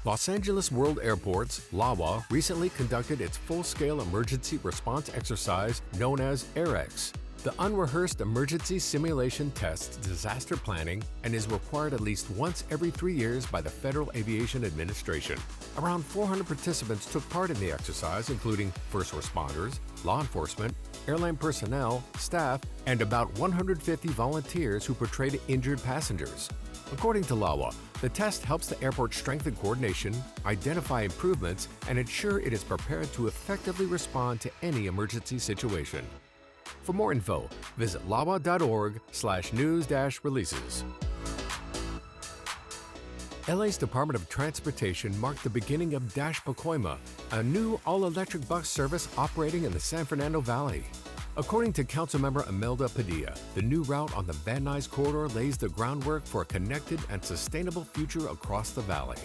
Los Angeles World Airports, LAWA, recently conducted its full-scale emergency response exercise known as AirX. The unrehearsed emergency simulation tests disaster planning and is required at least once every 3 years by the Federal Aviation Administration. Around 400 participants took part in the exercise, including first responders, law enforcement, airline personnel, staff, and about 150 volunteers who portrayed injured passengers. According to LAWA, the test helps the airport strengthen coordination, identify improvements, and ensure it is prepared to effectively respond to any emergency situation. For more info, visit lawa.org/news-releases. LA's Department of Transportation marked the beginning of Dash Pacoima, a new all-electric bus service operating in the San Fernando Valley. According to Councilmember Imelda Padilla, the new route on the Van Nuys corridor lays the groundwork for a connected and sustainable future across the valley.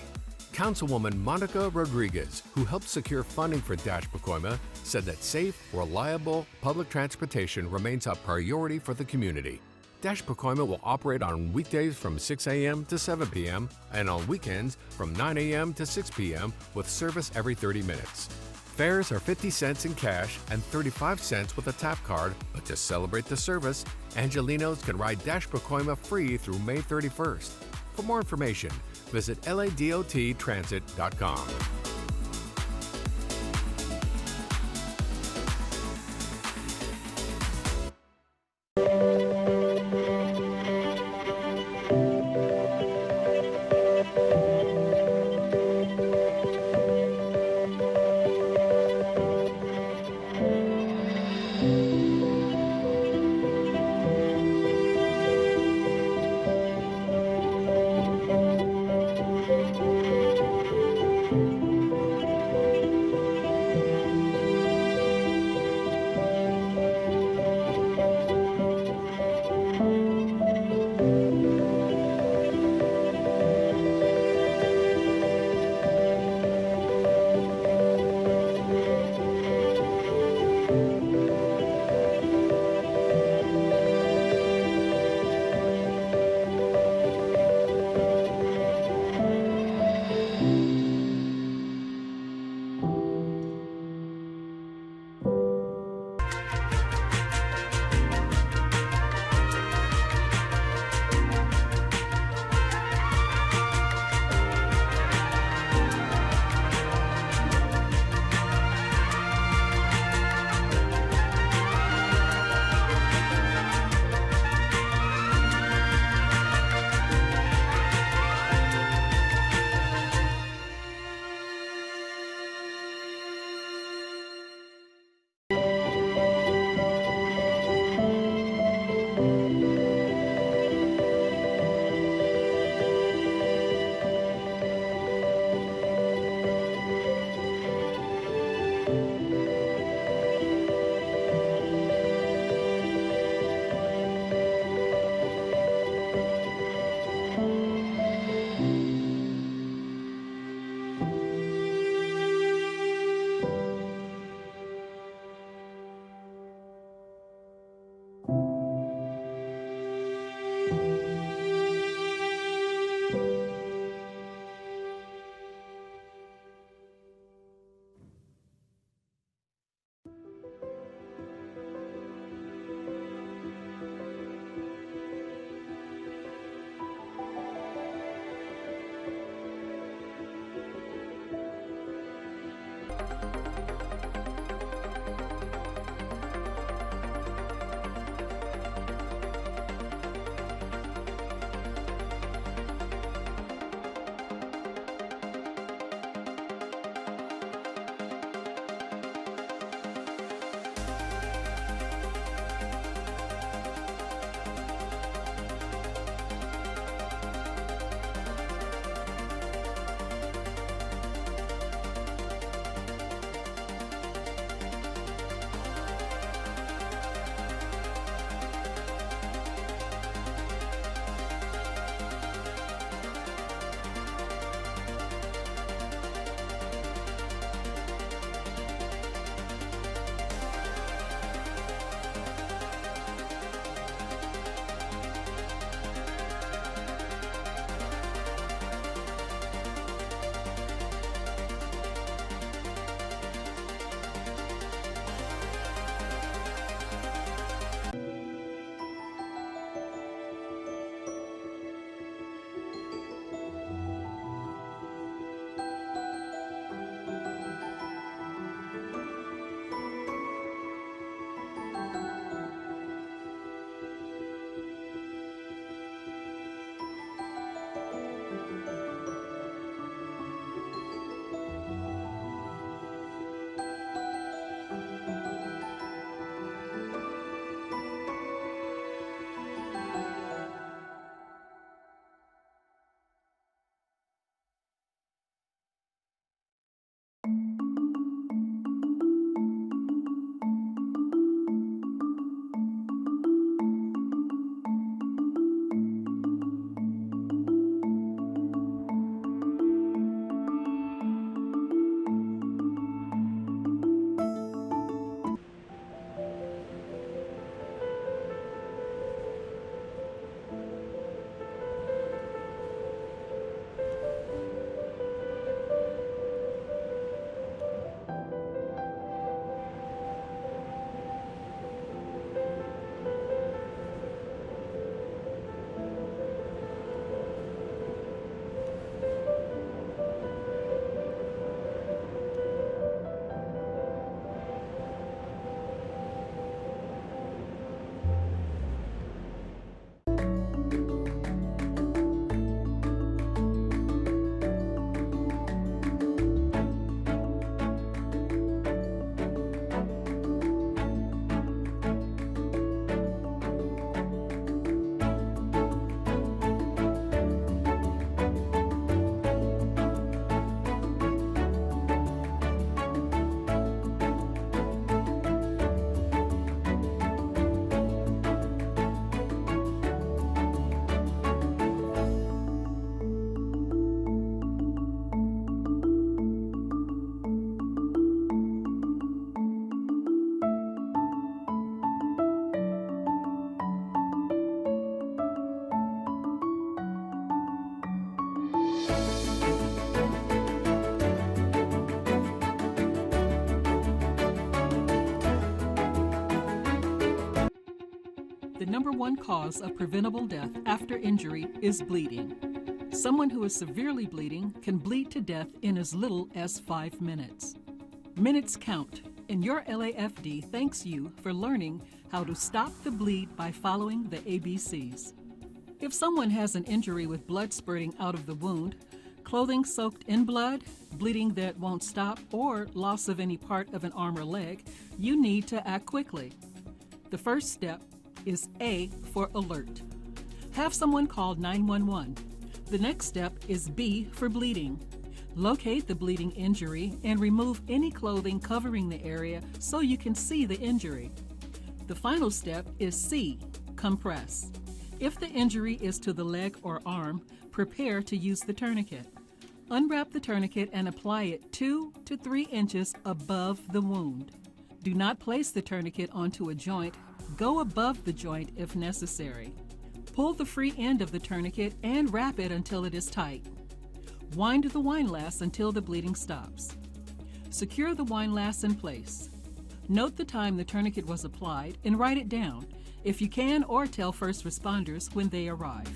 Councilwoman Monica Rodriguez, who helped secure funding for Dash Pacoima, said that safe, reliable public transportation remains a priority for the community. Dash Pacoima will operate on weekdays from 6 a.m. to 7 p.m. and on weekends from 9 a.m. to 6 p.m. with service every 30 minutes. Fares are 50 cents in cash and 35 cents with a tap card, but to celebrate the service, Angelinos can ride Dash Pacoima free through May 31st. For more information, visit ladottransit.com. The #1 cause of preventable death after injury is bleeding. Someone who is severely bleeding can bleed to death in as little as 5 minutes. Minutes count, and your LAFD thanks you for learning how to stop the bleed by following the ABCs. If someone has an injury with blood spurting out of the wound, clothing soaked in blood, bleeding that won't stop, or loss of any part of an arm or leg, you need to act quickly. The first step is A for alert. Have someone call 911. The next step is B for bleeding. Locate the bleeding injury and remove any clothing covering the area so you can see the injury. The final step is C, compress. If the injury is to the leg or arm, prepare to use the tourniquet. Unwrap the tourniquet and apply it 2 to 3 inches above the wound. Do not place the tourniquet onto a joint. Go above the joint if necessary. Pull the free end of the tourniquet and wrap it until it is tight. Wind the windlass until the bleeding stops. Secure the windlass in place. Note the time the tourniquet was applied and write it down, if you can, or tell first responders when they arrive.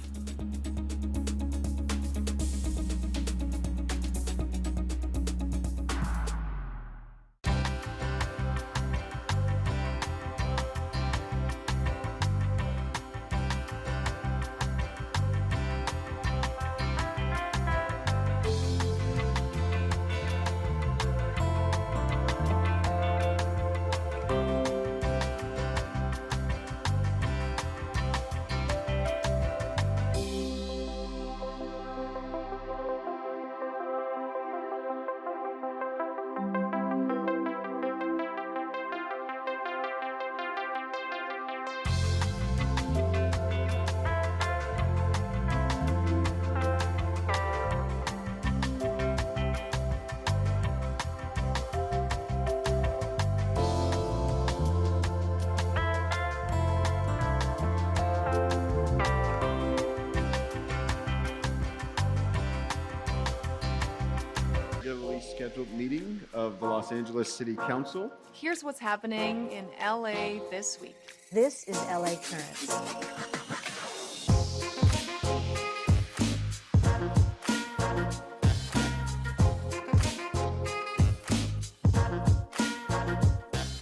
Regularly scheduled meeting of the Los Angeles City Council. Here's what's happening in LA this week. This is LA Currents.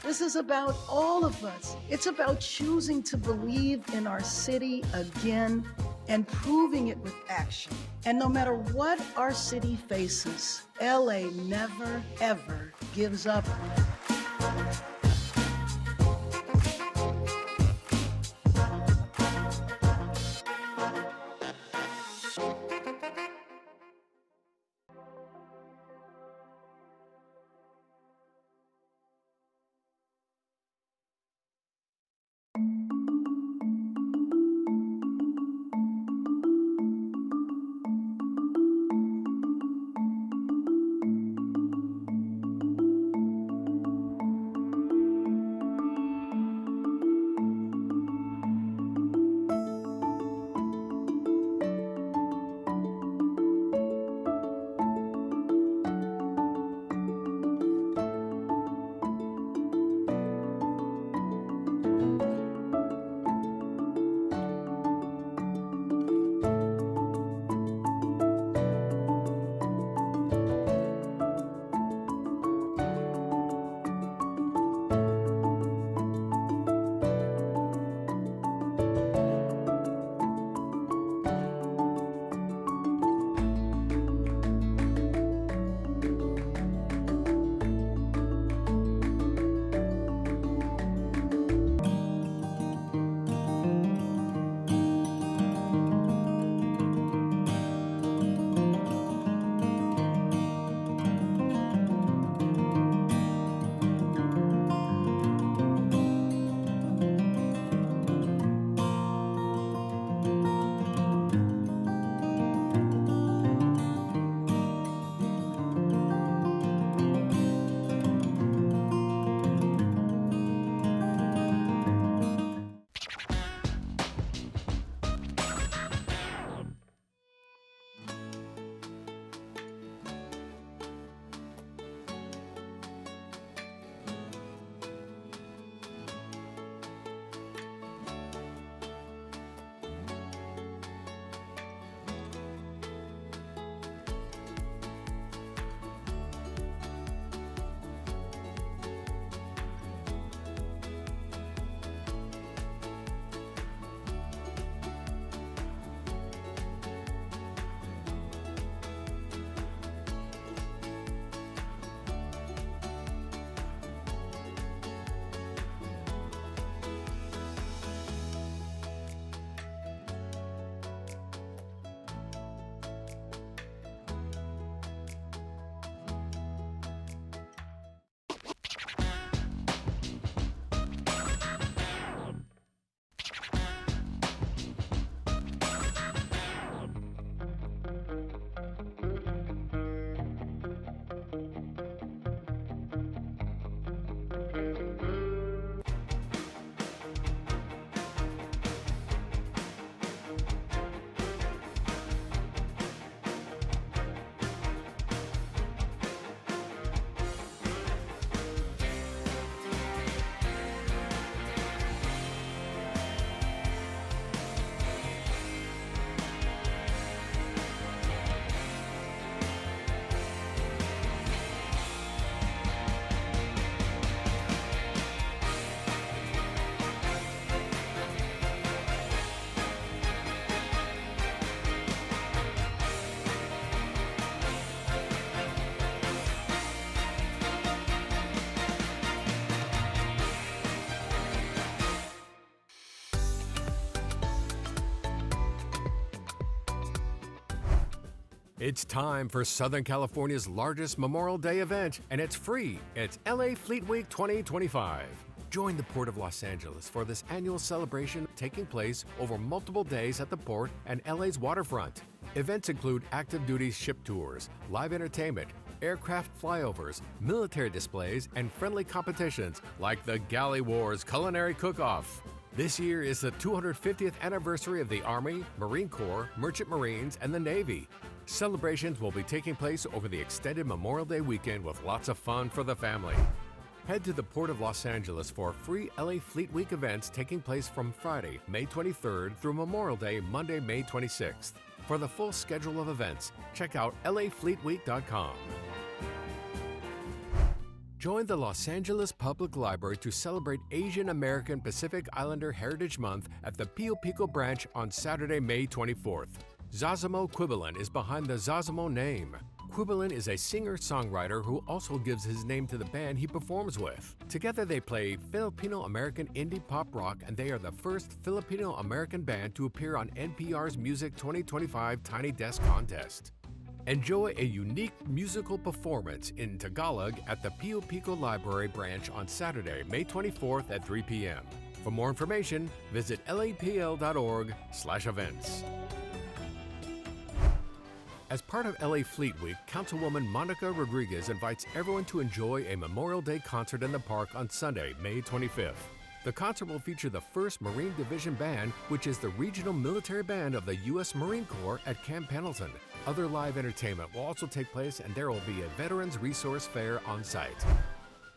This is about all of us. It's about choosing to believe in our city again and proving it with action. And no matter what our city faces, LA never, ever gives up. It's time for Southern California's largest Memorial Day event, and it's free. It's LA Fleet Week 2025. Join the Port of Los Angeles for this annual celebration taking place over multiple days at the port and LA's waterfront. Events include active duty ship tours, live entertainment, aircraft flyovers, military displays, and friendly competitions like the Galley Wars Culinary Cook-Off. This year is the 250th anniversary of the Army, Marine Corps, Merchant Marines, and the Navy. Celebrations will be taking place over the extended Memorial Day weekend with lots of fun for the family. Head to the Port of Los Angeles for free LA Fleet Week events taking place from Friday, May 23rd through Memorial Day, Monday, May 26th. For the full schedule of events, check out lafleetweek.com. Join the Los Angeles Public Library to celebrate Asian American Pacific Islander Heritage Month at the Pio Pico branch on Saturday, May 24th. Zazamo Quibilan is behind the Zazamo name. Quibilan is a singer-songwriter who also gives his name to the band he performs with. Together they play Filipino-American indie pop rock, and they are the first Filipino-American band to appear on NPR's Music 2025 Tiny Desk Contest. Enjoy a unique musical performance in Tagalog at the Pio Pico Library branch on Saturday, May 24th at 3 p.m. For more information, visit lapl.org/events. As part of LA Fleet Week, Councilwoman Monica Rodriguez invites everyone to enjoy a Memorial Day concert in the park on Sunday, May 25th. The concert will feature the 1st Marine Division Band, which is the regional military band of the U.S. Marine Corps at Camp Pendleton. Other live entertainment will also take place, and there will be a Veterans Resource Fair on site.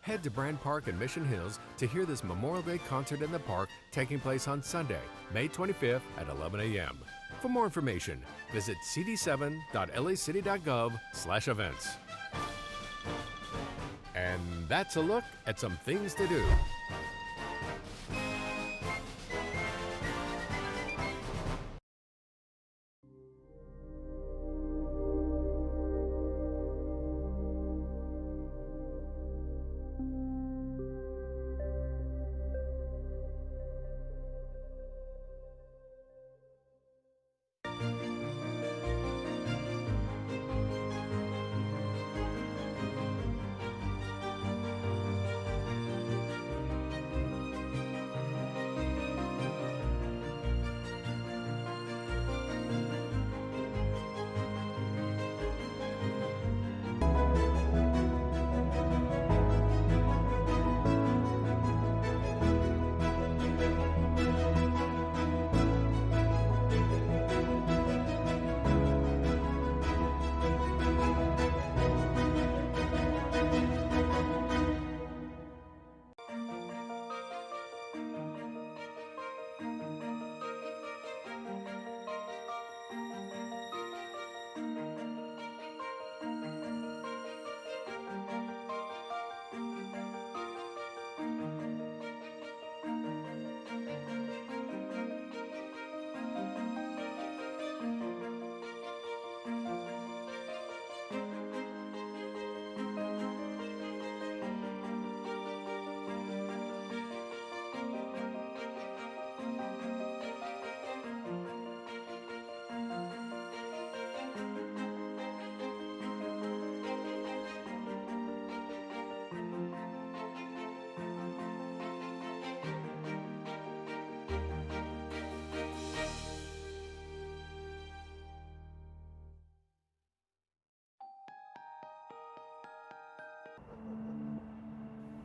Head to Brand Park in Mission Hills to hear this Memorial Day concert in the park taking place on Sunday, May 25th at 11 a.m. For more information, visit cd7.lacity.gov/events. And that's a look at some things to do.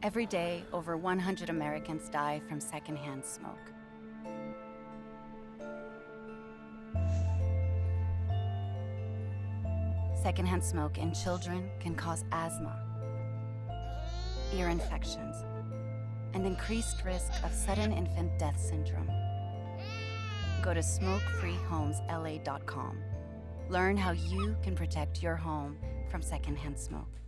Every day, over 100 Americans die from secondhand smoke. Secondhand smoke in children can cause asthma, ear infections, and increased risk of sudden infant death syndrome. Go to smokefreehomesla.com. Learn how you can protect your home from secondhand smoke.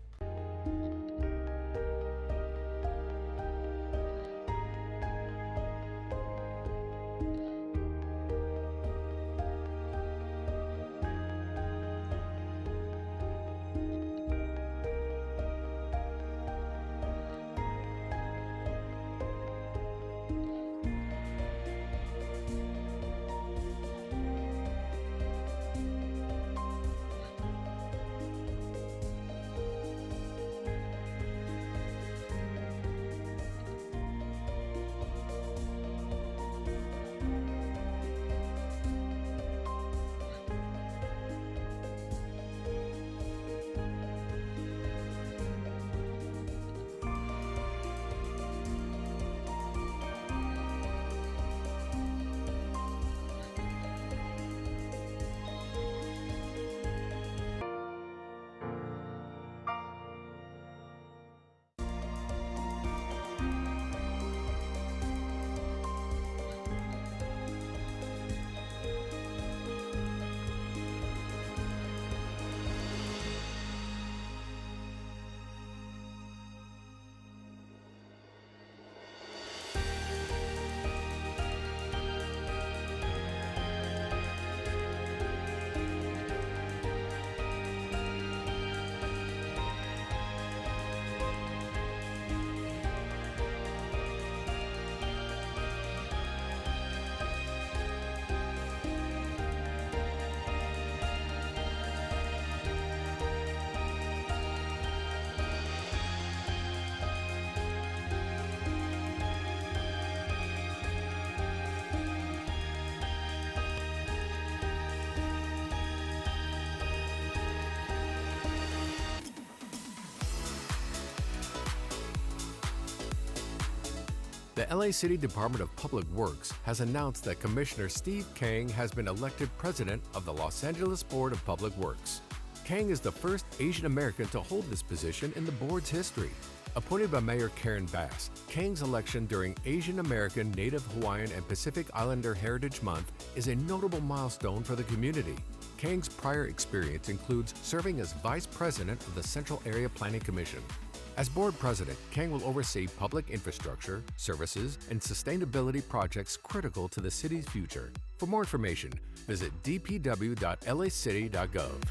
The LA City Department of Public Works has announced that Commissioner Steve Kang has been elected president of the Los Angeles Board of Public Works. Kang is the first Asian American to hold this position in the board's history. Appointed by Mayor Karen Bass, Kang's election during Asian American, Native Hawaiian, and Pacific Islander Heritage Month is a notable milestone for the community. Kang's prior experience includes serving as vice president of the Central Area Planning Commission. As board president, Kang will oversee public infrastructure, services, and sustainability projects critical to the city's future. For more information, visit dpw.lacity.gov.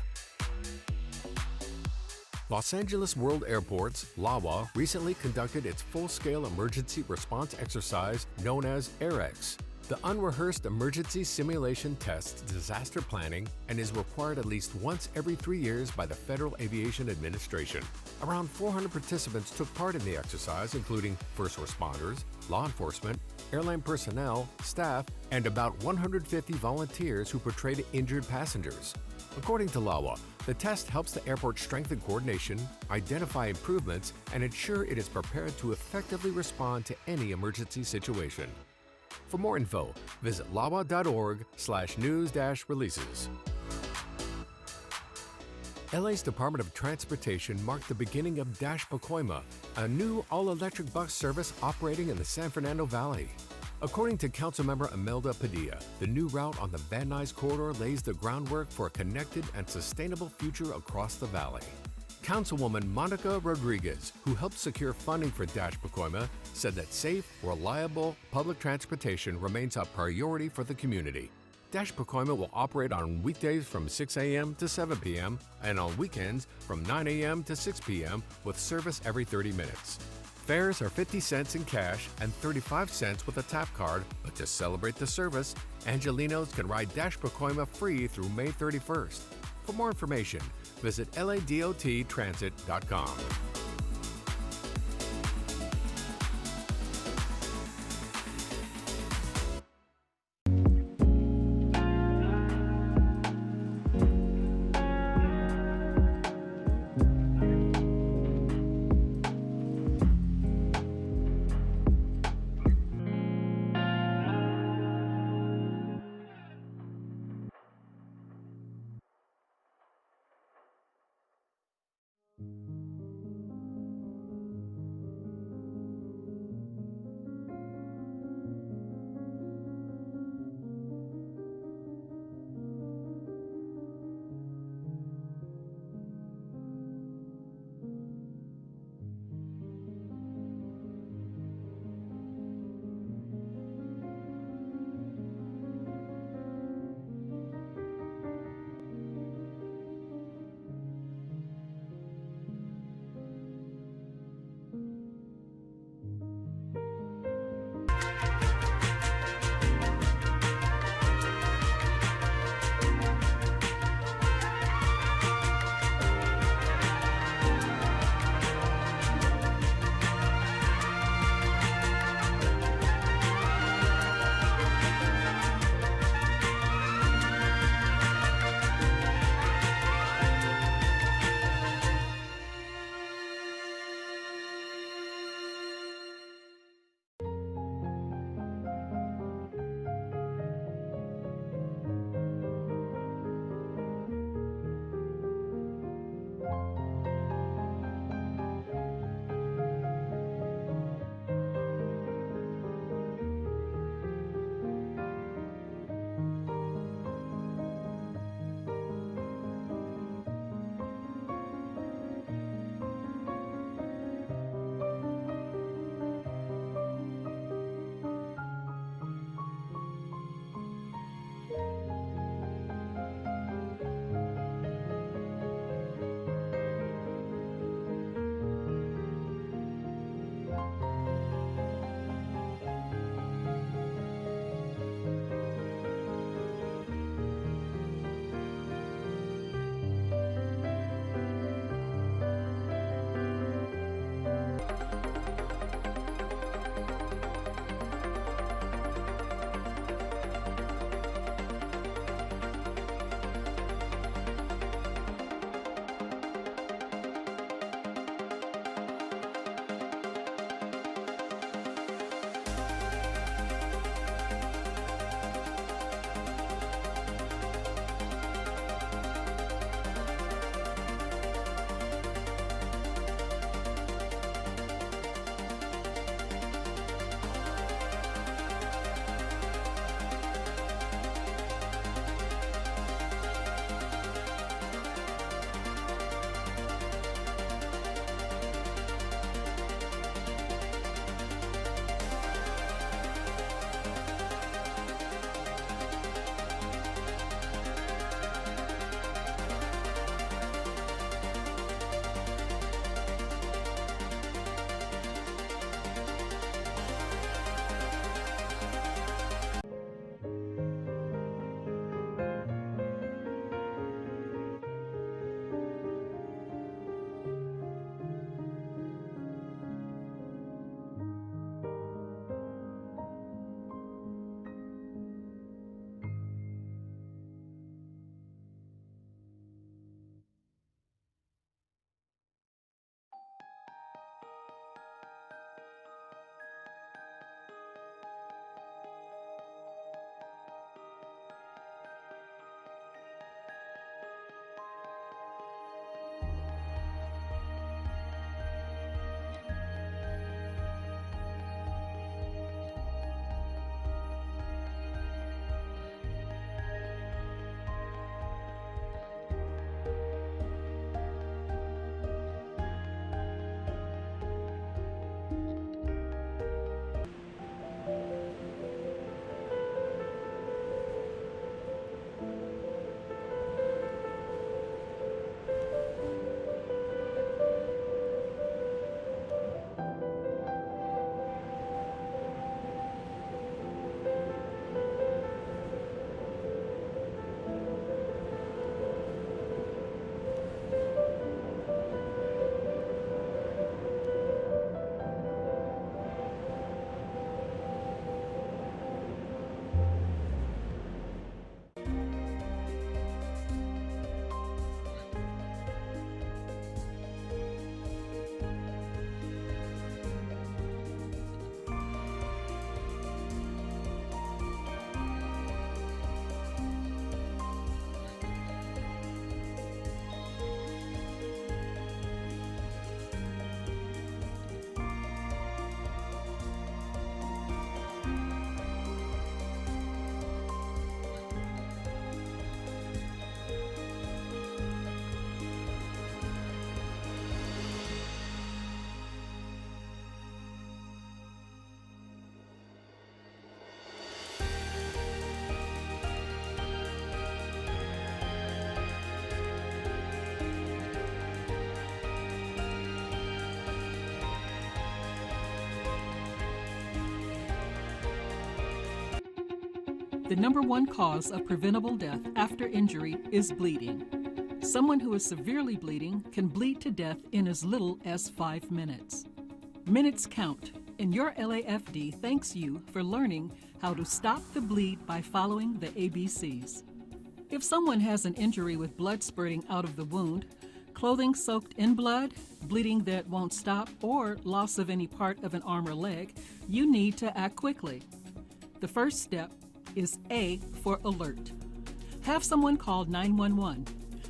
Los Angeles World Airports, LAWA, recently conducted its full-scale emergency response exercise known as AirX. The unrehearsed emergency simulation tests disaster planning and is required at least once every 3 years by the Federal Aviation Administration. Around 400 participants took part in the exercise, including first responders, law enforcement, airline personnel, staff, and about 150 volunteers who portrayed injured passengers. According to LAWA, the test helps the airport strengthen coordination, identify improvements, and ensure it is prepared to effectively respond to any emergency situation. For more info, visit lawa.org/news-releases. LA's Department of Transportation marked the beginning of Pacoima, a new all-electric bus service operating in the San Fernando Valley. According to Councilmember Imelda Padilla, the new route on the Van Nuys corridor lays the groundwork for a connected and sustainable future across the valley. Councilwoman Monica Rodriguez, who helped secure funding for Pacoima, said that safe, reliable public transportation remains a priority for the community. Pacoima will operate on weekdays from 6 a.m. to 7 p.m. and on weekends from 9 a.m. to 6 p.m. with service every 30 minutes. Fares are 50 cents in cash and 35 cents with a tap card, but to celebrate the service, Angelinos can ride Pacoima free through May 31st. For more information, visit ladottransit.com. The #1 cause of preventable death after injury is bleeding. Someone who is severely bleeding can bleed to death in as little as 5 minutes. Minutes count, and your LAFD thanks you for learning how to stop the bleed by following the ABCs. If someone has an injury with blood spurting out of the wound, clothing soaked in blood, bleeding that won't stop, or loss of any part of an arm or leg, you need to act quickly. The first step is A for alert. Have someone call 911.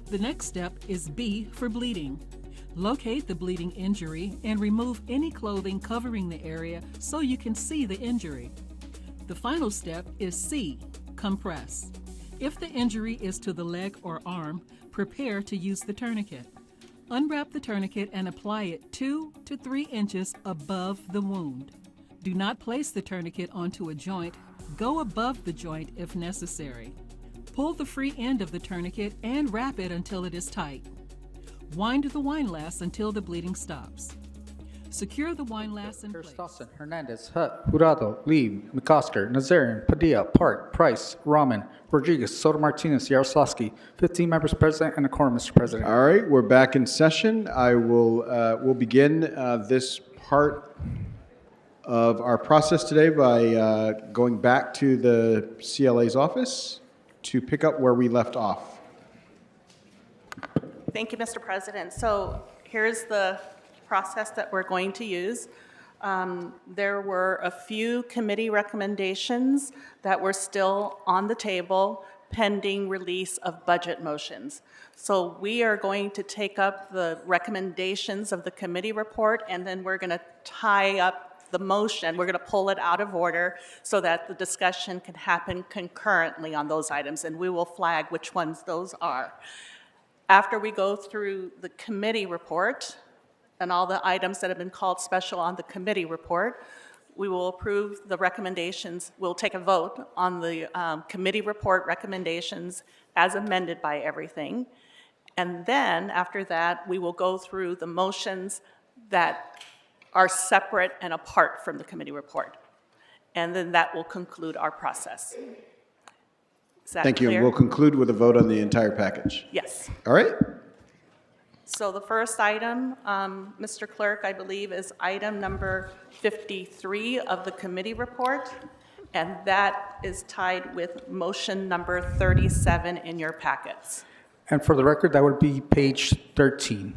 The next step is B for bleeding. Locate the bleeding injury and remove any clothing covering the area so you can see the injury. The final step is C, compress. If the injury is to the leg or arm, prepare to use the tourniquet. Unwrap the tourniquet and apply it 2 to 3 inches above the wound. Do not place the tourniquet onto a joint. Go above the joint if necessary. Pull the free end of the tourniquet and wrap it until it is tight. Wind the windlass until the bleeding stops. Secure the windlass in place. Dawson, Hernandez, Hutt, Jurado, Lee, McCosker, Nazarian, Padilla, Park, Price, Rahman, Rodriguez, Soto Martinez, Yaroslavsky. 15 members present and a quorum, Mr. President. All right, we're back in session. We'll begin this part of our process today by going back to the CLA's office to pick up where we left off. Thank you, Mr. President. So here's the process that we're going to use. There were a few committee recommendations that were still on the table pending release of budget motions. So we are going to take up the recommendations of the committee report, and then we're going to tie up the motion. We're going to pull it out of order so that the discussion can happen concurrently on those items, and we will flag which ones those are. After we go through the committee report and all the items that have been called special on the committee report, we will approve the recommendations. We'll take a vote on the committee report recommendations as amended by everything. And then after that, we will go through the motions that are separate and apart from the committee report. And then that will conclude our process. Is that Thank clear? you. And we'll conclude with a vote on the entire package. Yes. All right. So the first item, Mr. Clerk, I believe is item number 53 of the committee report, and that is tied with motion number 37 in your packets. And for the record, that would be page 13.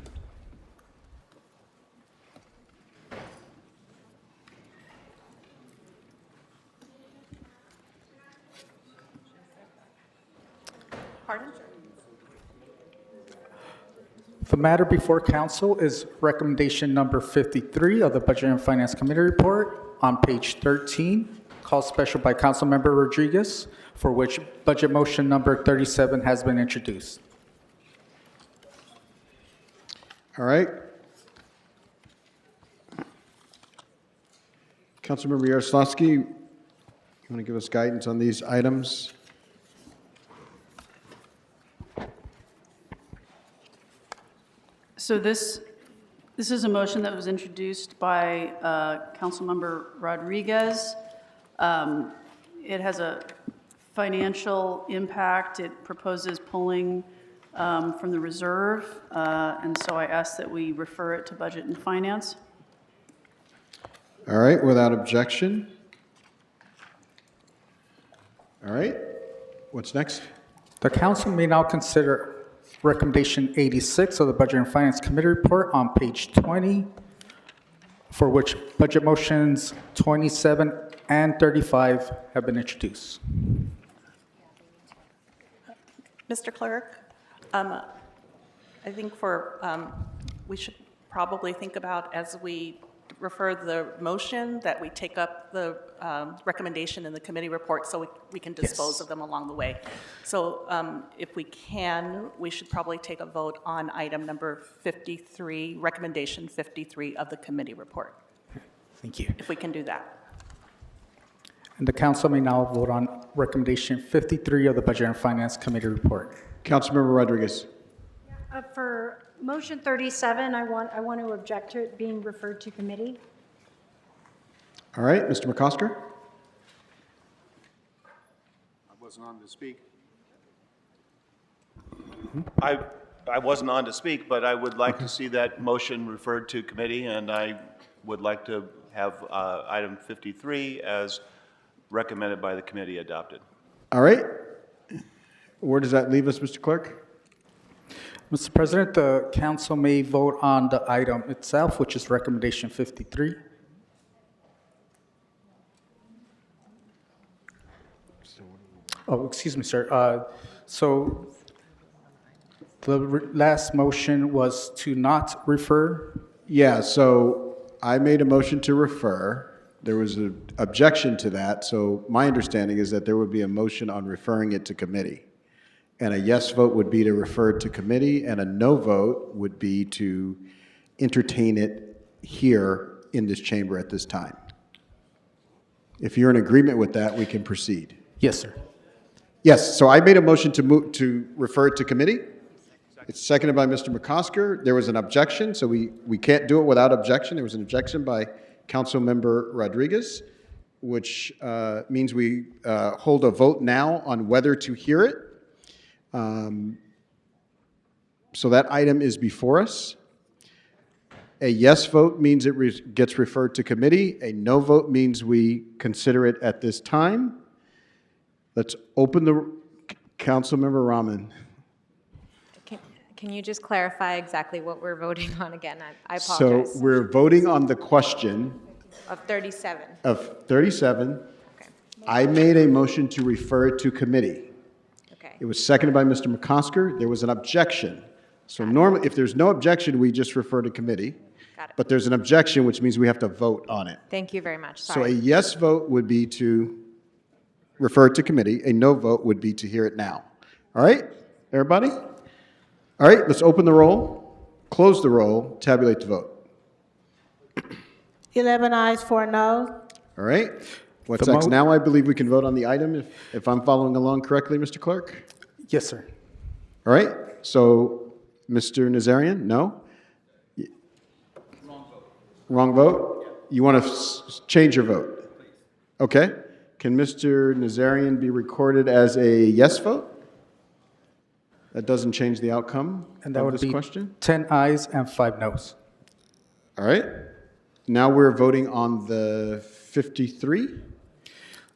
Pardon? The matter before council is recommendation number 53 of the Budget and Finance Committee report on page 13, called special by Councilmember Rodriguez, for which budget motion number 37 has been introduced. All right. Councilmember Yaroslavsky, you want to give us guidance on these items? So this is a motion that was introduced by Councilmember Rodriguez. It has a financial impact. It proposes pulling from the reserve, and so I ask that we refer it to Budget and Finance. All right, without objection. All right, what's next? The council may now consider recommendation 86 of the Budget and Finance Committee report on page 20, for which budget motions 27 and 35 have been introduced. Mr. Clerk, I think we should probably think about, as we refer the motion, that we take up the recommendation in the committee report so we can dispose of them along the way. So if we can, we should probably take a vote on item number 53, recommendation 53 of the committee report. Thank you. If we can do that. And the council may now vote on recommendation 53 of the Budget and Finance Committee report. Councilmember Rodriguez. For motion 37, I want to object to it being referred to committee. All right, Mr. McCosker. wasn't on to speak. I wasn't on to speak, but I would like to see that motion referred to committee, and I would like to have item 53 as recommended by the committee adopted. All right. Where does that leave us, Mr. Clerk? Mr. President, the council may vote on the item itself, which is recommendation 53. Oh, excuse me, sir. So the last motion was to not refer. Yeah, so I made a motion to refer. There was an objection to that, so my understanding is that there would be a motion on referring it to committee. And a yes vote would be to refer it to committee, and a no vote would be to entertain it here in this chamber at this time. If you're in agreement with that, we can proceed. Yes, sir. Yes, so I made a motion to refer it to committee. It's seconded by Mr. McCosker. There was an objection, so we can't do it without objection. There was an objection by Councilmember Rodriguez, which means we hold a vote now on whether to hear it. So that item is before us. A yes vote means it gets referred to committee. A no vote means we consider it at this time. Let's open the, Councilmember Rahman. Can you just clarify exactly what we're voting on again? I apologize. So we're voting on the question Of 37. of 37. I made a motion to refer it to committee. Okay. It was seconded by Mr. McCosker. There was an objection. So normally, if there's no objection, we just refer to committee. Got it. But there's an objection, which means we have to vote on it. Thank you very much. So a Sorry. yes vote would be to refer it to committee. A no vote would be to hear it now. All right, everybody? All right, let's open the roll, close the roll, tabulate the vote. 11 ayes, 4 no. All right. What's next? Now I believe we can vote on the item if I'm following along correctly, Mr. Clerk? Yes, sir. All right. So, Mr. Nazarian, no? Wrong vote? You want to change your vote? Okay. Can Mr. Nazarian be recorded as a yes vote? That doesn't change the outcome And that of would this be question? 10 ayes and 5 noes. All right. Now we're voting on the 53.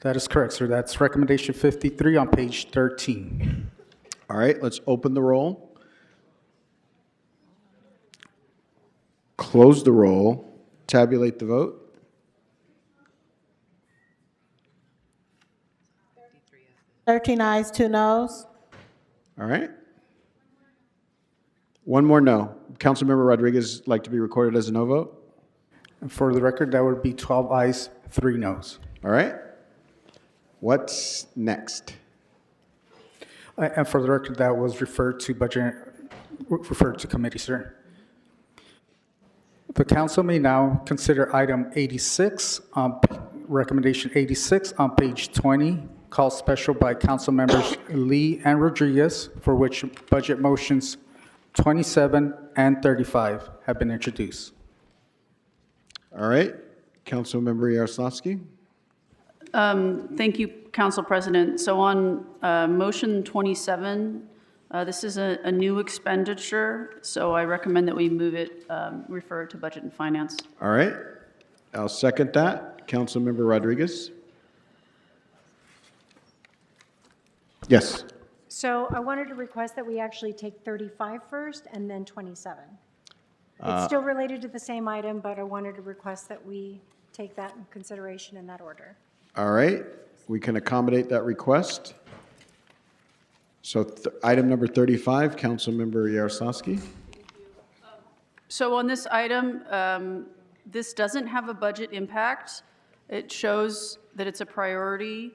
That is correct, sir. That's recommendation 53 on page 13. All right, let's open the roll. Close the roll. Tabulate the vote. Thirteen ayes, 2 noes. All right. One more no. Councilmember Rodriguez like to be recorded as a no vote? And for the record, that would be 12 ayes, 3 noes. All right. What's next? And for the record, that was referred to committee, sir. The council may now consider item 86, recommendation 86 on page 20, called special by council members Lee and Rodriguez, for which budget motions 27 and 35 have been introduced. All right. Councilmember Yaroslavsky. Thank you, Council President. So on motion 27, this is a new expenditure, so I recommend that we move it, refer it to Budget and Finance. All right. I'll second that. Councilmember Rodriguez. Yes. So I wanted to request that we actually take 35 first and then 27. It's still related to the same item, but I wanted to request that we take that in consideration in that order. All right. We can accommodate that request. So item number 35, Councilmember Yaroslavsky. So on this item, this doesn't have a budget impact. It shows that it's a priority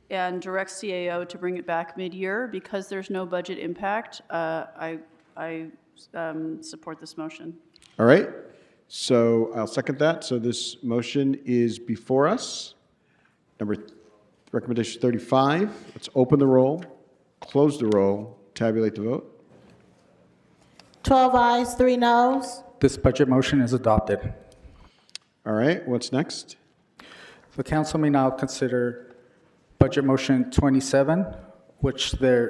and directs CAO to bring it back mid-year. Because there's no budget impact, I support this motion. All right. So I'll second that. So this motion is before us. Recommendation 35. Let's open the roll, close the roll, tabulate the vote. 12 ayes, 3 noes. This budget motion is adopted. All right. What's next? The council may now consider Budget Motion 27, which a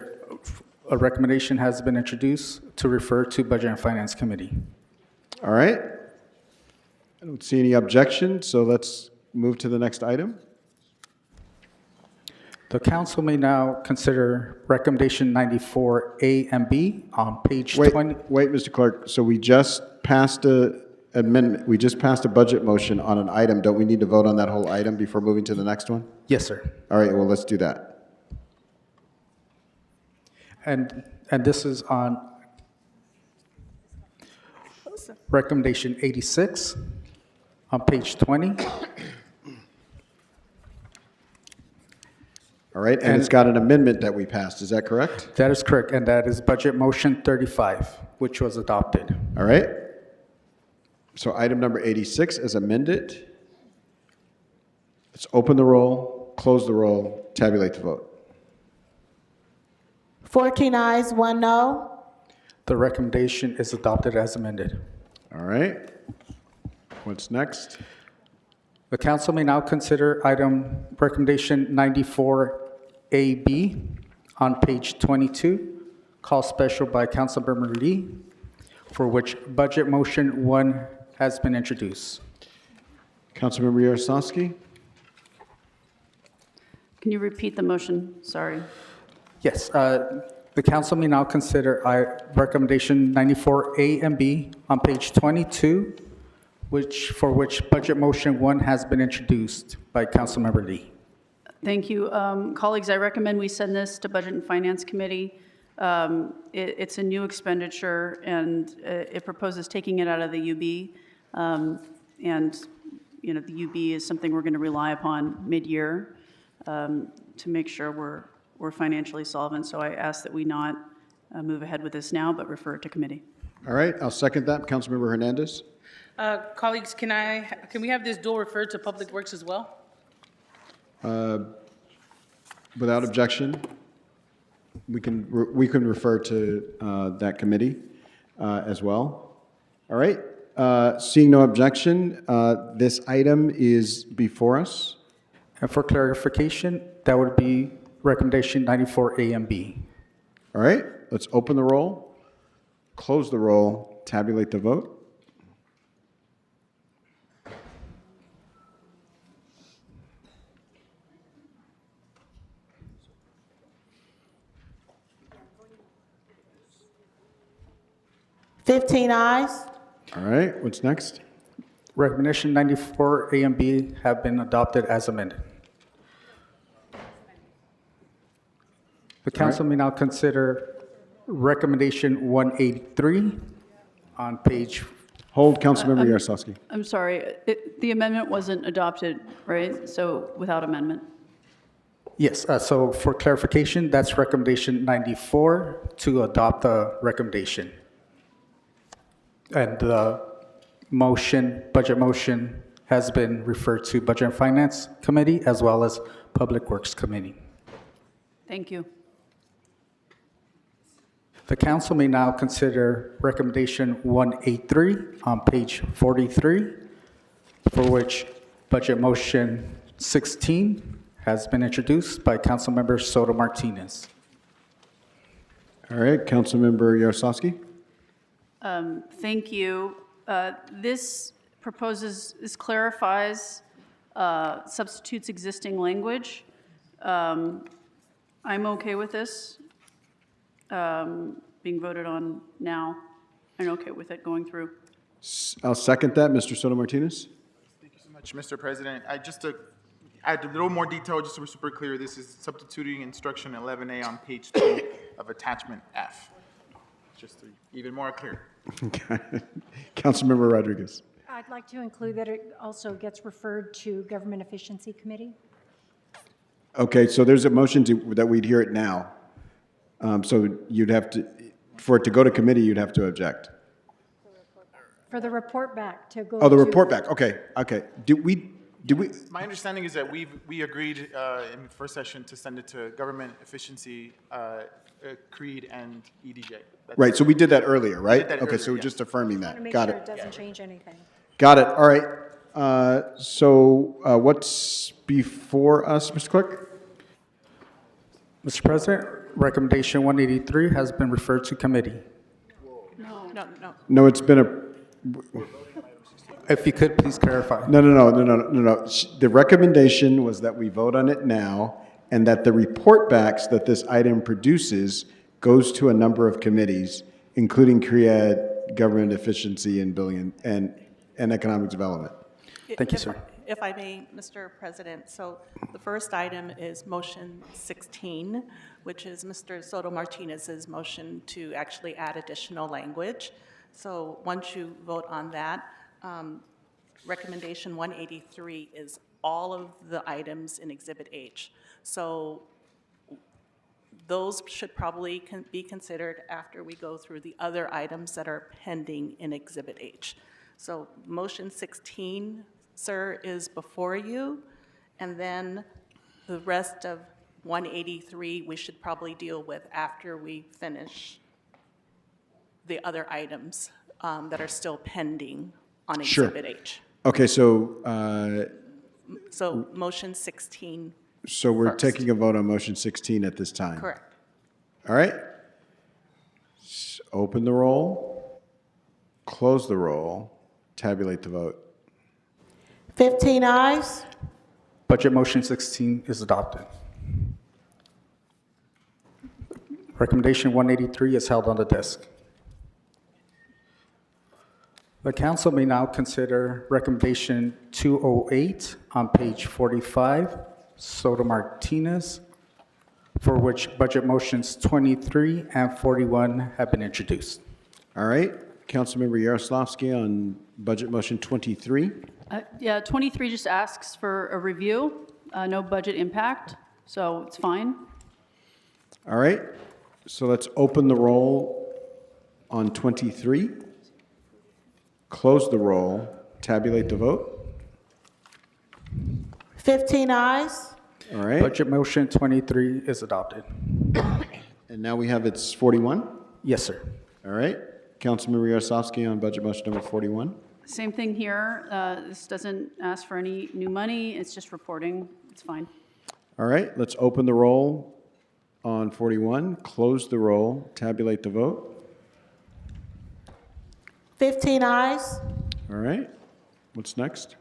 recommendation has been introduced to refer to Budget and Finance Committee. All right. I don't see any objection, so let's move to the next item. The council may now consider recommendation 94A and B on page Wait, 20. wait, Mr. Clerk. So we just passed a amendment, we just passed a budget motion on an item. Don't we need to vote on that whole item before moving to the next one? Yes, sir. All right, well, let's do that. And this is on recommendation 86 on page 20. All right, and it's got an amendment that we passed, is that correct? That is correct, and that is Budget Motion 35, which was adopted. All right. So item number 86 is amended. Let's open the roll, close the roll, tabulate the vote. 14 ayes, 1 no. The recommendation is adopted as amended. All right. What's next? The council may now consider item recommendation 94AB on page 22, called special by Councilmember Lee, for which Budget Motion 1 has been introduced. Councilmember Yaroslavsky? Can you repeat the motion? Sorry. Yes, the council may now consider recommendation 94A and B on page 22, for which Budget Motion 1 has been introduced by Councilmember Lee. Thank you. Colleagues, I recommend we send this to Budget and Finance Committee. It's a new expenditure, and it proposes taking it out of the UB. And, you know, the UB is something we're going to rely upon mid-year to make sure we're financially solvent. So I ask that we not move ahead with this now, but refer it to committee. All right, I'll second that. Councilmember Hernandez? Colleagues, can we have this dual referred to Public Works as well? Without objection, we can refer to that committee as well. All right, seeing no objection, this item is before us. And for clarification, that would be recommendation 94A and B. All right, let's open the roll, close the roll, tabulate the vote. Fifteen ayes. All right, what's next? Recommendation 94A and B have been adopted as amended. The council may now consider recommendation 183 on page. Hold, Councilmember Yaroslavsky. I'm sorry, the amendment wasn't adopted, right? So without amendment. Yes, so for clarification, that's recommendation 94 to adopt the recommendation. And the budget motion has been referred to Budget and Finance Committee as well as Public Works Committee. Thank you. The council may now consider recommendation 183 on page 43, for which Budget Motion 16 has been introduced by Councilmember Soto Martinez. All right, Councilmember Yaroslavsky. Thank you. This clarifies, substitutes existing language. I'm okay with this being voted on now. I'm okay with it going through. I'll second that. Mr. Soto Martinez? Thank you so much, Mr. President. I add a little more detail, just to be super clear. This is substituting instruction 11A on page 2 of attachment F. Just to be even more clear. Councilmember Rodriguez. I'd like to include that it also gets referred to Government Efficiency Committee. Okay, so there's a motion that we'd hear it now. So you'd have to, for it to go to committee, you'd have to object. For the report back to go. Oh, the to- report back. Okay, okay. Did we? My understanding is that we agreed in the first session to send it to Government Efficiency, CREED, and EDJ. Right, so we did that earlier, right? did that Okay, earlier, so we're yes. just affirming I want to that. make Got sure it. it doesn't change anything. Got it. All right. So what's before us, Mr. Clerk? Mr. President, recommendation 183 has been referred to committee. No. No, it's been If you could, please clarify. No. The recommendation was that we vote on it now and that the report backs that this item produces goes to a number of committees, including CREAD, Government Efficiency and Billion, and Economic Development. Thank you, sir. If I may, Mr. President, so the first item is motion 16, which is Mr. Soto Martinez's motion to actually add additional language. So once you vote on that, recommendation 183 is all of the items in Exhibit H. So those should probably be considered after we go through the other items that are pending in Exhibit H. So motion 16, sir, is before you, and then the rest of 183 we should probably deal with after we finish the other items that are still pending on Exhibit H. Okay, so So motion 16 so we're first. taking a vote on motion 16 at this time. Correct. All right. Open the roll, close the roll, tabulate the vote. 15 ayes. Budget motion 16 is adopted. Recommendation 183 is held on the desk. The council may now consider recommendation 208 on page 45, Soto Martinez, for which budget motions 23 and 41 have been introduced. All right, Councilmember Yaroslavsky on budget motion 23. Yeah, 23 just asks for a review, no budget impact, so it's fine. All right, so let's open the roll on 23. Close the roll, tabulate the vote. 15 ayes. All right, Budget motion 23 is adopted. and now we have it's 41. Yes, sir. All right, Councilmember Yaroslavsky on budget motion number 41. Same thing here. This doesn't ask for any new money. It's just reporting. It's fine. All right, let's open the roll on 41, close the roll, tabulate the vote. 15 ayes. All right, what's next?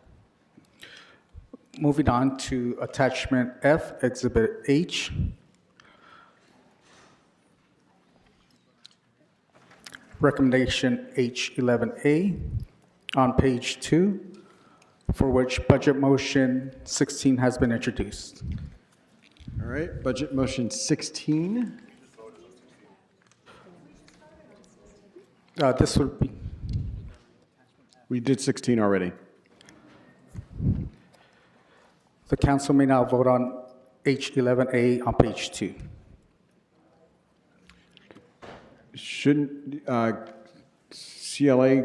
Moving on to attachment F, Exhibit H. Recommendation H11A on page 2, for which budget motion 16 has been introduced. All right, budget motion 16. This would be, We did 16 already. the council may now vote on H11A on page 2. Shouldn't, CLA,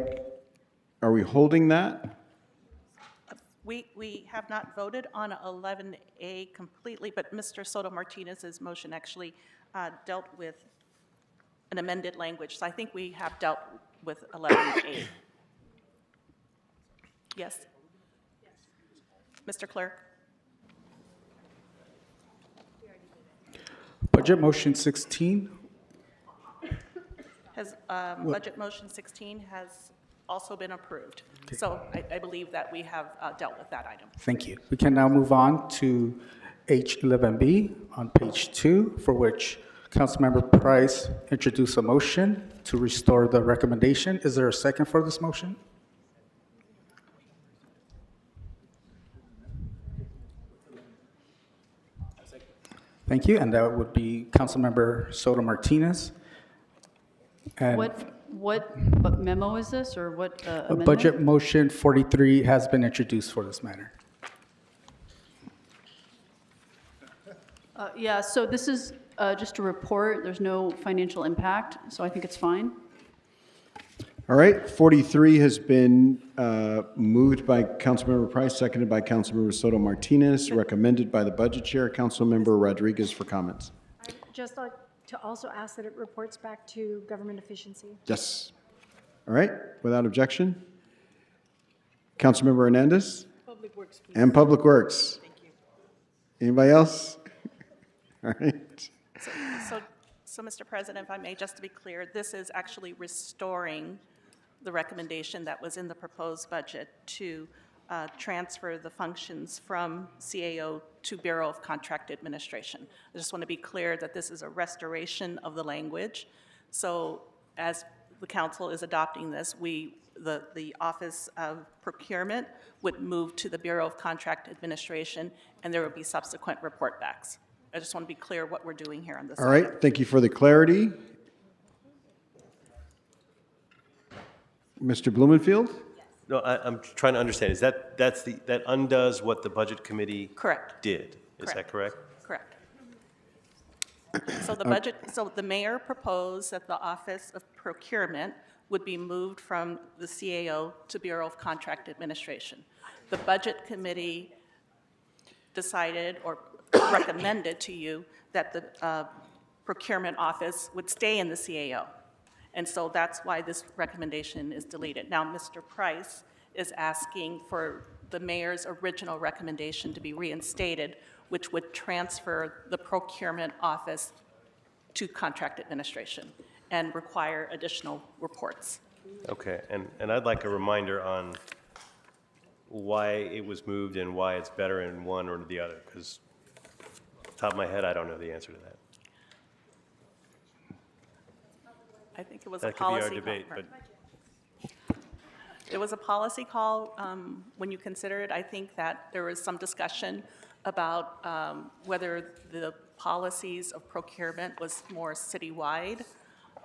are we holding that? We have not voted on 11A completely, but Mr. Soto Martinez's motion actually dealt with an amended language, so I think we have dealt with 11A. Yes? Mr. Clerk? Budget motion 16, Has, budget motion 16 has also been approved. So I believe that we have dealt with that item. thank you. We can now move on to H11B on page 2, for which Councilmember Price introduced a motion to restore the recommendation. Is there a second for this motion? Thank you, and that would be Councilmember Soto Martinez. And What memo is this, or what amendment? budget motion 43 has been introduced for this matter. Yeah, so this is just a report. There's no financial impact, so I think it's fine. All right, 43 has been moved by Councilmember Price, seconded by Councilmember Soto Martinez, recommended by the Budget Chair, Councilmember Rodriguez for comments. I'd just like to also ask that it reports back to government efficiency. Yes. All right, without objection. Councilmember Hernandez? Public Works, please. And Public Works. Thank you. Anybody else? All right. So, Mr. President, if I may, just to be clear, this is actually restoring the recommendation that was in the proposed budget to transfer the functions from CAO to Bureau of Contract Administration. I just want to be clear that this is a restoration of the language. So as the council is adopting this, the Office of Procurement would move to the Bureau of Contract Administration, and there would be subsequent report backs. I just want to be clear what we're doing here on this. All right, thank you for the clarity. Mr. Blumenfield? No, I'm trying to understand, is that undoes what the Budget Committee Correct. did? Is that correct? Correct. So the mayor proposed that the Office of Procurement would be moved from the CAO to Bureau of Contract Administration. The Budget Committee decided or recommended to you that the Procurement Office would stay in the CAO. And so that's why this recommendation is deleted. Now, Mr. Price is asking for the mayor's original recommendation to be reinstated, which would transfer the procurement office to contract administration and require additional reports. Okay, and I'd like a reminder on why it was moved and why it's better in one or the other, because top of my head, I don't know the answer to that. I think it was That a could be our policy debate, call. but It was a policy call. When you consider it, I think that there was some discussion about whether the policies of procurement was more citywide,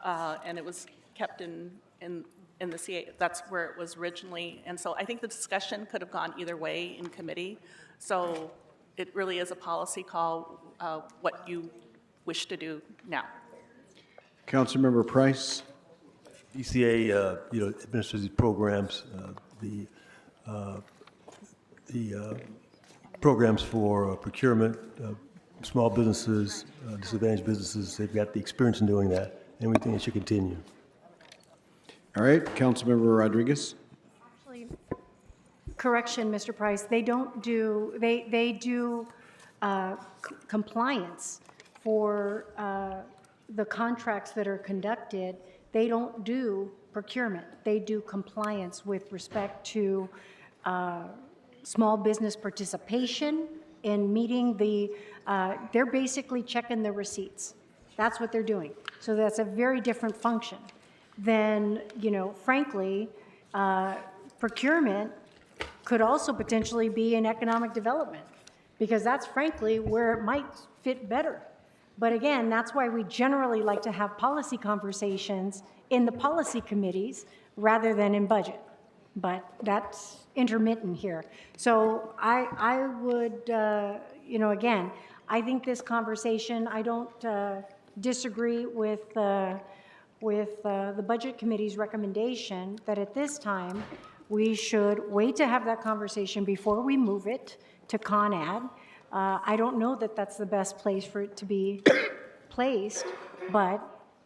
and it was kept in the CA. That's where it was originally. And so I think the discussion could have gone either way in committee. So it really is a policy call, what you wish to do now. Councilmember Price? ECA, administers these programs, the programs for procurement, small businesses, disadvantaged businesses. They've got the experience in doing that, and we think it should continue. All right, Councilmember Rodriguez? Actually, correction, Mr. Price, they don't do, they do compliance for the contracts that are conducted. They don't do procurement. They do compliance with respect to small business participation in meeting the, they're basically checking the receipts. That's what they're doing. So that's a very different function than, frankly, procurement could also potentially be in economic development, because that's frankly where it might fit better. But again, that's why we generally like to have policy conversations in the policy committees rather than in budget. But that's intermittent here. So I would, again, I think this conversation, I don't disagree with the Budget Committee's recommendation that at this time, we should wait to have that conversation before we move it to Con Ed. I don't know that that's the best place for it to be placed, but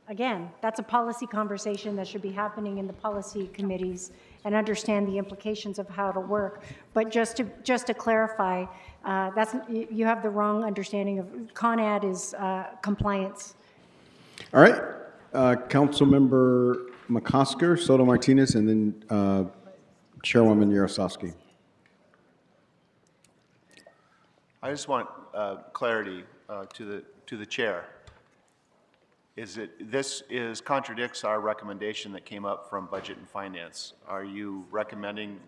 again, that's a policy conversation that should be happening in the policy committees and understand the implications of how to work. But just to clarify, you have the wrong understanding of Con Ed is compliance. All right, Councilmember McCosker, Soto Martinez, and then Chairwoman Yaroslavsky. I just want clarity to the chair. This contradicts our recommendation that came up from Budget and Finance. Are you recommending,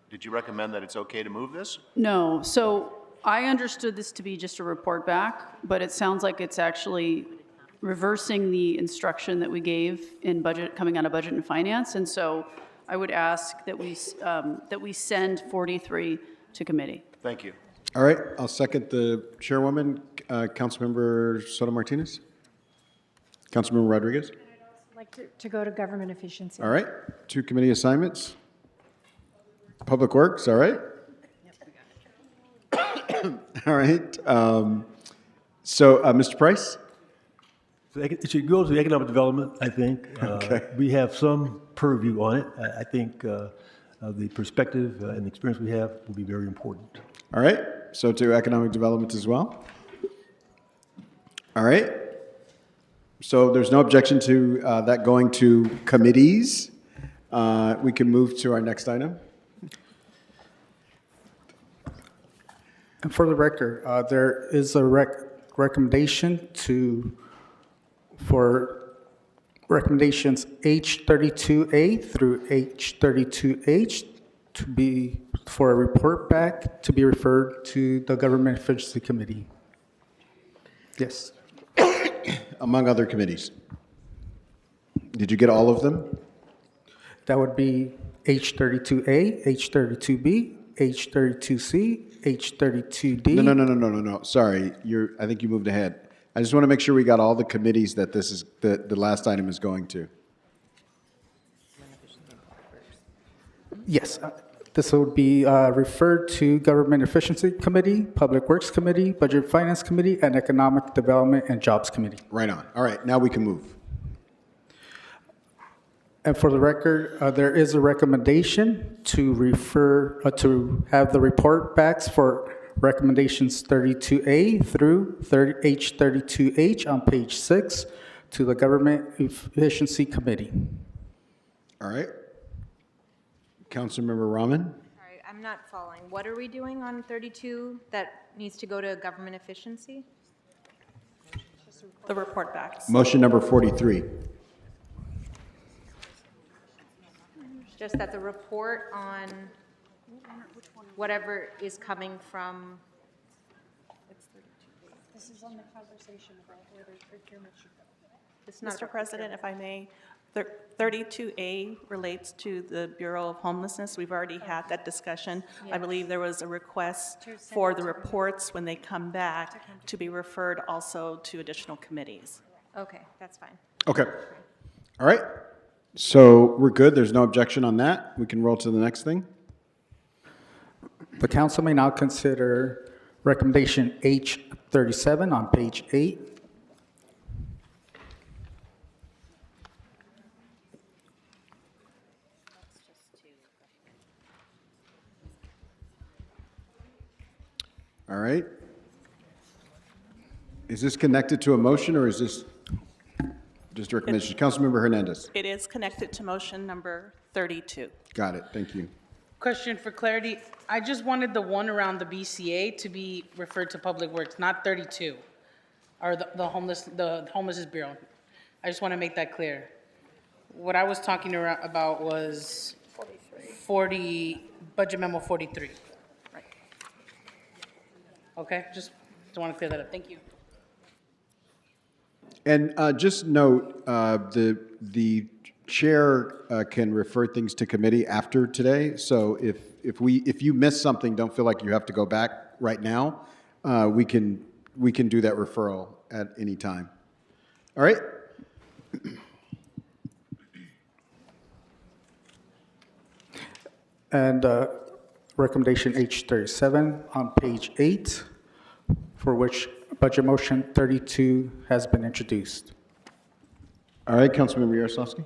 did you recommend that it's okay to move this? No, so I understood this to be just a report back, but it sounds like it's actually reversing the instruction that we gave in budget, coming out of Budget and Finance, and so I would ask that we send 43 to committee. Thank you. All right, I'll second the Chairwoman, Councilmember Soto Martinez. Councilmember Rodriguez. And I'd also like to go to government efficiency. All right, 2 committee assignments. Public Works, all right. All right, so Mr. Price? It should go to economic development, I think. Okay. We have some purview on it. I think the perspective and the experience we have will be very important. All right, so to economic development as well. All right. So there's no objection to that going to committees. We can move to our next item. And for the record, there is a recommendation for recommendations H32A through H32H to be, for a report back to be referred to the Government Efficiency Committee. Yes. Among other committees. Did you get all of them? That would be H32A, H32B, H32C, H32D. No. Sorry, I think you moved ahead. I just want to make sure we got all the committees that this is, the last item is going to. Yes, this would be referred to Government Efficiency Committee, Public Works Committee, Budget Finance Committee, and Economic Development and Jobs Committee. Right on. All right, now we can move. And for the record, there is a recommendation to refer, to have the report backs for recommendations 32A through H32H on page 6 to the Government Efficiency Committee. All right. Councilmember Rahman? Sorry, I'm not following. What are we doing on 32 that needs to go to government efficiency? The report backs. Motion number 43. Just that the report on whatever is coming from. This is on the conversation about where the procurement should go. It's not Mr. President, if I may, 32A relates to the Bureau of Homelessness. We've already had that discussion. I believe there was a request for the reports when they come back to be referred also to additional committees. Okay, that's fine. Okay. All right. So we're good. There's no objection on that. We can roll to the next thing. The council may now consider recommendation H37 on page 8. All right. Is this connected to a motion or is this just a recommendation? Councilmember Hernandez. It is connected to motion number 32. Got it. Thank you. Question for clarity. I just wanted the one around the BCA to be referred to Public Works, not 32, or the Homelessness Bureau. I just want to make that clear. What I was talking about was 40, Budget Memo 43. Right. Okay, just want to clear that up. Thank you. And just note, the chair can refer things to committee after today. So if you miss something, don't feel like you have to go back right now. We can do that referral at any time. All right. And recommendation H37 on page 8, for which budget motion 32 has been introduced. All right, Councilmember Yaroslavsky.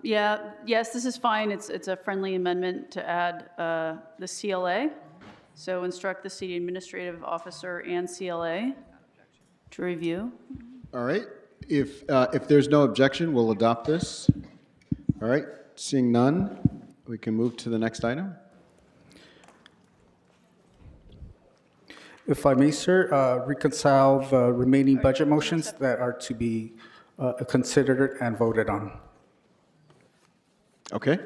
Yes, this is fine. It's a friendly amendment to add the CLA. So instruct the city administrative officer and CLA to review. All right. If there's no objection, we'll adopt this. All right. Seeing none, we can move to the next item. If I may, sir, reconcile the remaining budget motions that are to be considered and voted on. Okay.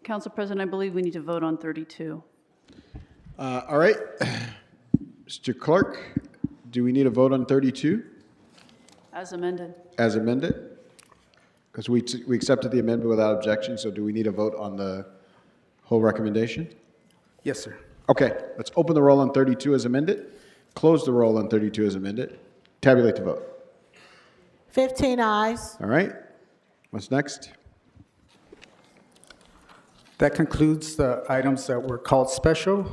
Council President, I believe we need to vote on 32. All right. Mr. Clerk, do we need a vote on 32 As amended. as amended? Because we accepted the amendment without objection, so do we need a vote on the whole recommendation? Yes, sir. Okay, let's open the roll on 32 as amended, close the roll on 32 as amended, tabulate the vote. 15 ayes. All right, what's next? That concludes the items that were called special.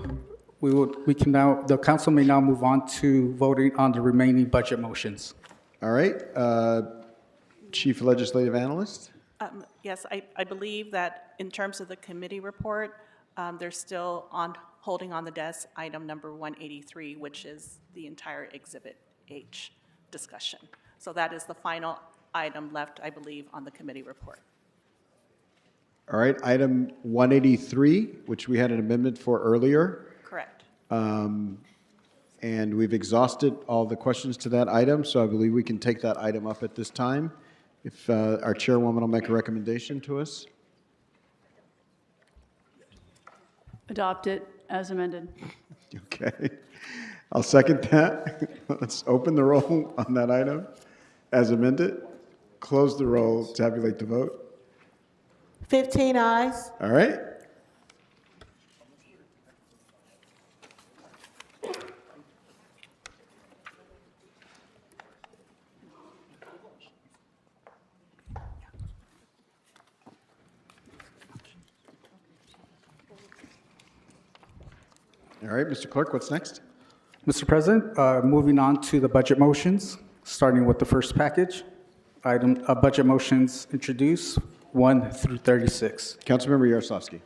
the council may now move on to voting on the remaining budget motions. All right, Chief Legislative Analyst? Yes, I believe that in terms of the committee report, they're still holding on the desk item number 183, which is the entire Exhibit H discussion. So that is the final item left, I believe, on the committee report. All right, item 183, which we had an amendment for earlier. Correct. And we've exhausted all the questions to that item, so I believe we can take that item up at this time. If our chairwoman will make a recommendation to us. Adopt it as amended. Okay, I'll second that. Let's open the roll on that item as amended. Close the roll, tabulate the vote. 15 ayes. All right. All right, Mr. Clerk, what's next? Mr. President, moving on to the budget motions, starting with the first package. Budget motions introduced, 1 through 36. Councilmember Yaroslavsky.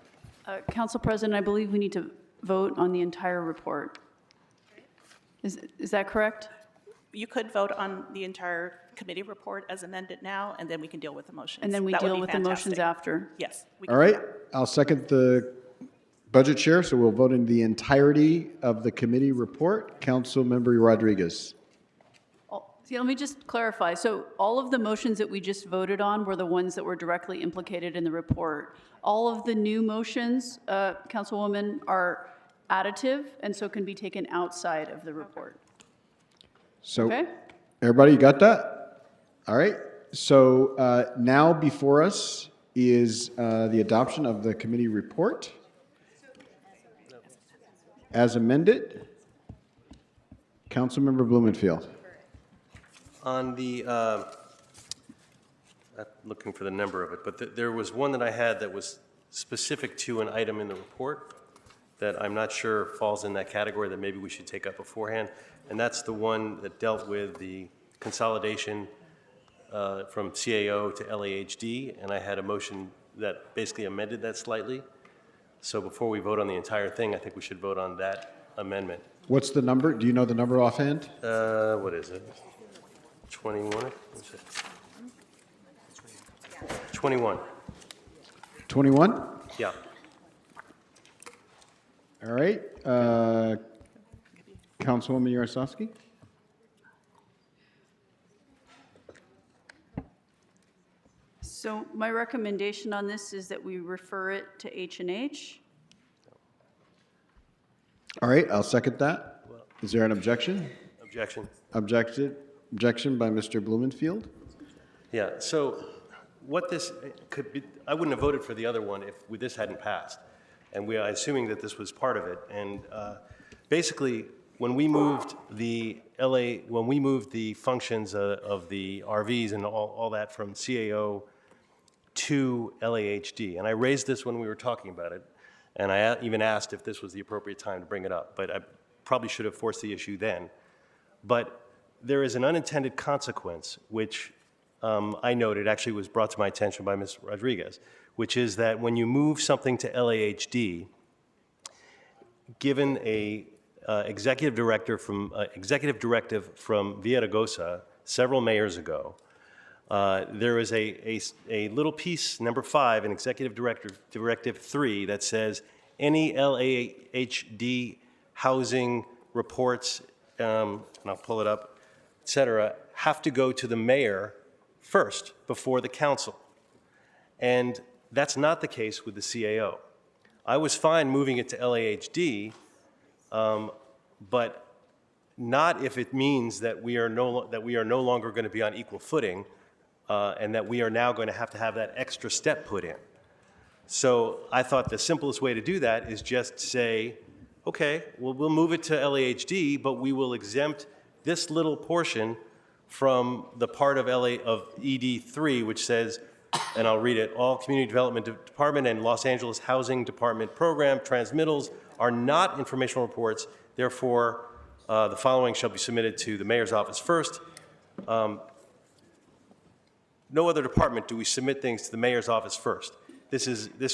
Council President, I believe we need to vote on the entire report. Is that correct? You could vote on the entire committee report as amended now, and then we can deal with the motions. And then we That would deal be with the motions fantastic. after? Yes. we All can do right, that. I'll second the budget chair, so we'll vote in the entirety of the committee report. Councilmember Rodriguez. See, let me just clarify. So all of the motions that we just voted on were the ones that were directly implicated in the report. All of the new motions, Councilwoman, are additive and so can be taken outside of the report. So, Okay. everybody, you got that? All right. So now before us is the adoption of the committee report as amended. Councilmember Blumenfield. On the, I'm looking for the number of it, but there was one that I had that was specific to an item in the report that I'm not sure falls in that category that maybe we should take up beforehand, and that's the one that dealt with the consolidation from CAO to LAHD, and I had a motion that basically amended that slightly. So before we vote on the entire thing, I think we should vote on that amendment. What's the number? Do you know the number offhand? What is it? 21? What's it? 21. 21? Yeah. All right. Councilwoman Yaroslavsky? So my recommendation on this is that we refer it to H&H. All right, I'll second that. Is there an objection? Objection. Objection by Mr. Blumenfield. Yeah, so what this could be, I wouldn't have voted for the other one if this hadn't passed. And we are assuming that this was part of it. And basically, when we moved the functions of the RVs and all that from CAO to LAHD, and I raised this when we were talking about it, and I even asked if this was the appropriate time to bring it up, but I probably should have forced the issue then. But there is an unintended consequence, which I noted actually was brought to my attention by Ms. Rodriguez, which is that when you move something to LAHD, given a executive directive from Villaraigosa several mayors ago, there is a little piece, number 5, in Executive Directive 3, that says any LAHD housing reports, and I'll pull it up, et cetera, have to go to the mayor first before the council. And that's not the case with the CAO. I was fine moving it to LAHD, but not if it means that we are no longer going to be on equal footing, and that we are now going to have that extra step put in. So I thought the simplest way to do that is just say, okay, well, we'll move it to LAHD, but we will exempt this little portion from the part of ED3, which says, and I'll read it, all Community Development Department and Los Angeles Housing Department program transmittals are not informational reports. Therefore, the following shall be submitted to the mayor's office first. No other department do we submit things to the mayor's office first. There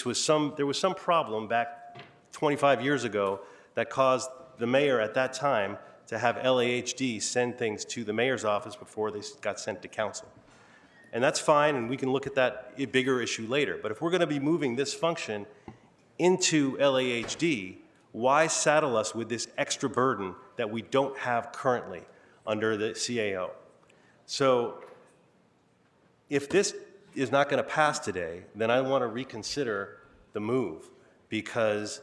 was some problem back 25 years ago that caused the mayor at that time to have LAHD send things to the mayor's office before they got sent to council. And that's fine, and we can look at that bigger issue later. But if we're going to be moving this function into LAHD, why saddle us with this extra burden that we don't have currently under the CAO? So if this is not going to pass today, then I want to reconsider the move, because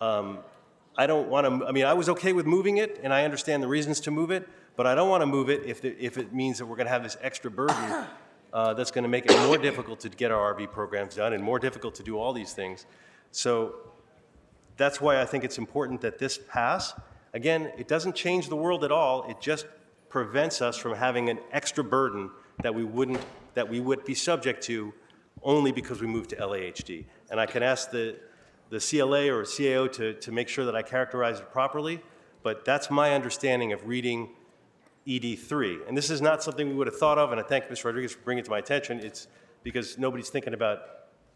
I don't want to, I mean, I was okay with moving it, and I understand the reasons to move it, but I don't want to move it if it means that we're going to have this extra burden that's going to make it more difficult to get our RV programs done and more difficult to do all these things. So that's why I think it's important that this pass. Again, it doesn't change the world at all. It just prevents us from having an extra burden that we would be subject to only because we moved to LAHD. And I can ask the CLA or CAO to make sure that I characterize it properly, but that's my understanding of reading ED3. And this is not something we would have thought of, and I thank Ms. Rodriguez for bringing it to my attention. It's because nobody's thinking about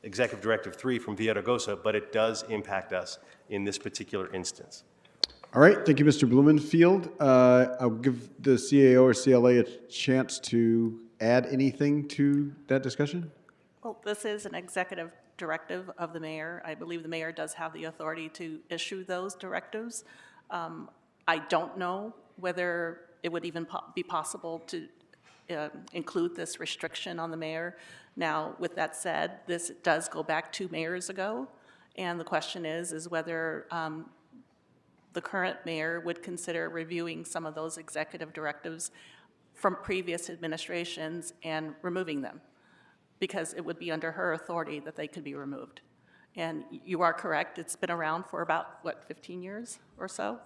Executive Directive 3 from Villaraigosa, but it does impact us in this particular instance. All right, thank you, Mr. Blumenfield. I'll give the CAO or CLA a chance to add anything to that discussion. Well, this is an executive directive of the mayor. I believe the mayor does have the authority to issue those directives. I don't know whether it would even be possible to include this restriction on the mayor. Now, with that said, this does go back 2 mayors ago, and the question is whether the current mayor would consider reviewing some of those executive directives from previous administrations and removing them, because it would be under her authority that they could be removed. And you are correct, it's been around for about, what, 15 years or so?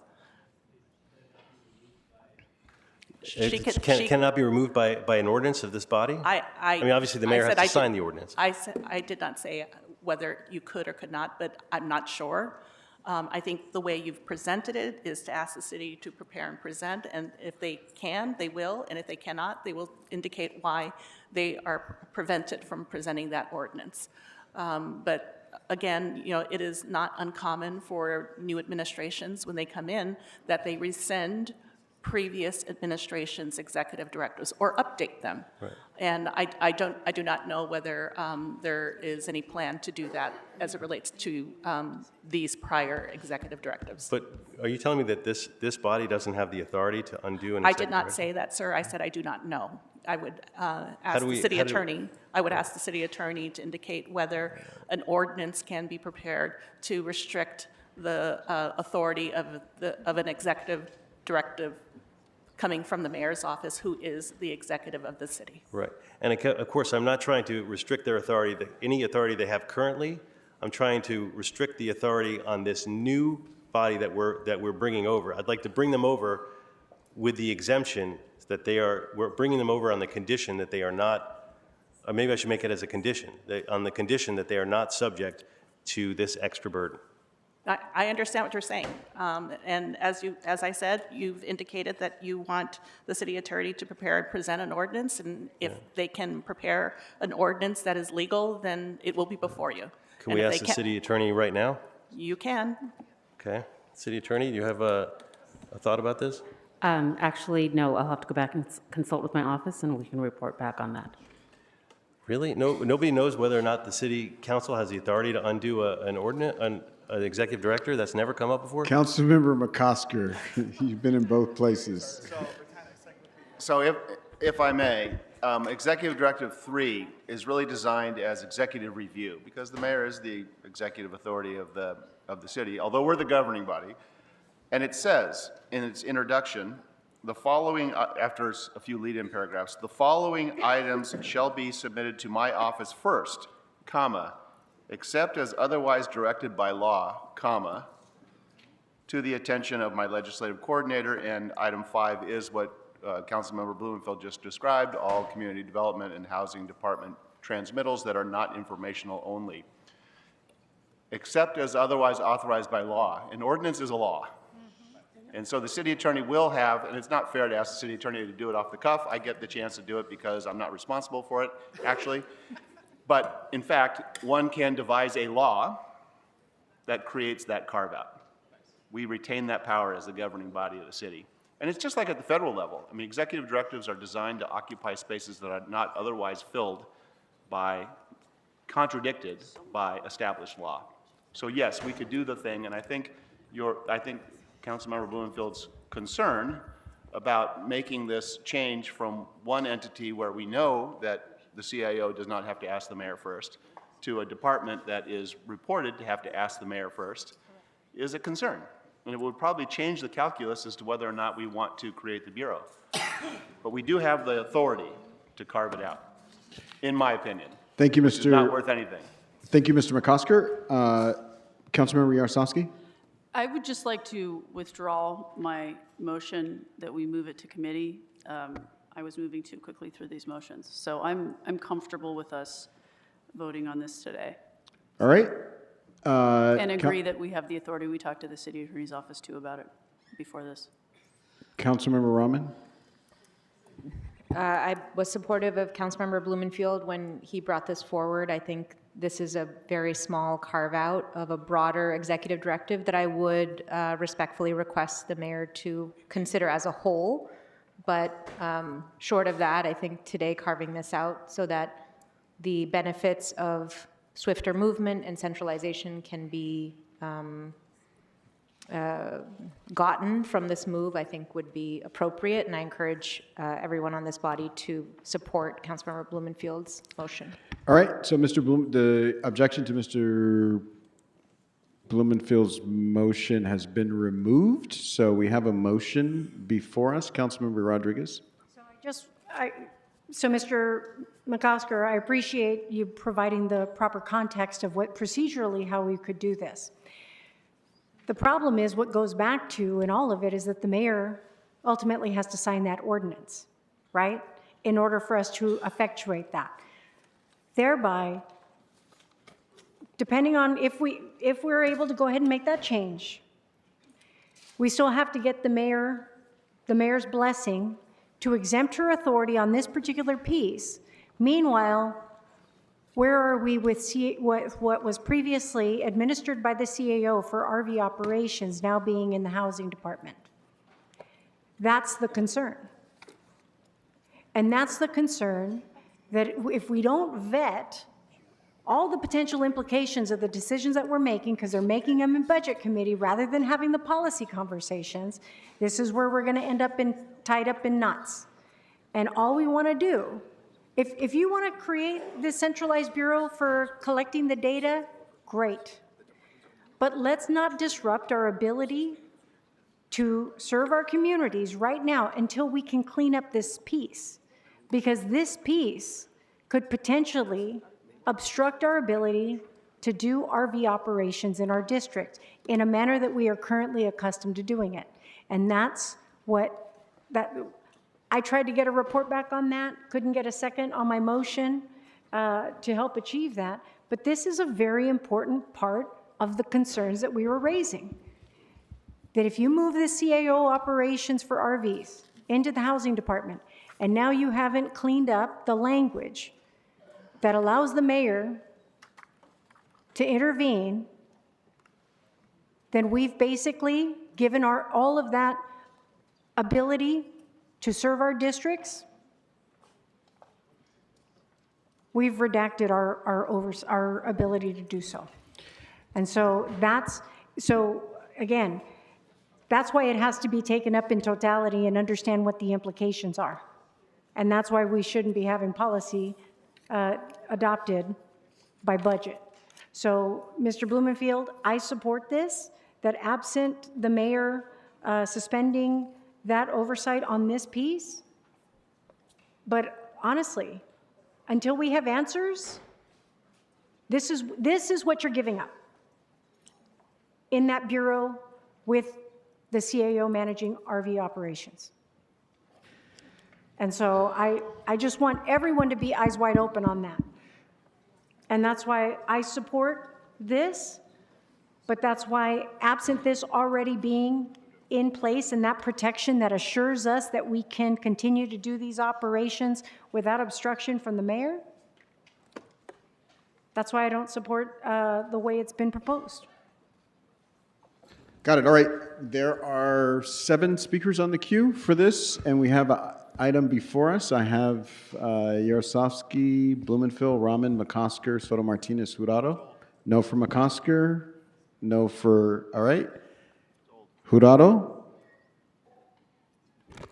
Cannot be removed by an ordinance of this body? I mean, obviously, the mayor has to sign the ordinance. I did not say whether you could or could not, but I'm not sure. I think the way you've presented it is to ask the city to prepare and present, and if they can, they will, and if they cannot, they will indicate why they are prevented from presenting that ordinance. But again, you know, it is not uncommon for new administrations, when they come in, that they rescind previous administration's executive directives or update them. Right. And I do not know whether there is any plan to do that as it relates to these prior executive directives. But are you telling me that this body doesn't have the authority to undo an I executive did not directive? say that, sir. I said I do not know. I would ask the city attorney. I would ask the city attorney to indicate whether an ordinance can be prepared to restrict the authority of an executive directive coming from the mayor's office, who is the executive of the city. Right. And of course, I'm not trying to restrict their authority, any authority they have currently. I'm trying to restrict the authority on this new body that we're bringing over. I'd like to bring them over with the exemption that we're bringing them over on the condition that they are not, or maybe I should make it as a condition, on the condition that they are not subject to this extra burden. I understand what you're saying. And as I said, you've indicated that you want the city attorney to prepare and present an ordinance, and if they can prepare an ordinance that is legal, then it will be before you. Can we ask the city attorney right now? You can. Okay. City attorney, do you have a thought about this? Actually, no, I'll have to go back and consult with my office, and we can report back on that. Really? Nobody knows whether or not the city council has the authority to undo an ordinance, an executive director? That's never come up before? Councilmember McCosker, you've been in both places. So if I may, Executive Directive 3 is really designed as executive review, because the mayor is the executive authority of the city, although we're the governing body. And it says in its introduction, the following, after a few lead-in paragraphs, the following items shall be submitted to my office first, comma, except as otherwise directed by law, comma, to the attention of my legislative coordinator. And item 5 is what Councilmember Blumenfield just described, all community development and housing department transmittals that are not informational only. except as otherwise authorized by law. An ordinance is a law. And so the city attorney will have, and it's not fair to ask the city attorney to do it off the cuff. I get the chance to do it because I'm not responsible for it, actually. But in fact, one can devise a law that creates that carve-out. We retain that power as the governing body of the city. And it's just like at the federal level. I mean, executive directives are designed to occupy spaces that are not otherwise filled by, contradicted by established law. So yes, we could do the thing, and I think Councilmember Blumenfield's concern about making this change from one entity where we know that the CIO does not have to ask the mayor first to a department that is reported to have to ask the mayor first is a concern. And it would probably change the calculus as to whether or not we want to create the Bureau. But we do have the authority to carve it out, in my opinion. Thank you, Which is Mr. not worth anything. Thank you, Mr. McCosker. Councilmember Yaroslavsky? I would just like to withdraw my motion that we move it to committee. I was moving too quickly through these motions. So I'm comfortable with us voting on this today. All right. And agree that we have the authority. We talked to the city attorney's office too about it before this. Councilmember Rahman? I was supportive of Councilmember Blumenfield when he brought this forward. I think this is a very small carve-out of a broader executive directive that I would respectfully request the mayor to consider as a whole. But short of that, I think today carving this out so that the benefits of swifter movement and centralization can be gotten from this move, I think would be appropriate, and I encourage everyone on this body to support Councilmember Blumenfield's motion. All right, so Mr. Bloom, the objection to Mr. Blumenfield's motion has been removed, so we have a motion before us. Councilmember Rodriguez? So Mr. McCosker, I appreciate you providing the proper context of what procedurally how we could do this. The problem is what goes back to in all of it is that the mayor ultimately has to sign that ordinance, right? In order for us to effectuate that. Thereby, depending on if we're able to go ahead and make that change, we still have to get the mayor's blessing to exempt her authority on this particular piece. Meanwhile, where are we with what was previously administered by the CAO for RV operations now being in the housing department? That's the concern. And that's the concern that if we don't vet all the potential implications of the decisions that we're making, because they're making them in budget committee rather than having the policy conversations, this is where we're going to end up tied up in knots. And all we want to do, if you want to create this centralized bureau for collecting the data, great. But let's not disrupt our ability to serve our communities right now until we can clean up this piece. Because this piece could potentially obstruct our ability to do RV operations in our district in a manner that we are currently accustomed to doing it. And that's what I tried to get a report back on that, couldn't get a second on my motion to help achieve that. But this is a very important part of the concerns that we were raising. That if you move the CAO operations for RVs into the housing department, and now you haven't cleaned up the language that allows the mayor to intervene, then we've basically given all of that ability to serve our districts. We've redacted our ability to do so. And so again, that's why it has to be taken up in totality and understand what the implications are. And that's why we shouldn't be having policy adopted by budget. So, Mr. Blumenfield, I support this, that absent the mayor suspending that oversight on this piece. But honestly, until we have answers, this is what you're giving up in that bureau with the CAO managing RV operations. And so I just want everyone to be eyes wide open on that. And that's why I support this, But that's why, absent this already being in place and that protection that assures us that we can continue to do these operations without obstruction from the mayor, that's why I don't support the way it's been proposed. Got it. All right. There are 7 speakers on the queue for this, and we have an item before us. I have Yaroslavsky, Blumenfield, Rahman, McCosker, Soto Martinez, Jurado. No for McCosker. No for, all right. Jurado?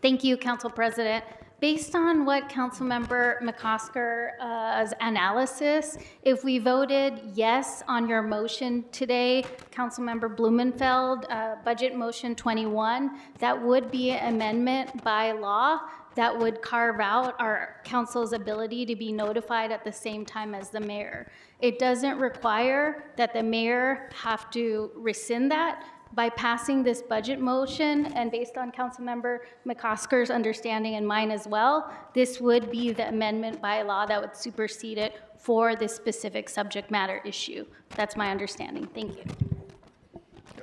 Thank you, Council President. Based on what Councilmember McCosker's analysis, if we voted yes on your motion today, Councilmember Blumenfeld, Budget Motion 21, that would be an amendment by law that would carve out our council's ability to be notified at the same time as the mayor. It doesn't require that the mayor have to rescind that. By passing this budget motion, and based on Councilmember McCosker's understanding and mine as well, this would be the amendment by law that would supersede it for this specific subject matter issue. That's my understanding. Thank you.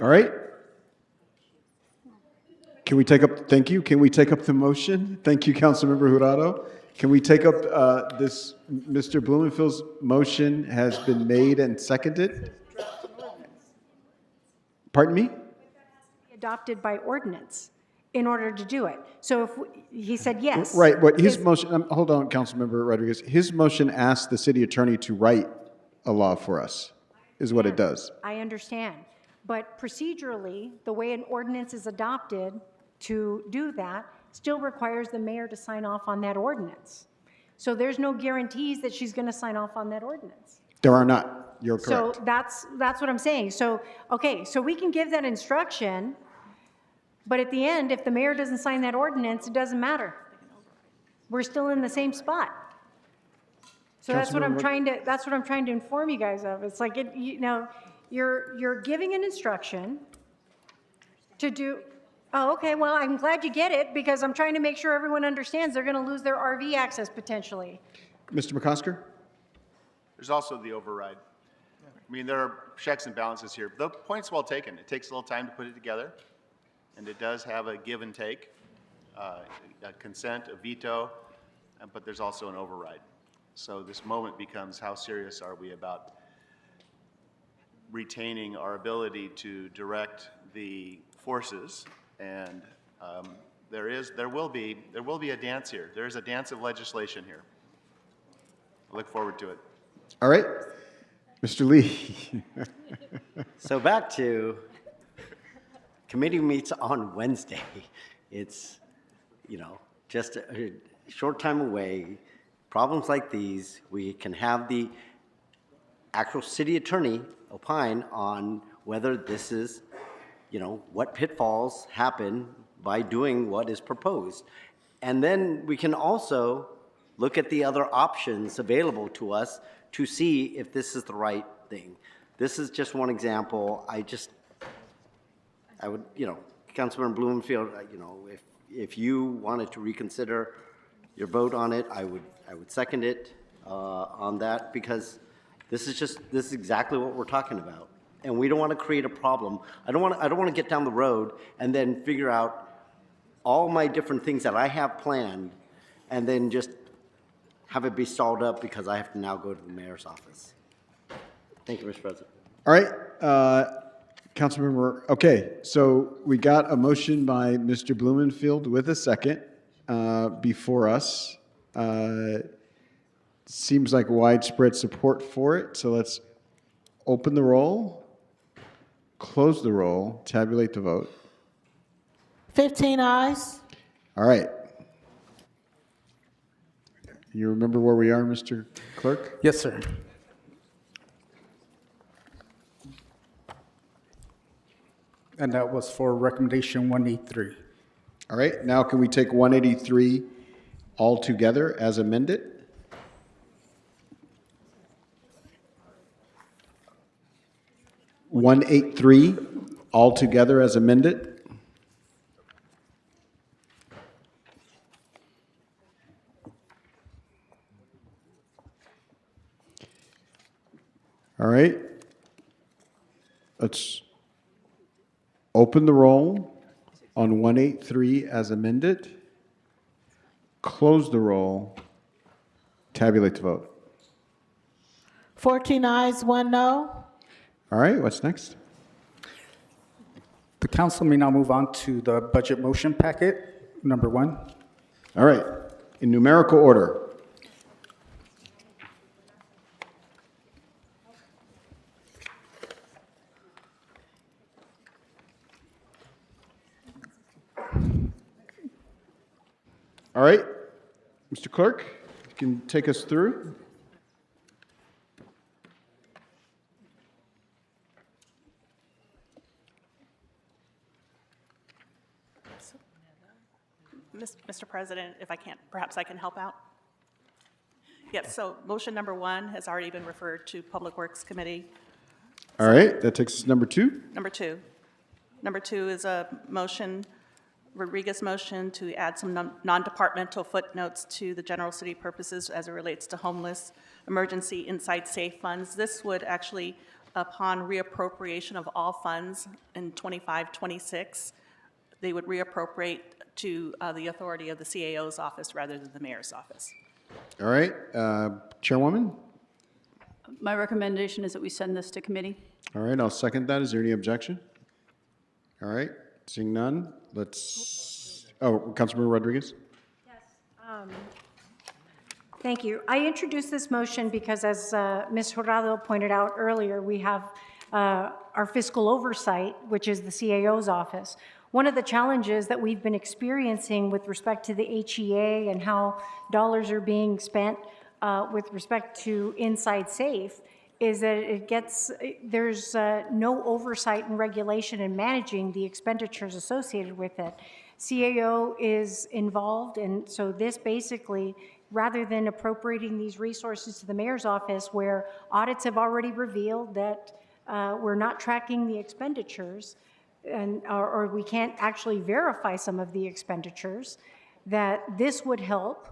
All right. Can we take up, thank you. Can we take up the motion? Thank you, Councilmember Jurado. Can we take up this, Mr. Blumenfield's motion has been made and seconded? Pardon me? Adopted by ordinance in order to do it. So if he said yes. Right, but his motion, hold on, Councilmember Rodriguez. His motion asks the city attorney to write a law for us, is what it does. I understand. But procedurally, the way an ordinance is adopted to do that still requires the mayor to sign off on that ordinance. So there's no guarantees that she's going to sign off on that ordinance. There are not. You're correct. So that's what I'm saying. So, okay, so we can give that instruction, but at the end, if the mayor doesn't sign that ordinance, it doesn't matter. We're still in the same spot. So that's what I'm trying to inform you guys of. It's like, you're giving an instruction to do, oh, okay, well, I'm glad you get it because I'm trying to make sure everyone understands they're going to lose their RV access potentially. Mr. McCosker? There's also the override. I mean, there are checks and balances here. The point's well taken. It takes a little time to put it together, and it does have a give and take, a consent, a veto, but there's also an override. So this moment becomes how serious are we about retaining our ability to direct the forces, and there will be a dance here. There is a dance of legislation here. I look forward to it. All right. Mr. Lee. So back to committee meets on Wednesday. It's, just a short time away. Problems like these, we can have the actual city attorney opine on whether this is, what pitfalls happen by doing what is proposed. And then we can also look at the other options available to us to see if this is the right thing. This is just one example. I would, Councilman Blumenfield, if you wanted to reconsider your vote on it, I would second it on that, because this is exactly what we're talking about. And we don't want to create a problem. I don't want to get down the road and then figure out all my different things that I have planned and then just have it be stalled up because I have to now go to the mayor's office. Thank you, Mr. President. All right, Councilmember, okay, so we got a motion by Mr. Blumenfield with a second before us. Seems like widespread support for it, so let's open the roll, close the roll, tabulate the vote. 15 ayes. All right. You remember where we are, Mr. Clerk? Yes, sir. And that was for recommendation 183. All right, now can we take 183 all together as amended? $183 all together as amended? All right. Let's open the roll on 183 as amended. Close the roll. Tabulate the vote. 14 ayes, 1 no. All right, what's next? The council may now move on to the budget motion packet, number 1. All right, in numerical order. All right, Mr. Clerk, you can take us through. Mr. President, if I can't, perhaps I can help out. Yes, so motion number 1 has already been referred to Public Works Committee. All right, that takes us to number 2. Number 2. Number 2 is a motion, Rodriguez motion to add some non-departmental footnotes to the general city purposes as it relates to homeless emergency inside safe funds. This would actually, upon reappropriation of all funds in 25-26, they would reappropriate to the authority of the CAO's office rather than the mayor's office. All right, Chairwoman? My recommendation is that we send this to committee. All right, I'll second that. Is there any objection? All right, seeing none, Councilmember Rodriguez? Thank you. I introduced this motion because, as Ms. Jurado pointed out earlier, we have our fiscal oversight, which is the CAO's office. One of the challenges that we've been experiencing with respect to the HEA and how dollars are being spent with respect to Inside Safe is that there's no oversight and regulation in managing the expenditures associated with it. CAO is involved, and so this basically, rather than appropriating these resources to the mayor's office where audits have already revealed that we're not tracking the expenditures, or we can't actually verify some of the expenditures, that this would help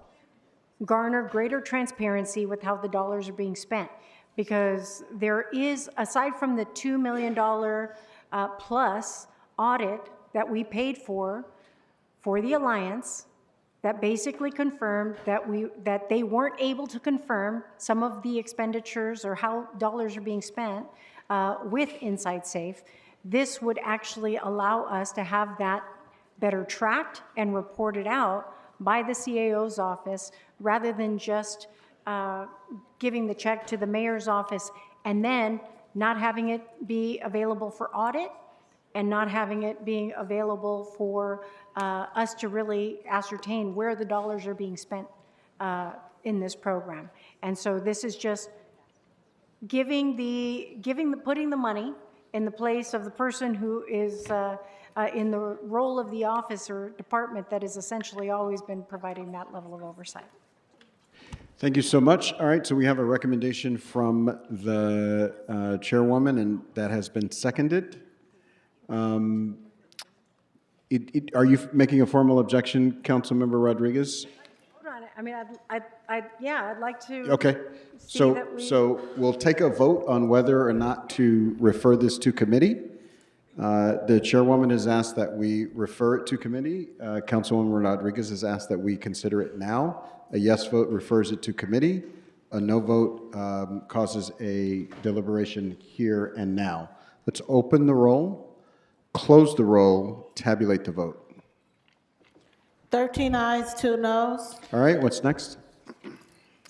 garner greater transparency with how the dollars are being spent. Because there is, aside from the $2 million plus audit that we paid for the Alliance, that basically confirmed that they weren't able to confirm some of the expenditures or how dollars are being spent with Inside Safe, this would actually allow us to have that better tracked and reported out by the CAO's office rather than just giving the check to the mayor's office and then not having it be available for audit and not having it being available for us to really ascertain where the dollars are being spent in this program. And so this is just putting the money in the place of the person who is in the role of the office or department that has essentially always been providing that level of oversight. Thank you so much. All right, so we have a recommendation from the chairwoman, and that has been seconded. Are you making a formal objection, Councilmember Rodriguez? Hold on, I mean, I'd like to. Okay, so we'll take a vote on whether or not to refer this to committee. The chairwoman has asked that we refer it to committee. Councilwoman Rodriguez has asked that we consider it now. A yes vote refers it to committee. A no vote causes a deliberation here and now. Let's open the roll, close the roll, tabulate the vote. 13 ayes, 2 noes. All right, what's next?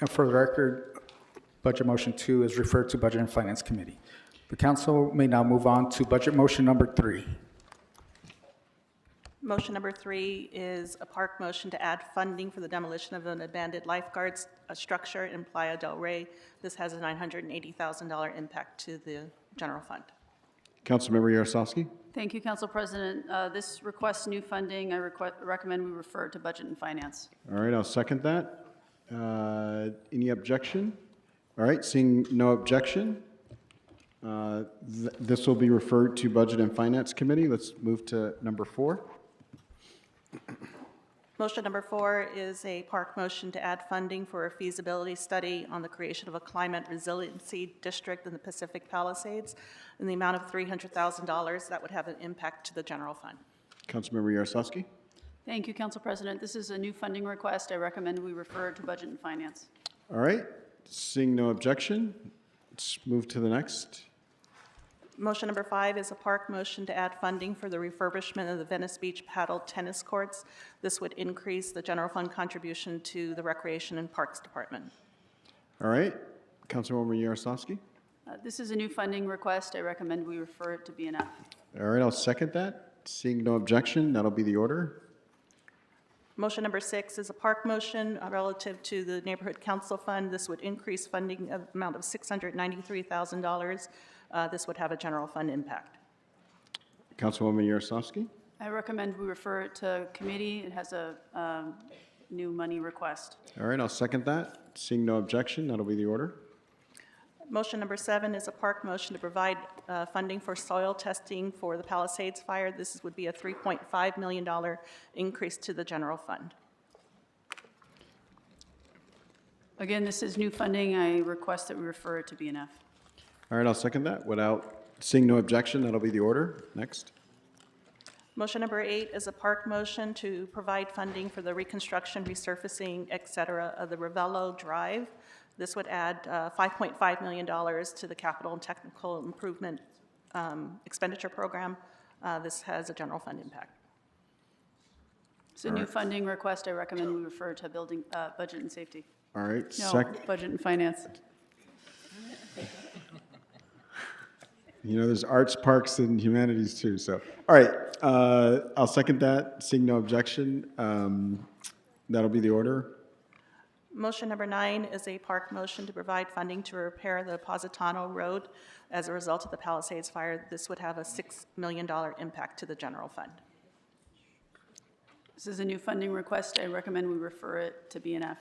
And for the record, Budget Motion 2 is referred to Budget and Finance Committee. The council may now move on to Budget Motion number 3. Motion number 3 is a park motion to add funding for the demolition of an abandoned lifeguards structure in Playa del Rey. This has a $980,000 impact to the general fund. Councilmember Yaroslavsky? Thank you, Council President. This requests new funding. I recommend we refer it to Budget and Finance. All right, I'll second that. Any objection? All right, seeing no objection, this will be referred to Budget and Finance Committee. Let's move to number 4. Motion number 4 is a park motion to add funding for a feasibility study on the creation of a climate resiliency district in the Pacific Palisades in the amount of $300,000 that would have an impact to the general fund. Councilmember Yaroslavsky. Thank you, Council President. This is a new funding request. I recommend we refer it to Budget and Finance. All right, seeing no objection, let's move to the next. Motion number 5 is a park motion to add funding for the refurbishment of the Venice Beach paddle tennis courts. This would increase the general fund contribution to the Recreation and Parks Department. All right, Councilwoman Yaroslavsky. This is a new funding request. I recommend we refer it to BNF. All right, I'll second that. Seeing no objection, that'll be the order. Motion number 6 is a park motion relative to the Neighborhood Council Fund. This would increase funding amount of $693,000. This would have a general fund impact. Councilwoman Yaroslavsky. I recommend we refer it to committee. It has a new money request. All right, I'll second that. Seeing no objection, that'll be the order. Motion number 7 is a park motion to provide funding for soil testing for the Palisades fire. This would be a $3.5 million increase to the general fund. Again, this is new funding. I request that we refer it to BNF. All right, I'll second that. Without seeing no objection, that'll be the order. Next. Motion number 8 is a park motion to provide funding for the reconstruction, resurfacing, et cetera, of the Ravello Drive. This would add $5.5 million to the capital and technical improvement expenditure program. This has a general fund impact. It's a new funding request. I recommend we refer to building, budget and safety. All right, No, budget and finance. You know, there's arts, parks, and humanities too, so. All right, I'll second that. Seeing no objection, that'll be the order. Motion number 9 is a park motion to provide funding to repair the Positano Road as a result of the Palisades fire. This would have a $6 million impact to the general fund. This is a new funding request. I recommend we refer it to BNF.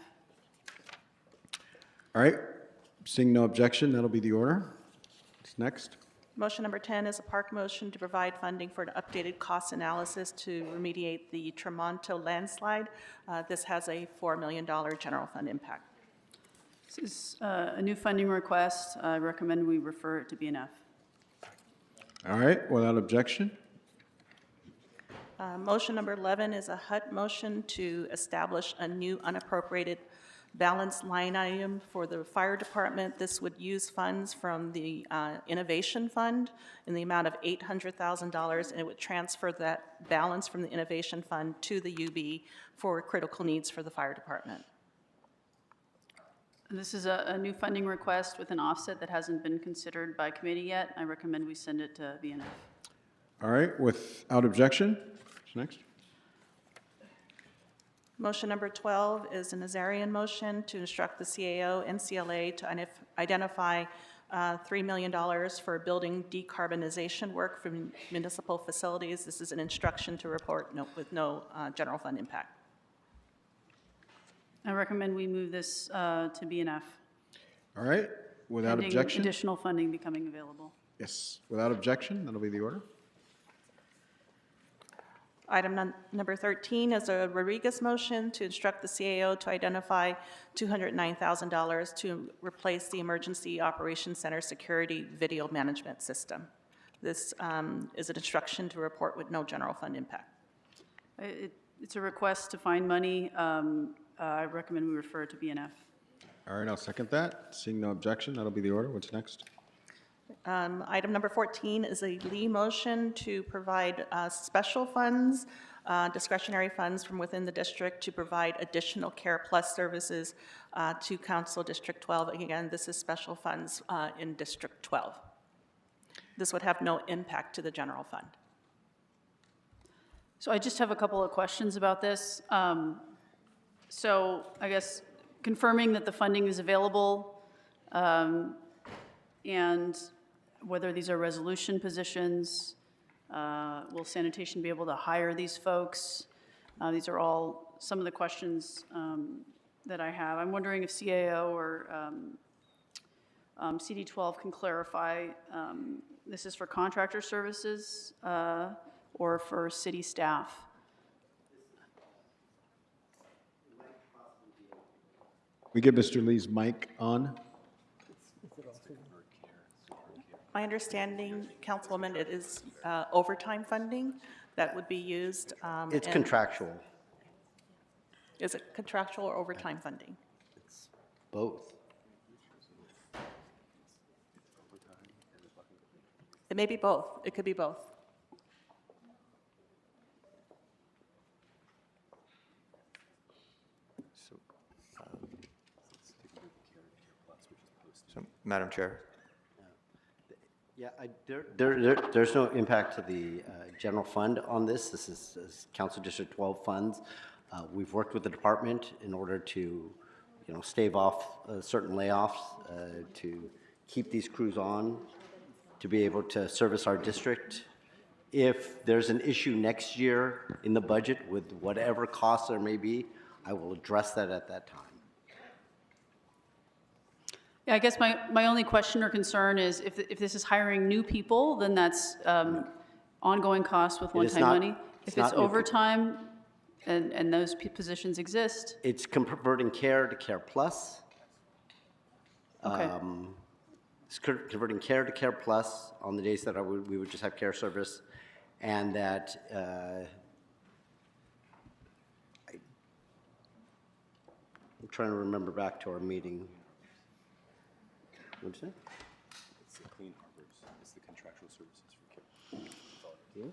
All right, seeing no objection, that'll be the order. What's next? Motion number 10 is a park motion to provide funding for an updated cost analysis to remediate the Tremonto landslide. This has a $4 million general fund impact. This is a new funding request. I recommend we refer it to BNF. All right, without objection. Motion number 11 is a HUD motion to establish a new unappropriated balance line item for the fire department. This would use funds from the Innovation Fund in the amount of $800,000, and it would transfer that balance from the Innovation Fund to the UB for critical needs for the fire department. This is a new funding request with an offset that hasn't been considered by committee yet. I recommend we send it to BNF. All right, without objection. What's next? Motion number 12 is a Nazarian motion to instruct the CAO and CLA to identify $3 million for building decarbonization work for municipal facilities. This is an instruction to report with no general fund impact. I recommend we move this to BNF. All right, without pending objection. additional funding becoming available. Yes, without objection, that'll be the order. Item number 13 is a Rodriguez motion to instruct the CAO to identify $209,000 to replace the Emergency Operations Center security video management system. This is an instruction to report with no general fund impact. It's a request to find money. I recommend we refer it to BNF. All right, I'll second that. Seeing no objection, that'll be the order. What's next? Item number 14 is a Lee motion to provide special funds, discretionary funds from within the district to provide additional Care Plus services to Council District 12. Again, this is special funds in District 12. This would have no impact to the general fund. So I just have a couple of questions about this. So I guess confirming that the funding is available and whether these are resolution positions, will sanitation be able to hire these folks? These are all some of the questions that I have. I'm wondering if CAO or CD12 can clarify, this is for contractor services or for city staff? We get Mr. Lee's mic on. My understanding, Councilwoman, it is overtime funding that would be used. It's and- contractual, Is it contractual or overtime funding? both. It may be both. It could be both. So, Madam Chair. Yeah, there's no impact to the general fund on this. This is Council District 12 funds. We've worked with the department in order to, stave off certain layoffs, to keep these crews on, to be able to service our district. If there's an issue next year in the budget with whatever costs there may be, I will address that at that time. Yeah, I guess my only question or concern is if this is hiring new people, then that's ongoing costs with one-time money. If it's overtime and those positions exist. It's converting care to Care Plus. Okay. It's converting care to Care Plus on the days that we would just have care service, and that I'm trying to remember back to our meeting. What'd you say? It's the Clean Harbors. It's the contractual services for care.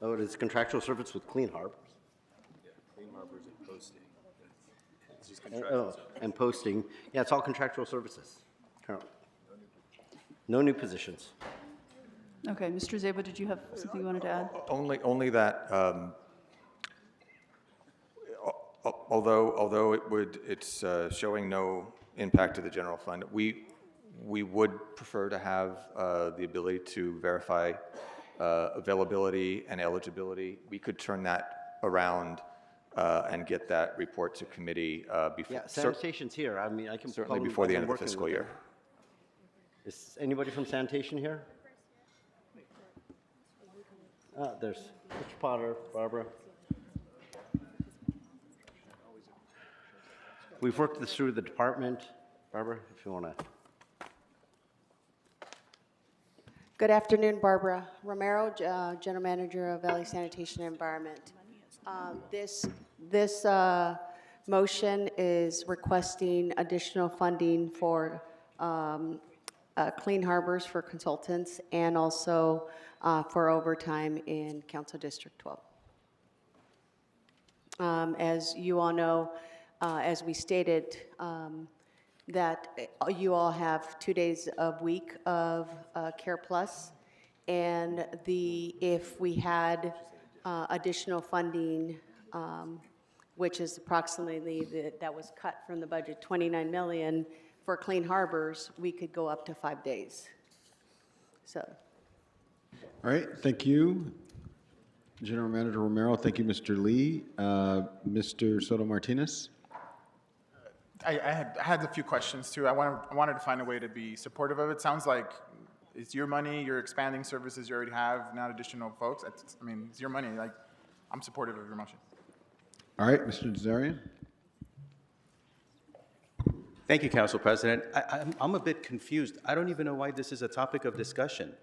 Oh, it is contractual service with Clean Harbors. Yeah, Clean Harbors and posting. It's just Oh, contractual. and posting. Yeah, it's all contractual services currently. No new positions. Okay, Mr. Zeba, did you have something you wanted to add? Only that, although it's showing no impact to the general fund, we would prefer to have the ability to verify availability and eligibility. We could turn that around and get that report to committee before. Yeah, sanitation's here. I mean, I can Certainly probably- before the I've end been of the working fiscal with year. them. Is anybody from sanitation here? There's Mr. Potter, Barbara. We've worked this through the department. Barbara, if you want to. Good afternoon, Barbara Romero, General Manager of Valley Sanitation and Environment. This motion is requesting additional funding for Clean Harbors for consultants and also for overtime in Council District 12. As you all know, as we stated, that you all have 2 days a week of Care Plus, and if we had additional funding, which is approximately that was cut from the budget, 29 million for Clean Harbors, we could go up to 5 days. So. All right, thank you, General Manager Romero. Thank you, Mr. Lee. Mr. Soto Martinez. I had a few questions too. I wanted to find a way to be supportive of it. Sounds like it's your money, you're expanding services you already have, not additional folks. I mean, it's your money. Like, I'm supportive of your motion. All right, Mr. Nazarian. Thank you, Council President. I'm a bit confused. I don't even know why this is a topic of discussion.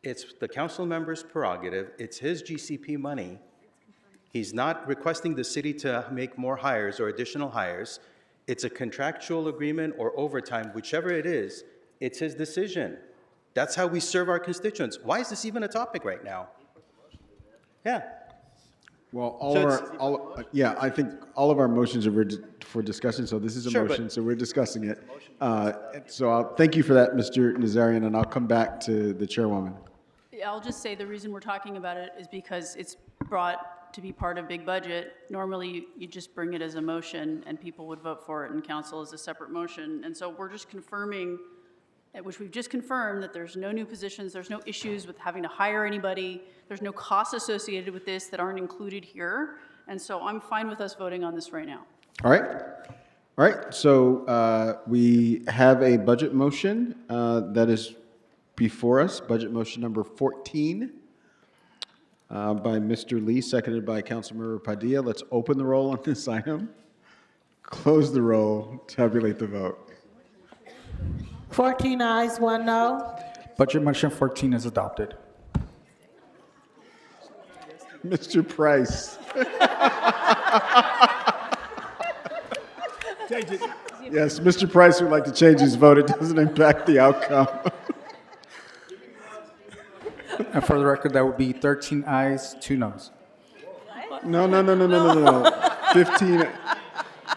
It's the council member's prerogative. It's his GCP money. He's not requesting the city to make more hires or additional hires. It's a contractual agreement or overtime, whichever it is, it's his decision. That's how we serve our constituents. Why is this even a topic right now? Yeah. Well, I think all of our motions are for discussion, so this is a motion, so we're discussing it. So I'll thank you for that, Mr. Nazarian, and I'll come back to the chairwoman. Yeah, I'll just say the reason we're talking about it is because it's brought to be part of big budget. Normally, you just bring it as a motion and people would vote for it in council as a separate motion. And so we're just confirming, which we've just confirmed, that there's no new positions, there's no issues with having to hire anybody, there's no costs associated with this that aren't included here. And so I'm fine with us voting on this right now. All right, so we have a budget motion that is before us, budget motion number 14 by Mr. Lee, seconded by Councilmember Padilla. Let's open the roll on this item, Close the roll, tabulate the vote. 14 ayes, 1 no. Budget Motion 14 is adopted. Mr. Price. Yes, Mr. Price would like to change his vote. It doesn't impact the outcome. And for the record, that would be 13 ayes, 2 noes. No. 15.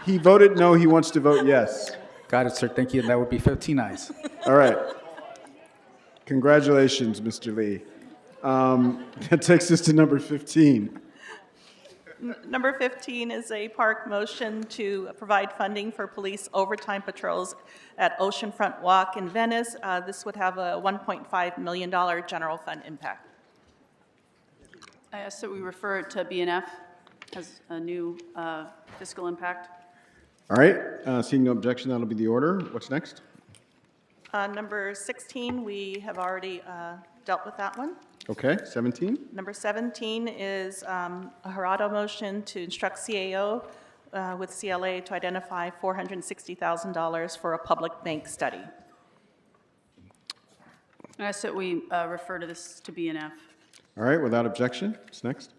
He voted no, he wants to vote yes. Got it, sir. Thank you. That would be 15 ayes. All right. Congratulations, Mr. Lee. That takes us to number 15. Number 15 is a park motion to provide funding for police overtime patrols at Oceanfront Walk in Venice. This would have a $1.5 million general fund impact. I ask that we refer it to BNF as a new fiscal impact. All right, seeing no objection, that'll be the order. What's next? Number 16, we have already dealt with that one. Okay, 17. Number 17 is a Harado motion to instruct CAO with CLA to identify $460,000 for a public bank study. I ask that we refer to this to BNF. All right, without objection, what's next?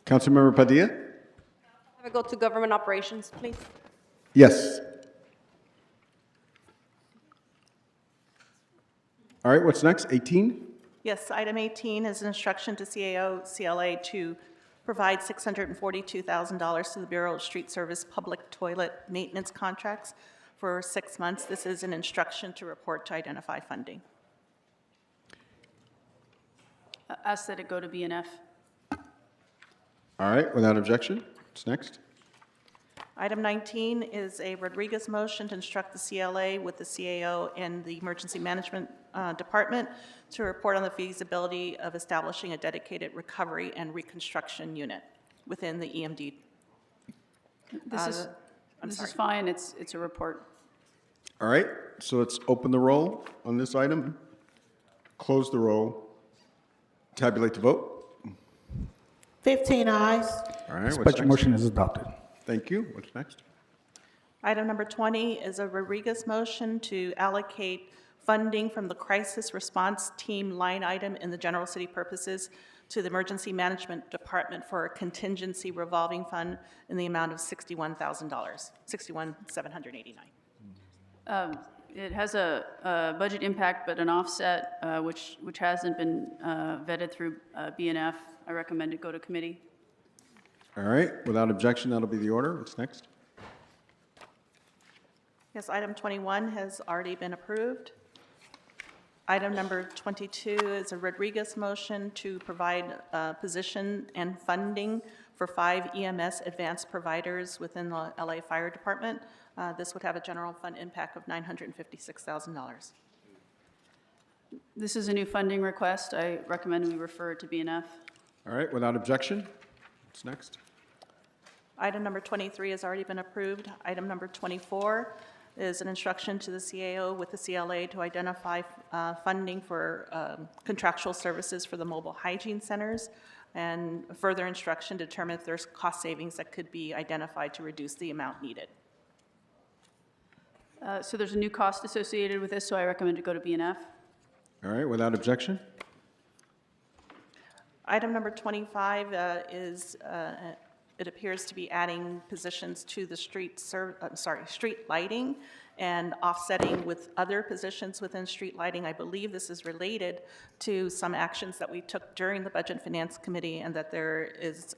Councilmember Padilla? Have I go to government operations, please? Yes. All right, what's next? 18? Yes, item 18 is an instruction to CAO CLA to provide $642,000 to the Bureau of Street Service public toilet maintenance contracts for 6 months. This is an instruction to report to identify funding. I ask that it go to BNF. All right, without objection, what's next? Item 19 is a Rodriguez motion to instruct the CLA with the CAO and the Emergency Management Department to report on the feasibility of establishing a dedicated recovery and reconstruction unit within the EMD. This is fine. It's a report. All right, so let's open the roll on this item, close the roll, tabulate the vote. 15 ayes. All right, This what's budget next? motion is adopted. Thank you. What's next? Item number 20 is a Rodriguez motion to allocate funding from the Crisis Response Team line item in the general city purposes to the Emergency Management Department for a contingency revolving fund in the amount of $61,000, $61,789. It has a budget impact, but an offset, which hasn't been vetted through BNF. I recommend it go to committee. All right, without objection, that'll be the order. What's next? Yes, item 21 has already been approved. Item number 22 is a Rodriguez motion to provide position and funding for 5 EMS advanced providers within the LA Fire Department. This would have a general fund impact of $956,000. This is a new funding request. I recommend we refer it to BNF. All right, without objection, what's next? Item number 23 has already been approved. Item number 24 is an instruction to the CAO with the CLA to identify funding for contractual services for the mobile hygiene centers, and further instruction to determine if there's cost savings that could be identified to reduce the amount needed. So there's a new cost associated with this, so I recommend it go to BNF. All right, without objection? Item number 25 is, it appears to be adding positions to the street lighting and offsetting with other positions within street lighting. I believe this is related to some actions that we took during the Budget and Finance Committee, and that there is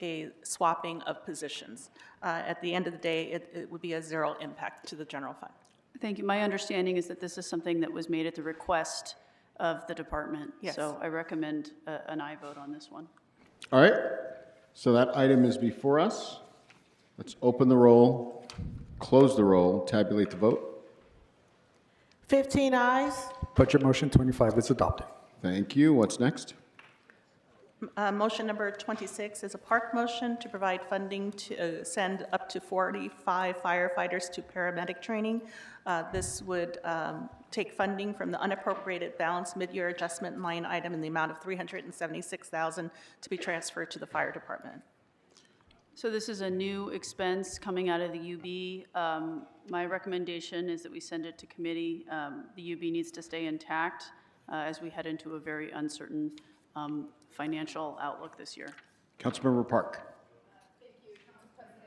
a swapping of positions. At the end of the day, it would be a zero impact to the general fund. Thank you. My understanding is that this is something that was made at the request of the department. Yes. So I recommend an aye vote on this one. All right, so that item is before us. Let's open the roll, close the roll, tabulate the vote. 15 ayes. Budget motion 25 is adopted. Thank you. What's next? Motion number 26 is a park motion to provide funding to send up to 45 firefighters to paramedic training. This would take funding from the unappropriated balance mid-year adjustment line item in the amount of $376,000 to be transferred to the fire department. So this is a new expense coming out of the UB. My recommendation is that we send it to committee. The UB needs to stay intact as we head into a very uncertain financial outlook this year. Councilmember Park.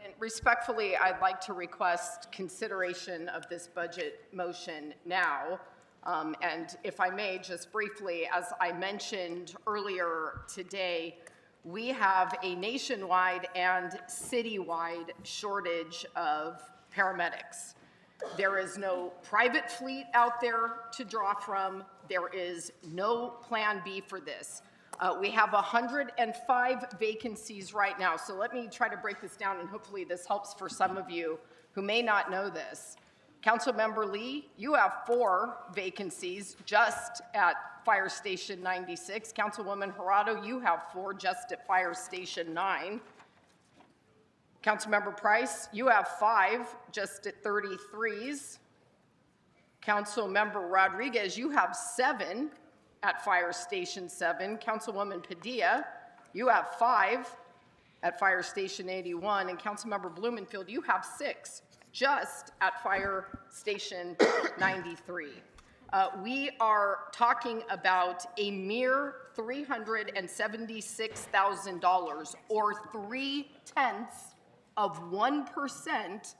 And respectfully, I'd like to request consideration of this budget motion now. And if I may, just briefly, as I mentioned earlier today, we have a nationwide and citywide shortage of paramedics. There is no private fleet out there to draw from. There is no plan B for this. We have 105 vacancies right now. So let me try to break this down, and hopefully this helps for some of you who may not know this. Councilmember Lee, you have 4 vacancies just at Fire Station 96. Councilwoman Gerardo, you have 4 just at Fire Station 9. Councilmember Price, you have 5 just at 33s. Councilmember Rodriguez, you have 7 at Fire Station 7. Councilwoman Padilla, you have 5 at Fire Station 81. And Councilmember Blumenfield, you have 6 just at Fire Station 93. We are talking about a mere $376,000, or 0.3%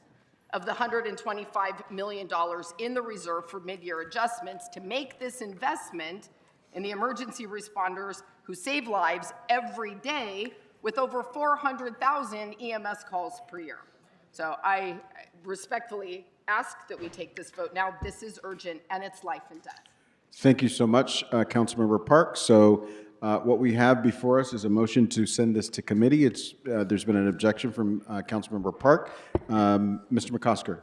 of the $125 million in the reserve for mid-year adjustments to make this investment in the emergency responders who save lives every day with over 400,000 EMS calls per year. So I respectfully ask that we take this vote now. This is urgent, and it's life and death. Thank you so much, Councilmember Park. So what we have before us is a motion to send this to committee. There's been an objection from Councilmember Park. Mr. McCosker.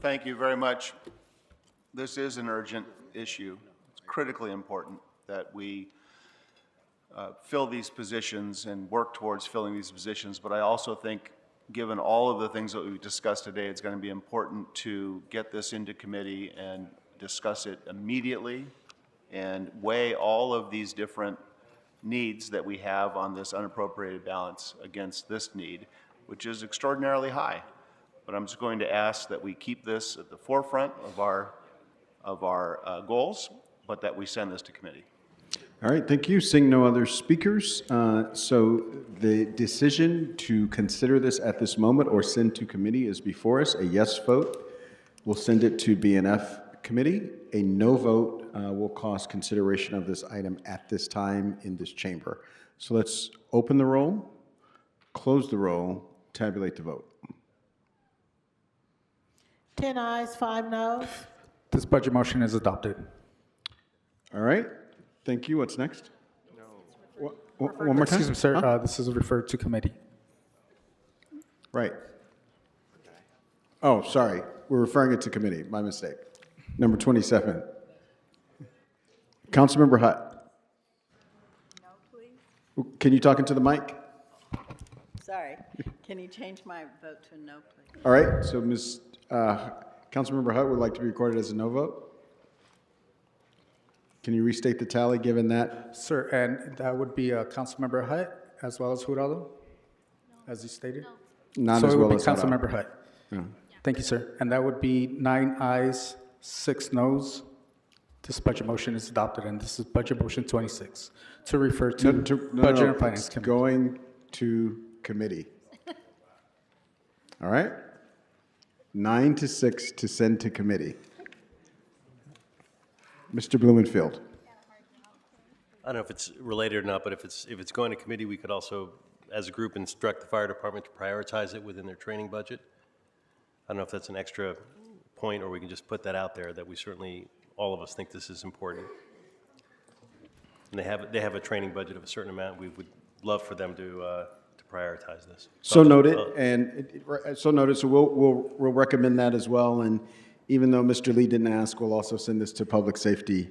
Thank you very much. This is an urgent issue. It's critically important that we fill these positions and work towards filling these positions, but I also think, given all of the things that we've discussed today, it's going to be important to get this into committee and discuss it immediately and weigh all of these different needs that we have on this unappropriated balance against this need, which is extraordinarily high. But I'm just going to ask that we keep this at the forefront of our goals, but that we send this to committee. All right, thank you. Seeing no other speakers, so the decision to consider this at this moment or send to committee is before us. A yes vote will send it to BNF committee. A no vote will cause consideration of this item at this time in this chamber. So let's open the roll, close the roll, tabulate the vote. 10 ayes, 5 noes. This budget motion is adopted. All right. Thank you. What's next? No. One more time? Excuse me, sir. Huh? This is referred to committee. Right. Oh, sorry. We're referring it to committee. My mistake. Number 27. Councilmember Hutt. No, please. Can you talk into the mic? Sorry. Can you change my vote to a no, please? All right. So Councilmember Hutt would like to be recorded as a no vote. Can you restate the tally given that? Sir, and that would be Councilmember Hutt as well as Jurado, as you stated? Not so as it well would as be Councilmember Hutt. Yeah. Thank you, sir. And that would be 9 ayes, 6 noes. This budget motion is adopted, and this is budget motion 26 to refer to Budget and Finance it's Committee. going to committee. All right? 9 to 6 to send to committee. Mr. Blumenfield. I don't know if it's related or not, but if it's going to committee, we could also, as a group, instruct the fire department to prioritize it within their training budget. I don't know if that's an extra point, or we can just put that out there that we certainly, all of us think this is important. And they have a training budget of a certain amount. We would love for them to prioritize this. So noted, So we'll recommend that as well. And even though Mr. Lee didn't ask, we'll also send this to Public Safety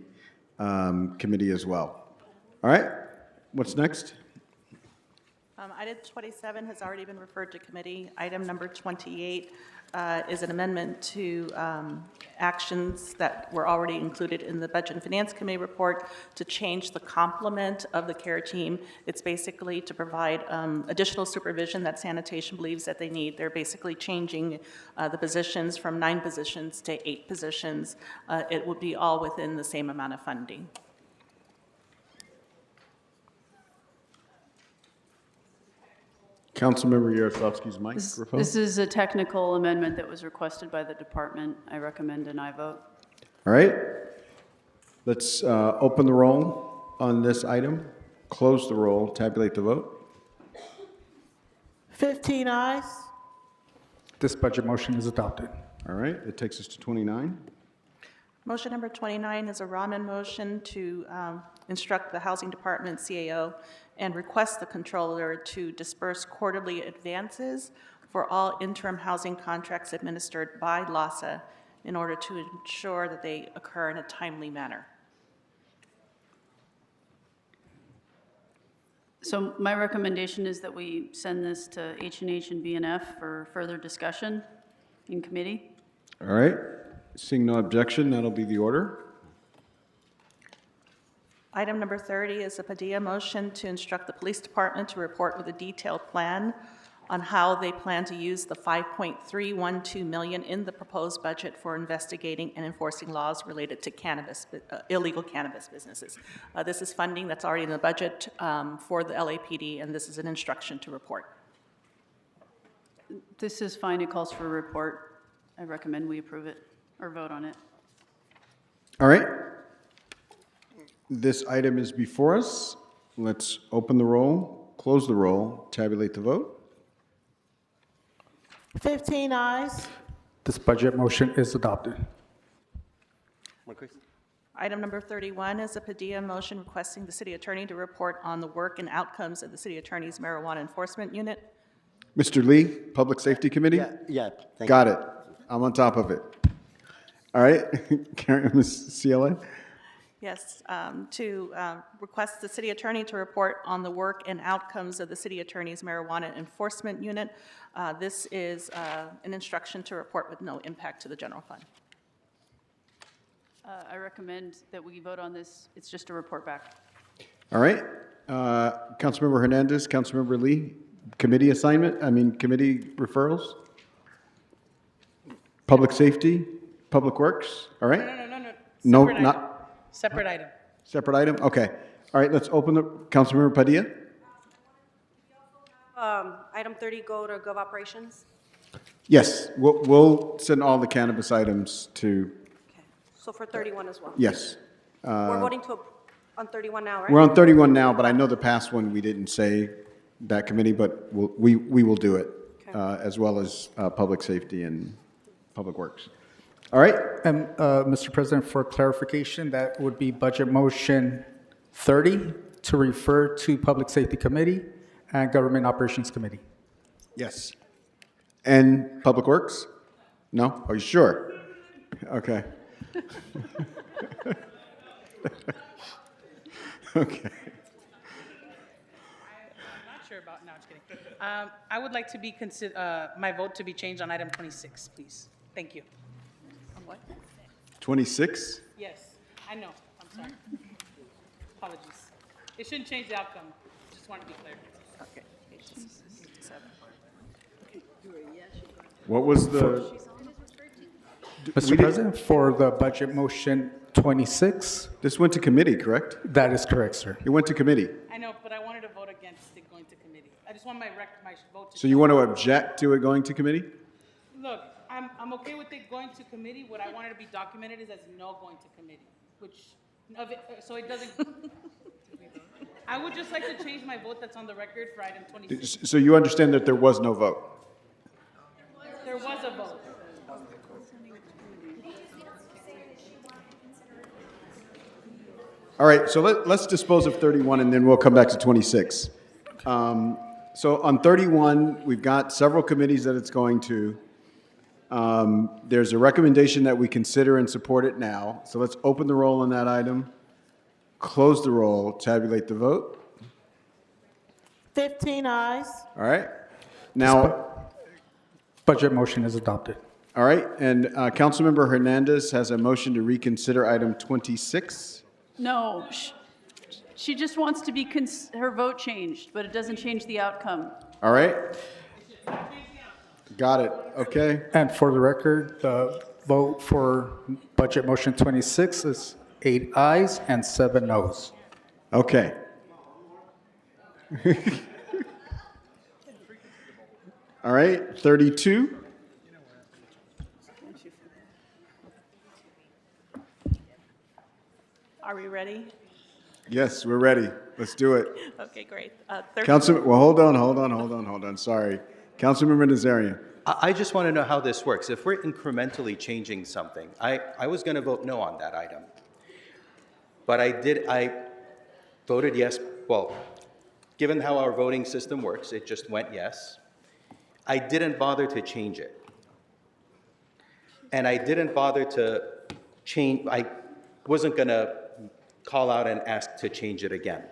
Committee as well. All right, what's next? Item 27 has already been referred to committee. Item number 28 is an amendment to actions that were already included in the Budget and Finance Committee report to change the complement of the care team. It's basically to provide additional supervision that sanitation believes that they need. They're basically changing the positions from 9 positions to 8 positions. It would be all within the same amount of funding. Councilmember Yaroslavsky's microphone. This is a technical amendment that was requested by the department. I recommend an aye vote. All right. Let's open the roll on this item, close the roll, tabulate the vote. 15 ayes. This budget motion is adopted. All right, it takes us to 29. Motion number 29 is a Rahman motion to instruct the Housing Department CAO and request the controller to disperse quarterly advances for all interim housing contracts administered by LASA in order to ensure that they occur in a timely manner. So my recommendation is that we send this to H&H and BNF for further discussion in committee. All right, seeing no objection, that'll be the order. Item number 30 is a Padilla motion to instruct the police department to report with a detailed plan on how they plan to use the $5.312 million in the proposed budget for investigating and enforcing laws related to cannabis, illegal cannabis businesses. This is funding that's already in the budget for the LAPD, and this is an instruction to report. This is fine. It calls for a report. I recommend we approve it or vote on it. All right. This item is before us. Let's open the roll, close the roll, tabulate the vote. 15 ayes. This budget motion is adopted. Item number 31 is a Padilla motion requesting the city attorney to report on the work and outcomes of the city attorney's marijuana enforcement unit. Mr. Lee, Public Safety Committee? Yeah, thank Got you. it. I'm on top of it. All right, Ms. CLA? Yes, to request the city attorney to report on the work and outcomes of the city attorney's marijuana enforcement unit. This is an instruction to report with no impact to the general fund. I recommend that we vote on this. It's just a report back. All right, Councilmember Hernandez, Councilmember Lee, committee committee referrals? Public Safety, Public Works, all right? No, Separate not. item. Separate item. Separate item? Okay. All right, let's open the, Councilmember Padilla? Item 30, go to Gov Operations. Yes, we'll send all the cannabis items to, So for 31 as well. yes. We're voting on 31 now, right? We're on 31 now, but I know the past one, we didn't say that committee, but we will do it, as well as Public Safety and Public Works. All right? And, Mr. President, for clarification, that would be budget motion 30 to refer to Public Safety Committee and Government Operations Committee. Yes. And Public Works? No? Are you sure? Okay. Okay. I'm not sure about, no, I'm just kidding. I would like to be my vote to be changed on item 26, please. Thank you. On what? 26? Yes, I know, I'm sorry. Apologies. It shouldn't change the outcome, just want to be clear. Okay. What was the? Mr. President, for the budget motion 26? This went to committee, correct? That is correct, sir. It went to committee. I know, but I wanted to vote against it going to committee. I just want my vote to. So you want to object to it going to committee? Look, I'm okay with it going to committee. What I wanted to be documented is as no going to committee, so it doesn't. I would just like to change my vote that's on the record for item 26. So you understand that there was no vote? There was a vote. All right, so let's dispose of 31 and then we'll come back to 26. So on 31, we've got several committees that it's going to. There's a recommendation that we consider and support it now. So let's open the roll on that item, close the roll, tabulate the vote. 15 ayes. All right. Now, Budget motion is adopted. all right, and Councilmember Hernandez has a motion to reconsider item 26. No, she just wants to be, her vote changed, but it doesn't change the outcome. All right? Got it, okay. And for the record, the vote for budget motion 26 is 8 ayes and 7 noes. Okay. All right, 32. Are we ready? Yes, we're ready. Let's do it. Okay, great. Well, hold on. Sorry. Councilmember Nazarian. I just want to know how this works. If we're incrementally changing something, I was going to vote no on that item. But I voted yes. Well, given how our voting system works, it just went yes. I didn't bother to change it. And I didn't bother to change, I wasn't going to call out and ask to change it again.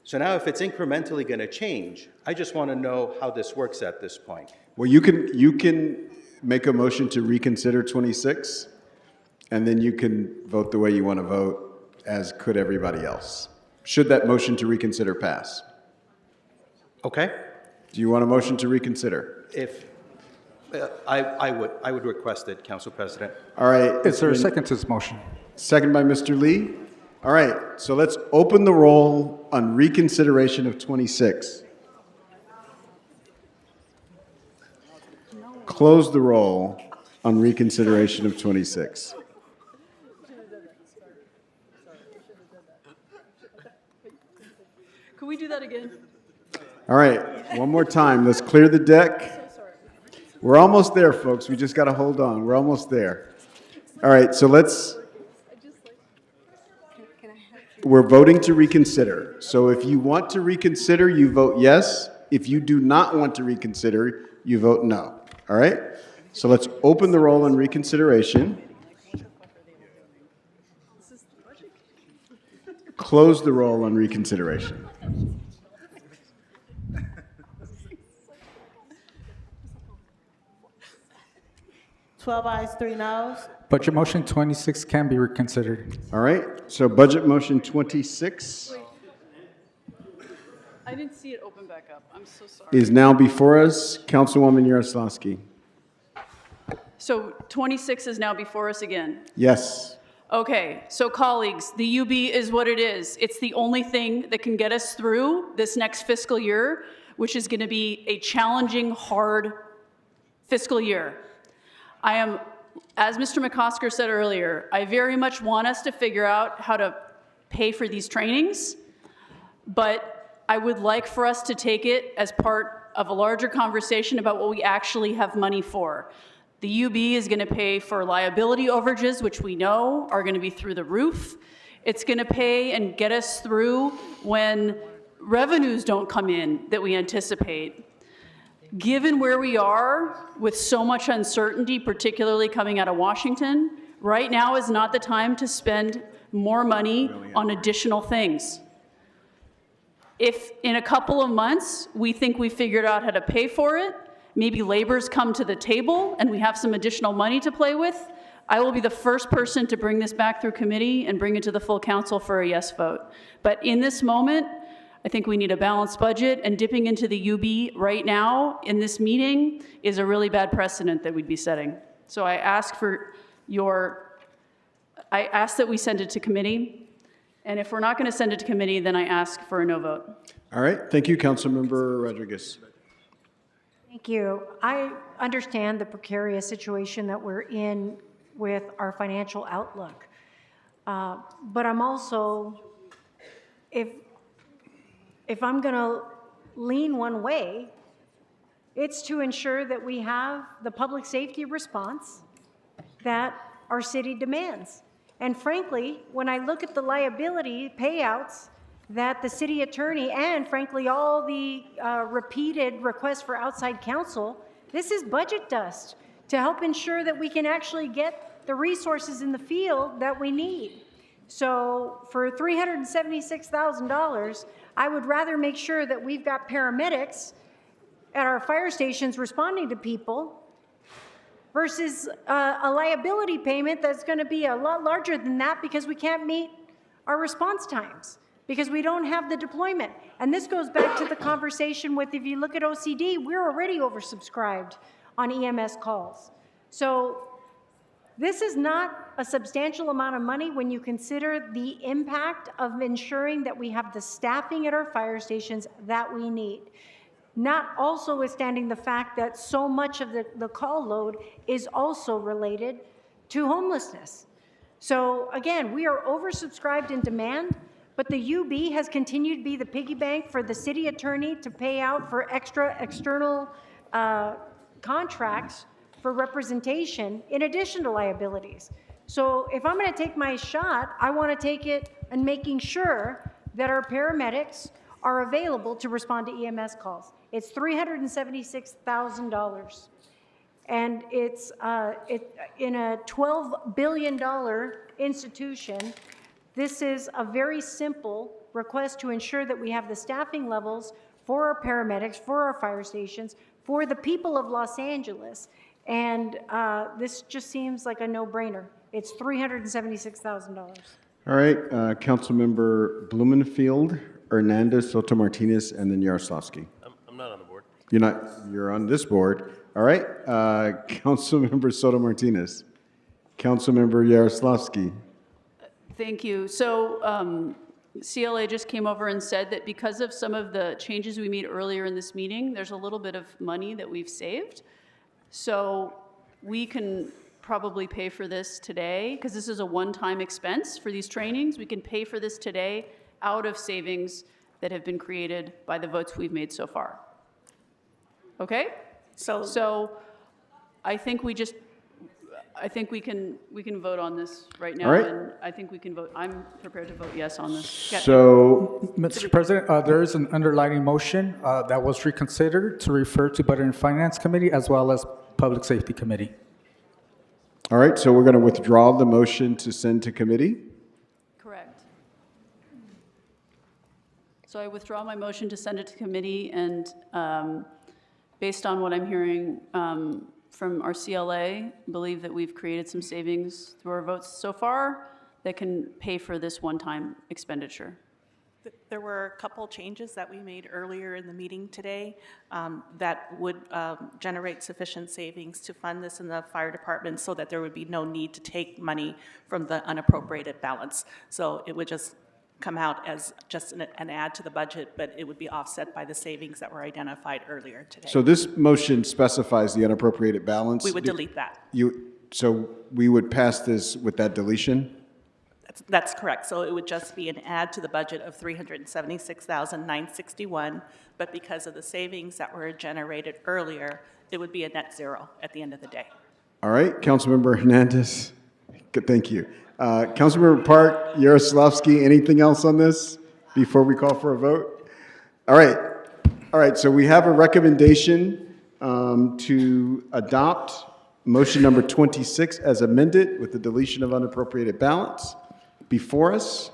So now if it's incrementally going to change, I just want to know how this works at this point. Well, you can make a motion to reconsider 26, and then you can vote the way you want to vote, as could everybody else, should that motion to reconsider pass. Okay? Do you want a motion to reconsider? If, I would request it, Council President. All right. Is there a second to this motion? Second by Mr. Lee. All right, so let's open the roll on reconsideration of 26. Close the roll on reconsideration of 26. Can we do that again? All right, one more time. Let's clear the deck. We're almost there, folks. We just got to hold on. We're almost there. All right, so we're voting to reconsider. So if you want to reconsider, you vote yes. If you do not want to reconsider, you vote no. All right? So let's open the roll on reconsideration. Close the roll on reconsideration. Twelve ayes, 3 noes. Budget motion 26 can be reconsidered. All right, so budget motion 26 I didn't see it open back up. I'm so sorry. is now before us. Councilwoman Yaroslavsky. So 26 is now before us again. Yes. Okay, so colleagues, the UB is what it is. It's the only thing that can get us through this next fiscal year, which is going to be a challenging, hard fiscal year. I am, as Mr. McCosker said earlier, I very much want us to figure out how to pay for these trainings, but I would like for us to take it as part of a larger conversation about what we actually have money for. The UB is going to pay for liability overages, which we know are going to be through the roof. It's going to pay and get us through when revenues don't come in that we anticipate. Given where we are with so much uncertainty, particularly coming out of Washington, right now is not the time to spend more money on additional things. If in a couple of months we think we figured out how to pay for it, maybe labor's come to the table and we have some additional money to play with, I will be the first person to bring this back through committee and bring it to the full council for a yes vote. But in this moment, I think we need a balanced budget, and dipping into the UB right now in this meeting is a really bad precedent that we'd be setting. So I ask that we send it to committee, and if we're not going to send it to committee, then I ask for a no vote. All right, thank you, Councilmember Rodriguez. Thank you. I understand the precarious situation that we're in with our financial outlook. But I'm also, if I'm going to lean one way, it's to ensure that we have the public safety response that our city demands. And frankly, when I look at the liability payouts that the city attorney and frankly all the repeated requests for outside counsel, this is budget dust to help ensure that we can actually get the resources in the field that we need. So for $376,000, I would rather make sure that we've got paramedics at our fire stations responding to people versus a liability payment that's going to be a lot larger than that because we can't meet our response times, because we don't have the deployment. And this goes back to the conversation with, if you look at OCD, we're already oversubscribed on EMS calls. So this is not a substantial amount of money when you consider the impact of ensuring that we have the staffing at our fire stations that we need. Not also withstanding the fact that so much of the call load is also related to homelessness. So again, we are oversubscribed in demand, but the UB has continued to be the piggy bank for the city attorney to pay out for extra external contracts for representation in addition to liabilities. So if I'm going to take my shot, I want to take it in making sure that our paramedics are available to respond to EMS calls. It's $376,000. And it's in a $12 billion institution. This is a very simple request to ensure that we have the staffing levels for our paramedics, for our fire stations, for the people of Los Angeles. And this just seems like a no-brainer. It's $376,000. All right, Councilmember Blumenfield, Hernandez, Soto Martinez, and then Yaroslavsky. I'm not on the board. You're not, you're on this board. All right, Councilmember Soto Martinez, Councilmember Yaroslavsky. Thank you. So CLA just came over and said that because of some of the changes we made earlier in this meeting, there's a little bit of money that we've saved. So we can probably pay for this today, because this is a one-time expense for these trainings. We can pay for this today out of savings that have been created by the votes we've made so far. Okay? So I think we just, I think we can vote on this right now. All right. And I think we can vote, I'm prepared to vote yes on this. So, Mr. President, there is an underlying motion that was reconsidered to refer to Budget and Finance Committee as well as Public Safety Committee. all right, so we're going to withdraw the motion to send to committee. Correct. So I withdraw my motion to send it to committee, and based on what I'm hearing from our CLA, believe that we've created some savings through our votes so far that can pay for this one-time expenditure. There were a couple changes that we made earlier in the meeting today that would generate sufficient savings to fund this in the fire department so that there would be no need to take money from the unappropriated balance. So it would just come out as just an add to the budget, but it would be offset by the savings that were identified earlier today. So this motion specifies the unappropriated balance. We would delete that. So we would pass this with that deletion? That's correct. So it would just be an add to the budget of $376,961, but because of the savings that were generated earlier, it would be a net zero at the end of the day. All right, Councilmember Hernandez. Good, thank you. Councilmember Park, Yaroslavsky, anything else on this before we call for a vote? All right, so we have a recommendation to adopt motion number 26 as amended with the deletion of unappropriated balance before us.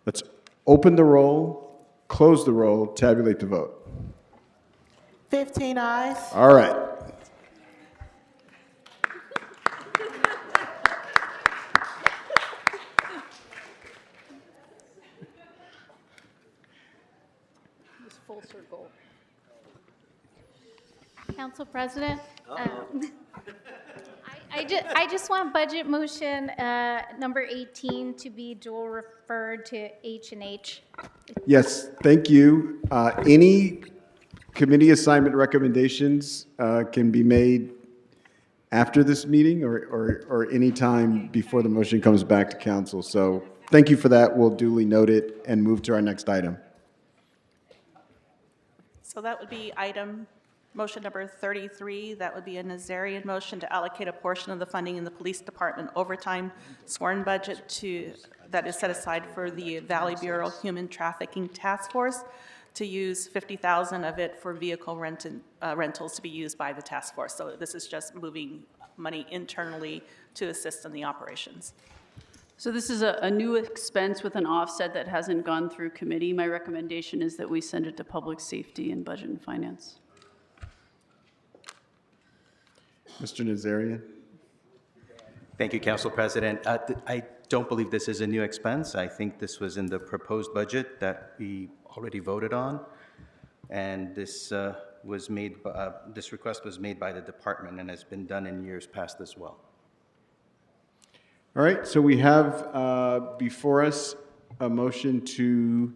Let's open the roll, close the roll, tabulate the vote. 15 ayes. All right. It's full circle. Council President, I just want budget motion number 18 to be dual referred to H&H. Yes, thank you. Any committee assignment recommendations can be made after this meeting or any time before the motion comes back to council. So thank you for that. We'll duly note it and move to our next item. So that would be motion number 33. That would be a Nazarian motion to allocate a portion of the funding in the police department overtime sworn budget that is set aside for the Valley Bureau Human Trafficking Task Force, to use $50,000 of it for vehicle rentals to be used by the task force. So this is just moving money internally to assist in the operations. So this is a new expense with an offset that hasn't gone through committee. My recommendation is that we send it to Public Safety and Budget and Finance. Mr. Nazarian? Thank you, Council President. I don't believe this is a new expense. I think this was in the proposed budget that we already voted on. And this this request was made by the department and has been done in years past as well. All right, so we have before us a motion to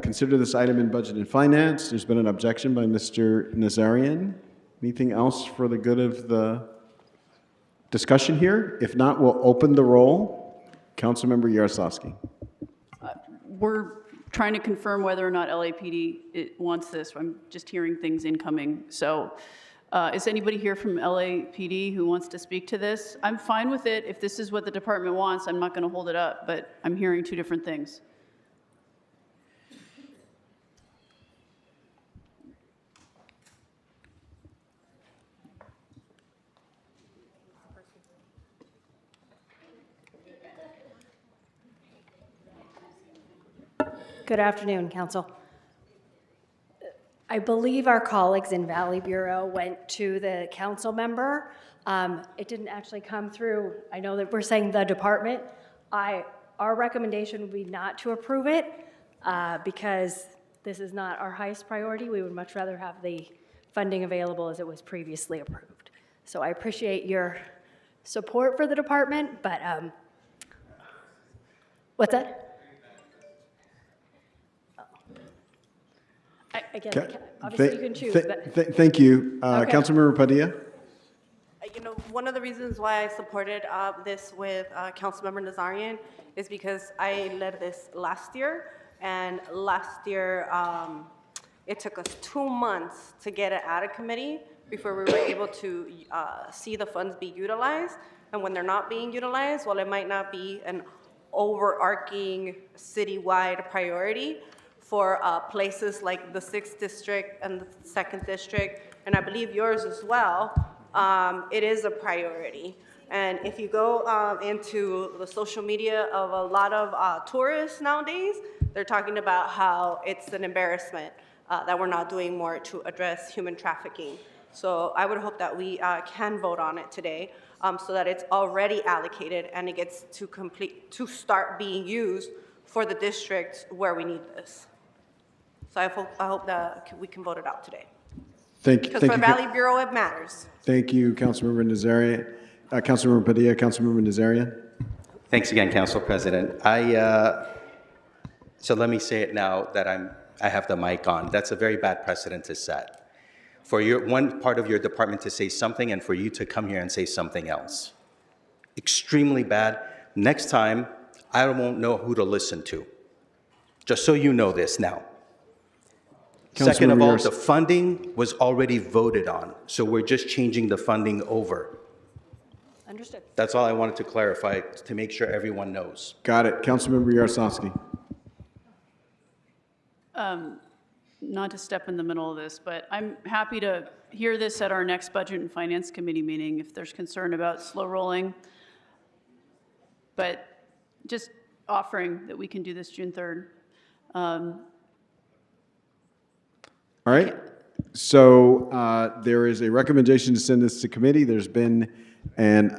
consider this item in Budget and Finance. There's been an objection by Mr. Nazarian. Anything else for the good of the discussion here? If not, we'll open the roll. Councilmember Yaroslavsky. We're trying to confirm whether or not LAPD wants this. I'm just hearing things incoming. So is anybody here from LAPD who wants to speak to this? I'm fine with it. If this is what the department wants, I'm not going to hold it up, but I'm hearing two different things. Good afternoon, Council. I believe our colleagues in Valley Bureau went to the council member. It didn't actually come through. I know that we're saying the department. Our recommendation would be not to approve it because this is not our highest priority. We would much rather have the funding available as it was previously approved. So I appreciate your support for the department, but what's that? Again, obviously you can choose, but. Thank you. Okay. Councilmember Padilla? You know, one of the reasons why I supported this with Councilmember Nazarian is because I led this last year, and last year it took us 2 months to get it out of committee before we were able to see the funds be utilized. And when they're not being utilized, well, it might not be an overarching citywide priority for places like the 6th District and the 2nd District, and I believe yours as well. It is a priority. And if you go into the social media of a lot of tourists nowadays, they're talking about how it's an embarrassment that we're not doing more to address human trafficking. So I would hope that we can vote on it today so that it's already allocated and it gets to start being used for the districts where we need this. So I hope that we can vote it out today. Thank you. Because for Valley Bureau, it matters. Thank you, Councilmember Nazarian. Councilmember Padilla, Councilmember Nazarian. Thanks again, Council President. So let me say it now that I have the mic on. That's a very bad precedent to set. For one part of your department to say something and for you to come here and say something else. Extremely bad. Next time, I won't know who to listen to. Just so you know this now. Second of all, the funding was already voted on, so we're just changing the funding over. Understood. That's all I wanted to clarify to make sure everyone knows. Got it. Councilmember Yaroslavsky. Not to step in the middle of this, but I'm happy to hear this at our next Budget and Finance Committee meeting if there's concern about slow rolling. But just offering that we can do this June 3rd. All right. So there is a recommendation to send this to committee. There's been an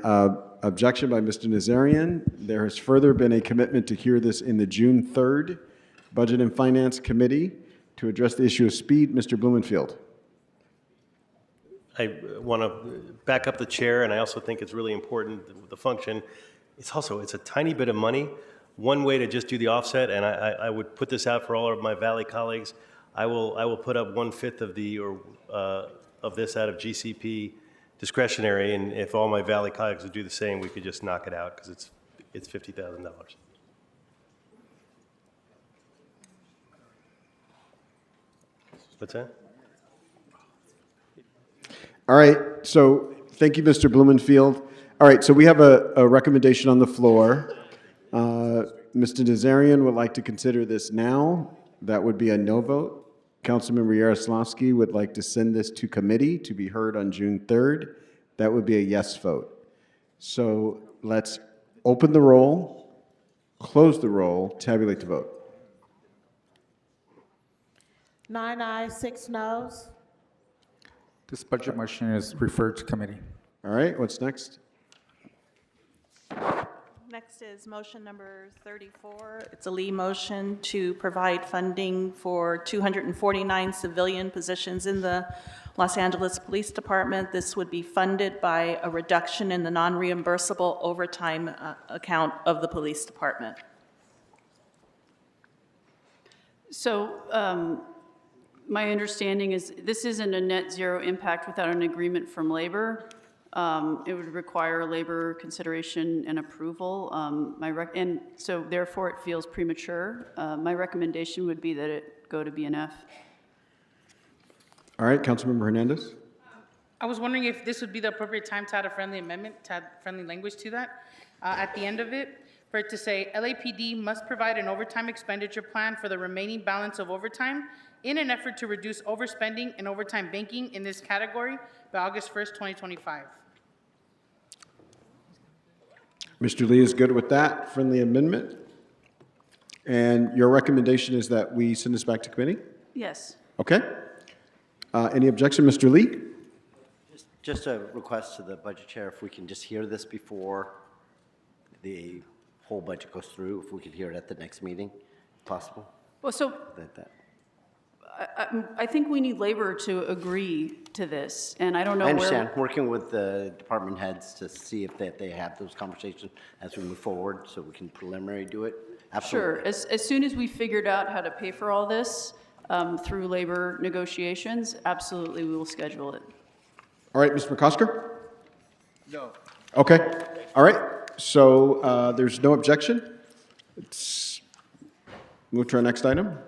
objection by Mr. Nazarian. There has further been a commitment to hear this in the June 3rd Budget and Finance Committee to address the issue of speed. Mr. Blumenfield. I want to back up the chair, and I also think it's really important, the function. It's a tiny bit of money. One way to just do the offset, and I would put this out for all of my Valley colleagues, I will put up 1/5 of this out of GCP discretionary, and if all my Valley colleagues would do the same, we could just knock it out because it's $50,000. What's that? All right. So thank you, Mr. Blumenfield. All right. So we have a recommendation on the floor. Mr. Nazarian would like to consider this now. That would be a no vote. Councilmember Yaroslavsky would like to send this to committee to be heard on June 3rd. That would be a yes vote. So let's open the roll, close the roll, tabulate the vote. 9 ayes, 6 noes. This budget motion is referred to committee. All right, what's next? Next is motion number 34. It's a Lee motion to provide funding for 249 civilian positions in the Los Angeles Police Department. This would be funded by a reduction in the non-reimbursable overtime account of the police department. So my understanding is this isn't a net zero impact without an agreement from labor. It would require labor consideration and approval. And so therefore it feels premature. My recommendation would be that it go to BNF. All right, Councilmember Hernandez? I was wondering if this would be the appropriate time to add a friendly amendment, to add friendly language to that. At the end of it, for it to say, LAPD must provide an overtime expenditure plan for the remaining balance of overtime in an effort to reduce overspending and overtime banking in this category by August 1st, 2025. Mr. Lee is good with that friendly amendment. And your recommendation is that we send this back to committee? Yes. Okay. Any objection, Mr. Lee? Just a request to the budget chair, if we can just hear this before the whole budget goes through, if we could hear it at the next meeting, if possible. Well, so I think we need labor to agree to this, and I don't know I where. understand, working with the department heads to see if they have those conversations as we move forward, so we can preliminary do it. Absolutely. Sure. As soon as we figured out how to pay for all this through labor negotiations, absolutely, we will schedule it. All right, Mr. McCosker? No. Okay. All right. So there's no objection. Let's move to our next item.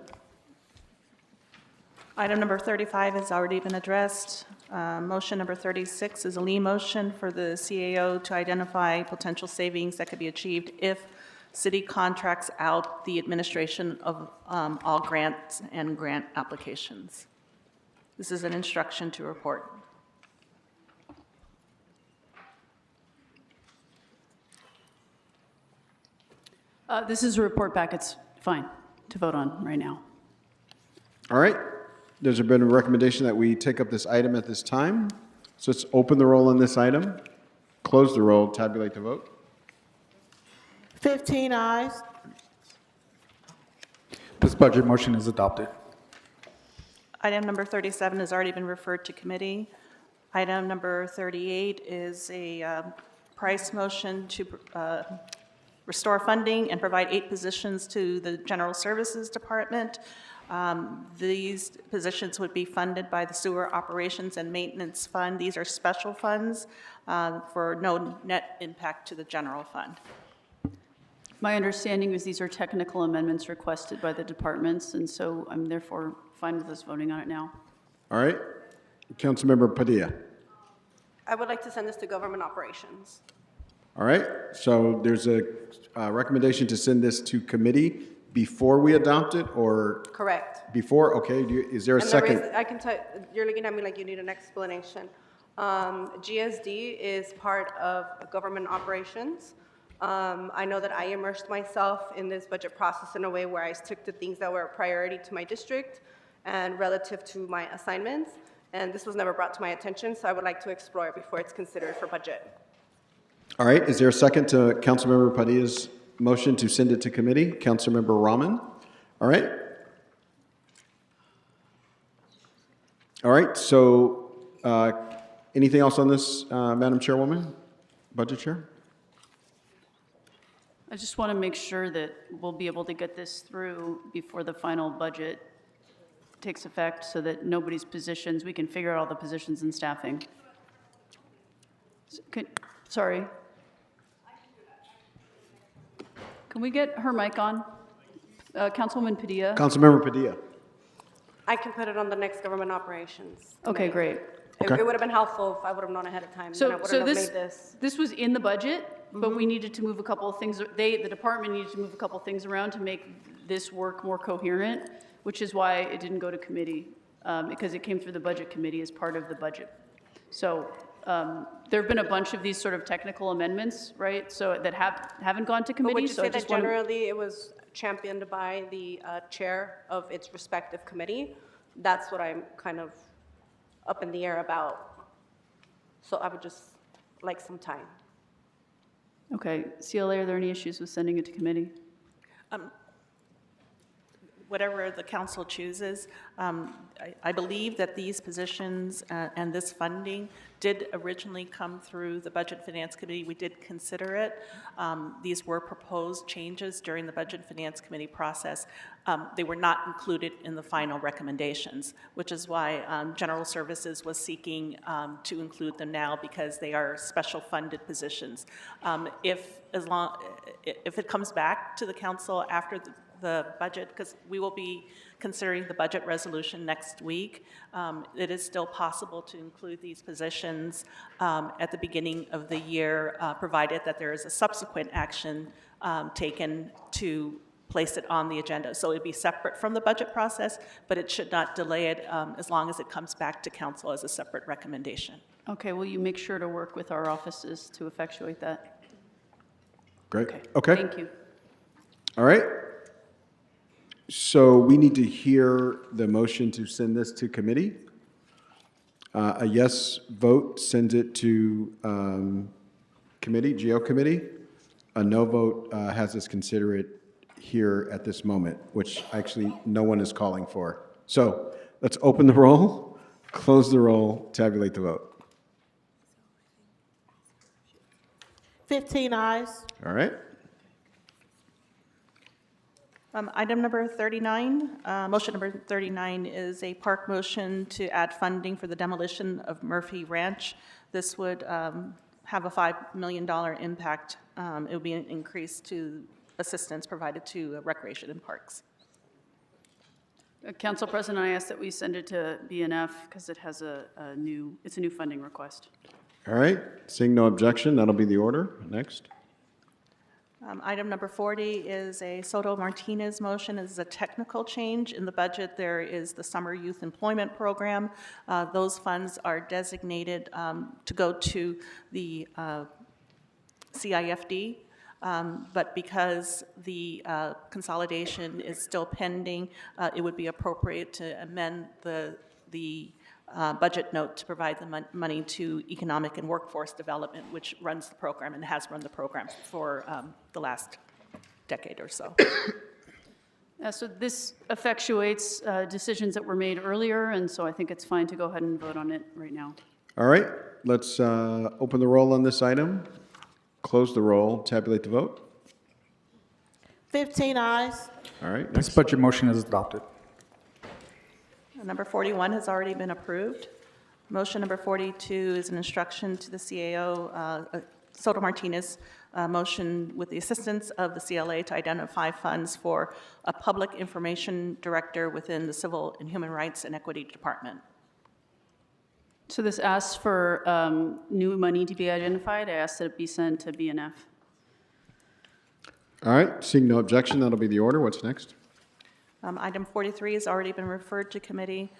Item number 35 has already been addressed. Motion number 36 is a Lee motion for the CAO to identify potential savings that could be achieved if city contracts out the administration of all grants and grant applications. This is an instruction to report. This is a report back. It's fine to vote on right now. All right. There's been a recommendation that we take up this item at this time. So let's open the roll on this item, close the roll, tabulate the vote. 15 ayes. This budget motion is adopted. Item number 37 has already been referred to committee. Item number 38 is a price motion to restore funding and provide 8 positions to the General Services Department. These positions would be funded by the Sewer Operations and Maintenance Fund. These are special funds for no net impact to the general fund. My understanding is these are technical amendments requested by the departments, and so I'm therefore fine with us voting on it now. All right. Councilmember Padilla. I would like to send this to Government Operations. All right. So there's a recommendation to send this to committee before we adopt it, or? Correct. Before? Okay. Is there a And second? I can tell, you're looking at me like you need an explanation. GSD is part of Government Operations. I know that I immersed myself in this budget process in a way where I took the things that were a priority to my district and relative to my assignments, and this was never brought to my attention, so I would like to explore it before it's considered for budget. All right. Is there a second to Councilmember Padilla's motion to send it to committee? Councilmember Rahman. All right. All right. So anything else on this, Madam Chairwoman? Budget Chair? I just want to make sure that we'll be able to get this through before the final budget takes effect so that nobody's positions, we can figure out all the positions and staffing. Sorry. Can we get her mic on? Councilwoman Padilla? Councilmember Padilla. I can put it on the next Government Operations. Okay, committee. great. It would have been helpful if I would have known ahead of time, then I wouldn't have made this. This was in the budget, but we needed to move a couple of things, the department needed to move a couple of things around to make this work more coherent, which is why it didn't go to committee, because it came through the budget committee as part of the budget. So there have been a bunch of these sort of technical amendments, right? So that haven't gone to But would committee, you so say I that just want to. generally it was championed by the chair of its respective committee? That's what I'm kind of up in the air about. So I would just like some time. Okay, CLA, are there any issues with sending it to committee? Whatever the council chooses, I believe that these positions and this funding did originally come through the Budget and Finance Committee. We did consider it. These were proposed changes during the Budget and Finance Committee process. They were not included in the final recommendations, which is why General Services was seeking to include them now, because they are special funded positions. If it comes back to the council after the budget, because we will be considering the budget resolution next week, it is still possible to include these positions at the beginning of the year, provided that there is a subsequent action taken to place it on the agenda. So it'd be separate from the budget process, but it should not delay it as long as it comes back to council as a separate recommendation. Okay, will you make sure to work with our offices to effectuate that? Great. Okay. Thank you. All right. So we need to hear the motion to send this to committee. A yes vote sends it to committee, GO committee. A no vote has us consider it here at this moment, which actually no one is calling for. So let's open the roll, close the roll, tabulate the vote. 15 ayes. All right. Item number 39, motion number 39 is a park motion to add funding for the demolition of Murphy Ranch. This would have a $5 million impact. It would be an increase to assistance provided to recreation and parks. Council President, I ask that we send it to BNF because it has it's a new funding request. All right. Seeing no objection, that'll be the order. Next. Item number 40 is a Soto Martinez motion. It is a technical change. In the budget, there is the Summer Youth Employment Program. Those funds are designated to go to the CIFD, but because the consolidation is still pending, it would be appropriate to amend the budget note to provide the money to Economic and Workforce Development, which runs the program and has run the program for the last decade or so. So this effectuates decisions that were made earlier, and so I think it's fine to go ahead and vote on it right now. All right. Let's open the roll on this item, close the roll, tabulate the vote. 15 ayes. All right. This budget motion is adopted. Number 41 has already been approved. Motion number 42 is an instruction to the CAO, Soto Martinez, motion with the assistance of the CLA to identify funds for a public information director within the Civil and Human Rights and Equity Department. So this asks for new money to be identified. I ask that it be sent to BNF. All right. Seeing no objection, that'll be the order. What's next? Item 43 has already been referred to committee.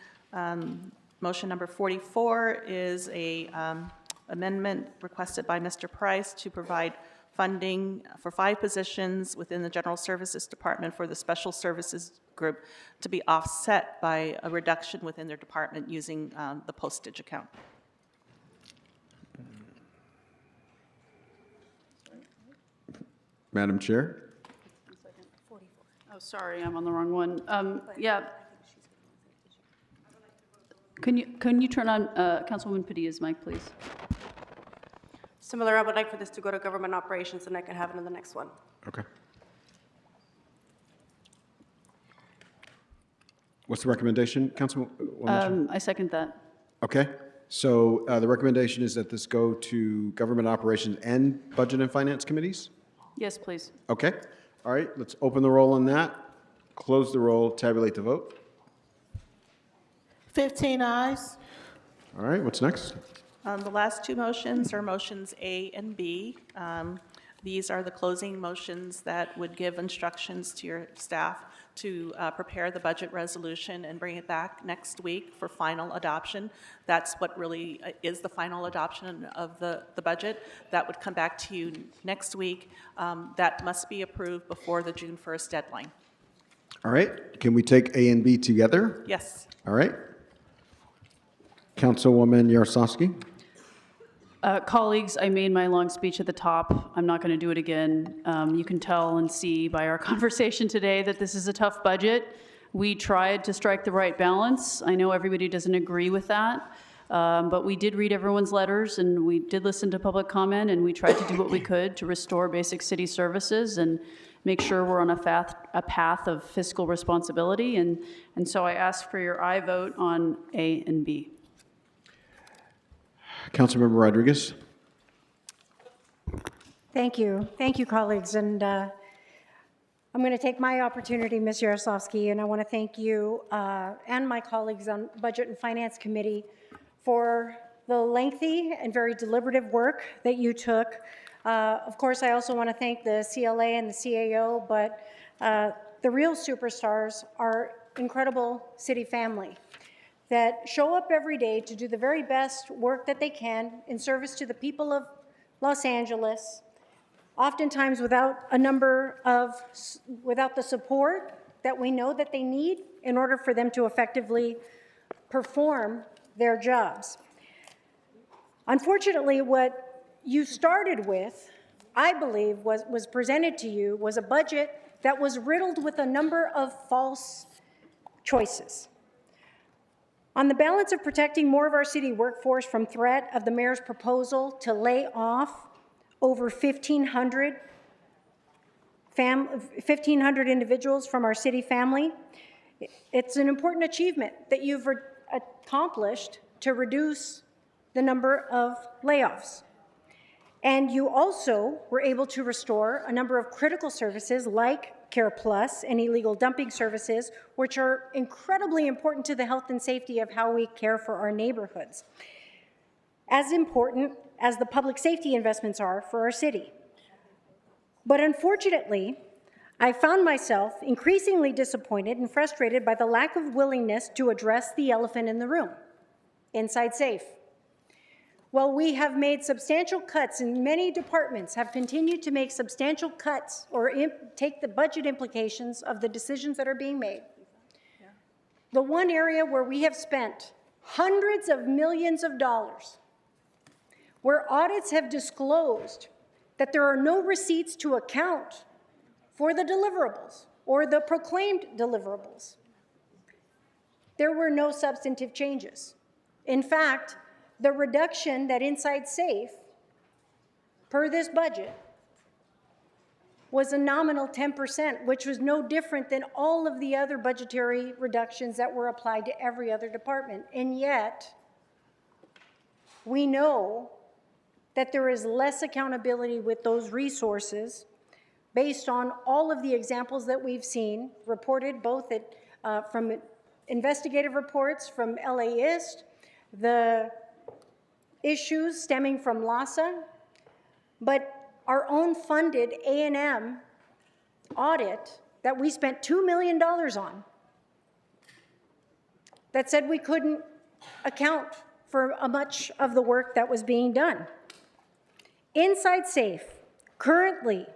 Motion number 44 is a amendment requested by Mr. Price to provide funding for 5 positions within the General Services Department for the Special Services Group to be offset by a reduction within their department using the postage account. Madam Chair? Oh, sorry, I'm on the wrong one. Yeah. Can you turn on Councilwoman Padilla's mic, please? Similar, I would like for this to go to government operations, and I can have it in the next one. Okay. What's the recommendation, Councilwoman? I second that. Okay. So the recommendation is that this go to government operations and budget and finance committees? Yes, please. Okay. All right. Let's open the roll on that. Close the roll. Tabulate the vote. 15 ayes. All right. What's next? The last 2 motions are motions A and B. These are the closing motions that would give instructions to your staff to prepare the budget resolution and bring it back next week for final adoption. That's what really is the final adoption of the budget. That would come back to you next week. That must be approved before the June 1st deadline. All right, can we take A and B together? Yes. All right. Councilwoman Yaroslavsky? Colleagues, I made my long speech at the top. I'm not going to do it again. You can tell and see by our conversation today that this is a tough budget. We tried to strike the right balance. I know everybody doesn't agree with that, but we did read everyone's letters, and we did listen to public comment, and we tried to do what we could to restore basic city services and make sure we're on a path of fiscal responsibility. And so I ask for your aye vote on A and B. Councilmember Rodriguez? Thank you. Thank you, colleagues. And I'm going to take my opportunity, Ms. Yaroslavsky, and I want to thank you and my colleagues on Budget and Finance Committee for the lengthy and very deliberative work that you took. Of course, I also want to thank the CLA and the CAO, but the real superstars are incredible city family that show up every day to do the very best work that they can in service to the people of Los Angeles, oftentimes without the support that we know that they need in order for them to effectively perform their jobs. Unfortunately, what you started with, I believe, was presented to you was a budget that was riddled with a number of false choices. On the balance of protecting more of our city workforce from threat of the mayor's proposal to lay off over 1,500 individuals from our city family, it's an important achievement that you've accomplished to reduce the number of layoffs. And you also were able to restore a number of critical services like Care Plus and illegal dumping services, which are incredibly important to the health and safety of how we care for our neighborhoods. As important as the public safety investments are for our city. But unfortunately, I found myself increasingly disappointed and frustrated by the lack of willingness to address the elephant in the room, inside safe. While we have made substantial cuts and many departments have continued to make substantial cuts or take the budget implications of the decisions that are being made, the one area where we have spent hundreds of millions of dollars, where audits have disclosed that there are no receipts to account for the deliverables or the proclaimed deliverables, there were no substantive changes. In fact, the reduction that Inside Safe, per this budget, was a nominal 10%, which was no different than all of the other budgetary reductions that were applied to every other department. And yet, we know that there is less accountability with those resources based on all of the examples that we've seen, reported both from investigative reports from LAist, the issues stemming from LASA, but our own funded A&M audit that we spent $2 million on that said we couldn't account for much of the work that was being done. Inside Safe currently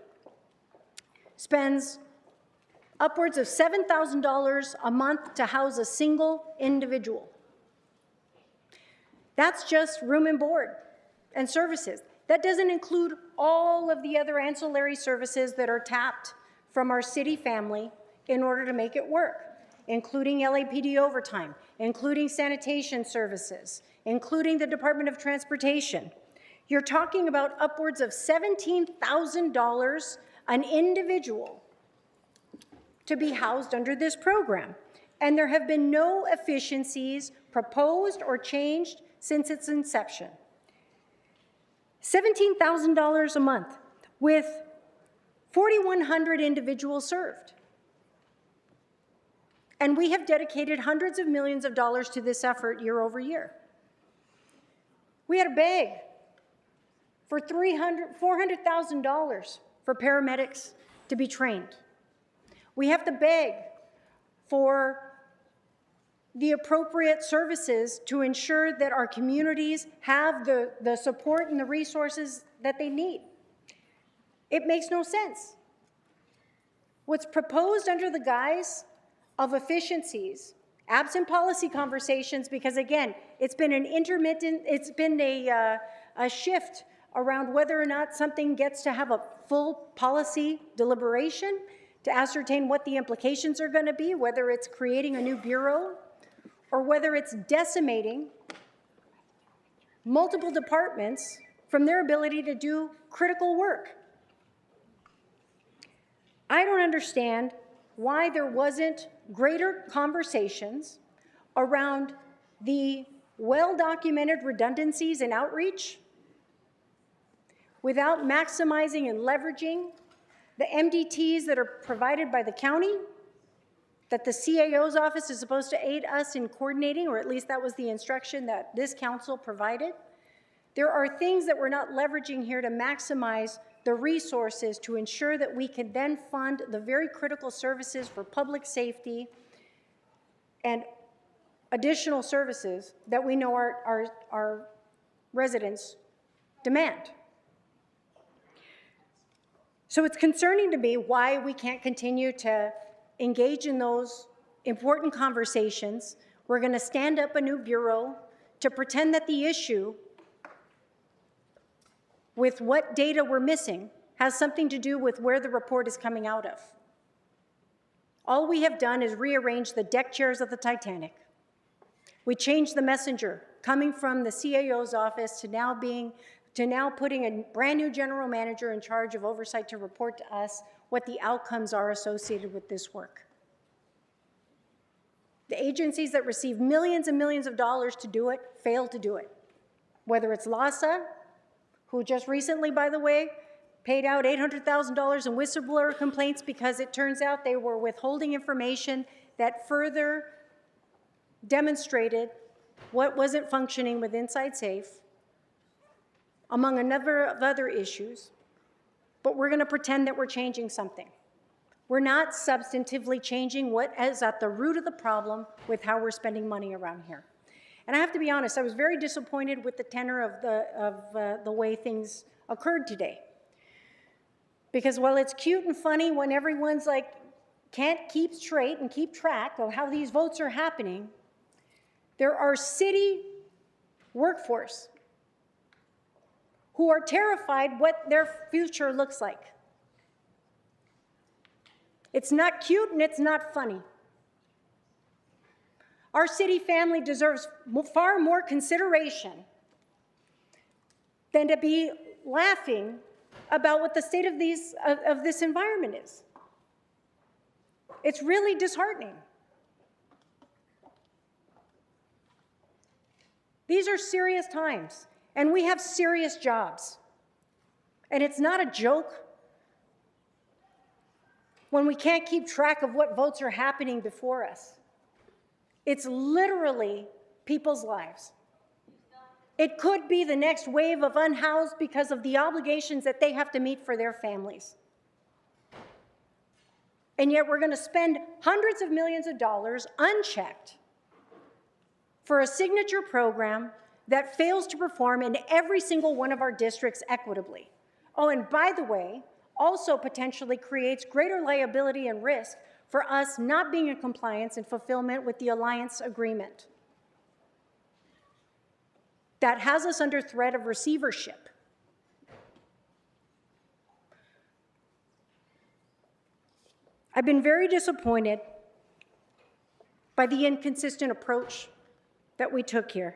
spends upwards of $7,000 a month to house a single individual. That's just room and board and services. That doesn't include all of the other ancillary services that are tapped from our city family in order to make it work, including LAPD overtime, including sanitation services, including the Department of Transportation. You're talking about upwards of $17,000 an individual to be housed under this program. And there have been no efficiencies proposed or changed since its inception. $17,000 a month with 4,100 individuals served. And we have dedicated hundreds of millions of dollars to this effort year over year. We had to beg for $400,000 for paramedics to be trained. We have to beg for the appropriate services to ensure that our communities have the support and the resources that they need. It makes no sense. What's proposed under the guise of efficiencies, absent policy conversations, because again, it's been a shift around whether or not something gets to have a full policy deliberation to ascertain what the implications are going to be, whether it's creating a new bureau or whether it's decimating multiple departments from their ability to do critical work. I don't understand why there wasn't greater conversations around the well-documented redundancies in outreach without maximizing and leveraging the MDTs that are provided by the county, that the CAO's office is supposed to aid us in coordinating, or at least that was the instruction that this council provided. There are things that we're not leveraging here to maximize the resources to ensure that we can then fund the very critical services for public safety and additional services that we know our residents demand. So it's concerning to me why we can't continue to engage in those important conversations. We're going to stand up a new bureau to pretend that the issue with what data we're missing has something to do with where the report is coming out of. All we have done is rearrange the deck chairs of the Titanic. We changed the messenger coming from the CAO's office to now putting a brand new general manager in charge of oversight to report to us what the outcomes are associated with this work. The agencies that receive millions and millions of dollars to do it fail to do it. Whether it's LASA, who just recently, by the way, paid out $800,000 in whistleblower complaints because it turns out they were withholding information that further demonstrated what wasn't functioning with Inside Safe, among a number of other issues. But we're going to pretend that we're changing something. We're not substantively changing what is at the root of the problem with how we're spending money around here. And I have to be honest, I was very disappointed with the tenor of the way things occurred today. Because while it's cute and funny when everyone's like, can't keep straight and keep track of how these votes are happening, there are city workforce who are terrified what their future looks like. It's not cute and it's not funny. Our city family deserves far more consideration than to be laughing about what the state of this environment is. It's really disheartening. These are serious times, and we have serious jobs. And it's not a joke when we can't keep track of what votes are happening before us. It's literally people's lives. It could be the next wave of unhoused because of the obligations that they have to meet for their families. And yet we're going to spend hundreds of millions of dollars unchecked for a signature program that fails to perform in every single one of our districts equitably. Oh, and by the way, also potentially creates greater liability and risk for us not being in compliance and fulfillment with the alliance agreement that has us under threat of receivership. I've been very disappointed by the inconsistent approach that we took here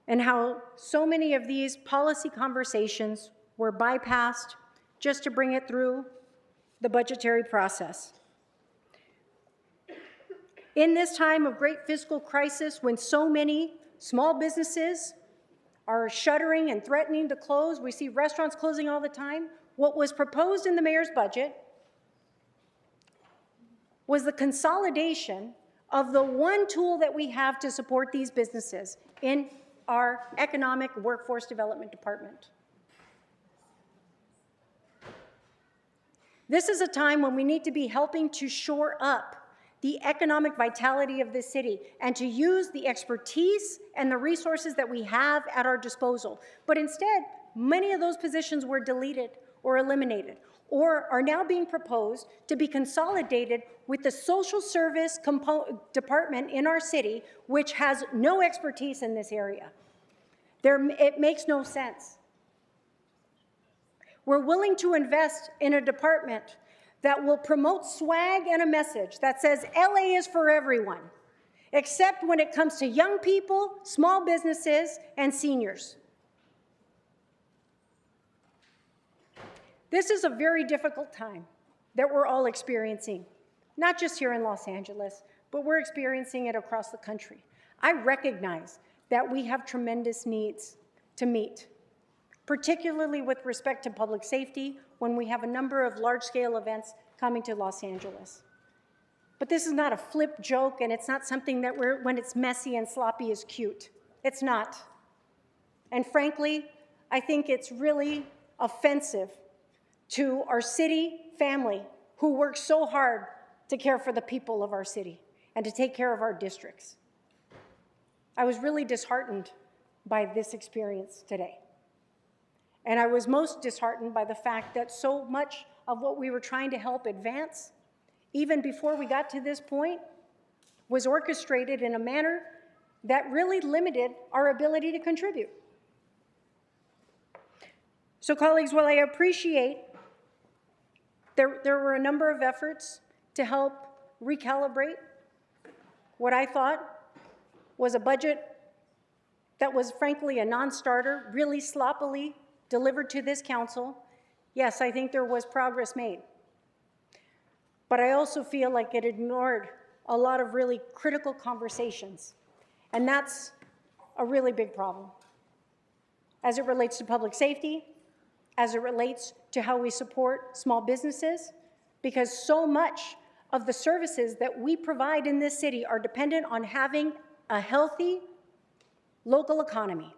and how so many of these policy conversations were bypassed just to bring it through the budgetary process. In this time of great fiscal crisis, when so many small businesses are shuttering and threatening to close, we see restaurants closing all the time, what was proposed in the mayor's budget was the consolidation of the one tool that we have to support these businesses in our economic workforce development department. This is a time when we need to be helping to shore up the economic vitality of this city and to use the expertise and the resources that we have at our disposal. But instead, many of those positions were deleted or eliminated, or are now being proposed to be consolidated with the social service department in our city, which has no expertise in this area. It makes no sense. We're willing to invest in a department that will promote swag and a message that says LA is for everyone, except when it comes to young people, small businesses, and seniors. This is a very difficult time that we're all experiencing, not just here in Los Angeles, but we're experiencing it across the country. I recognize that we have tremendous needs to meet, particularly with respect to public safety when we have a number of large-scale events coming to Los Angeles. But this is not a flip joke, and it's not something that when it's messy and sloppy is cute. It's not. And frankly, I think it's really offensive to our city family who works so hard to care for the people of our city and to take care of our districts. I was really disheartened by this experience today. And I was most disheartened by the fact that so much of what we were trying to help advance, even before we got to this point, was orchestrated in a manner that really limited our ability to contribute. So colleagues, while I appreciate there were a number of efforts to help recalibrate what I thought was a budget that was frankly a non-starter, really sloppily delivered to this council, yes, I think there was progress made. But I also feel like it ignored a lot of really critical conversations, and that's a really big problem as it relates to public safety, as it relates to how we support small businesses, because so much of the services that we provide in this city are dependent on having a healthy local economy.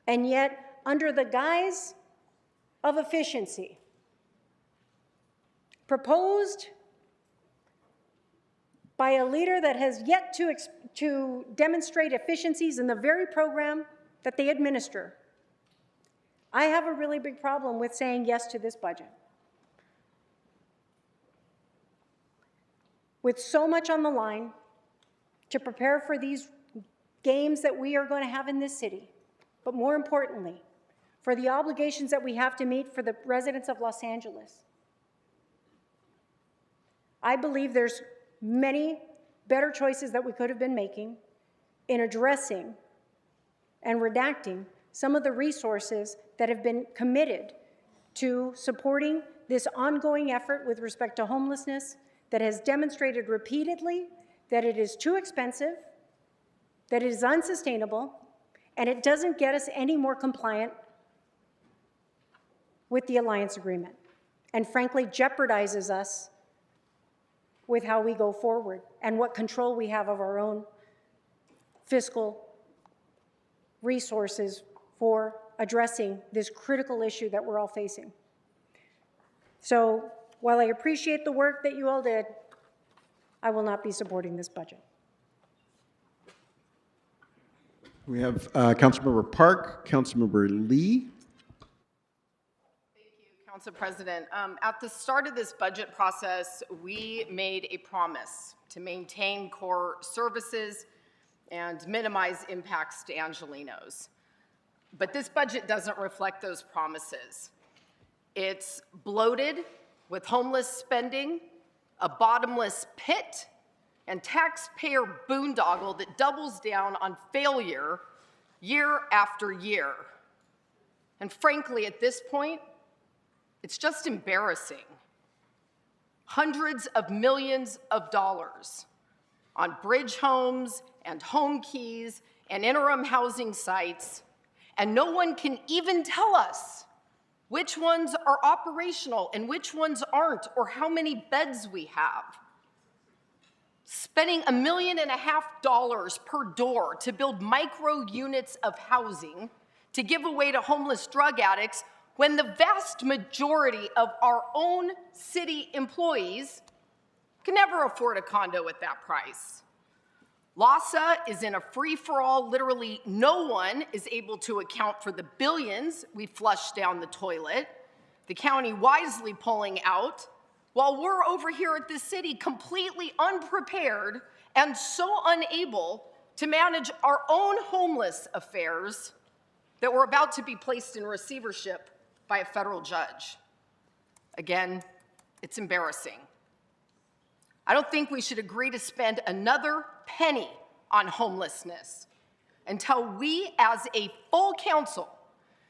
And yet, under the guise of efficiency, proposed by a leader that has yet to demonstrate efficiencies in the very program that they administer, I have a really big problem with saying yes to this budget. With so much on the line to prepare for these games that we are going to have in this city, but more importantly, for the obligations that we have to meet for the residents of Los Angeles, I believe there's many better choices that we could have been making in addressing and redacting some of the resources that have been committed to supporting this ongoing effort with respect to homelessness that has demonstrated repeatedly that it is too expensive, that it is unsustainable, and it doesn't get us any more compliant with the alliance agreement, and frankly jeopardizes us with how we go forward and what control we have of our own fiscal resources for addressing this critical issue that we're all facing. So while I appreciate the work that you all did, I will not be supporting this budget. We have Councilmember Park, Councilmember Lee. Council President, at the start of this budget process, we made a promise to maintain core services and minimize impacts to Angelenos. But this budget doesn't reflect those promises. It's bloated with homeless spending, a bottomless pit, and taxpayer boondoggle that doubles down on failure year after year. And frankly, at this point, it's just embarrassing. Hundreds of millions of dollars on bridge homes and home keys and interim housing sites, and no one can even tell us which ones are operational and which ones aren't, or how many beds we have. Spending $1.5 million per door to build micro units of housing to give away to homeless drug addicts when the vast majority of our own city employees can never afford a condo at that price. LAHSA is in a free-for-all. Literally no one is able to account for the billions we flush down the toilet, the county wisely pulling out, while we're over here at this city completely unprepared and so unable to manage our own homeless affairs that we're about to be placed in receivership by a federal judge. Again, it's embarrassing. I don't think we should agree to spend another penny on homelessness until we, as a full council,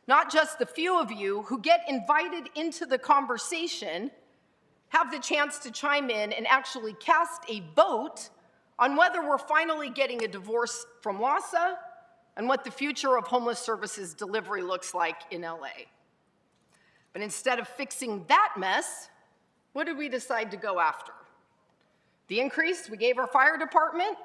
not just the few of you who get invited into the conversation, have the chance to chime in and actually cast a vote on whether we're finally getting a divorce from LAHSA and what the future of homeless services delivery looks like in LA. But instead of fixing that mess, what did we decide to go after? The increase we gave our fire department?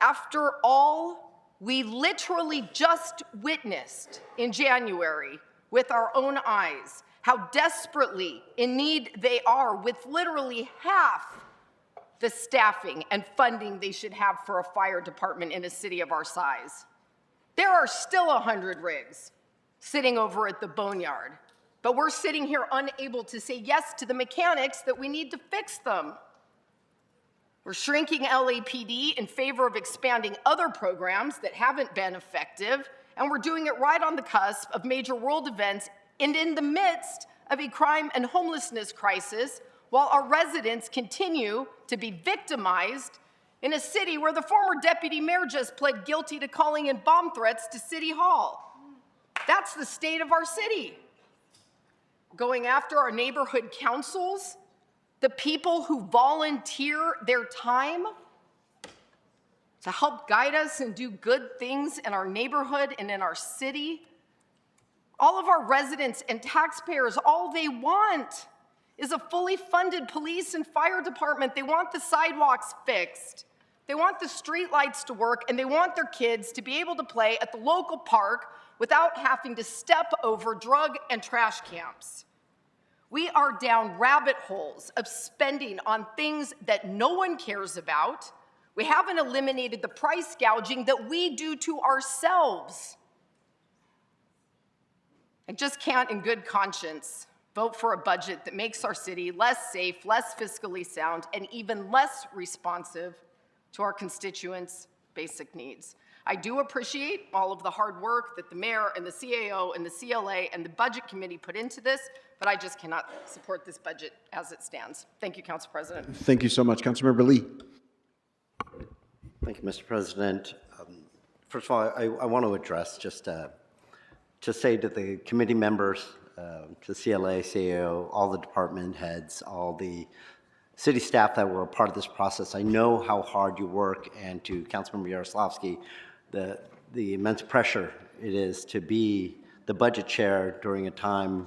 After all, we literally just witnessed in January with our own eyes how desperately in need they are, with literally half the staffing and funding they should have for a fire department in a city of our size. There are still 100 rigs sitting over at the boneyard, but we're sitting here unable to say yes to the mechanics that we need to fix them. We're shrinking LAPD in favor of expanding other programs that haven't been effective, and we're doing it right on the cusp of major world events and in the midst of a crime and homelessness crisis, while our residents continue to be victimized in a city where the former deputy mayor just pled guilty to calling in bomb threats to City Hall. That's the state of our city. Going after our neighborhood councils, the people who volunteer their time to help guide us and do good things in our neighborhood and in our city. All of our residents and taxpayers, all they want is a fully funded police and fire department. They want the sidewalks fixed. They want the streetlights to work, and they want their kids to be able to play at the local park without having to step over drug and trash camps. We are down rabbit holes of spending on things that no one cares about. We haven't eliminated the price gouging that we do to ourselves. I just can't, in good conscience, vote for a budget that makes our city less safe, less fiscally sound, and even less responsive to our constituents' basic needs. I do appreciate all of the hard work that the mayor and the CAO and the CLA and the budget committee put into this, but I just cannot support this budget as it stands. Thank you, Council President. Thank you so much. Councilmember Lee. Thank you, Mr. President. First of all, I want to address just to say to the committee members, to CLA, CAO, all the department heads, all the city staff that were a part of this process, I know how hard you work, and to Councilmember Yaroslavsky, the immense pressure it is to be the budget chair during a time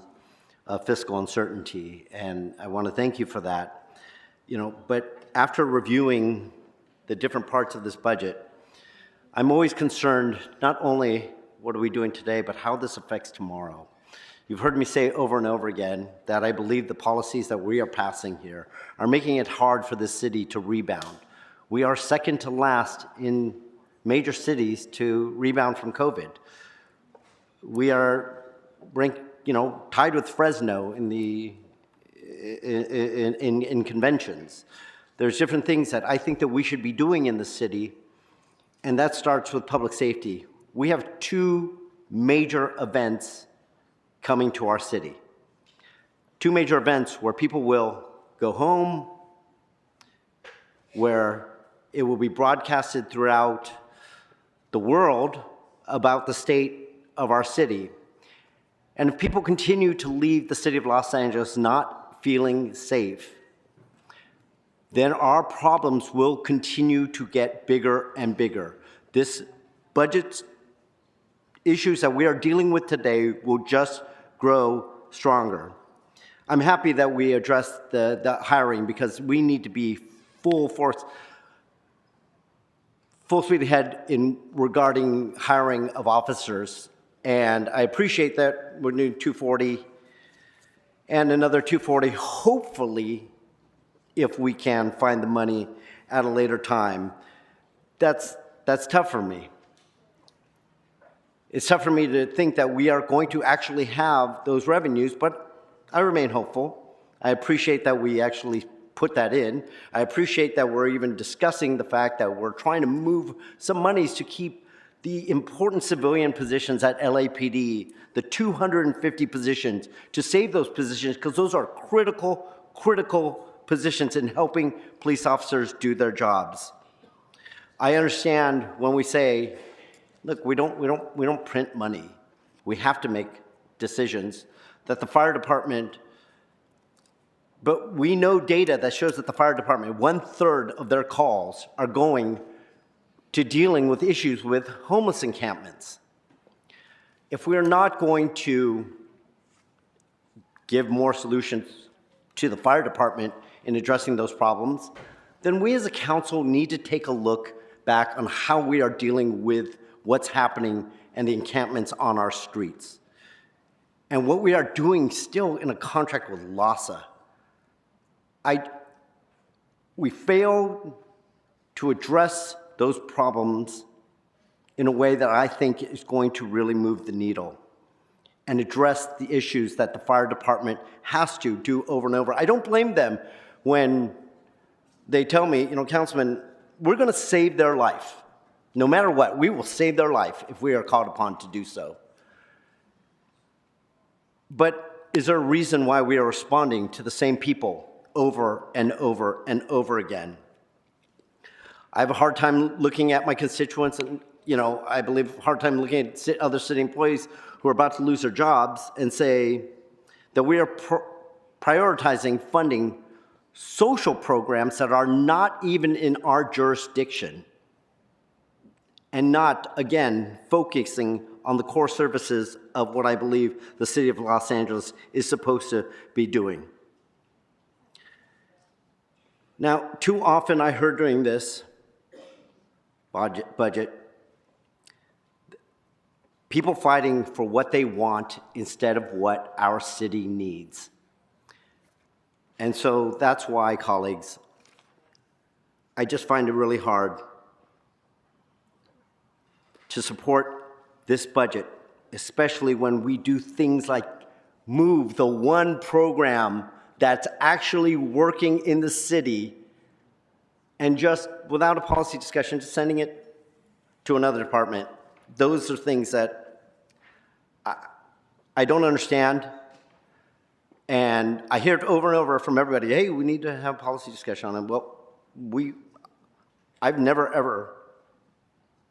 of fiscal uncertainty, and I want to thank you for that. But after reviewing the different parts of this budget, I'm always concerned not only what are we doing today, but how this affects tomorrow. You've heard me say over and over again that I believe the policies that we are passing here are making it hard for this city to rebound. We are second to last in major cities to rebound from COVID. We are ranked, tied with Fresno in conventions. There's different things that I think that we should be doing in the city, and that starts with public safety. We have two major events coming to our city. Two major events where people will go home, where it will be broadcasted throughout the world about the state of our city. And if people continue to leave the city of Los Angeles not feeling safe, then our problems will continue to get bigger and bigger. This budget issues that we are dealing with today will just grow stronger. I'm happy that we addressed the hiring, because we need to be full speed ahead in regarding hiring of officers And I appreciate that we're doing 240 and another 240, hopefully, if we can find the money at a later time. That's tough for me. It's tough for me to think that we are going to actually have those revenues, but I remain hopeful. I appreciate that we actually put that in. I appreciate that we're even discussing the fact that we're trying to move some monies to keep the important civilian positions at LAPD, the 250 positions, to save those positions, because those are critical positions in helping police officers do their jobs. I understand when we say, look, we don't print money. We have to make decisions that the fire department, but we know data that shows that the fire department, 1/3 of their calls are going to dealing with issues with homeless encampments. If we're not going to give more solutions to the fire department in addressing those problems, then we as a council need to take a look back on how we are dealing with what's happening and the encampments on our streets. And what we are doing still in a contract with LASA. We failed to address those problems in a way that I think is going to really move the needle and address the issues that the fire department has to do over and over. I don't blame them when they tell me, Councilman, we're going to save their life. No matter what, we will save their life if we are called upon to do so. But is there a reason why we are responding to the same people over and over and over again? I have a hard time looking at my constituents, and I believe a hard time looking at other city employees who are about to lose their jobs and say that we are prioritizing funding social programs that are not even in our jurisdiction, and not, again, focusing on the core services of what I believe the city of Los Angeles is supposed to be doing. Now, too often I heard during this budget, people fighting for what they want instead of what our city needs. And so that's why, colleagues, I just find it really hard to support this budget, especially when we do things like move the one program that's actually working in the city, and just without a policy discussion, just sending it to another department. Those are things that I don't understand. And I hear it over and over from everybody, hey, we need to have a policy discussion on it. Well, I've never, ever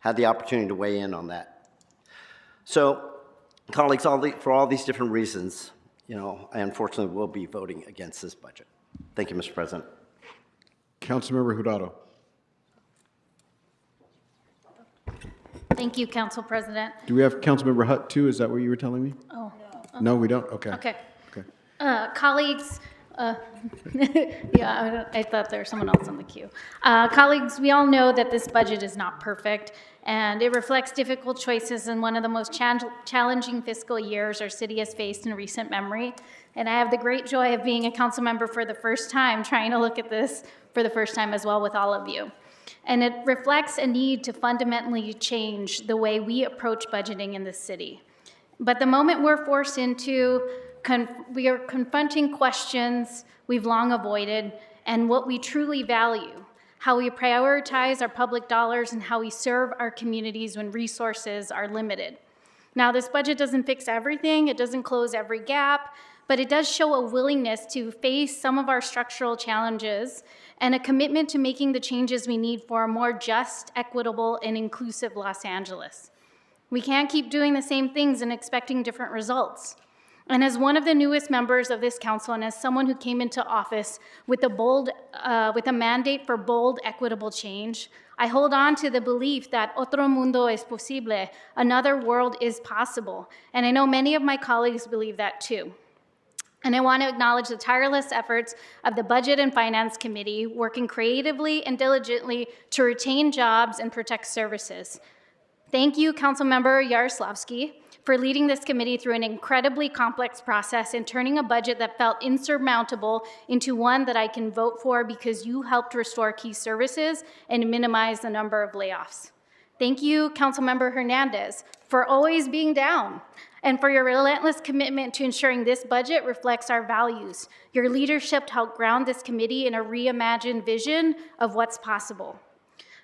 had the opportunity to weigh in on that. So, colleagues, for all these different reasons, I unfortunately will be voting against this budget. Thank you, Mr. President. Councilmember Jurado. Thank you, Council President. Do we have Councilmember Hutt too? Is that what you were telling me? Oh. No, we don't? Okay. Okay. Okay. Colleagues, yeah, I thought there was someone else on the queue. Colleagues, we all know that this budget is not perfect, and it reflects difficult choices in one of the most challenging fiscal years our city has faced in recent memory. And I have the great joy of being a council member for the first time, trying to look at this for the first time as well with all of you. And it reflects a need to fundamentally change the way we approach budgeting in this city. But the moment we're forced into, we are confronting questions we've long avoided and what we truly value, how we prioritize our public dollars and how we serve our communities when resources are limited. Now, this budget doesn't fix everything, it doesn't close every gap, but it does show a willingness to face some of our structural challenges and a commitment to making the changes we need for a more just, equitable, and inclusive Los Angeles. We can't keep doing the same things and expecting different results. And as one of the newest members of this council, and as someone who came into office with a mandate for bold, equitable change, I hold on to the belief that otro mundo es posible, another world is possible. And I know many of my colleagues believe that too. And I want to acknowledge the tireless efforts of the Budget and Finance Committee, working creatively and diligently to retain jobs and protect services. Thank you, Councilmember Yaroslavsky, for leading this committee through an incredibly complex process and turning a budget that felt insurmountable into one that I can vote for because you helped restore key services and minimize the number of layoffs. Thank you, Councilmember Hernandez, for always being down and for your relentless commitment to ensuring this budget reflects our values. Your leadership helped ground this committee in a reimagined vision of what's possible.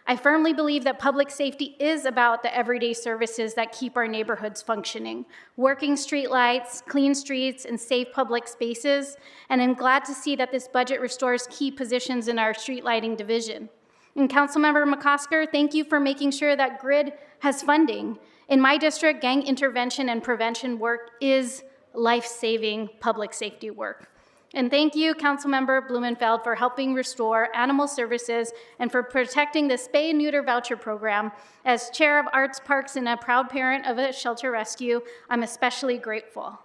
I firmly believe that public safety is about the everyday services that keep our neighborhoods functioning, working streetlights, clean streets, and safe public spaces, and I'm glad to see that this budget restores key positions in our street lighting division. And Councilmember McCosker, thank you for making sure that GRID has funding. In my district, gang intervention and prevention work is life-saving public safety work. And thank you, Councilmember Blumenfeld, for helping restore animal services and for protecting the spay and neuter voucher program. As chair of Arts Parks and a proud parent of a shelter rescue, I'm especially grateful.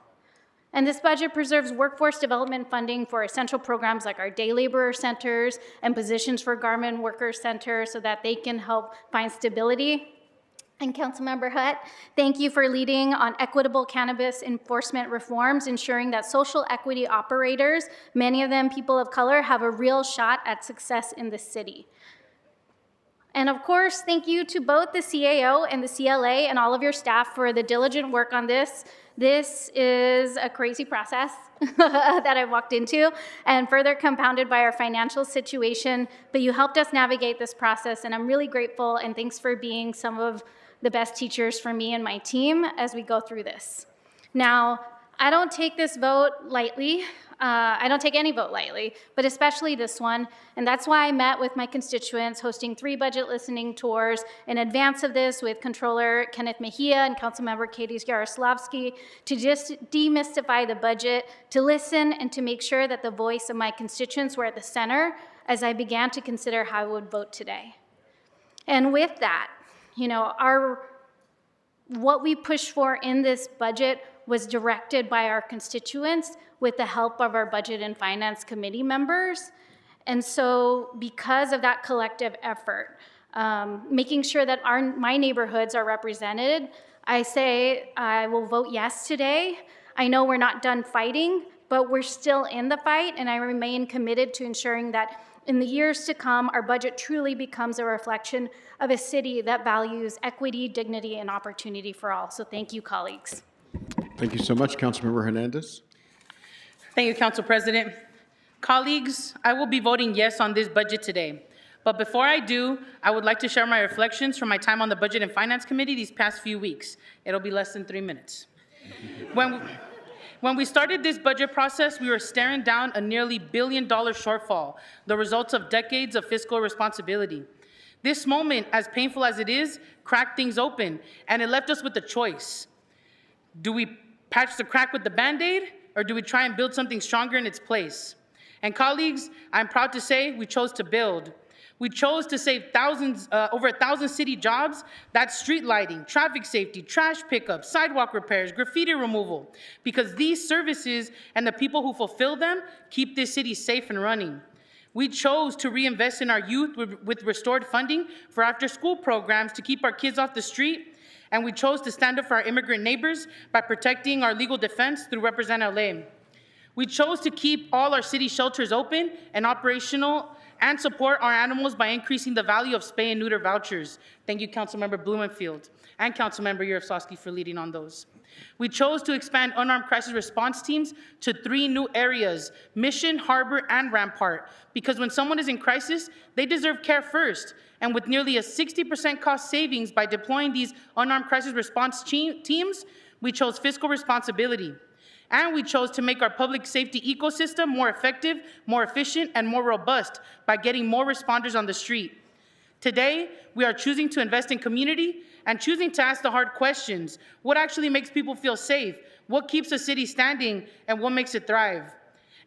And this budget preserves workforce development funding for essential programs like our day laborer centers and positions for garment worker centers so that they can help find stability. And Councilmember Hutt, thank you for leading on equitable cannabis enforcement reforms, ensuring that social equity operators, many of them people of color, have a real shot at success in the city. And of course, thank you to both the CAO and the CLA and all of your staff for the diligent work on this. This is a crazy process that I walked into and further compounded by our financial situation, but you helped us navigate this process and I'm really grateful and thanks for being some of the best teachers for me and my team as we go through this. Now, I don't take this vote lightly. I don't take any vote lightly, but especially this one. And that's why I met with my constituents, hosting 3 budget listening tours in advance of this with Controller Kenneth Mejia and Councilmember Katie Yaroslavsky to just demystify the budget, to listen and to make sure that the voice of my constituents were at the center as I began to consider how I would vote today. And with that, you know, what we pushed for in this budget was directed by our constituents with the help of our Budget and Finance Committee members. And so because of that collective effort, making sure that my neighborhoods are represented, I say I will vote yes today. I know we're not done fighting, but we're still in the fight, and I remain committed to ensuring that in the years to come, our budget truly becomes a reflection of a city that values equity, dignity, and opportunity for all. So thank you, colleagues. Thank you so much, Councilmember Hernandez. Thank you, Council President. Colleagues, I will be voting yes on this budget today. But before I do, I would like to share my reflections from my time on the Budget and Finance Committee these past few weeks. It'll be less than 3 minutes. When we started this budget process, we were staring down a nearly $1 billion shortfall, the results of decades of fiscal responsibility. This moment, as painful as it is, cracked things open, and it left us with a choice. Do we patch the crack with the Band-Aid, or do we try and build something stronger in its place? And colleagues, I'm proud to say we chose to build. We chose to save over 1,000 city jobs. That's street lighting, traffic safety, trash pickup, sidewalk repairs, graffiti removal, because these services and the people who fulfill them keep this city safe and running. We chose to reinvest in our youth with restored funding for after-school programs to keep our kids off the street, and we chose to stand up for our immigrant neighbors by protecting our legal defense through Representative Lane. We chose to keep all our city shelters open and operational and support our animals by increasing the value of spay and neuter vouchers. Thank you, Councilmember Blumenfield and Councilmember Yaroslavsky for leading on those. We chose to expand unarmed crisis response teams to 3 new areas, Mission, Harbor, and Rampart, because when someone is in crisis, they deserve care first. And with nearly a 60% cost savings by deploying these unarmed crisis response teams, we chose fiscal responsibility. And we chose to make our public safety ecosystem more effective, more efficient, and more robust by getting more responders on the street. Today, we are choosing to invest in community and choosing to ask the hard questions. What actually makes people feel safe? What keeps a city standing? And what makes it thrive?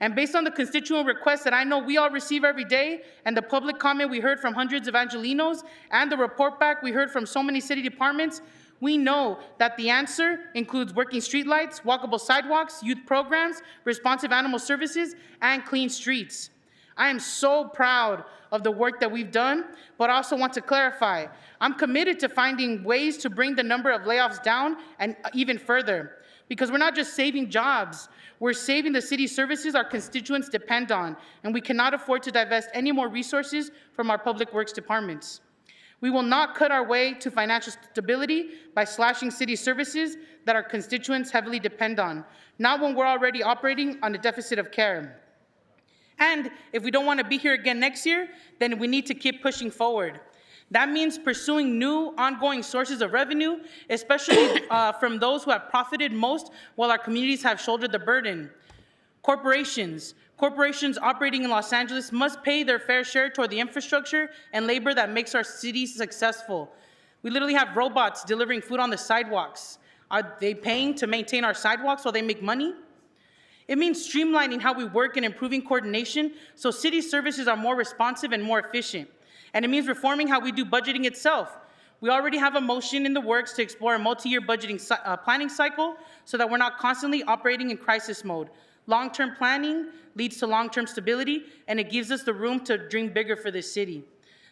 And based on the constituent requests that I know we all receive every day, and the public comment we heard from hundreds of Angelinos, and the report back we heard from so many city departments, we know that the answer includes working streetlights, walkable sidewalks, youth programs, responsive animal services, and clean streets. I am so proud of the work that we've done, but I also want to clarify, I'm committed to finding ways to bring the number of layoffs down and even further, because we're not just saving jobs, we're saving the city services our constituents depend on, and we cannot afford to divest any more resources from our public works departments. We will not cut our way to financial stability by slashing city services that our constituents heavily depend on, not when we're already operating on a deficit of care. And if we don't want to be here again next year, then we need to keep pushing forward. That means pursuing new ongoing sources of revenue, especially from those who have profited most while our communities have shouldered the burden. Corporations operating in Los Angeles must pay their fair share toward the infrastructure and labor that makes our city successful. We literally have robots delivering food on the sidewalks. Are they paying to maintain our sidewalks while they make money? It means streamlining how we work and improving coordination so city services are more responsive and more efficient. And it means reforming how we do budgeting itself. We already have a motion in the works to explore a multi-year budgeting planning cycle so that we're not constantly operating in crisis mode. Long-term planning leads to long-term stability, and it gives us the room to dream bigger for this city.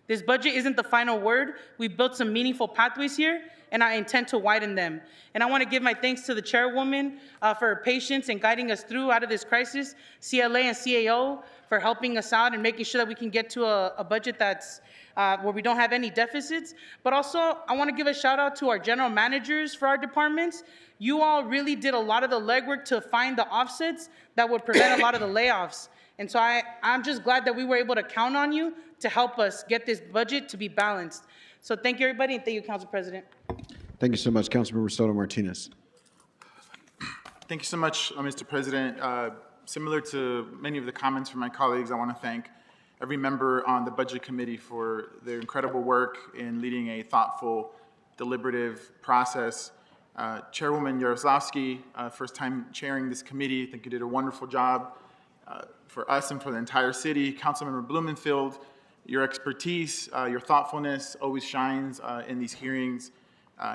This budget isn't the final word. We've built some meaningful pathways here, and I intend to widen them. And I want to give my thanks to the chairwoman for her patience in guiding us through out of this crisis, CLA and CAO for helping us out and making sure that we can get to a budget that's where we don't have any deficits. But also, I want to give a shout out to our general managers for our departments. You all really did a lot of the legwork to find the offsets that would prevent a lot of the layoffs. And so I'm just glad that we were able to count on you to help us get this budget to be balanced. So thank you, everybody, and thank you, Council President. Thank you so much, Councilmember Soto Martinez. Thank you so much, Mr. President. Similar to many of the comments from my colleagues, I want to thank every member on the Budget Committee for their incredible work in leading a thoughtful, deliberative process. Chairwoman Yaroslavsky, first time chairing this committee, I think you did a wonderful job for us and for the entire city. Councilmember Blumenfield, your expertise, your thoughtfulness always shines in these hearings.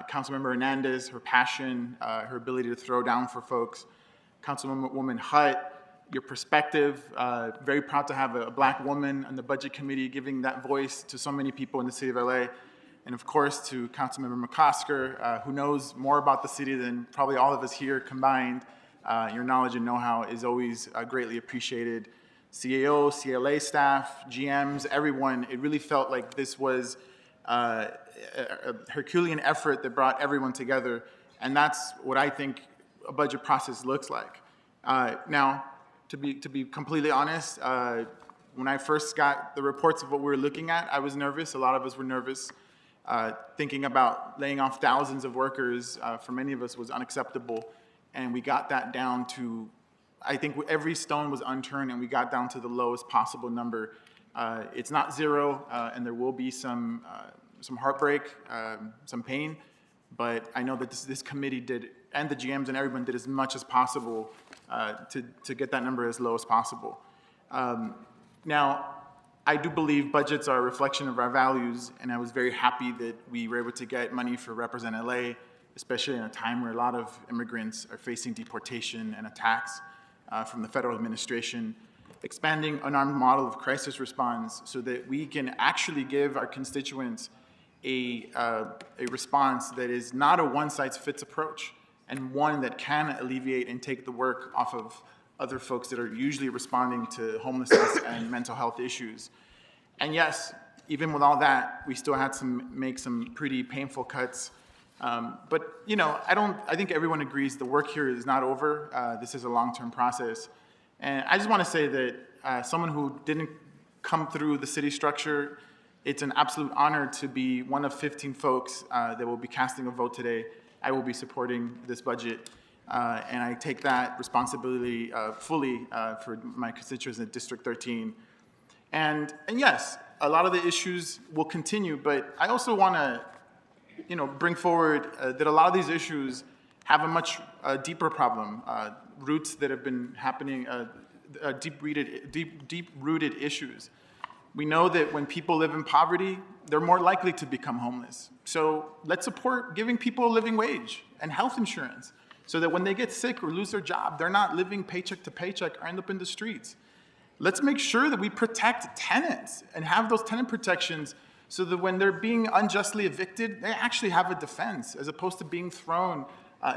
Councilmember Hernandez, her passion, her ability to throw down for folks. Councilwoman Hutt, your perspective, very proud to have a Black woman on the Budget Committee giving that voice to so many people in the city of LA. And of course, to Councilmember McCosker, who knows more about the city than probably all of us here combined. Your knowledge and know-how is always greatly appreciated. CAO, CLA staff, GMs, everyone, it really felt like this was a Herculean effort that brought everyone together. And that's what I think a budget process looks like. Now, to be completely honest, when I first got the reports of what we were looking at, I was nervous. A lot of us were nervous. Thinking about laying off thousands of workers for many of us was unacceptable. And we got that down to, I think every stone was unturned and we got down to the lowest possible number. It's not zero, and there will be some heartbreak, some pain, but I know that this committee did, and the GMs and everyone did as much as possible to get that number as low as possible. Now, I do believe budgets are a reflection of our values, and I was very happy that we were able to get money for Represent LA, especially in a time where a lot of immigrants are facing deportation and attacks from the federal administration, expanding an armed model of crisis response so that we can actually give our constituents a response that is not a one-size-fits approach, and one that can alleviate and take the work off of other folks that are usually responding to homelessness and mental health issues. And yes, even with all that, we still had to make some pretty painful cuts. But you know, I think everyone agrees the work here is not over. This is a long-term process. And I just want to say that someone who didn't come through the city structure, it's an absolute honor to be one of 15 folks that will be casting a vote today. I will be supporting this budget. And I take that responsibility fully for my constituents in District 13. And yes, a lot of the issues will continue, but I also want to bring forward that a lot of these issues have a much deeper problem, roots that have been happening, deep-rooted issues. We know that when people live in poverty, they're more likely to become homeless. So let's support giving people a living wage and health insurance so that when they get sick or lose their job, they're not living paycheck to paycheck or end up in the streets. let's make sure that we protect tenants and have those tenant protections so that when they're being unjustly evicted, they actually have a defense as opposed to being thrown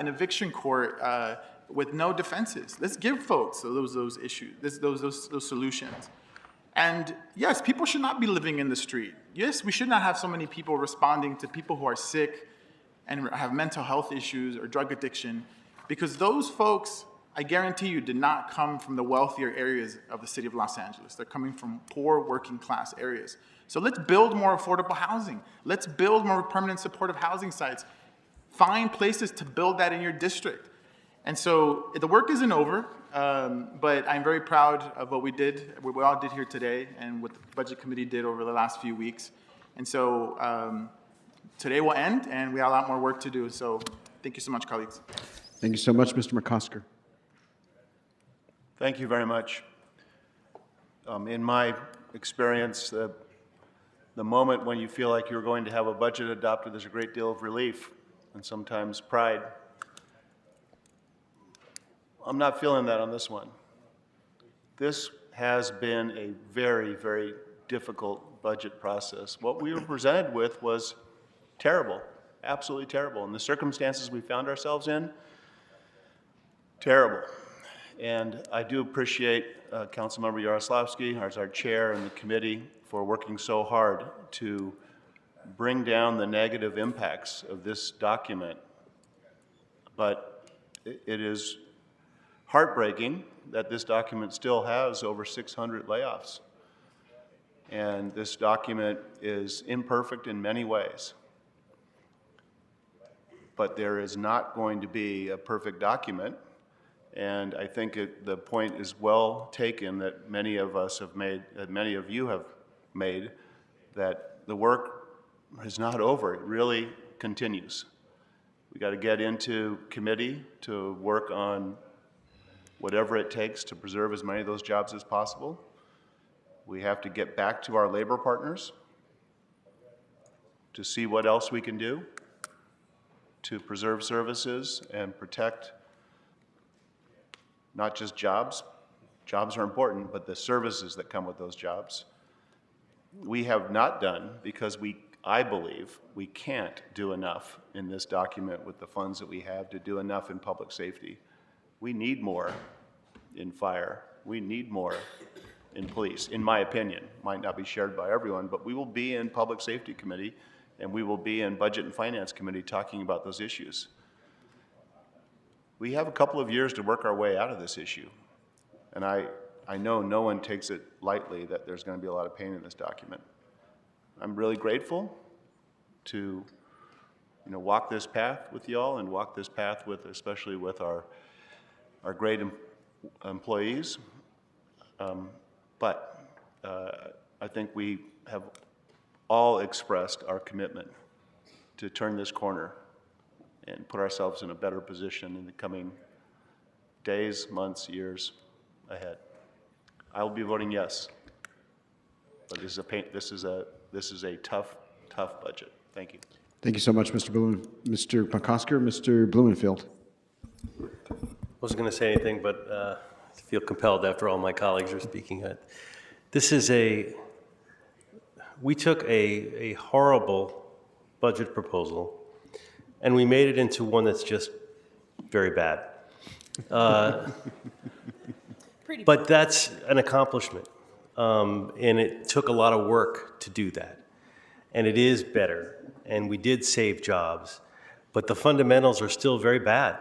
in eviction court with no defenses. Let's give folks those issues, those solutions. And yes, people should not be living in the street. Yes, we should not have so many people responding to people who are sick and have mental health issues or drug addiction, because those folks, I guarantee you, did not come from the wealthier areas of the city of Los Angeles. They're coming from poor working class areas. So let's build more affordable housing. Let's build more permanent supportive housing sites. Find places to build that in your district. And so the work isn't over, but I'm very proud of what we all did here today, and what the Budget Committee did over the last few weeks. And so today will end, and we have a lot more work to do. So thank you so much, colleagues. Thank you so much, Mr. McCosker. Thank you very much. In my experience, the moment when you feel like you're going to have a budget adopted, there's a great deal of relief and sometimes pride. I'm not feeling that on this one. This has been a very, very difficult budget process. What we were presented with was terrible, absolutely terrible. And the circumstances we found ourselves in, terrible. And I do appreciate Councilmember Yaroslavsky, as our chair, and the committee for working so hard to bring down the negative impacts of this document. But it is heartbreaking that this document still has over 600 layoffs. And this document is imperfect in many ways. But there is not going to be a perfect document. And I think the point is well taken that many of us have made, that many of you have made, that the work is not over. It really continues. We got to get into committee to work on whatever it takes to preserve as many of those jobs as possible. We have to get back to our labor partners to see what else we can do to preserve services and protect not just jobs. Jobs are important, but the services that come with those jobs. We have not done, because I believe we can't do enough in this document with the funds that we have to do enough in public safety. We need more in fire. We need more in police, in my opinion. Might not be shared by everyone, but we will be in Public Safety Committee and we will be in Budget and Finance Committee talking about those issues. We have a couple of years to work our way out of this issue. And I know no one takes it lightly that there's going to be a lot of pain in this document. I'm really grateful to walk this path with y'all and walk this path especially with our great employees. But I think we have all expressed our commitment to turn this corner and put ourselves in a better position in the coming days, months, years ahead. I will be voting yes, but this is a tough budget. Thank you. Thank you so much, Mr. McCosker. Mr. Blumenfield. I wasn't going to say anything, but I feel compelled after all my colleagues are speaking. We took a horrible budget proposal and we made it into one that's just very bad. But that's an accomplishment. And it took a lot of work to do that. And it is better. And we did save jobs. But the fundamentals are still very bad.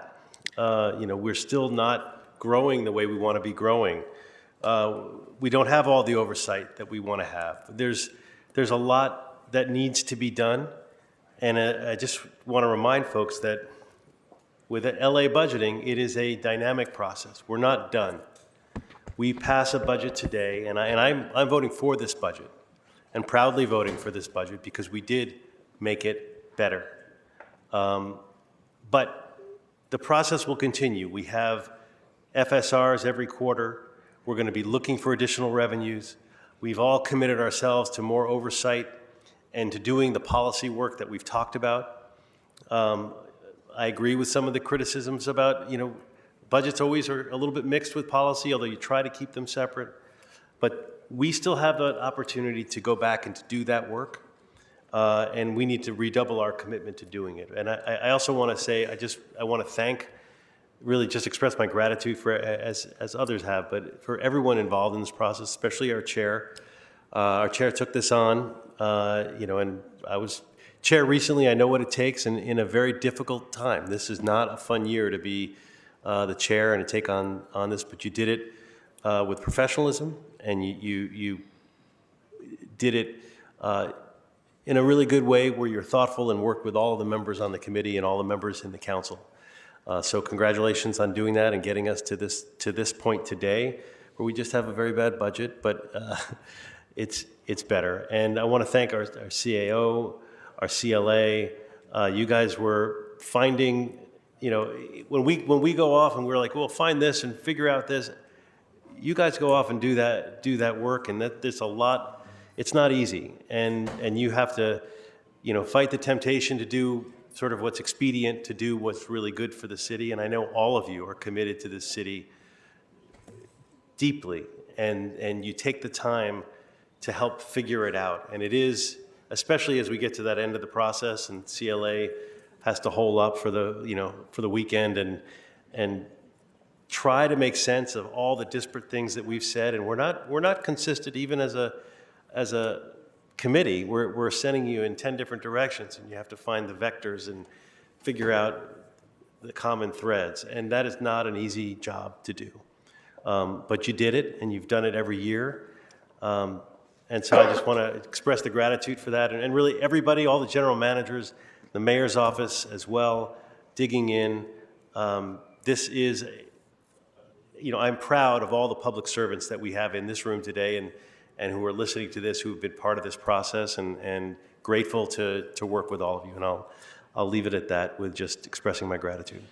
We're still not growing the way we want to be growing. We don't have all the oversight that we want to have. There's a lot that needs to be done. And I just want to remind folks that with LA budgeting, it is a dynamic process. We're not done. We pass a budget today, and I'm voting for this budget, and proudly voting for this budget because we did make it better. But the process will continue. We have FSRs every quarter. We're going to be looking for additional revenues. We've all committed ourselves to more oversight and to doing the policy work that we've talked about. I agree with some of the criticisms about, budgets always are a little bit mixed with policy, although you try to keep them separate. But we still have an opportunity to go back and to do that work. And we need to redouble our commitment to doing it. And I also want to say, I want to thank, really just express my gratitude for, as others have, but for everyone involved in this process, especially our chair. Our chair took this on, and I was chair recently. I know what it takes, and in a very difficult time. This is not a fun year to be the chair and to take on this, but you did it with professionalism, and you did it in a really good way where you're thoughtful and worked with all of the members on the committee and all the members in the council. So congratulations on doing that and getting us to this point today, where we just have a very bad budget, but it's better. And I want to thank our CAO, our CLA. You guys were finding, when we go off and we're like, well, find this and figure out this. You guys go off and do that work, and there's a lot. It's not easy, and you have to, fight the temptation to do sort of what's expedient, to do what's really good for the city. And I know all of you are committed to this city deeply, and you take the time to help figure it out. And it is, especially as we get to that end of the process, and CLA has to hole up for the weekend and try to make sense of all the disparate things that we've said. And we're not consistent even as a committee. We're sending you in 10 different directions, and you have to find the vectors and figure out the common threads. And that is not an easy job to do. But you did it, and you've done it every year. And so I just want to express the gratitude for that. And really everybody, all the general managers, the mayor's office as well, digging in. This is, I'm proud of all the public servants that we have in this room today and who are listening to this, who have been part of this process, and grateful to work with all of you. And I'll leave it at that with just expressing my gratitude.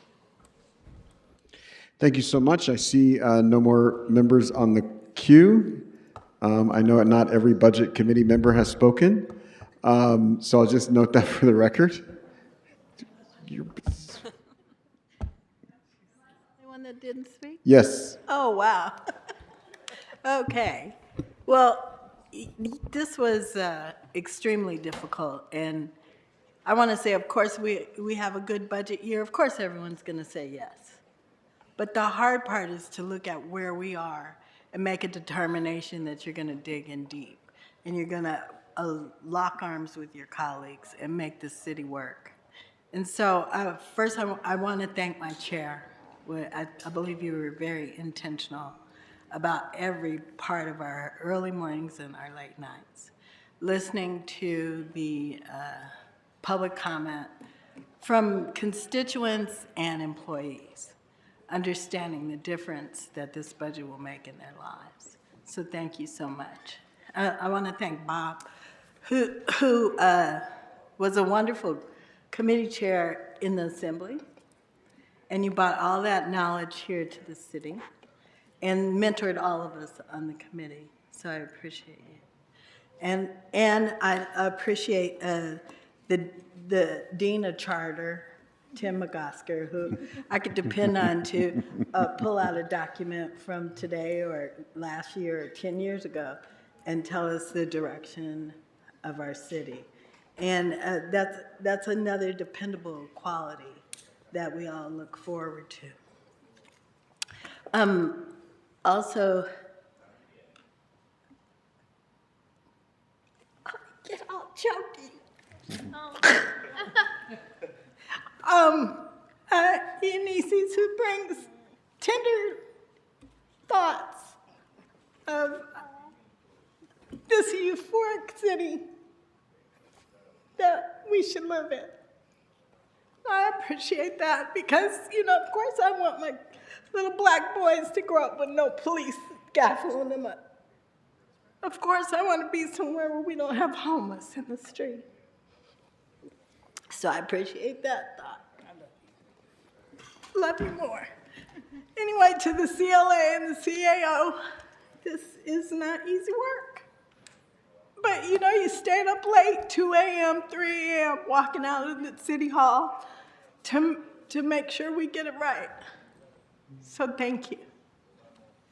Thank you so much. I see no more members on the queue. I know not every budget committee member has spoken, so I'll just note that for the record. Anyone that didn't speak? Yes. Oh, wow. Okay. Well, this was extremely difficult, and I want to say, of course, we have a good budget year. Of course, everyone's going to say yes. But the hard part is to look at where we are and make a determination that you're going to dig in deep, and you're going to lock arms with your colleagues and make this city work. And so first, I want to thank my chair. I believe you were very intentional about every part of our early mornings and our late nights, listening to the public comment from constituents and employees, understanding the difference that this budget will make in their lives. So thank you so much. I want to thank Bob, who was a wonderful committee chair in the Assembly, and you brought all that knowledge here to the city and mentored all of us on the committee. So I appreciate you. And I appreciate the Dean of Charter, Tim McGosker, who I could depend on to pull out a document from today or last year or 10 years ago and tell us the direction of our city. And that's another dependable quality that we all look forward to. Also, I get all choky. Eunices, who brings tender thoughts of this euphoric city that we should live in. I appreciate that because, of course I want my little black boys to grow up with no police gaffling them up. Of course I want to be somewhere where we don't have homeless in the street. So I appreciate that thought. Love you more. Anyway, to the CLA and the CAO, this is not easy work. But you stayed up late, 2 a.m., 3 a.m., walking out of the city hall to make sure we get it right. So thank you.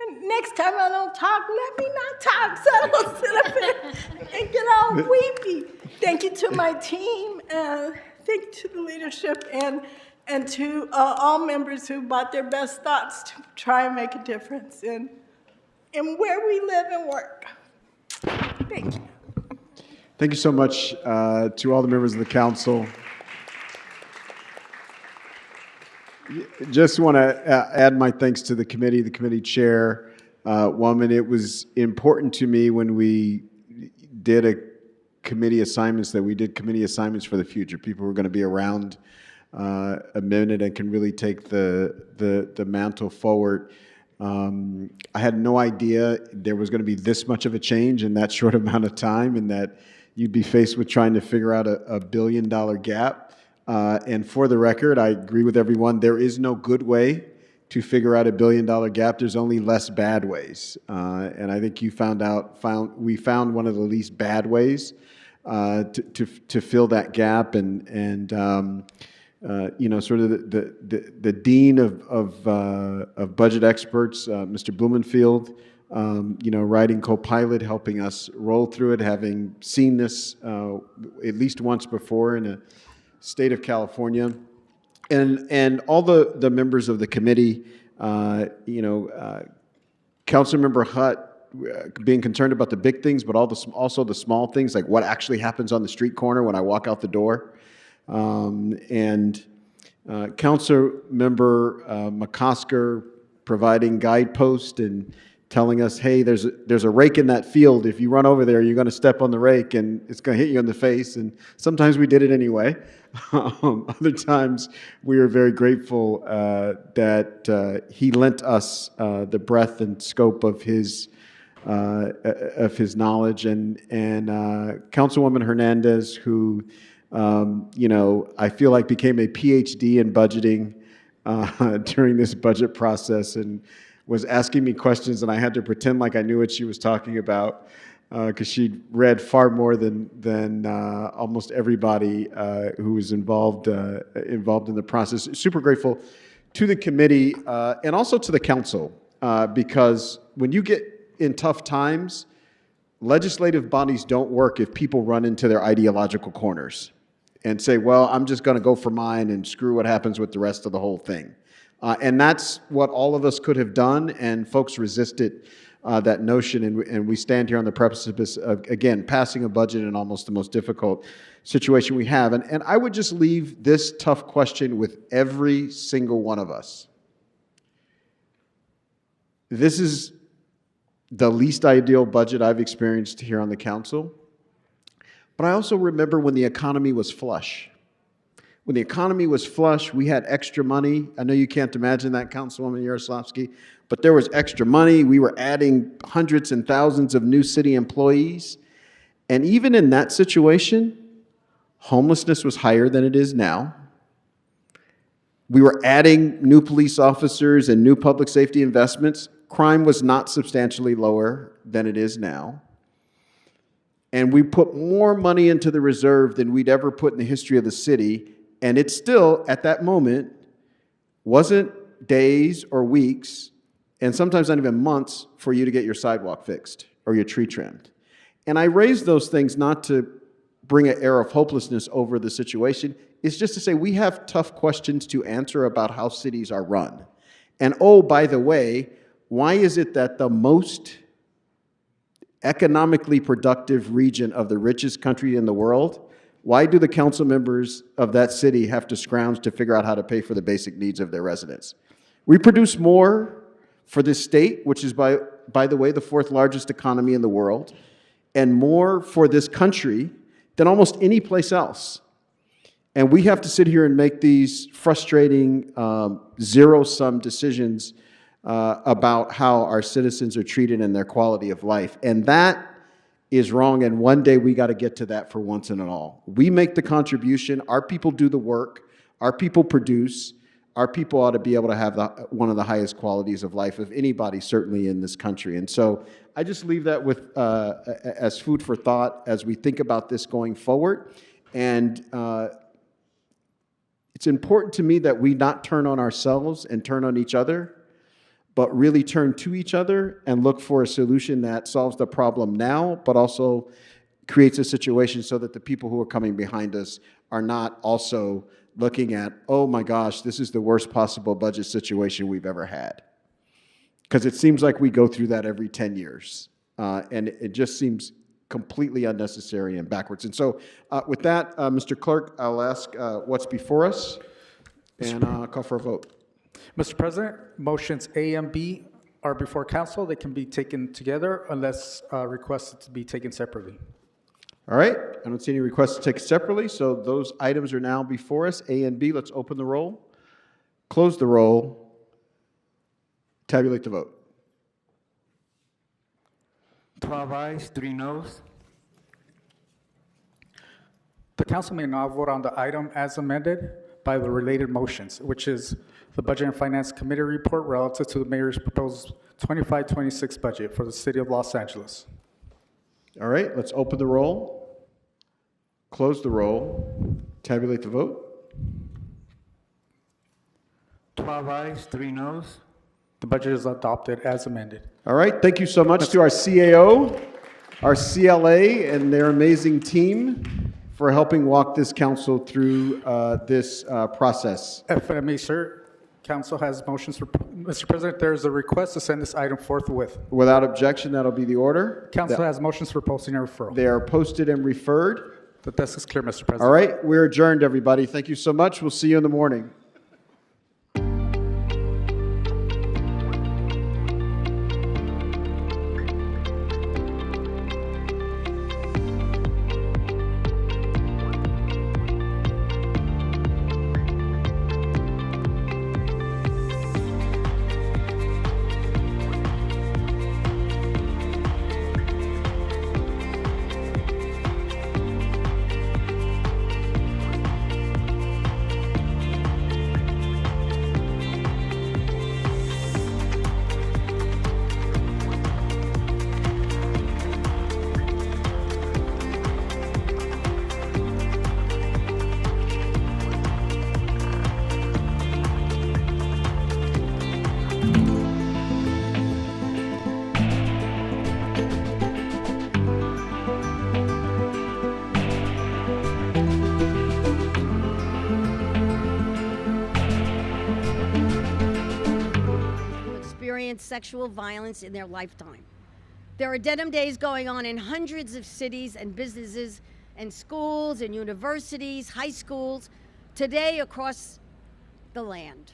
And next time I don't talk, let me not talk so I don't sit up there and get all weepy. Thank you to my team, thank you to the leadership, and to all members who brought their best thoughts to try and make a difference in where we live and work. Thank you. Thank you so much to all the members of the council. Just want to add my thanks to the committee chair, woman. It was important to me when we did committee assignments that we did committee assignments for the future. People who are going to be around a minute and can really take the mantle forward. I had no idea there was going to be this much of a change in that short amount of time, and that you'd be faced with trying to figure out a $1 billion gap. And for the record, I agree with everyone. There is no good way to figure out a $1 billion gap. There's only less bad ways. And I think you we found one of the least bad ways to fill that gap. And you know, sort of the dean of budget experts, Mr. Blumenfield, you know, writing co-pilot, helping us roll through it, having seen this at least once before in a state of California, and all the members of the committee, you know, Councilmember Hutt being concerned about the big things, but also the small things, like what actually happens on the street corner when I walk out the door. And Councilmember McCosker providing guideposts and telling us, hey, there's a rake in that field. If you run over there, you're going to step on the rake and it's going to hit you in the face. And sometimes we did it anyway. Other times we are very grateful that he lent us the breadth and scope of his knowledge. And Councilwoman Hernandez, who you know, I feel like became a PhD in budgeting during this budget process, and was asking me questions, and I had to pretend like I knew what she was talking about, because she'd read far more than almost everybody who was involved in the process. Super grateful to the committee and also to the council, because when you get in tough times, legislative bodies don't work if people run into their ideological corners and say, well, I'm just going to go for mine and screw what happens with the rest of the whole thing. And that's what all of us could have done, and folks resisted that notion, and we stand here on the precipice of, again, passing a budget in almost the most difficult situation we have. And I would just leave this tough question with every single one of us. This is the least ideal budget I've experienced here on the council, but I also remember when the economy was flush. When the economy was flush, we had extra money. I know you can't imagine that, Councilwoman Yaroslavsky, but there was extra money. We were adding hundreds and thousands of new city employees. And even in that situation, homelessness was higher than it is now. We were adding new police officers and new public safety investments. Crime was not substantially lower than it is now. And we put more money into the reserve than we'd ever put in the history of the city. And it still, at that moment, wasn't days or weeks, and sometimes not even months, for you to get your sidewalk fixed or your tree trimmed. And I raise those things not to bring an air of hopelessness over the situation. It's just to say we have tough questions to answer about how cities are run. And oh, by the way, why is it that the most economically productive region of the richest country in the world, why do the council members of that city have to scrounge to figure out how to pay for the basic needs of their residents? We produce more for this state, which is, by the way, the fourth largest economy in the world, and more for this country than almost any place else. And we have to sit here and make these frustrating zero-sum decisions about how our citizens are treated and their quality of life. And that is wrong, and one day we got to get to that for once and all. We make the contribution, our people do the work, our people produce, our people ought to be able to have one of the highest qualities of life of anybody, certainly in this country. And so I just leave that with as food for thought as we think about this going forward. And it's important to me that we not turn on ourselves and turn on each other, but really turn to each other and look for a solution that solves the problem now, but also creates a situation so that the people who are coming behind us are not also looking at, oh my gosh, this is the worst possible budget situation we've ever had. Because it seems like we go through that every 10 years. And it just seems completely unnecessary and backwards. And so with that, Mr. Clerk, I'll ask what's before us and call for a vote. Mr. President, motions A and B are before council. They can be taken together unless requested to be taken separately. All right, I don't see any requests to take it separately, so those items are now before us, A and B. Let's open the roll, close the roll, tabulate the vote. 12 ayes, 3 noes. The council may now vote on the item as amended by the related motions, which is the Budget and Finance Committee report relative to the mayor's proposed 25-26 budget for the city of Los Angeles. All right, let's open the roll, close the roll, tabulate the vote. 12 ayes, 3 noes. The budget is adopted as amended. All right, thank you so much to our CAO, our CLA, and their amazing team for helping walk this council through this process. If I may, sir, council has motions for, Mr. President, there is a request to send this item forthwith. Without objection, that'll be the order. Council has motions for posting and referral. They are posted and referred. The desk is clear, Mr. President. All right, we're adjourned, everybody. Thank you so much. We'll see you in the morning. Sexual violence in their lifetime. There are Denim Days going on in hundreds of cities and businesses and schools and universities, high schools, today across the land.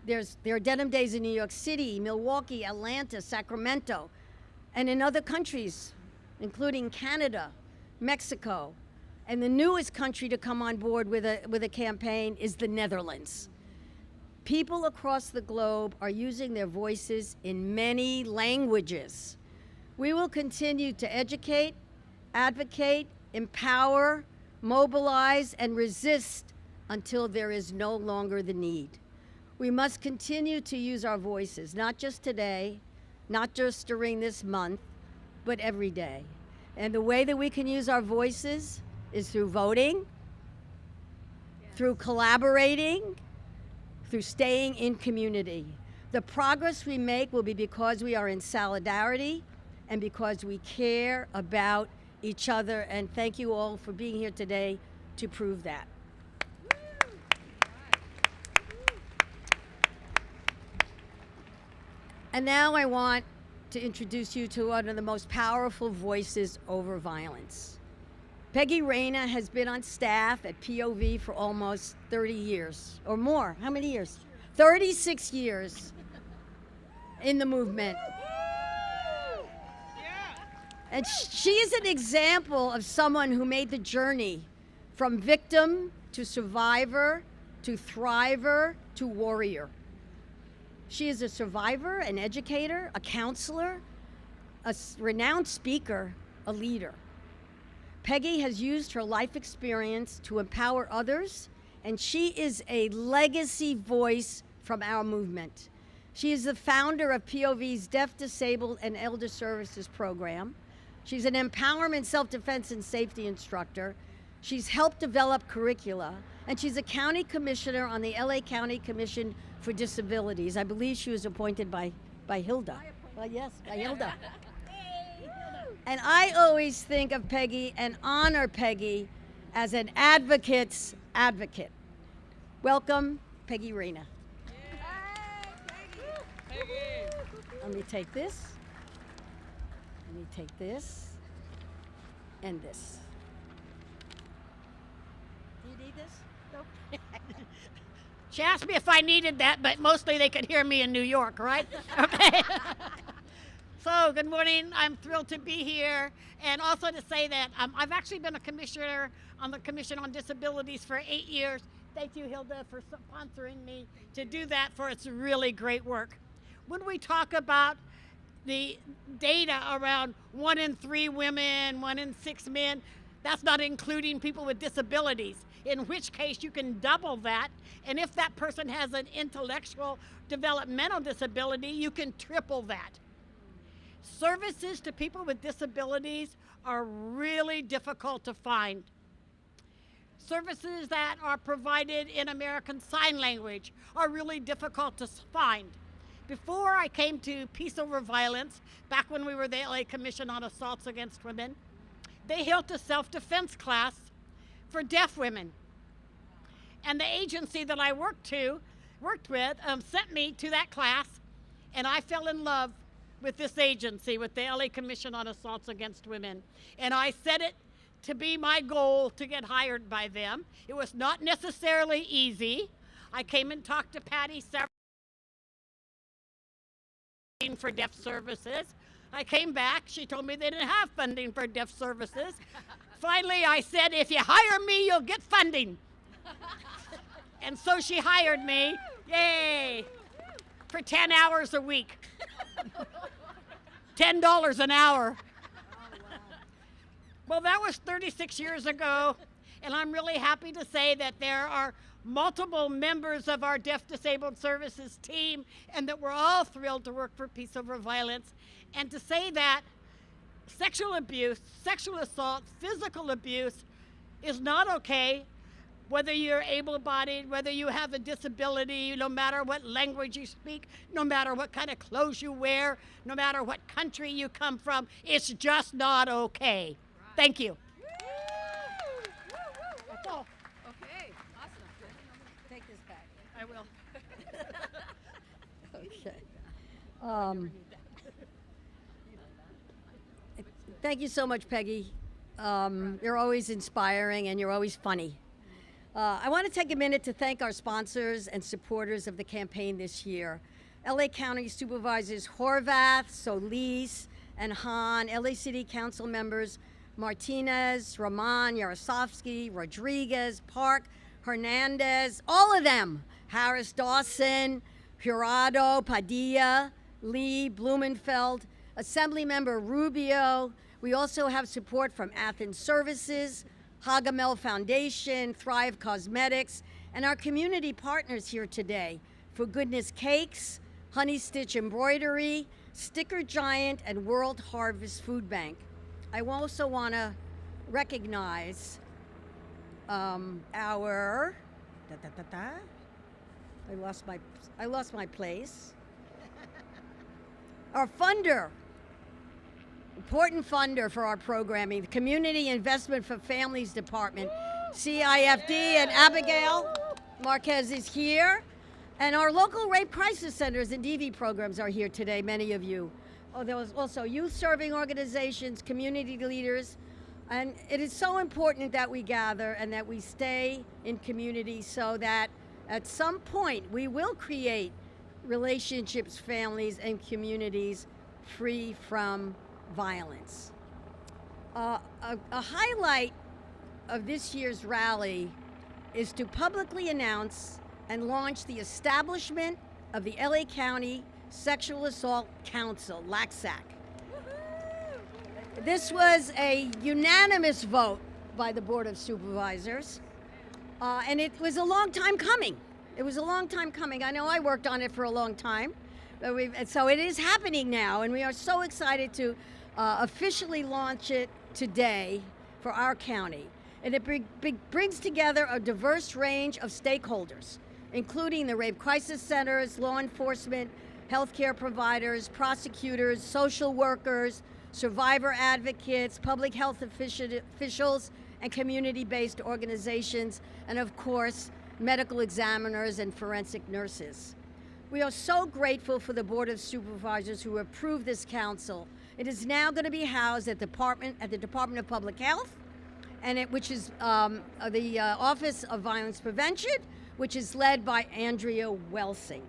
There are Denim Days in New York City, Milwaukee, Atlanta, Sacramento, and in other countries, including Canada, Mexico, and the newest country to come on board with a campaign is the Netherlands. People across the globe are using their voices in many languages. We will continue to educate, advocate, empower, mobilize, and resist until there is no longer the need. We must continue to use our voices, not just today, not just during this month, but every day. And the way that we can use our voices is through voting, through collaborating, through staying in community. The progress we make will be because we are in solidarity and because we care about each other. And thank you all for being here today to prove that. And now I want to introduce you to one of the most powerful voices over violence. Peggy Reyna has been on staff at POV for almost 30 years or more. How many years? 36 years in the movement. And she is an example of someone who made the journey from victim to survivor to thriver to warrior. She is a survivor, an educator, a counselor, a renowned speaker, a leader. Peggy has used her life experience to empower others, and she is a legacy voice from our movement. She is the founder of POV's Deaf, Disabled, and Elder Services program. She's an empowerment, self-defense, and safety instructor. She's helped develop curricula, and she's a county commissioner on the LA County Commission for Disabilities. I believe she was appointed by By Hilda. Yes, by Hilda. And I always think of Peggy and honor Peggy as an advocate's advocate. Welcome, Peggy Reyna. Let me take this. Let me take this and this. Do you need this? Nope. She asked me if I needed that, but mostly they could hear me in New York, right? Okay. So, good morning. I'm thrilled to be here, and also to say that I've actually been a commissioner on the Commission on Disabilities for 8 years. Thank you, Hilda, for sponsoring me to do that, for its really great work. When we talk about the data around 1 in 3 women, 1 in 6 men, that's not including people with disabilities, in which case you can double that. And if that person has an intellectual developmental disability, you can triple that. Services to people with disabilities are really difficult to find. Services that are provided in American Sign Language are really difficult to find. Before I came to Peace Over Violence, back when we were the LA Commission on Assaults Against Women, they held a self-defense class for deaf women. And the agency that I worked with sent me to that class, and I fell in love with this agency, with the LA Commission on Assaults Against Women. And I set it to be my goal to get hired by them. It was not necessarily easy. I came and talked to Patty several for deaf services. I came back, she told me they didn't have funding for deaf services. Finally, I said, if you hire me, you'll get funding. And so she hired me, yay, for 10 hours a week. $10 an hour. Well, that was 36 years ago, and I'm really happy to say that there are multiple members of our Deaf Disabled Services team, and that we're all thrilled to work for Peace Over Violence, and to say that sexual abuse, sexual assault, physical abuse is not okay, whether you're able-bodied, whether you have a disability, no matter what language you speak, no matter what kind of clothes you wear, no matter what country you come from, it's just not okay. Thank you. That's all. Okay, awesome. Take this back. I will. Okay. Thank you so much, Peggy. You're always inspiring and you're always funny. I want to take a minute to thank our sponsors and supporters of the campaign this year. LA County Supervisors Horvath, Solis, and Hahn, LA City Council members Martinez, Rahman, Yarosovsky, Rodriguez, Park, Hernandez, all of them, Harris Dawson, Jurado, Padilla, Lee, Blumenfeld, Assemblymember Rubio. We also have support from Athens Services, Hagamel Foundation, Thrive Cosmetics, and our community partners here today, For Goodness Cakes, Honey Stitch Embroidery, Sticker Giant, and World Harvest Food Bank. I also want to recognize our, I lost my place. Our funder, important funder for our programming, the Community Investment for Families Department, CIFD, and Abigail Marquez is here. And our local rape crisis centers and DV programs are here today, many of you. Oh, there was also youth serving organizations, community leaders, and it is so important that we gather and that we stay in community so that at some point we will create relationships, families, and communities free from violence. A highlight of this year's rally is to publicly announce and launch the establishment of the LA County Sexual Assault Council, LACSAC. This was a unanimous vote by the Board of Supervisors, and it was a long time coming. It was a long time coming. I know I worked on it for a long time, but so it is happening now, and we are so excited to officially launch it today for our county. And it brings together a diverse range of stakeholders, including the rape crisis centers, law enforcement, healthcare providers, prosecutors, social workers, survivor advocates, public health officials, and community-based organizations, and of course, medical examiners and forensic nurses. We are so grateful for the Board of Supervisors who approved this council. It is now going to be housed at the Department of Public Health, and which is the Office of Violence Prevention, which is led by Andrea Welsing.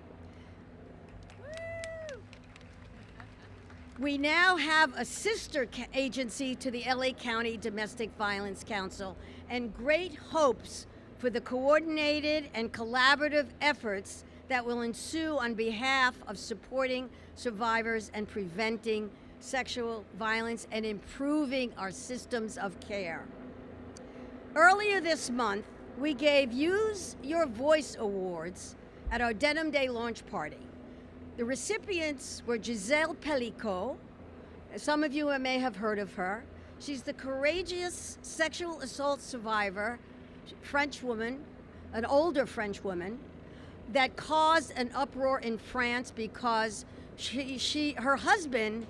We now have a sister agency to the LA County Domestic Violence Council, and great hopes for the coordinated and collaborative efforts that will ensue on behalf of supporting survivors and preventing sexual violence and improving our systems of care. Earlier this month, we gave Use Your Voice Awards at our Denim Day launch party. The recipients were Giselle Pellicot. Some of you may have heard of her. She's the courageous sexual assault survivor, French woman, an older French woman, that caused an uproar in France because her husband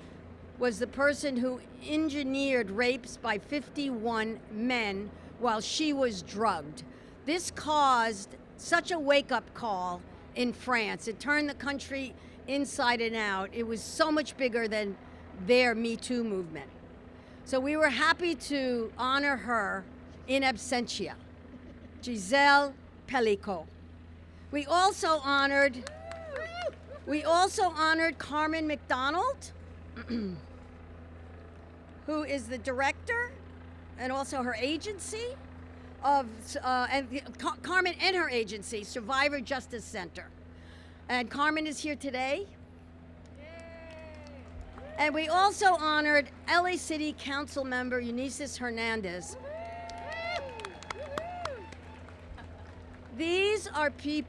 was the person who engineered rapes by 51 men while she was drugged. This caused such a wake-up call in France. It turned the country inside and out. It was so much bigger than their Me Too movement. So we were happy to honor her in absentia, Giselle Pellicot. We also honored Carmen McDonald, who is the director and also her agency of, Carmen and her agency, Survivor Justice Center. And Carmen is here today. And we also honored LA City Council member Eunices Hernandez. These are people